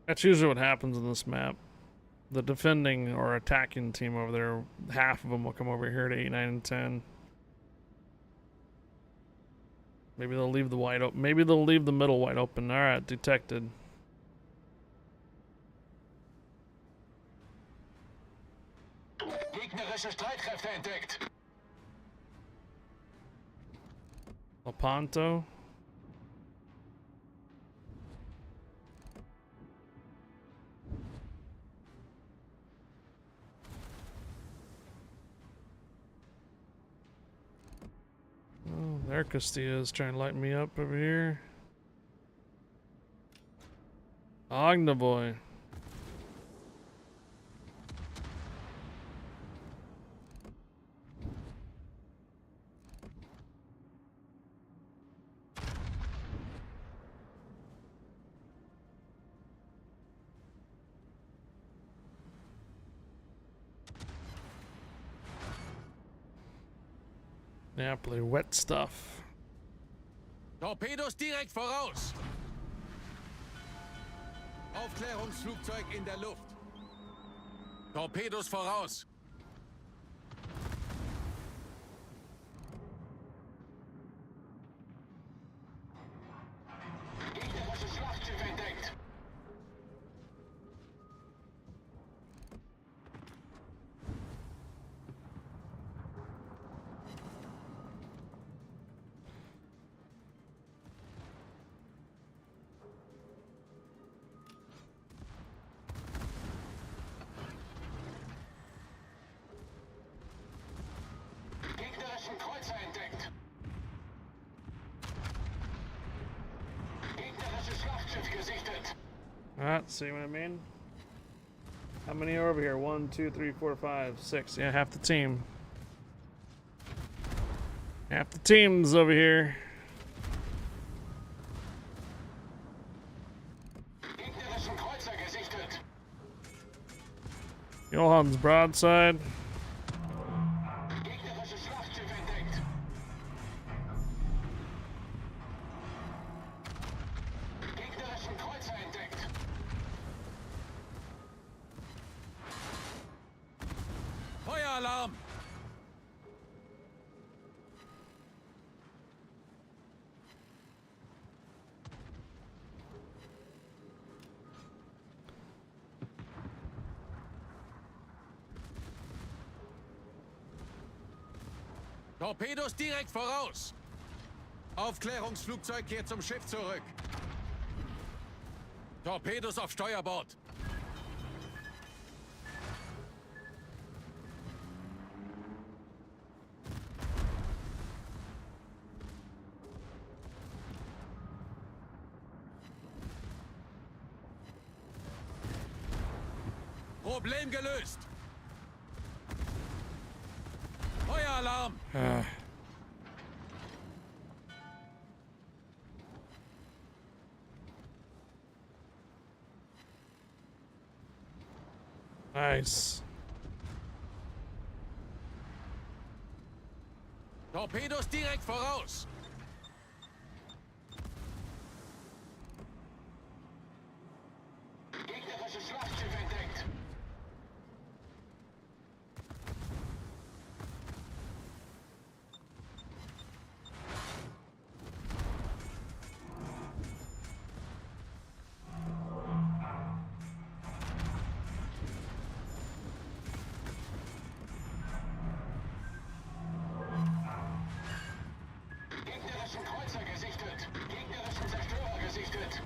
That's usually what happens in this map. The defending or attacking team over there, half of them will come over here to 8, 9, and 10. Maybe they'll leave the wide open. Maybe they'll leave the middle wide open. All right, detected. Gegnerische Streitkräfte entdeckt. Lepanto. Oh, there Castilla's trying to light me up over here. Ognivoy. Yeah, play wet stuff. Torpedos direkt voraus. Aufklärungsflugzeug in der Luft. Torpedos voraus. Gegnerische Schlachtschiff entdeckt. Gegnerischen Kreuzer entdeckt. Gegnerisches Schlachtschiff gesichtet. Alright, see what I mean? How many are over here? 1, 2, 3, 4, 5, 6. Yeah, half the team. Half the team's over here. Gegnerischen Kreuzer gesichtet. Johan's broadside. Gegnerisches Schlachtschiff entdeckt. Gegnerischen Kreuzer entdeckt. Feueralarm! Torpedos direkt voraus. Aufklärungsflugzeug kehrt zum Schiff zurück. Torpedos auf Steuerbord. Problem gelöst. Feueralarm. Nice. Torpedos direkt voraus. Gegnerisches Schlachtschiff entdeckt. Gegnerischen Kreuzer gesichtet. Gegnerischen Zerstörer gesichtet.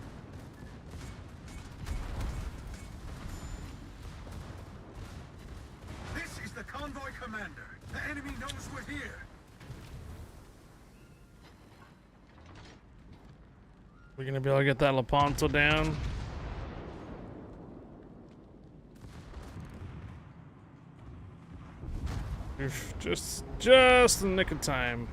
This is the convoy commander. The enemy knows we're here. We're gonna be able to get that Lepanto down. Oof, just in the nick of time.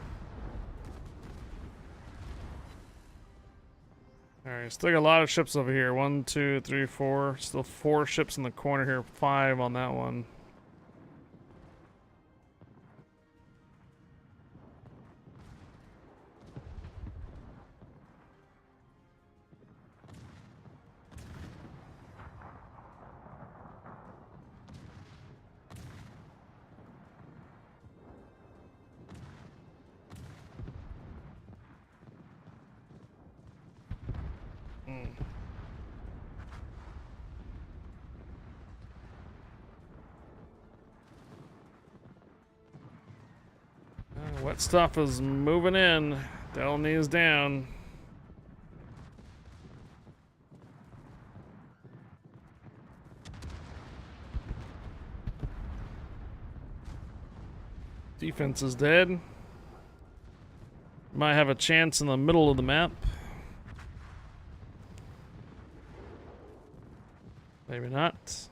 Alright, still got a lot of ships over here. 1, 2, 3, 4. Still 4 ships in the corner here. 5 on that one. Wet stuff is moving in. Del knees down. Defense is dead. Might have a chance in the middle of the map. Maybe not.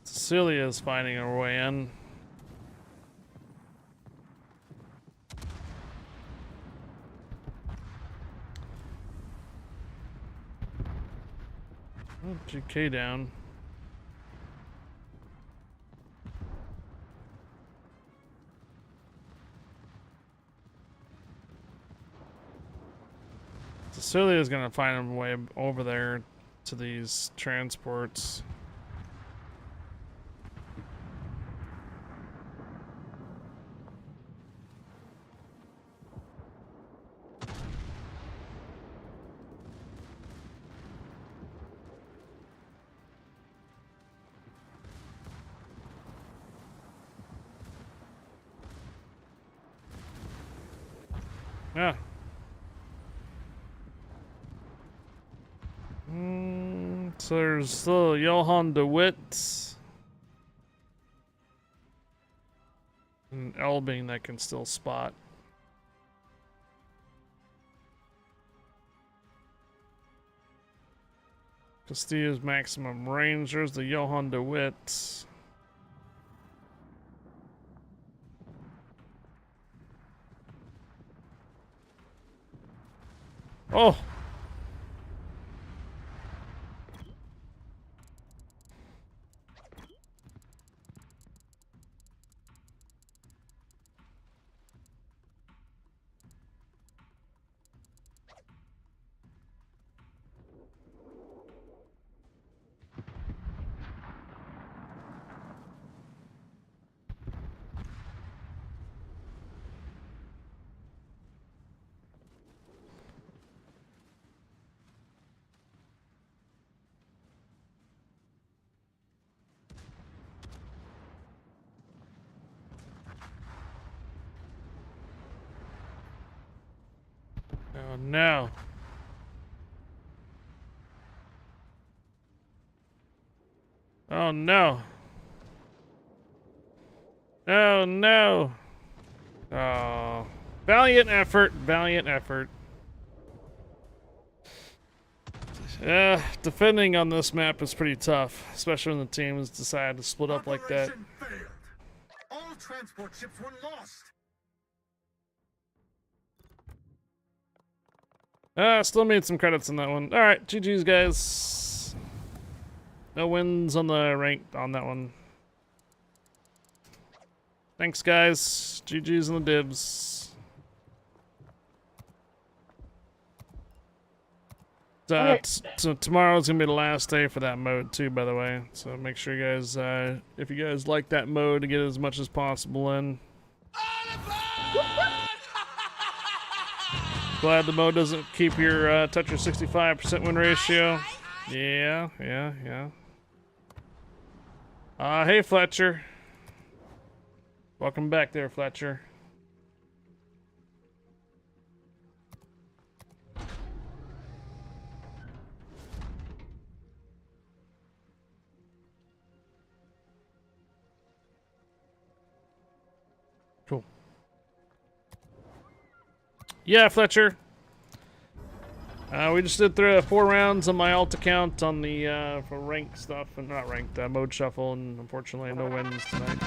Celia is finding her way in. Oh, GK down. Cecilia is gonna find a way over there to these transports. Yeah. So there's still Johann de Witt and Elbing that can still spot. Castilla's maximum range. There's the Johann de Witt. Oh! Oh no. Oh no. Oh no. Oh. Valiant effort. Valiant effort. Defending on this map is pretty tough, especially when the teams decide to split up like that. Operation failed. All transport ships were lost. Still made some credits on that one. Alright, GG's guys. No wins on the rank on that one. Thanks guys. GG's on the dibs. So tomorrow's gonna be the last day for that mode too, by the way. So make sure you guys, if you guys like that mode, to get as much as possible in. Glad the mode doesn't keep your touch your 65% win ratio. Yeah. Hey Fletcher. Welcome back there, Fletcher. Cool. Yeah, Fletcher. We just did 4 rounds on my alt account on the for ranked stuff, and not ranked, mode shuffle, and unfortunately no wins tonight.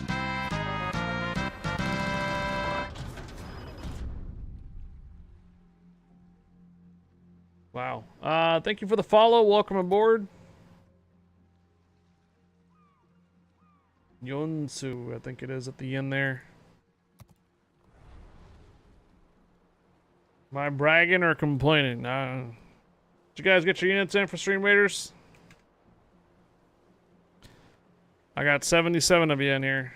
Wow. Thank you for the follow. Welcome aboard. Yonsu, I think it is at the end there. Am I bragging or complaining? Did you guys get your units in for Stream Raiders? I got 77 of you in here.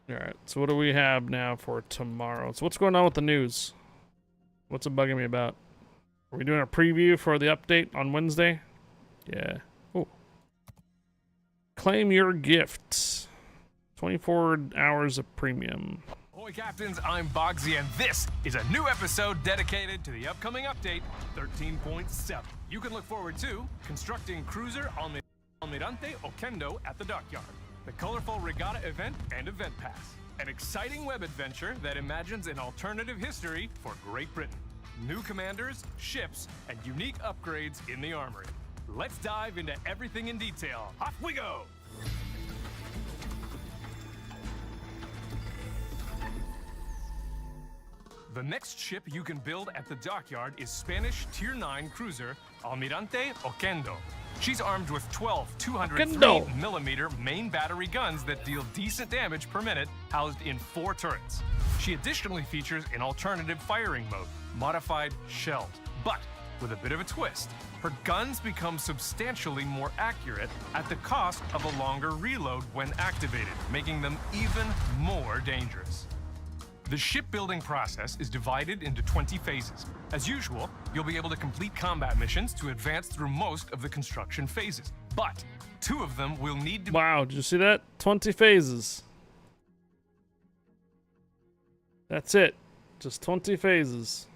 Alright, so what do we have now for tomorrow? So what's going on with the news? What's it bugging me about? Are we doing a preview for the update on Wednesday? Yeah. Oh. Claim your gift. 24 hours of premium. Ahoy Captains, I'm Bogsy, and this is a new episode dedicated to the upcoming update, 13.7. You can look forward to constructing cruiser Almirante Oquendo at the dockyard, the colorful regatta event and event pass, an exciting web adventure that imagines an alternative history for Great Britain, new commanders, ships, and unique upgrades in the armory. Let's dive into everything in detail. Off we go! The next ship you can build at the dockyard is Spanish Tier 9 cruiser Almirante Oquendo. She's armed with 12 203mm main battery guns that deal decent damage per minute, housed in 4 turrets. She additionally features an alternative firing mode, modified shelled. But with a bit of a twist, her guns become substantially more accurate at the cost of a longer reload when activated, making them even more dangerous. The shipbuilding process is divided into 20 phases. As usual, you'll be able to complete combat missions to advance through most of the construction phases. But 2 of them will need to— Wow, did you see that? 20 phases. That's it. Just 20 phases.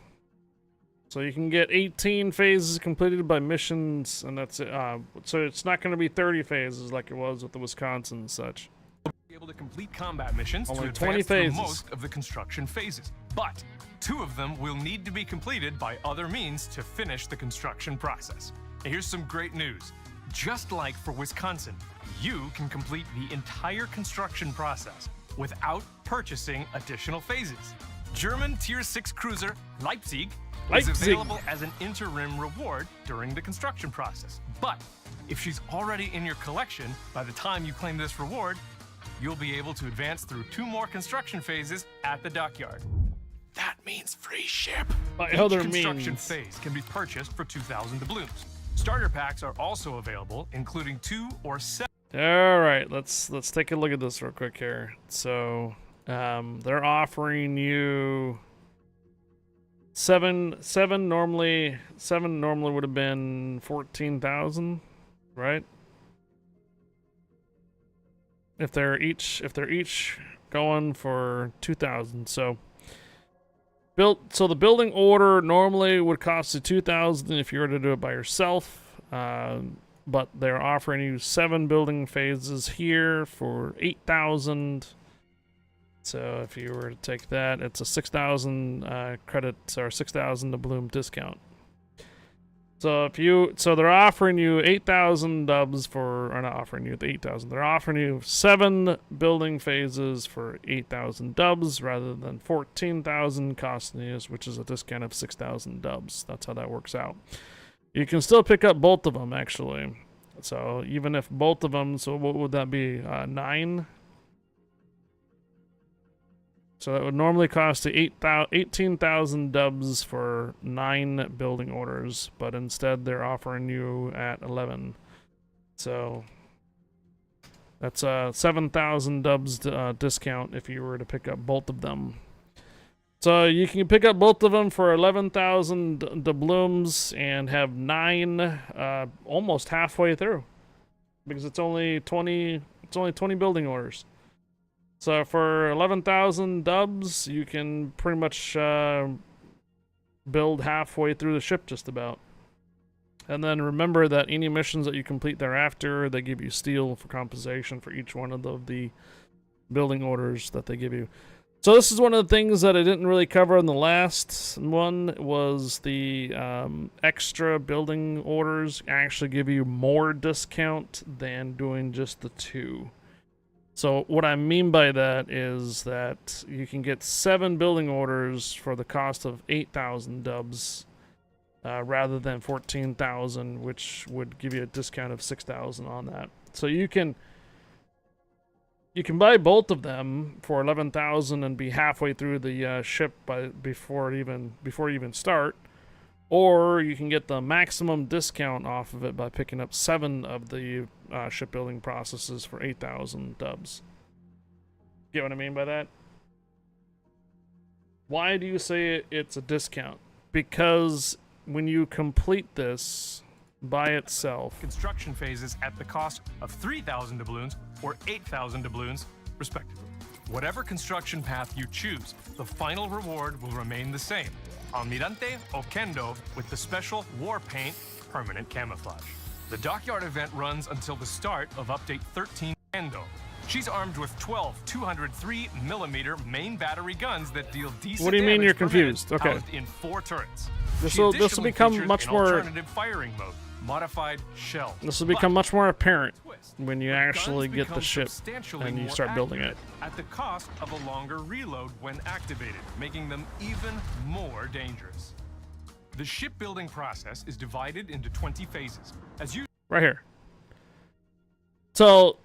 So you can get 18 phases completed by missions, and that's it. So it's not going to be 30 phases like it was with the Wisconsin and such. Able to complete combat missions Only to 20 advance through phases. most of the construction phases. But 2 of them will need to be completed by other means to finish the construction process. And here's some great news. Just like for Wisconsin, you can complete the entire construction process without purchasing additional phases. German Tier 6 cruiser Leipzig is available as an interim reward during the construction process. But if she's already in your collection by the time you claim this reward, you'll be able to advance through 2 more construction phases at the dockyard. That means free ship. By Each other construction means. phase can be purchased for 2,000 doubloons. Starter packs are also available, including 2 or 7. All right, let's take a look at this real quick here. So, they're offering you 7 normally would have been 14,000, right? If they're each going for 2,000, so the building order normally would cost you 2,000 if you were to do it by yourself, but they're offering you 7 building phases here for 8,000. So if you were to take that, it's a 6,000 credits or 6,000 doubloon discount. So they're offering you 8,000 dubs or not offering you the 8,000. They're offering you 7 building phases for 8,000 dubs rather than 14,000 costing you, which is a discount of 6,000 dubs. That's how that works out. You can still pick up both of them actually. So even if both of them, so what would that be? 9. So that would normally cost you 18,000 dubs for 9 building orders, but instead they're offering you at 11. So that's a 7,000 dubs discount if you were to pick up both of them. So you can pick up both of them for 11,000 doubloons and have 9 almost halfway through, because it's only 20 building orders. So for 11,000 dubs, you can pretty much build halfway through the ship just about. And then remember that any missions that you complete thereafter, they give you steel for compensation for each one of the building orders that they give you. So this is one of the things that I didn't really cover in the last one, was the extra building orders actually give you more discount than doing just the 2. So what I mean by that is that you can get 7 building orders for the cost of 8,000 dubs rather than 14,000, which would give you a discount of 6,000 on that. So you can buy both of them for 11,000 and be halfway through the ship before you even start. Or you can get the maximum discount off of it by picking up 7 of the shipbuilding processes for 8,000 dubs. Get what I mean by that? Why do you say it's a discount? Because when you complete this by itself... Construction phases at the cost of 3,000 doubloons or 8,000 doubloons, respectively. Whatever construction path you choose, the final reward will remain the same. Almirante Oquendo with the special War Paint Permanent Camouflage. The dockyard event runs until the start of Update 13 Oquendo. She's armed with 12 203mm main battery guns that deal decent What do you mean damage you're confused? per minute, Okay. in 4 turrets. This She will additionally become features much an more... alternative firing mode, modified shell. This will become much more apparent when you The actually guns get the become ship substantially and you more start building it. accurate at the cost of a longer reload when activated, making them even more dangerous. The shipbuilding process is divided into 20 phases. Right here. So,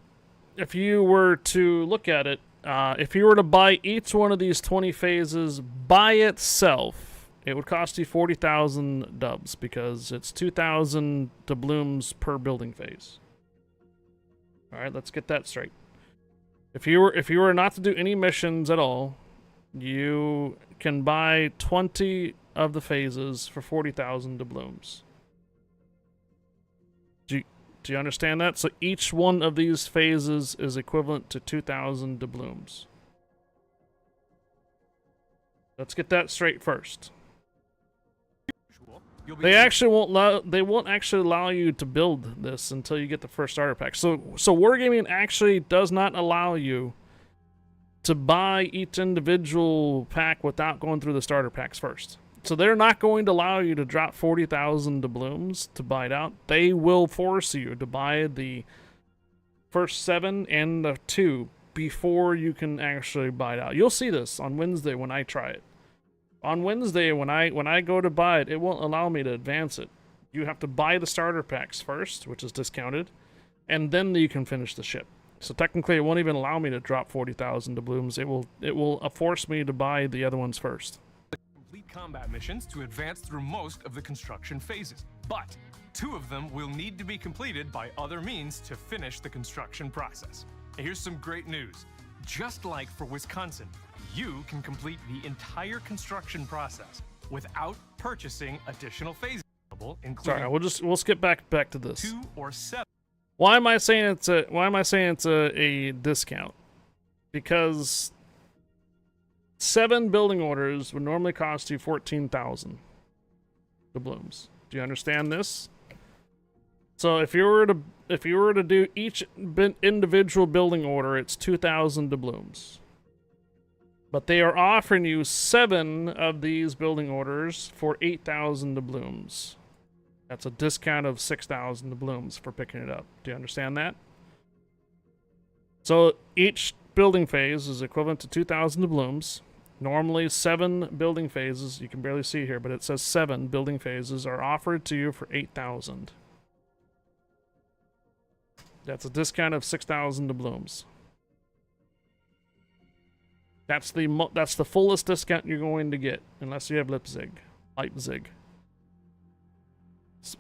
if you were to look at it, if you were to buy each one of these 20 phases by itself, it would cost you 40,000 dubs, because it's 2,000 doubloons per building phase. Alright, let's get that straight. If you were not to do any missions at all, you can buy 20 of the phases for 40,000 doubloons. Do you understand that? So each one of these phases is equivalent to 2,000 doubloons. Let's get that straight first. They won't actually allow you to build this until you get the first starter pack. So Wargaming actually does not allow you to buy each individual pack without going through the starter packs first. So they're not going to allow you to drop 40,000 doubloons to buy it out. They will force you to buy the first 7 and the 2 before you can actually buy it out. You'll see this on Wednesday when I try it. On Wednesday when I go to buy it, it won't allow me to advance it. You have to buy the starter packs first, which is discounted, and then you can finish the ship. So technically it won't even allow me to drop 40,000 doubloons. It will force me to buy the other ones first. Combat missions to advance through most of the construction phases, but 2 of them will need to be completed by other means to finish the construction process. And here's some great news. Just like for Wisconsin, you can complete the entire construction process without purchasing additional phases, including... Sorry, we'll skip back to this. 2 or 7. Why am I saying it's a discount? Because 7 building orders would normally cost you 14,000 doubloons. Do you understand this? So if you were to do each individual building order, it's 2,000 doubloons. But they are offering you 7 of these building orders for 8,000 doubloons. That's a discount of 6,000 doubloons for picking it up. Do you understand that? So each building phase is equivalent to 2,000 doubloons. Normally 7 building phases, you can barely see here, but it says 7 building phases are offered to you for 8,000. That's a discount of 6,000 doubloons. That's the fullest discount you're going to get, unless you have Leipzig.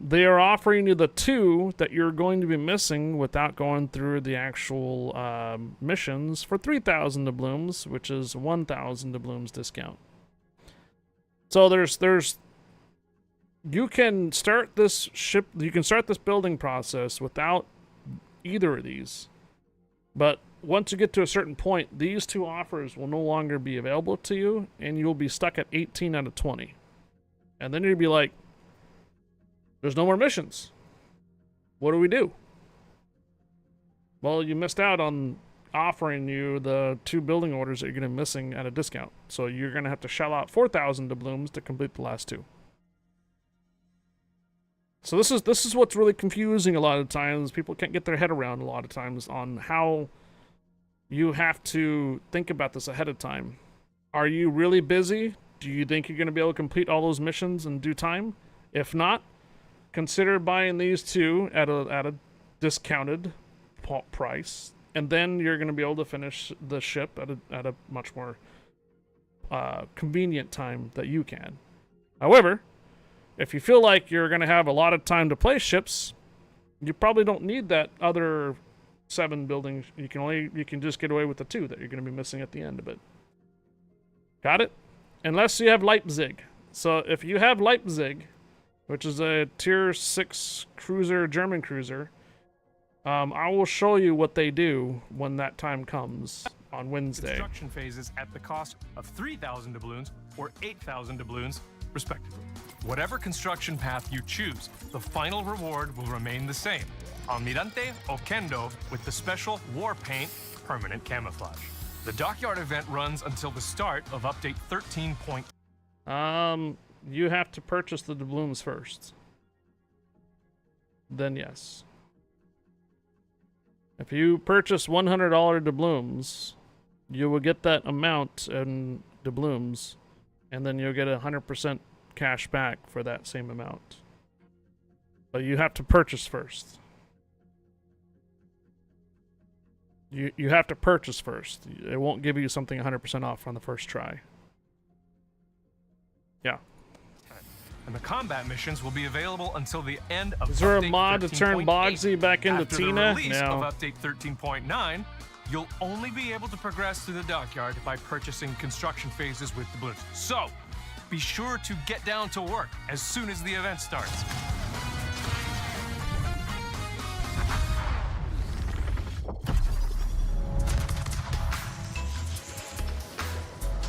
They are offering you the 2 that you're going to be missing without going through the actual missions for 3,000 doubloons, which is 1,000 doubloons discount. So you can start this building process without either of these, but once you get to a certain point, these 2 offers will no longer be available to you, and you'll be stuck at 18 out of 20. And then you'll be like, there's no more missions. What do we do? Well, you missed out on offering you the 2 building orders that you're going to be missing at a discount. So you're going to have to shell out 4,000 doubloons to complete the last 2. So this is what's really confusing a lot of times. People can't get their head around a lot of times on how you have to think about this ahead of time. Are you really busy? Do you think you're going to be able to complete all those missions in due time? If not, consider buying these 2 at a discounted price, and then you're going to be able to finish the ship at a much more convenient time that you can. However, if you feel like you're going to have a lot of time to play ships, you probably don't need that other 7 buildings. You can just get away with the 2 that you're going to be missing at the end of it. Got it? Unless you have Leipzig. So if you have Leipzig, which is a tier 6 cruiser, German cruiser, I will show you what they do when that time comes on Wednesday. Construction phases at the cost of 3,000 doubloons or 8,000 doubloons, respectively. Whatever construction path you choose, the final reward will remain the same. Almirante Oquendo with the special War Paint permanent camouflage. The dockyard event runs until the start of update 13. You have to purchase the doubloons first. Then yes. If you purchase $100 doubloons, you will get that amount in doubloons, and then you'll get 100% cash back for that same amount. But you have to purchase first. You have to purchase first. It won't give you something 100% off on the first try. Yeah. And the combat missions will be available until the end of Is there a update mod to turn 13.8. Bogsy back into After Tina? the release No. of update 13.9, you'll only be able to progress through the dockyard by purchasing construction phases with the balloons. So, be sure to get down to work as soon as the event starts.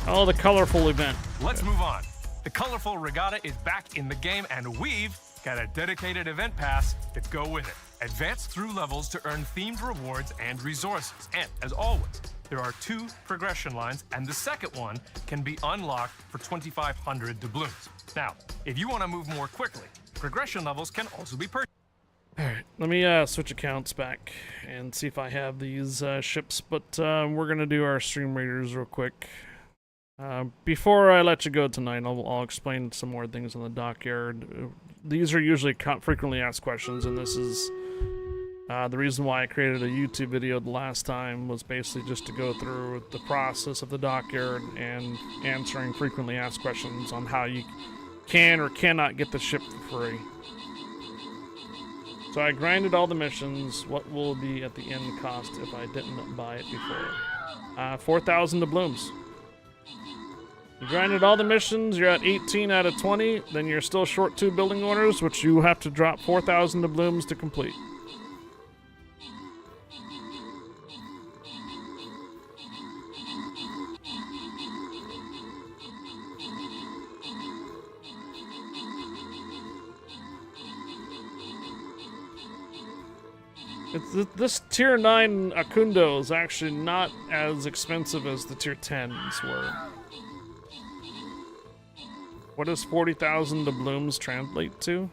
Oh, the colorful event. Let's move on. The colorful regatta is back in the game, and we've got a dedicated event pass to go with it. Advance through levels to earn themed rewards and resources. And as always, there are 2 progression lines, and the second one can be unlocked for 2,500 doubloons. Now, if you want to move more quickly, progression levels can also be purchased. Alright, let me switch accounts back and see if I have these ships, but we're going to do our stream raiders real quick. Before I let you go tonight, I'll explain some more things on the dockyard. These are usually frequently asked questions, and this is the reason why I created a YouTube video the last time, was basically just to go through the process of the dockyard and answering frequently asked questions on how you can or cannot get the ship for free. So I grinded all the missions. What will be at the end cost if I didn't buy it before? 4,000 doubloons. You grinded all the missions, you're at 18 out of 20, then you're still short 2 building orders, which you have to drop 4,000 doubloons to complete. This tier 9 Oquendo is actually not as expensive as the tier 10s were. What does 40,000 doubloons translate to?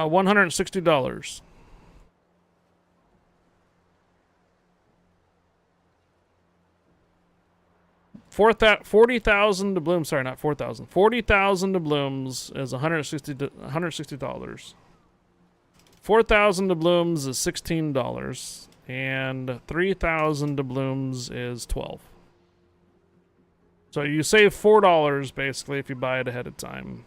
$160. $40,000 doubloons. Sorry, not 4,000. 40,000 doubloons is $160. 4,000 doubloons is $16, and 3,000 doubloons is $12. So you save $4 basically if you buy it ahead of time.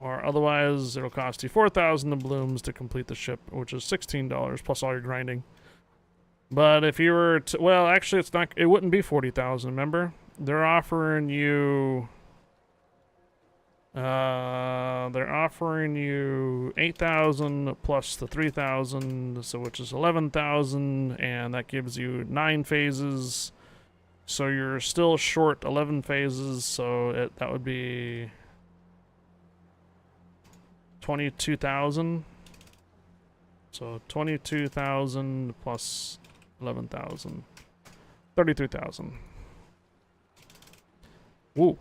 Or otherwise, it'll cost you 4,000 doubloons to complete the ship, which is $16 plus all your grinding. But if you were to, well, actually, it's not. It wouldn't be 40,000. Remember, they're offering you. They're offering you 8,000 plus the 3,000, so which is 11,000, and that gives you 9 phases. So you're still short 11 phases. So that would be 22,000. So 22,000 plus 11,000. 33,000. Woo.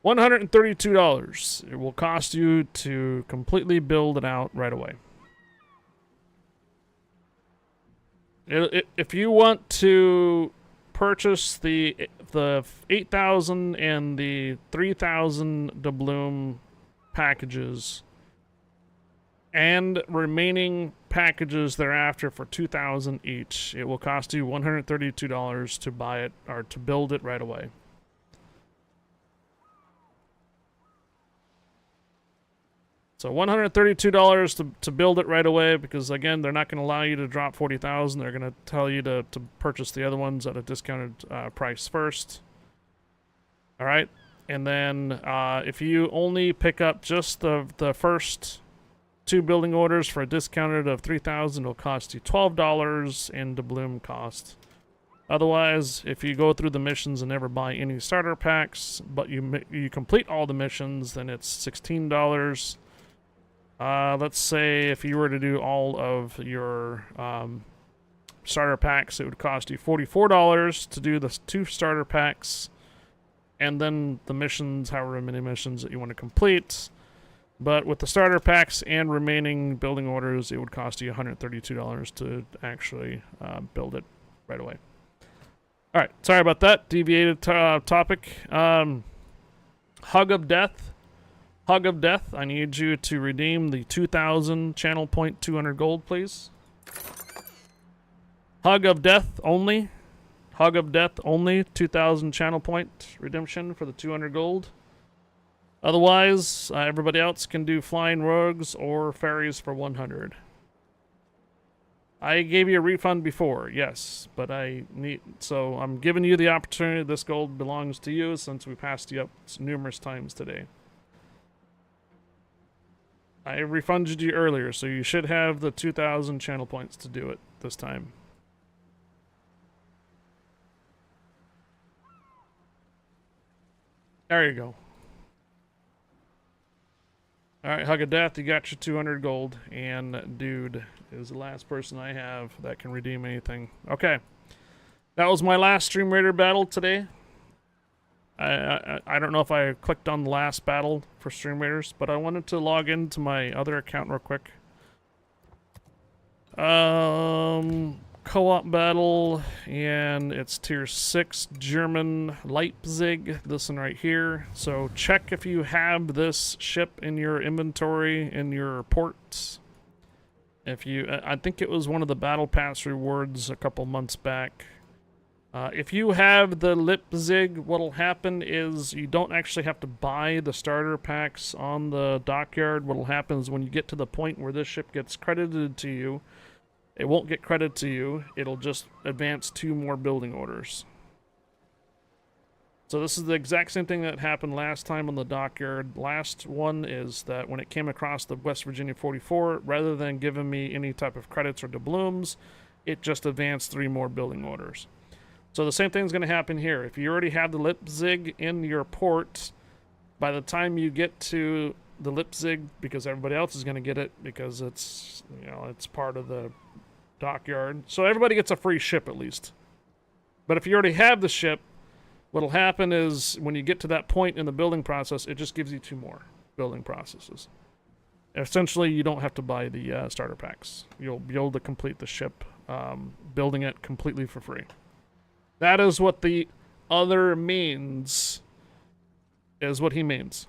$132. It will cost you to completely build it out right away. If you want to purchase the 8,000 and the 3,000 doubloon packages and remaining packages thereafter for 2,000 each, it will cost you $132 to buy it or to build it right away. So $132 to build it right away, because again, they're not going to allow you to drop 40,000. They're going to tell you to purchase the other ones at a discounted price first. All right. And then if you only pick up just the first 2 building orders for a discounted of 3,000, it'll cost you $12 in doubloon cost. Otherwise, if you go through the missions and never buy any starter packs, but you complete all the missions, then it's $16. Let's say if you were to do all of your starter packs, it would cost you $44 to do the 2 starter packs, and then the missions, however many missions that you want to complete. But with the starter packs and remaining building orders, it would cost you $132 to actually build it right away. All right, sorry about that. Deviated topic. Hug of Death. Hug of Death, I need you to redeem the 2,000 channel point 200 gold, please. Hug of Death only. Hug of Death only, 2,000 channel point redemption for the 200 gold. Otherwise, everybody else can do Flying Rogues or Ferries for 100. I gave you a refund before, yes, but so I'm giving you the opportunity. This gold belongs to you since we passed you up numerous times today. I refunded you earlier, so you should have the 2,000 channel points to do it this time. There you go. Alright, Hug of Death, you got your 200 gold, and Dude is the last person I have that can redeem anything. Okay. That was my last Stream Raider battle today. I don't know if I clicked on the last battle for Stream Raiders, but I wanted to log into my other account real quick. Co-op battle, and it's tier 6 German Leipzig, this one right here. So check if you have this ship in your inventory in your ports. If you, I think it was one of the battle pass rewards a couple months back. If you have the Leipzig, what'll happen is you don't actually have to buy the starter packs on the dockyard. What'll happen is when you get to the point where this ship gets credited to you, it won't get credit to you. It'll just advance 2 more building orders. So this is the exact same thing that happened last time on the dockyard. Last one is that when it came across the West Virginia 44, rather than giving me any type of credits or doubloons, it just advanced 3 more building orders. So the same thing's going to happen here. If you already have the Leipzig in your port, by the time you get to the Leipzig, because everybody else is going to get it because it's, you know, it's part of the dockyard. So everybody gets a free ship at least. But if you already have the ship, what'll happen is when you get to that point in the building process, it just gives you 2 more building processes. Essentially, you don't have to buy the starter packs. You'll be able to complete the ship, building it completely for free. That is what the other means, is what he means.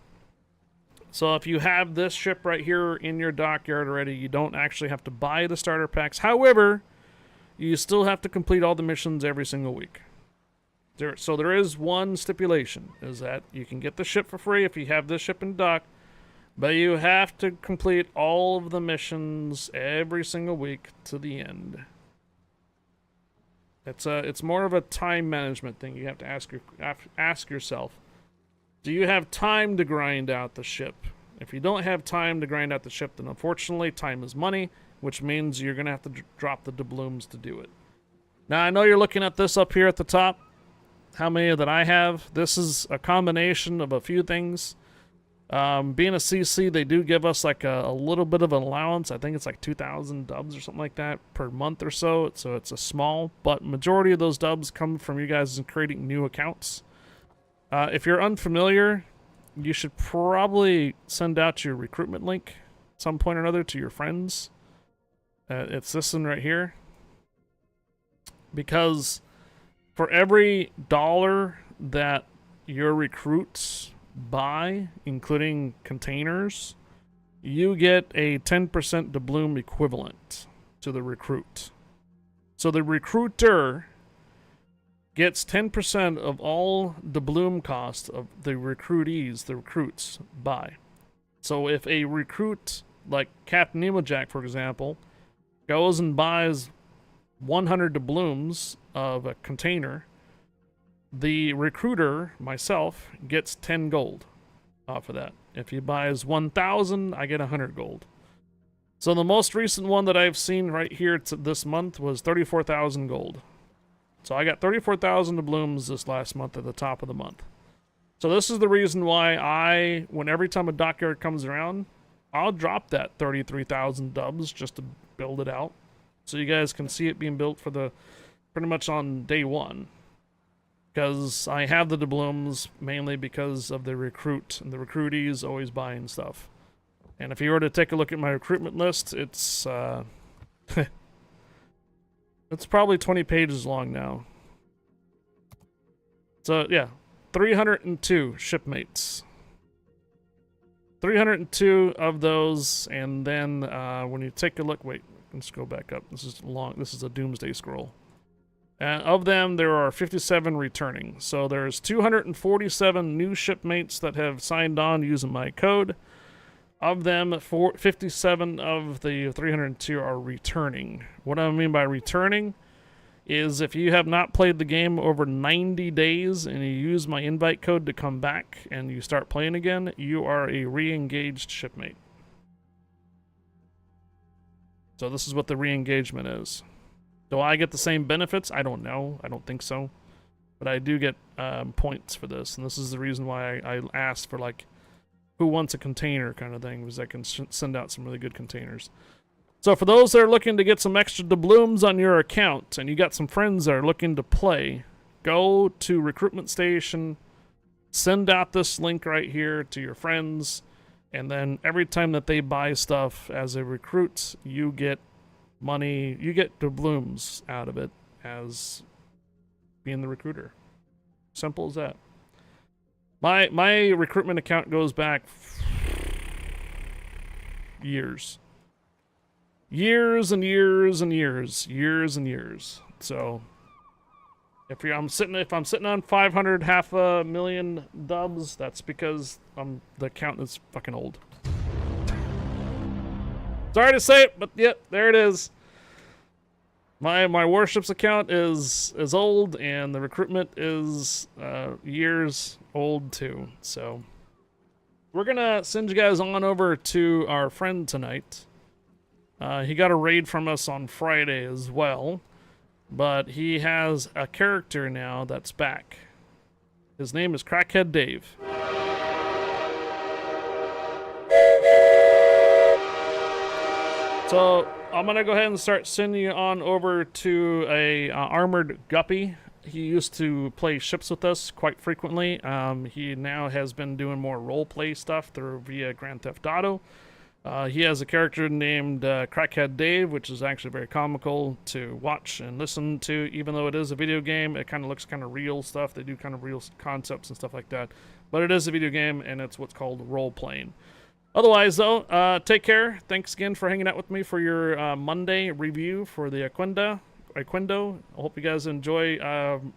So if you have this ship right here in your dockyard already, you don't actually have to buy the starter packs. However, you still have to complete all the missions every single week. So there is one stipulation, is that you can get the ship for free if you have this ship in dock, but you have to complete all of the missions every single week to the end. It's more of a time management thing. You have to ask yourself, do you have time to grind out the ship? If you don't have time to grind out the ship, then unfortunately time is money, which means you're going to have to drop the doubloons to do it. Now I know you're looking at this up here at the top. How many that I have? This is a combination of a few things. Being a CC, they do give us like a little bit of an allowance. I think it's like 2,000 dubs or something like that per month or so. So it's a small, but majority of those dubs come from you guys creating new accounts. If you're unfamiliar, you should probably send out your recruitment link at some point or another to your friends. It's this one right here. Because for every $1 that your recruits buy, including containers, you get a 10% doubloon equivalent to the recruit. So the recruiter gets 10% of all doubloon cost of the recruits buy. So if a recruit, like Captain Nemojack, for example, goes and buys 100 doubloons of a container, the recruiter, myself, gets 10 gold off of that. If he buys 1,000, I get 100 gold. So the most recent one that I've seen right here this month was 34,000 gold. So I got 34,000 doubloons this last month at the top of the month. So this is the reason why every time a dockyard comes around, I'll drop that 33,000 dubs just to build it out. So you guys can see it being built for pretty much on day 1. Because I have the doubloons mainly because of the recruit, and the recruitees always buying stuff. And if you were to take a look at my recruitment list, it's it's probably 20 pages long now. So yeah, 302 shipmates. 302 of those, and then when you take a look, wait, let's go back up. This is long. This is a doomsday scroll. Of them, there are 57 returning. So there's 247 new shipmates that have signed on using my code. Of them, 57 of the 302 are returning. What I mean by returning is if you have not played the game over 90 days and you use my invite code to come back and you start playing again, you are a re-engaged shipmate. So this is what the re-engagement is. Do I get the same benefits? I don't know. I don't think so. But I do get points for this. And this is the reason why I asked for, like, who wants a container kind of thing, because I can send out some really good containers. So for those that are looking to get some extra doubloons on your account, and you got some friends that are looking to play, go to Recruitment Station, send out this link right here to your friends, and then every time that they buy stuff as a recruit, you get money, you get doubloons out of it as being the recruiter. Simple as that. My recruitment account goes back years. Years and years and years. Years and years. So if I'm sitting on 500, half a million dubs, that's because the account is fucking old. Sorry to say it, but yep, there it is. My Warships account is old, and the recruitment is years old too. So we're gonna send you guys on over to our friend tonight. He got a raid from us on Friday as well, but he has a character now that's back. His name is Crackhead Dave. So I'm gonna go ahead and start sending you on over to a armored guppy. He used to play ships with us quite frequently. He now has been doing more roleplay stuff via Grand Theft Auto. He has a character named Crackhead Dave, which is actually very comical to watch and listen to. Even though it is a video game, it kind of looks kind of real stuff. They do kind of real concepts and stuff like that. But it is a video game, and it's what's called role-playing. Otherwise, though, take care. Thanks again for hanging out with me for your Monday review for the Oquendo. I hope you guys enjoy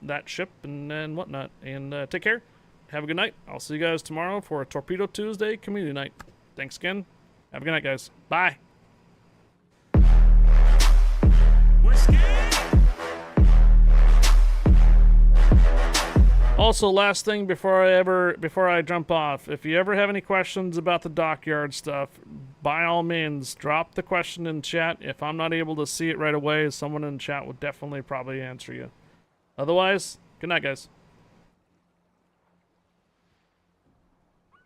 that ship and whatnot. And take care. Have a good night. I'll see you guys tomorrow for a Torpedo Tuesday community night. Thanks again. Have a good night, guys. Bye. Also, last thing before I jump off, if you ever have any questions about the dockyard stuff, by all means, drop the question in chat. If I'm not able to see it right away, someone in chat will definitely probably answer you. Otherwise, good night, guys.